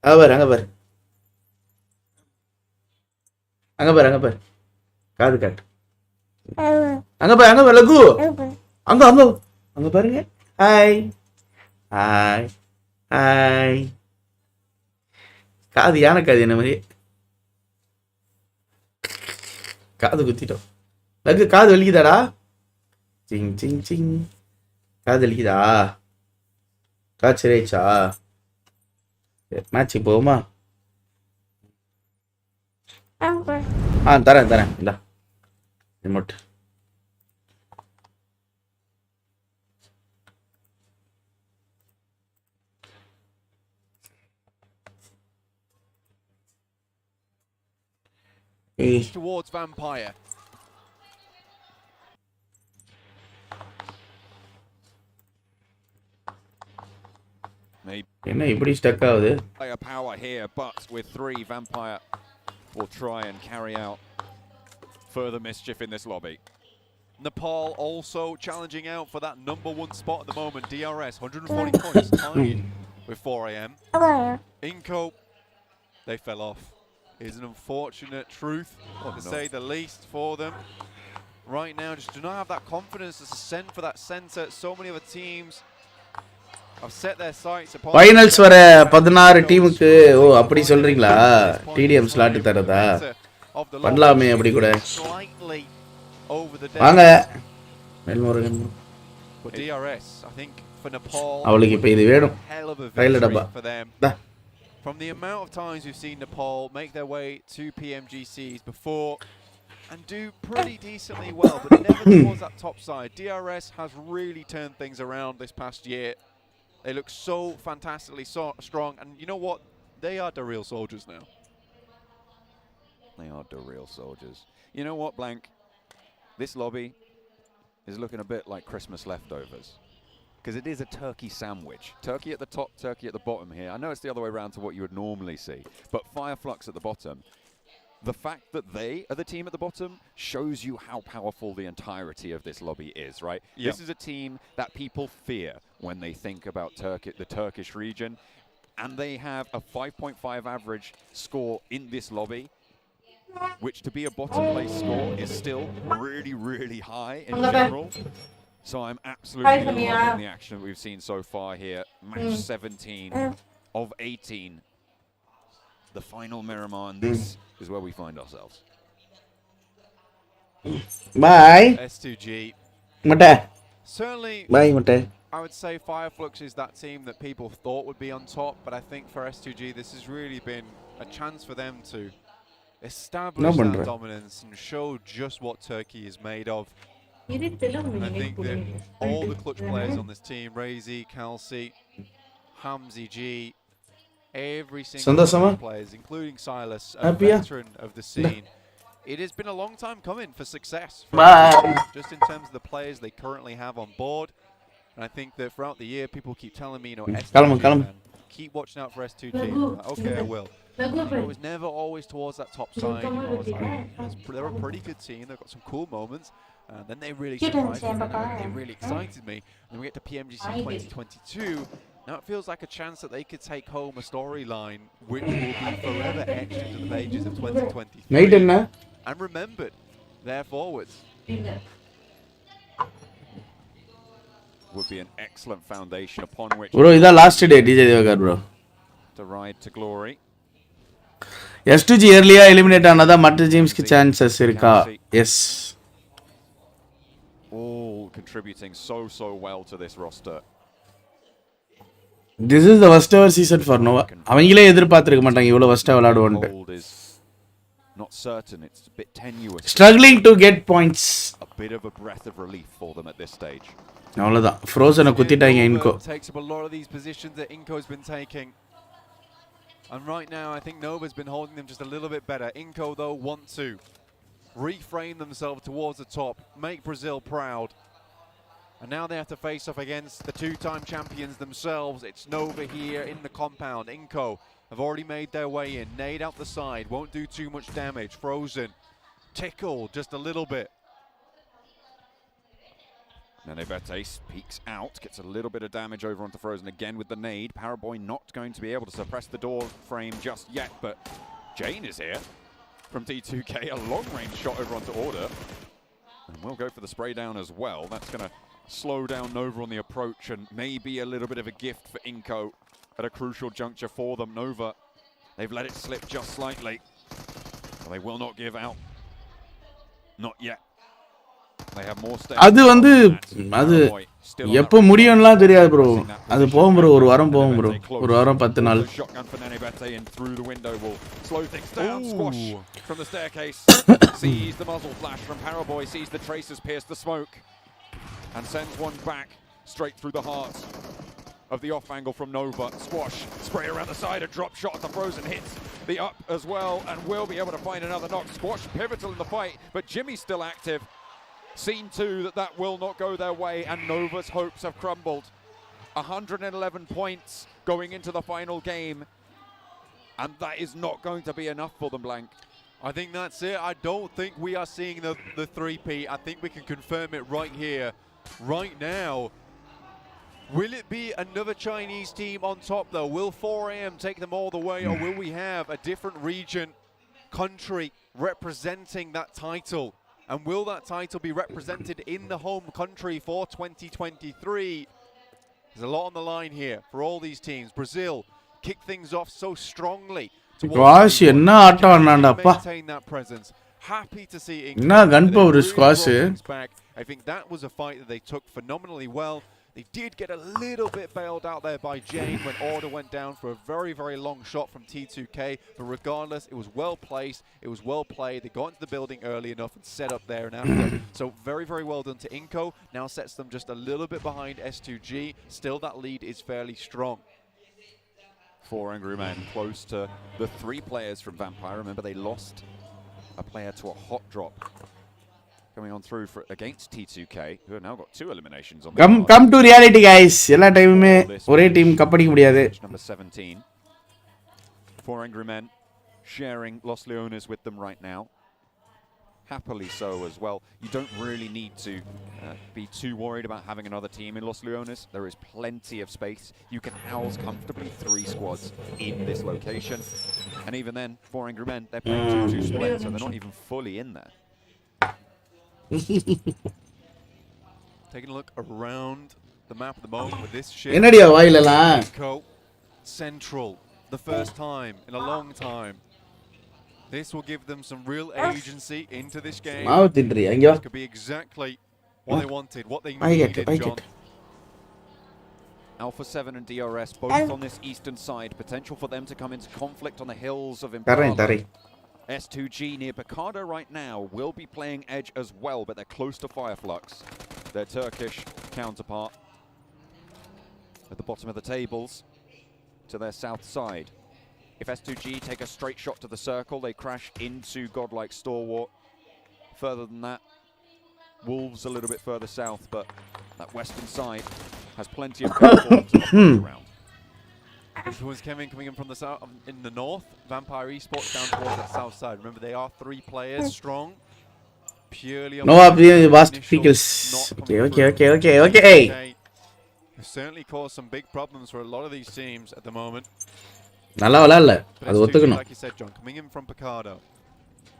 அங்க பாரு காது காட்டு. அங்க பாரு லகு, அங்க அங்க அங்க பாருங்க. Hi hi hi. காது யானை காது என்ன மாதிரி காது குத்திட்டோம். லகு காது வலிக்குதாடா? சிங் சிங் சிங். காது வலிக்குதா? காது சரியாச்சா? மேட்சுக்கு போகுமா? தரேன் இல்ல ரிமோட். Towards Vampire. என்ன இப்படி ஸ்டக் ஆகுது? Power here, but with 3, Vampire will try and carry out further mischief in this lobby. Nepal also challenging out for that #1 spot at the moment. DRS 140 points, tied with 4am. Inco, they fell off. Is an unfortunate truth, to say the least, for them. Right now, just do not have that confidence to send for that center. So many other teams have set their sights upon. Finals வர 16 டீமுக்கு. ஓ அப்படி சொல்றீங்களா? TDM slot தரதா? பண்ணலாமே அப்படி கூட. வாங்க மெல்மோரகன். DRS, I think for Nepal, அவளுக்கு இப்ப இது வேணும். கையில டப்பா. From the amount of times we've seen Nepal make their way to PMGCs before and do pretty decently well, but never towards that top side. DRS has really turned things around this past year. They look so fantastically strong, and you know what? They are the real soldiers now. They are the real soldiers. You know what, Blank? This lobby is looking a bit like Christmas leftovers. Because it is a turkey sandwich. Turkey at the top, turkey at the bottom here. I know it's the other way around to what you would normally see, but Fireflux at the bottom. The fact that they are the team at the bottom shows you how powerful the entirety of this lobby is, right? Yeah. This is a team that people fear when they think about the Turkish region, and they have a 5.5 average score in this lobby, which to be a bottom place score is still really, really high in general. So I'm absolutely loving the action that we've seen so far here. Match 17 of 18. The final Miramar, and this is where we find ourselves. Bye. S2G. Mate. Certainly. Bye, Mate. I would say Fireflux is that team that people thought would be on top, but I think for S2G this has really been a chance for them to establish that dominance and show just what Turkey is made of. And I think that all the clutch players on this team, Razy, Kalsi, Hamzi G, every single one of the players, including Silas, a veteran of the scene, it has been a long time coming for success. Bye. Just in terms of the players they currently have on board. And I think that throughout the year, people keep telling me, you know, S2G, man, keep watching out for S2G. Like, okay, I will. It was never always towards that top side. You know, I was like, they're a pretty good team. They've got some cool moments. And then they really surprised me. They really excited me. And we get to PMGC 2022. Now it feels like a chance that they could take home a storyline which will be forever etched into the pages of 2023 and remembered there forwards. Would be an excellent foundation upon which bro idha last day DJ Devagar bro to ride to glory. S2G earlier eliminate another matter James ki chances irka. Yes, all contributing so well to this roster. This is the worst ever season for Nova. அவங்களே எதிர்பார்த்திருக்க மாட்டாங்க இவ்வளவு worst-ஆ விளையாடுவாங்க. Not certain, it's a bit tenuous. Struggling to get points. A bit of a breath of relief for them at this stage. அவ்வளவுதான். Frozen குத்திட்டாங்க Inco. Takes up a lot of these positions that Inco's been taking. And right now I think Nova's been holding them just a little bit better. Inco though want to reframe themselves towards the top, make Brazil proud. And now they have to face off against the two-time champions themselves. It's Nova here in the compound. Inco have already made their way in. Nade out the side, won't do too much damage. Frozen, tickled just a little bit. Nanebete peeks out, gets a little bit of damage over onto Frozen again with the nade. Paraboy not going to be able to suppress the door frame just yet, but Jane is here from T2K. A long-range shot over onto Order. And we'll go for the spray down as well. That's going to slow down Nova on the approach and maybe a little bit of a gift for Inco at a crucial juncture for them. Nova, they've let it slip just slightly. But they will not give out. Not yet. They have more steps. அது எப்போ முடியும்லாம் தெரியாது bro. அது போகும் bro, ஒரு வாரம் போகும் bro. ஒரு வாரம் 10 நாள். Shotgun for Nanebete in through the window will slow things down. Squash from the staircase. Sees the muzzle flash from Paraboy, sees the tracers pierce the smoke. And sends one back straight through the heart of the off angle from Nova. Squash, spray around the side, a drop shot. The Frozen hits the up as well and will be able to find another knock. Squash pivotal in the fight, but Jimmy's still active. Seen too that will not go their way and Nova's hopes have crumbled. 111 points going into the final game. And that is not going to be enough for them, Blank. I think that's it. I don't think we are seeing the 3P. I think we can confirm it right here. Right now, will it be another Chinese team on top though? Will 4AM take them all the way, or will we have a different region, country representing that title? And will that title be represented in the home country for 2023? There's a lot on the line here for all these teams. Brazil kick things off so strongly. Squash என்ன ஆட்டம் ஆடுனான்டாப்பா. Maintain that presence. Happy to see Inco. என்ன gun power squash. I think that was a fight that they took phenomenally well. They did get a little bit bailed out there by Jane when Order went down for a very long shot from T2K. But regardless, it was well placed. It was well played. They got into the building early enough and set up there and after. So very well done to Inco. Now sets them just a little bit behind S2G. Still, that lead is fairly strong. 4 Angry Men close to the 3 players from Vampire. Remember, they lost a player to a hot drop. Coming on through against T2K, who have now got 2 eliminations on the come to reality guys. எல்லா டைமுமே ஒரே team கப்படிக்க முடியாது. Number 17. 4 Angry Men sharing Los Leones with them right now. Happily so as well. You don't really need to be too worried about having another team in Los Leones. There is plenty of space. You can house comfortably 3 squads in this location. And even then, 4 Angry Men, they're playing 2-2 split, so they're not even fully in there. Taking a look around the map at the moment with this ship. என்னடியா வாயிலலாம்? Central, the first time in a long time. This will give them some real agency into this game. This could be exactly what they wanted, what they needed, John. Alpha 7 and DRS both on this eastern side. Potential for them to come into conflict on the hills of Impala. S2G near Picardo right now will be playing edge as well, but they're close to Fireflux, their Turkish counterpart. At the bottom of the tables, to their south side. If S2G take a straight shot to the circle, they crash into godlike Stalwart. Further than that, Wolves a little bit further south, but that western side has plenty of cover for them to operate around. This was Kevin coming in from the south, in the north. Vampire Esports down towards that south side. Remember, they are 3 players strong. Purely on No update vast pickles. Okay. It's certainly caused some big problems for a lot of these teams at the moment. நல்லா விளையாடல அது But ஒத்துக்கணும். like you said, John, coming in from Picardo,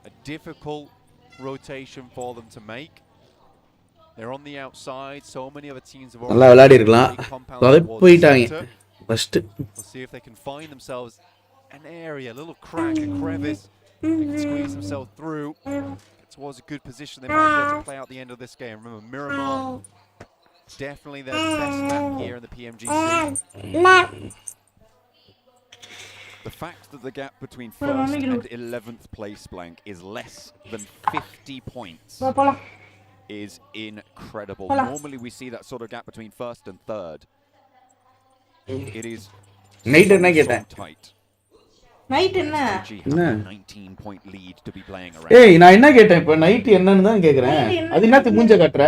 a difficult rotation for them to make. They're on the outside. So many other teams have நல்லா விளையாடி இருக்கலாம். அது போயிட்டாங்க. First. We'll see if they can find themselves an area, a little crack, a crevice. They can squeeze themselves through. Get towards a good position. They might be able to play out the end of this game. Remember, Miramar, definitely their best map here in the Pmgc. The fact that the gap between 1st and 11th place blank is less than 50 points is incredible. Normally we see that sort of gap between 1st and 3rd. It is so tight. Night என்ன 19 point lead to be playing around. ஏய் நான் என்ன கேட்டேன் இப்ப night என்னன்னு தான் கேக்குறேன். அது என்னத்துக்கு மூஞ்ச காட்ற?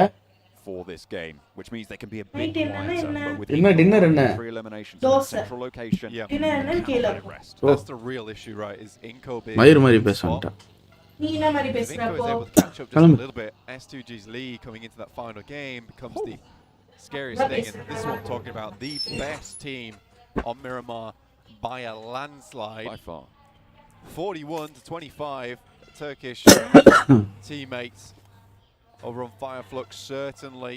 For this game, which means they can be a bit quieter, but with dinner eliminations in a central location. Yeah. Dinner என்னன்னு கேளு. That's the real issue, right? Is Inco being மயிர் மாதிரி பேசறா. நீ என்ன மாதிரி பேசுற Inco is அப்போ? able to catch up just a little bit. S2G's lead coming into that final game becomes the scariest thing, and this is what I'm talking about. The best team on Miramar by a landslide. By far. 41 to 25. Turkish teammates over on Fireflux certainly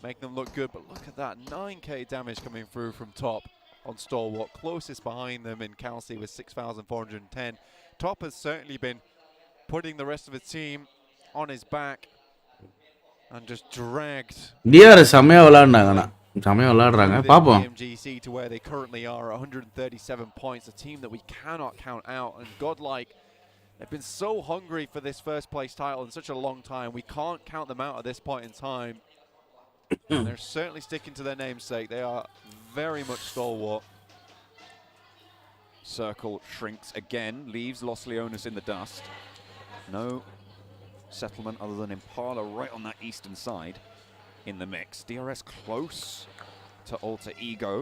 make them look good, but look at that 9k damage coming through from top on Stalwart. Closest behind them in Kelsey with 6,410. Top has certainly been putting the rest of the team on his back and just dragged DRS செமையா விளையாடுறாங்கனா செமையா விளையாடுறாங்க பாப்போம். Pmgc to where they currently are, 137 points, a team that we cannot count out, and godlike, they've been so hungry for this first place title in such a long time. We can't count them out at this point in time. And they're certainly sticking to their namesake. They are very much Stalwart. Circle shrinks again, leaves Los Leones in the dust. No settlement other than Impala right on that eastern side in the mix. DRS close to Alter Ego.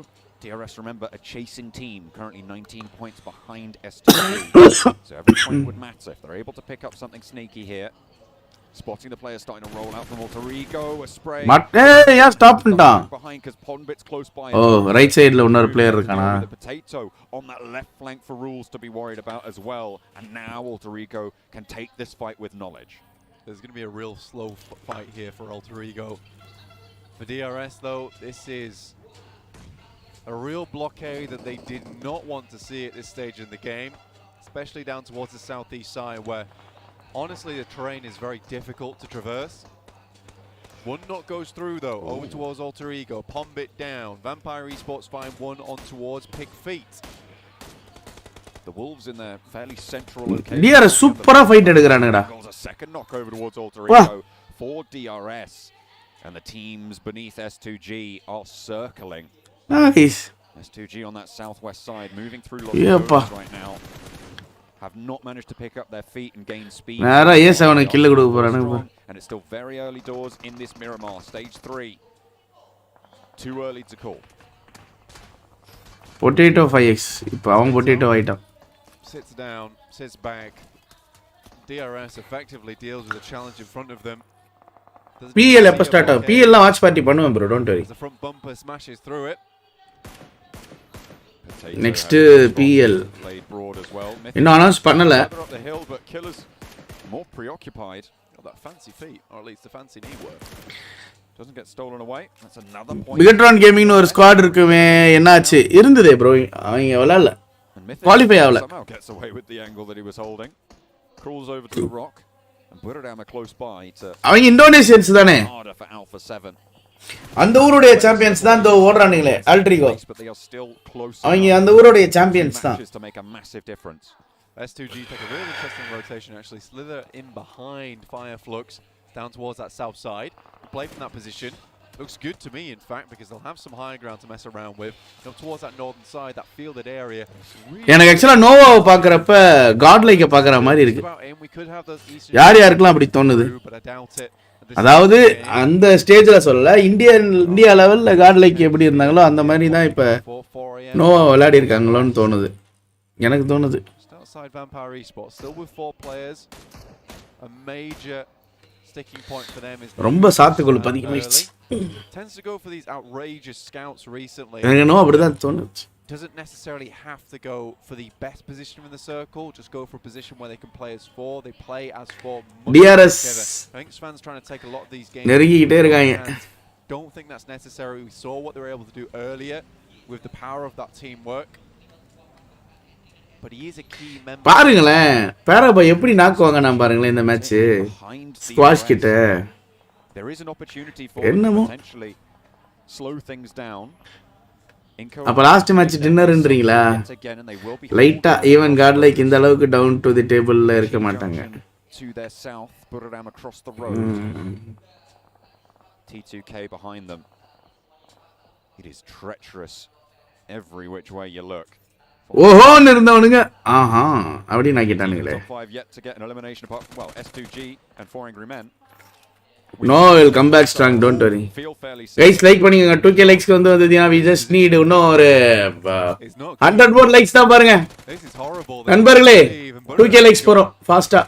DRS, remember, a chasing team, currently 19 points behind S2G. So every point would matter if they're able to pick up something sneaky here. Spotting the players starting to roll out from Alter Ego, a spray. Yeah, stop பண்ணிட்டான். Behind because Pondbit's close by. Oh, right sideல இன்னொரு player இருக்கானா? The potato on that left flank for Rules to be worried about as well. And now Alter Ego can take this fight with knowledge. There's going to be a real slow fight here for Alter Ego. For DRS, though, this is a real blockade that they did not want to see at this stage in the game, especially down towards the southeast side, where honestly the terrain is very difficult to traverse. One knock goes through, though, over towards Alter Ego. Pombit down. Vampire Esports find one on towards Pig Feet. The Wolves in their fairly central location. DRS சூப்பரா fight எடுக்கறானுடா. A second knock over towards Alter Ego for DRS, and the teams beneath S2G are circling. Nice. S2G on that southwest side, moving through Los Angeles right now. Have not managed to pick up their feet and gain speed. நேரா A7 kill கொடுக்க போறானுங்க. And it's still very early doors in this Miramar stage 3. Too early to call. Potato 5x. இப்போ அவன் potato ஆயிட்டான். Sits down, sits back. DRS effectively deals with the challenge in front of them. PL எப்ப start ஆகும்? PL லாம் watch party பண்ணுவேன் bro, don't worry. The front bumper smashes through it. Next PL. இன்னும் announce பண்ணல. More preoccupied. Got that fancy feet, or at least the fancy knee work. Doesn't get stolen away. That's another point. Bigatron Gaming னு ஒரு squad இருக்குமே, என்னாச்சு? இருந்ததே bro. அவங்க விளையாடல. Qualify ஆகல. Somehow gets away with the angle that he was holding. Crawls over to the rock and put it down close by to. அவங்க இந்தோனேசியன்ஸ் தானே? Harder for Alpha 7. அந்த ஊருடைய சாம்பியன்ஸ் தான் தோ ஓடுறானுங்களே ஆல்ட்ரிகோ. அவங்க அந்த ஊருடைய சாம்பியன்ஸ் தான். S2G take a really interesting rotation actually. Slither in behind Fireflux down towards that south side. Play from that position. Looks good to me, in fact, because they'll have some higher ground to mess around with. Towards that northern side, that fielded area. எனக்கு ஆக்சுவலா நோவாவை பார்க்கறப்ப God லைக்க பார்க்கற மாதிரி இருக்கு. யார் யாருக்கெல்லாம் அப்படி தோணுது? அதாவது அந்த ஸ்டேஜ்ல சொல்லல, இந்தியா லெவல்ல காட் லைக் எப்படி இருந்தாங்களோ அந்த மாதிரி தான் இப்ப நோவா விளையாடி இருக்காங்களோன்னு தோணுது. எனக்கு தோணுது. ரொம்ப சாத்துக்குள் பதிகமாயிடுச்சு. எனக்கு நோ அப்படிதான் தோணுச்சு. Doesn't necessarily have to go for the best position in the circle, just go for a position where they can play as 4. They play as 4 DRS together. I think Svan's trying to take a lot of these games. நெருங்கிட்டே இருக்காங்க. Don't think that's necessary. We saw what they were able to do earlier with the power of that teamwork. But he is a key member. பாருங்களேன் பேராபா எப்படி நாக்குவாங்க நான் பாருங்களேன் இந்த match squash கிட்ட. There is an opportunity for them to potentially slow things down. அப்ப last match டின்னர்ன்றீங்களா? லைட்டா even God like இந்த அளவுக்கு டவுன் டு தி டேபிள்ல இருக்க மாட்டாங்க. To their south, Buradam across the road. T2K behind them. It is treacherous every which way you look. ஓஹோன்னு இருந்தவனுங்க ஆஹா அப்படி நாக்கிட்டானுங்களே. Top 5 yet to get an elimination apart from, well, S2G and 4 Angry Men. No, will come back strong, don't worry. Guys, like பண்ணுங்க 2k likes க்கு வந்ததுனா we just need இன்னும் ஒரு 100 more likes தான் பாருங்க. நண்பர்களே 2k likes போறோம் ஃபாஸ்டா.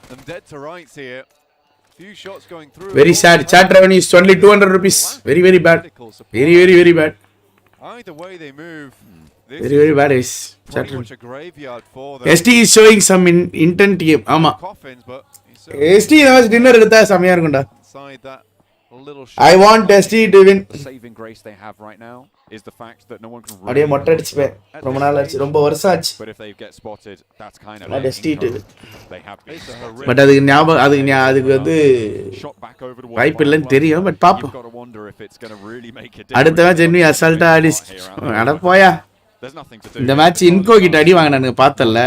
Very sad. Chat revenue is only 200 rupees. Very bad. Very bad. Either way they move. Very bad is chat. ST is showing some intent game. ஆமா. ST was dinner எடுத்தா செமையா இருக்கும்டா. I want ST to win. The saving grace they have right now is the fact that no one can அப்படியே மொட்டை அடிச்சுப்பேன். ரொம்ப நாள் ஆச்சு, ரொம்ப வருஷம் ஆச்சு. But if they get spotted, that's kind of like ST to win. They have been. But அதுக்கு வந்து வாய்ப்பு இல்லைன்னு தெரியும். பட் பாப்போம். அடுத்த மேட்ச் என்ன அசால்ட்டா அடிச்சு அட போயா. இந்த மேட்ச் இன்கோ கிட்ட அடி வாங்கினானுங்க பார்த்தல.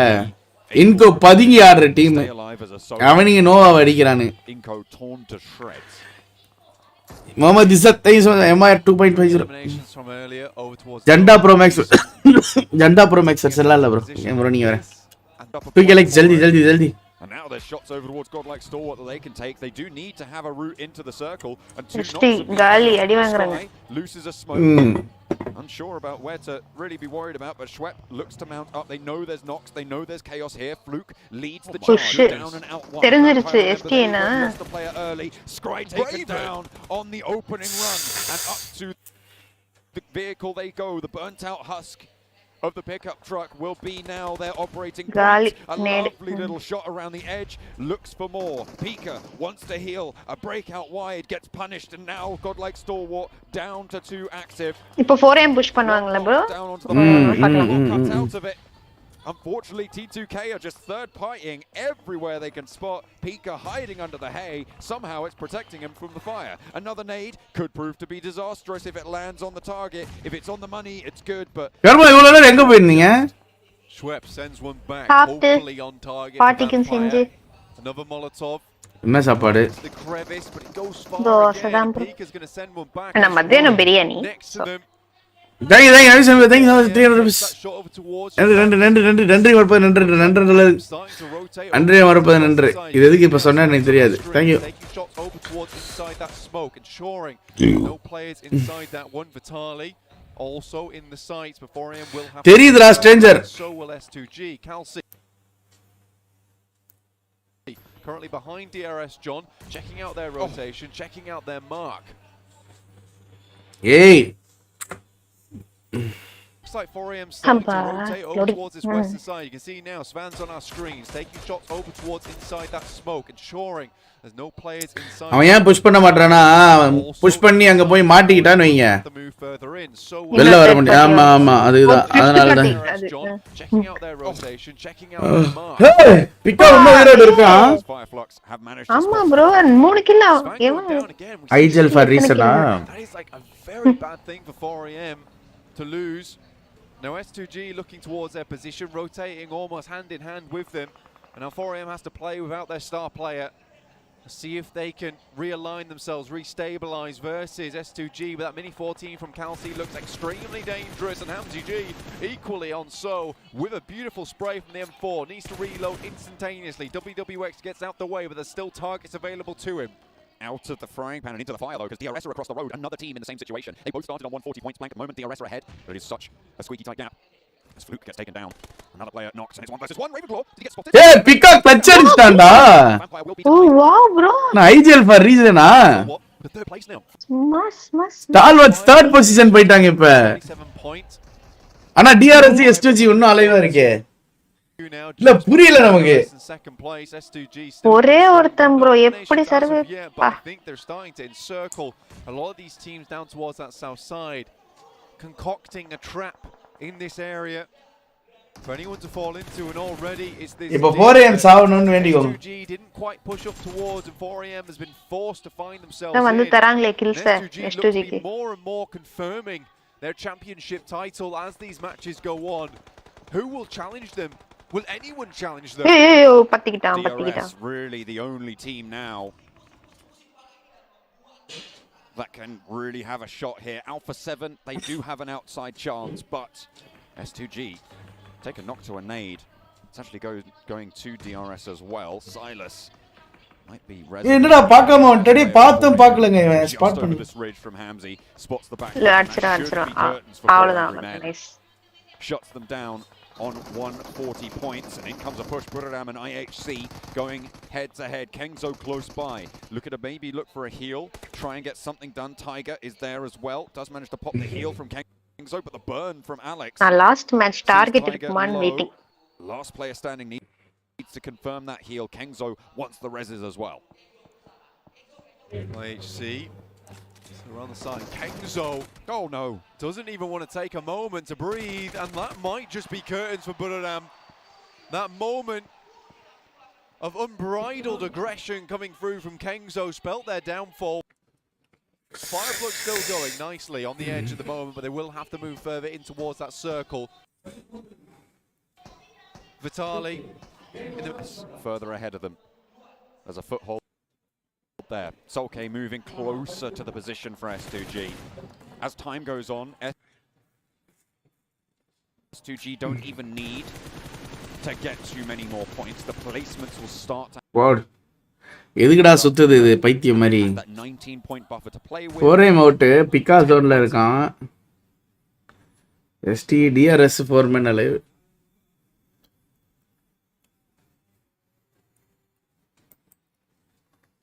இன்கோ பதுங்கி ஆடுற டீம். அவனுங்க நோவாவை அடிக்கிறானு. Mohammad Izzat MR 2.50 Janda Pro Max Janda Pro Max செல்லல bro game bro நீங்க வர 2k likes ஜல்தி And now there's shots over towards Godlike Stalwart that they can take. They do need to have a route into the circle. And Gali adi vaangranga. Loses a smoke. Unsure about where to really be worried about, but Schwepp looks to mount up. They know there's Nox. They know there's chaos here. Fluke leads the charge down and out one. Terinjiruchu SK na. Lost the player early. Scry taken down on the opening run and up to the vehicle they go. The burnt out husk of the pickup truck will be now their operating point. A lovely little shot around the edge, looks for more. Pika wants to heal, a breakout wide, gets punished, and now Godlike Stalwart down to 2 active. Ipo 4am push பண்ணுவாங்கல bro. Down onto the cut out of it. Unfortunately, T2K are just third partying everywhere they can spot. Pika hiding under the hay. Somehow it's protecting him from the fire. Another nade could prove to be disastrous if it lands on the target. If it's on the money, it's good, but... எங்க போயிருந்தீங்க? Schwepp sends one back, hopefully on target. Partyக்கு செஞ்சு. Another Molotov. என்ன சாப்பாடு? The crevice, but it goes far dosa தான் bro. Pika's going to send one back. நான் மத்தியானம் biryani. Next to them. Thank you 300 rupees. நன்றி மறப்பது நன்றி மறப்பது நன்றி. இது எதுக்கு இப்ப சொன்னா எனக்கு தெரியாது. Thank you. தெரியுதுடா stranger. Currently behind DRS John, checking out their rotation, checking out their mark. Hey. Looks like 4am starting to rotate over towards this western side. You can see now Svan's on our screens, taking shots over towards inside that smoke, ensuring there's no players inside. அவன் ஏன் push பண்ண மாட்டறானா? Push பண்ணி அங்க போய் மாட்டிக்கிட்டான்னு வைங்க. வெளில வர முடியாது. ஆமா அதுதான். அதனால தான். Checking out their rotation, checking out their mark. பிக்கா ரொம்ப வீரா இருக்கான். ஆமா bro 3 kill ஐஜல் ஃபார் ரீசனா. That is like a very bad thing for 4am to lose. Now S2G looking towards their position, rotating almost hand in hand with them. And now 4am has to play without their star player. See if they can realign themselves, restabilize versus S2G, but that Mini 14 from Calci looks extremely dangerous, and Pmgc equally on so, with a beautiful spray from the M4, needs to reload instantaneously. WWX gets out the way, but there's still targets available to him. Out of the frying pan and into the fire, though, because DRS are across the road. Another team in the same situation. They both started on 140 points blank. At the moment, DRS are ahead, but it is such a squeaky tight gap. As Fluke gets taken down. Another player knocks, and it's 1 versus 1. Ravenclaw, did he get spotted? Hey, Peacock clutch அடிச்சிட்டான்டா. Oh wow bro. நான் IGL for reason The third place now. Stalwarts third position போயிட்டாங்க இப்ப. ஆனா DRS S2G இன்னும் அலைவா இருக்கே. இல்ல புரியல நமக்கு. ஒரே ஒருத்தன் bro எப்படி survey I think they're starting to encircle a lot of these teams down towards that south side, concocting a trap in this area for anyone to fall into, and already it's this. இப்போ 4am சாவணும்னு வேண்டிக்கோங்க. S2G didn't quite push up towards, and 4am has been forced to find themselves வந்து தராங்களே kills S2G க்கு more and more confirming their championship title as these matches go on. Who will challenge them? Will anyone challenge them? பத்திக்கிட்டான். DRS really the only team now that can really have a shot here. Alpha 7, they do have an outside chance, but S2G take a knock to a nade. It's actually going to DRS as well. Silas might be என்னடா பார்க்காம வந்துட்டே பாத்தும் பார்க்கலங்க இவன் spot பண்ணி this ridge from Hamzy spots the back. அடிச்சிரா அவ்வளவுதான். Nice. Shuts them down on 140 points, and in comes a push. Buradam and IHC going head to head. Kengzo close by. Look at a maybe look for a heal. Try and get something done. Tiger is there as well. Does manage to pop the heal from Kengzo, but the burn from Alex. Last match target man waiting. Last player standing needs to confirm that heal. Kengzo wants the reses as well. IHC. We're on the side. Kengzo, oh no, doesn't even want to take a moment to breathe, and that might just be curtains for Buradam. That moment of unbridled aggression coming through from Kengzo spelt their downfall. Fireflux still going nicely on the edge at the moment, but they will have to move further in towards that circle. Vitali in the further ahead of them. There's a foothold there. Solke moving closer to the position for S2G. As time goes on, S2G don't even need to get too many more points. The placements will start to wow. எதுக்குடா சுத்துது இது பைத்தியம் மாதிரி. 19 point buffer to play with. 4am out பிகா ஜோன்ல இருக்கான். ST DRS 4 men alive.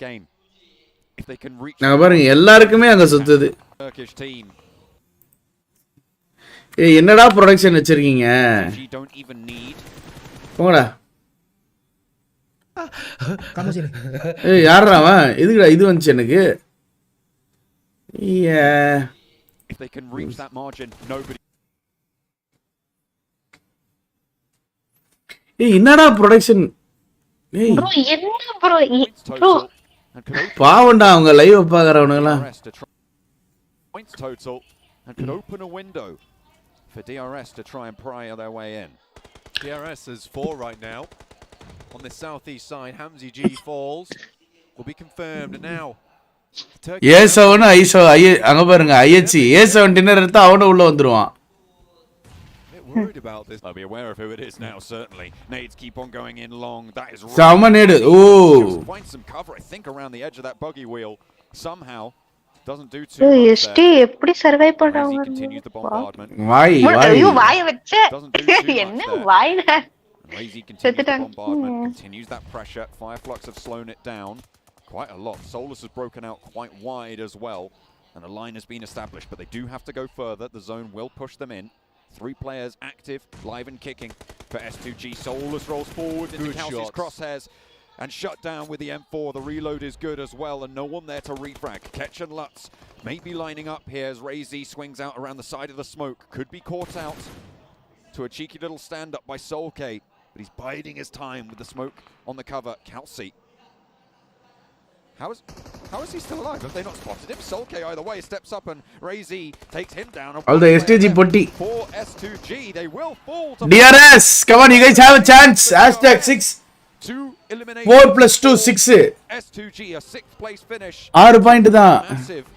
Game. If they can reach நான் பாருங்க எல்லாருக்குமே அங்க சுத்துது. Turkish team. ஏய் என்னடா ப்ரொடக்ஷன் வச்சிருக்கீங்க? Don't even need. போங்கடா. காமசில. ஏய் யாரடா அவன்? எதுக்குடா இது வந்துச்சு எனக்கு? If they can reach that margin, nobody. ஏய் என்னடா ப்ரொடக்ஷன்? ஏய் bro என்ன bro பாவண்டா அவங்க live பாக்குறவனுங்களா. Points total and could open a window for DRS to try and pry their way in. DRS is 4 right now on the southeast side. Pmgc falls will be confirmed now. A7 I7 அங்க பாருங்க IHC A7 dinner எடுத்தா அவனே உள்ள வந்துருவான். Worried about this. I'll be aware of who it is now, certainly. Nades keep on going in long. That is right. Someone nade. Oh. Find some cover, I think, around the edge of that buggy wheel. Somehow. Doesn't do too much there. எப்படி சர்வை பண்றாங்க? Continues the bombardment. Why? ஐயோ வாய் வச்ச. Doesn't do too much என்ன வாய்ல? Lazy continues the bombardment. Continues that pressure. Fireflux have slowed it down quite a lot. Solus has broken out quite wide as well. And a line has been established, but they do have to go further. The zone will push them in. 3 players active, live and kicking for S2G. Solus rolls forward into Kelsey's crosshairs and shut down with the M4. The reload is good as well, and no one there to refrag. Ketch and Lutz may be lining up here as Razy swings out around the side of the smoke. Could be caught out to a cheeky little stand-up by Solke, but he's biding his time with the smoke on the cover. Kelsey. How is he still alive? Have they not spotted him? Solke either way steps up and Razy takes him down. All the STG potty. For S2G, they will fall to DRS, come on, you guys have a chance. #6 4 + 2 6 S2G a 6th place finish. 6 point தான். Massive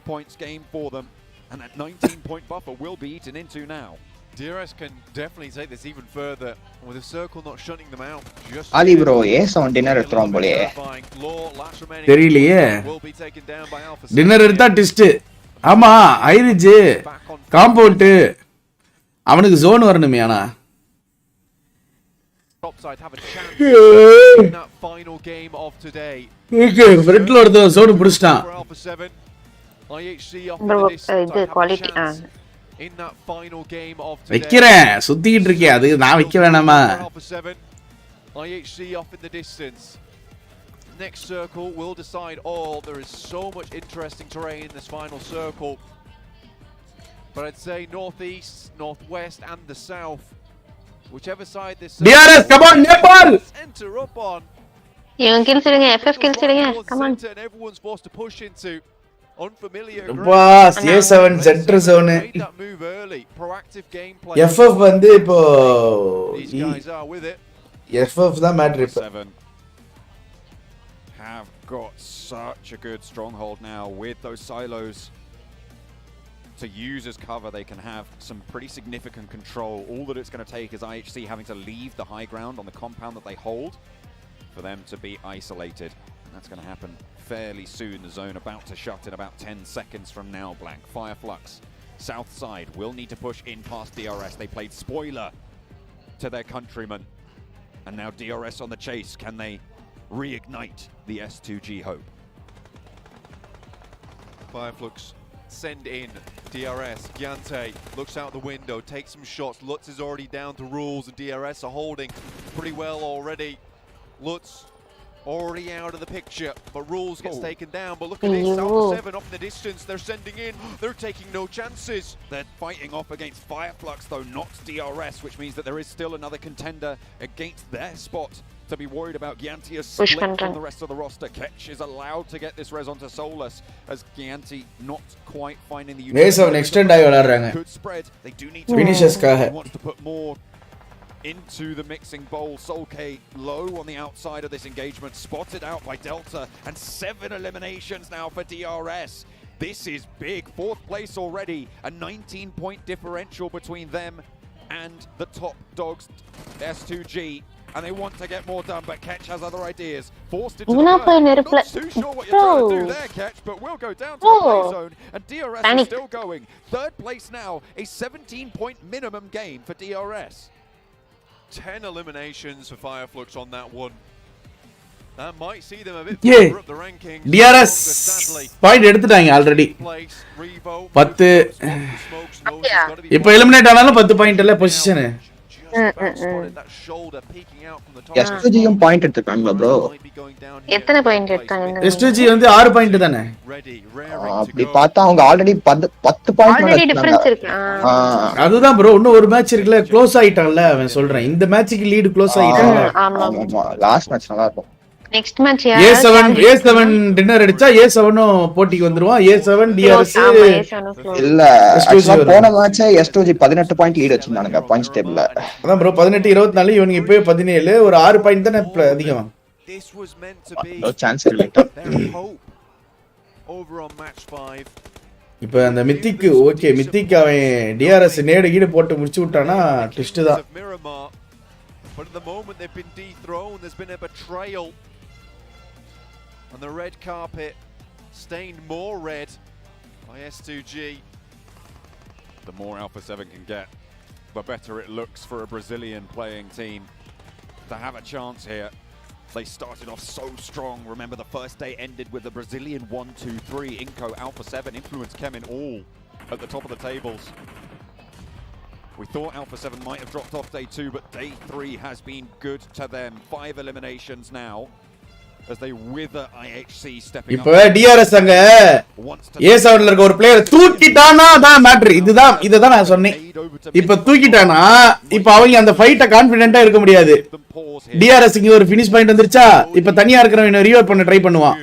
points game for them, and that 19-point buffer will be eaten into now. DRS can definitely take this even further with the circle not shutting them out. Ali bro, A7 dinner எடுத்துறோம் போலயே. தெரியலையே. Dinner எடுத்தா twist. ஆமா, ஐரிஜ் compound அவனுக்கு zone வரணுமே ஆனா. Topside have a chance in that final game of today. Okay, ஃப்ரண்ட்ல ஒருத்த zone புடிச்சிட்டான். IHC off the distance. இது quality in that final game of today. வைக்கிறேன், சுத்திட்டு இருக்கேன். அது நான் வைக்க வேணாமா? IHC off in the distance. Next circle will decide all. There is so much interesting terrain in this final circle. But I'd say northeast, northwest and the south. Whichever side this DRS, come on, Nepal! Enter up on. இவன் kills எடுங்க, FF kills எடுங்க. Come on. Everyone's forced to push into unfamiliar boss. A7 center zone. FF வந்து இப்போ these guys are with it. FF தான் matter இப்ப. Have got such a good stronghold now with those silos to use as cover. They can have some pretty significant control. All that it's going to take is IHC having to leave the high ground on the compound that they hold for them to be isolated. And that's going to happen fairly soon. The zone about to shut in about 10 seconds from now. Blank Fireflux south side will need to push in past DRS. They played spoiler to their countrymen, and now DRS on the chase. Can they reignite the S2G hope? Fireflux send in DRS. Gyante looks out the window, takes some shots. Lutz is already down to rules, and DRS are holding pretty well already. Lutz already out of the picture, but rules gets taken down. But look at this, Alpha 7 off in the distance. They're sending in. They're taking no chances. They're fighting off against Fireflux, though not DRS, which means that there is still another contender against their spot to be worried about. Gyanti is split from the rest of the roster. Ketch is allowed to get this res onto Solus, as Gyanti not quite finding the A7 extend ஆகி விளையாடுறாங்க. Good spread. They do need to finishesக்காக. Wants to put more into the mixing bowl. Solk low on the outside of this engagement, spotted out by Delta, and 7 eliminations now for DRS. This is big. 4th place already, a 19-point differential between them and the top dogs, S2G. And they want to get more done, but Ketch has other ideas. Forced into the burn. Not too sure what you're trying to do there, Ketch, but we'll go down to the play zone. And DRS is still going. 3rd place now, a 17-point minimum gain for DRS. 10 eliminations for Fireflux on that one. That might see them a bit Yeah. further up the rankings. DRS point எடுத்துட்டாங்க already. 10 இப்போ eliminate ஆனாலும் 10 point இல்ல position. S2G-யும் point எடுத்துட்டாங்க bro. எத்தனை point எடுத்தாங்க? S2G வந்து 6 point தானே. அப்படி பார்த்தா அவங்க ஆல்ரெடி 10 பாயிண்ட் ஆல்ரெடி டிஃபரன்ஸ் இருக்கு. அதுதான் bro, இன்னும் ஒரு மேட்ச் இருக்குல, க்ளோஸ் ஆயிட்டான்ல அவன். சொல்றேன் இந்த மேட்ச்க்கு லீட் க்ளோஸ் ஆயிட்டாங்க. ஆமா லாஸ்ட் மேட்ச் நல்லா இருக்கும். நெக்ஸ்ட் மேட்ச் A7 டின்னர் அடிச்சா A7ம் போட்டிக்கு வந்துருவான். A7 DRS இல்ல, ஆக்சுவலா போன மேட்ச் S2G 18 பாயிண்ட் லீட் வச்சிருந்தாங்க பாயிண்ட்ஸ் டேபிள்ல. அதான் bro 18 24 இவனுக்கு இப்பவே 17, ஒரு 6 பாயிண்ட் தானே அதிகம். This was meant to be no chance இல்ல. over on match 5. இப்போ அந்த மித்திக் ஓகே, மித்திக் அவன் DRS நேடு கீடு போட்டு முடிச்சு விட்டானா ட்விஸ்ட் தான். But at the moment they've been dethroned. There's been a betrayal. And the red carpet stained more red by S2G. The more Alpha 7 can get, the better it looks for a Brazilian playing team to have a chance here. They started off so strong. Remember, the first day ended with the Brazilian 1-2-3. Inco Alpha 7 influenced Kemin all at the top of the tables. We thought Alpha 7 might have dropped off day 2, but day 3 has been good to them. 5 eliminations now as they wither IHC stepping up. இப்போ DRS அங்க A7ல இருக்க ஒரு player தூக்கிட்டானா தான் matter. இதுதான் நான் சொன்னேன். இப்போ தூக்கிட்டானா இப்போ அவங்க அந்த ஃபைட்ட கான்ஃபிடென்ட்டா இருக்க முடியாது. DRS இங்க ஒரு ஃபினிஷ் பாயிண்ட் வந்துருச்சா, இப்போ தனியா இருக்கிறவன் ரிவைவ் பண்ண ட்ரை பண்ணுவான்.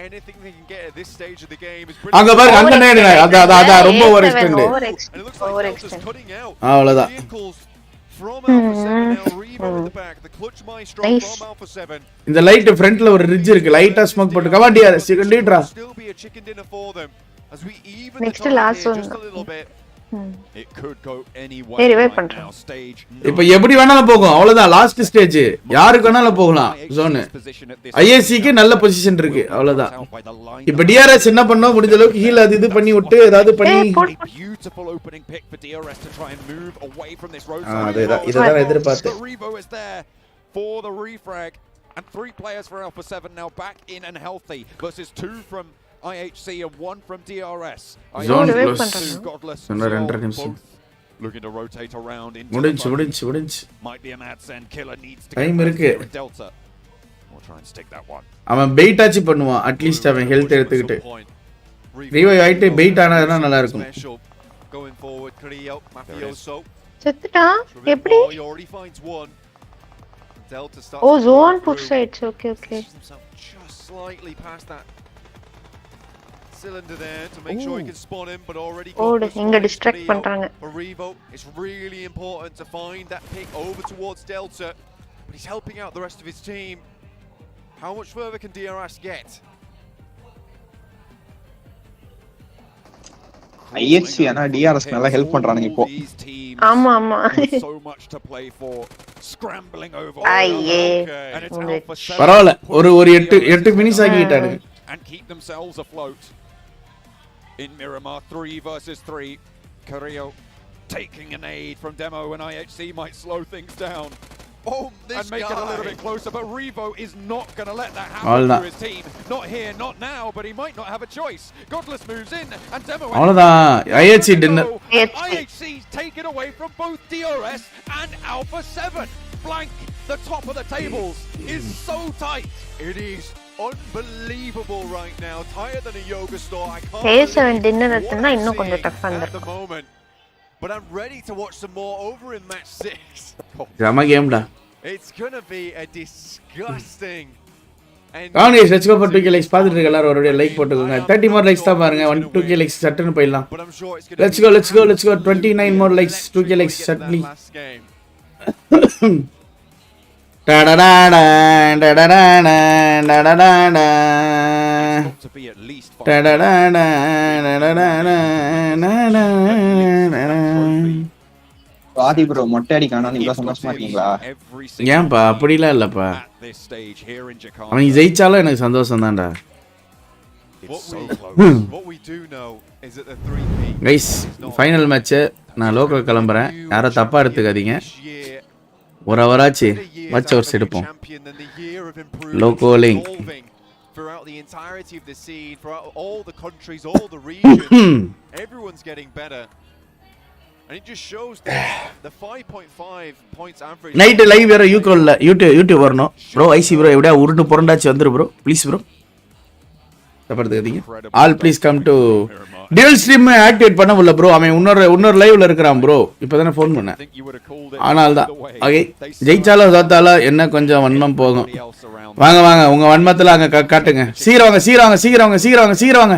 Anything they can get at this stage of the game is அங்க பாருங்க, அங்க நேரா அத ரொம்ப ஓவர் எக்ஸ்டெண்ட். ஓவர் எக்ஸ்டெண்ட் அவ்வளவுதான். இந்த லைட் ஃப்ரண்ட்ல ஒரு ரிட்ஜ் இருக்கு, லைட்டா ஸ்மோக் போட்டு கமா டிஆர்எஸ் செகண்ட் லீட்ரா. Next last one. இப்போ எப்படி வேணாலும் போகும், அவ்வளவுதான் லாஸ்ட் ஸ்டேஜ். யாருக்கு வேணாலும் போகலாம் ஜோன். ஐஏசிக்கு நல்ல பொசிஷன் இருக்கு, அவ்வளவுதான். இப்போ டிஆர்எஸ் என்ன பண்ணோம், முடிஞ்ச அளவுக்கு ஹீல் அது இது பண்ணி விட்டு ஏதாவது பண்ணி இதுதான் எதிர்பார்த்தேன். And 3 players for Alpha 7 now back in and healthy versus 2 from IHC and 1 from DRS. Zone close. Godless. Looking to rotate around into முடிஞ்சு. Might be a mad send. Killer needs to time இருக்கு. Delta. We'll try and stick that one. அவன் paid ஆச்சு பண்ணுவான், at least அவன் health எடுத்துக்கிட்டு. Revive ஆயிட்டு paid ஆனாதா நல்லா இருக்கும். Going forward, Creo, Mafioso. செத்துட்டா எப்படி? He already finds one. Delta starts. Oh, zone push sides. Okay. Just slightly past that cylinder there to make sure he can spawn him, but already inga distract பண்றாங்க. For Revo, it's really important to find that pick over towards Delta, but he's helping out the rest of his team. How much further can DRS get? ஐஎச்சி ஆனா TRS நல்லா help பண்றானுங்க இப்போ. ஆமா So much to play for. Scrambling over. ஐயே. பரவாயில்லை, ஒரு 8 minutes ஆகிட்டானுங்க. And keep themselves afloat. In Miramar 3 versus 3. Carrillo taking an aid from Demo and IHC might slow things down. And make it a little bit closer, but Revo is not going to let that happen to his team. Not here, not now, but he might not have a choice. Godless moves in, and Demo... அவ்வளவுதான், ஐஹெச்சி dinner. IHC's taken away from both DRS and Alpha 7. Blank, the top of the tables, is so tight. It is unbelievable right now. Tighter than a yoga store. I can't dinner atna innum konjam tough at the moment. But I'm ready to watch some more over in match 6. Drama game da. It's going to be a disgusting. Come guys, let's go for 2k likes. பாத்துட்டு இருக்க எல்லாரும் ஒருடைய like போட்டுக்கோங்க. 30 more likes தான் பாருங்க. 2k likes சட்டுன்னு போயிடலாம். Let's go. 29 more likes. 2k likes சட்டுன்னு. வாதி ப்ரோ மொட்டை அடிக்கானு நீங்க சந்தோஷமா இருக்கீங்களா? ஏன்பா அப்படிலாம் இல்லப்பா, அவன் ஜெயிச்சாலும் எனக்கு சந்தோஷம் தான்டா. கைஸ் ஃபைனல் மேட்ச், நான் லோக்கல் கிளம்புறேன், யாரும் தப்பா எடுத்துக்காதீங்க. ஒரு அவராச்சு வாட்ச் ஹவர்ஸ் எடுப்போம். Loco link throughout the entirety of the scene, throughout all the countries, all the regions, everyone's getting better. And it just shows the 5.5 points average. Night live வேற YouTube வரணும் bro. I see bro எப்படியா உருட்டு புரண்டாச்சு வந்துரு bro, please bro. தப்பறதுங்க all please come to டியூல் stream activate பண்ண முடியல ப்ரோ. அவன் இன்னொரு லைவ்ல இருக்கிறான் ப்ரோ. இப்போதானே ஃபோன் பண்ணேன், ஆனால் தான் ஓகே. ஜெயிச்சாலும் தோத்தாலும் என்ன கொஞ்சம் வன்மம் போகும். வாங்க உங்க வன்மத்தில் அங்கே காட்டுங்க. சீக்கிரம் வாங்க.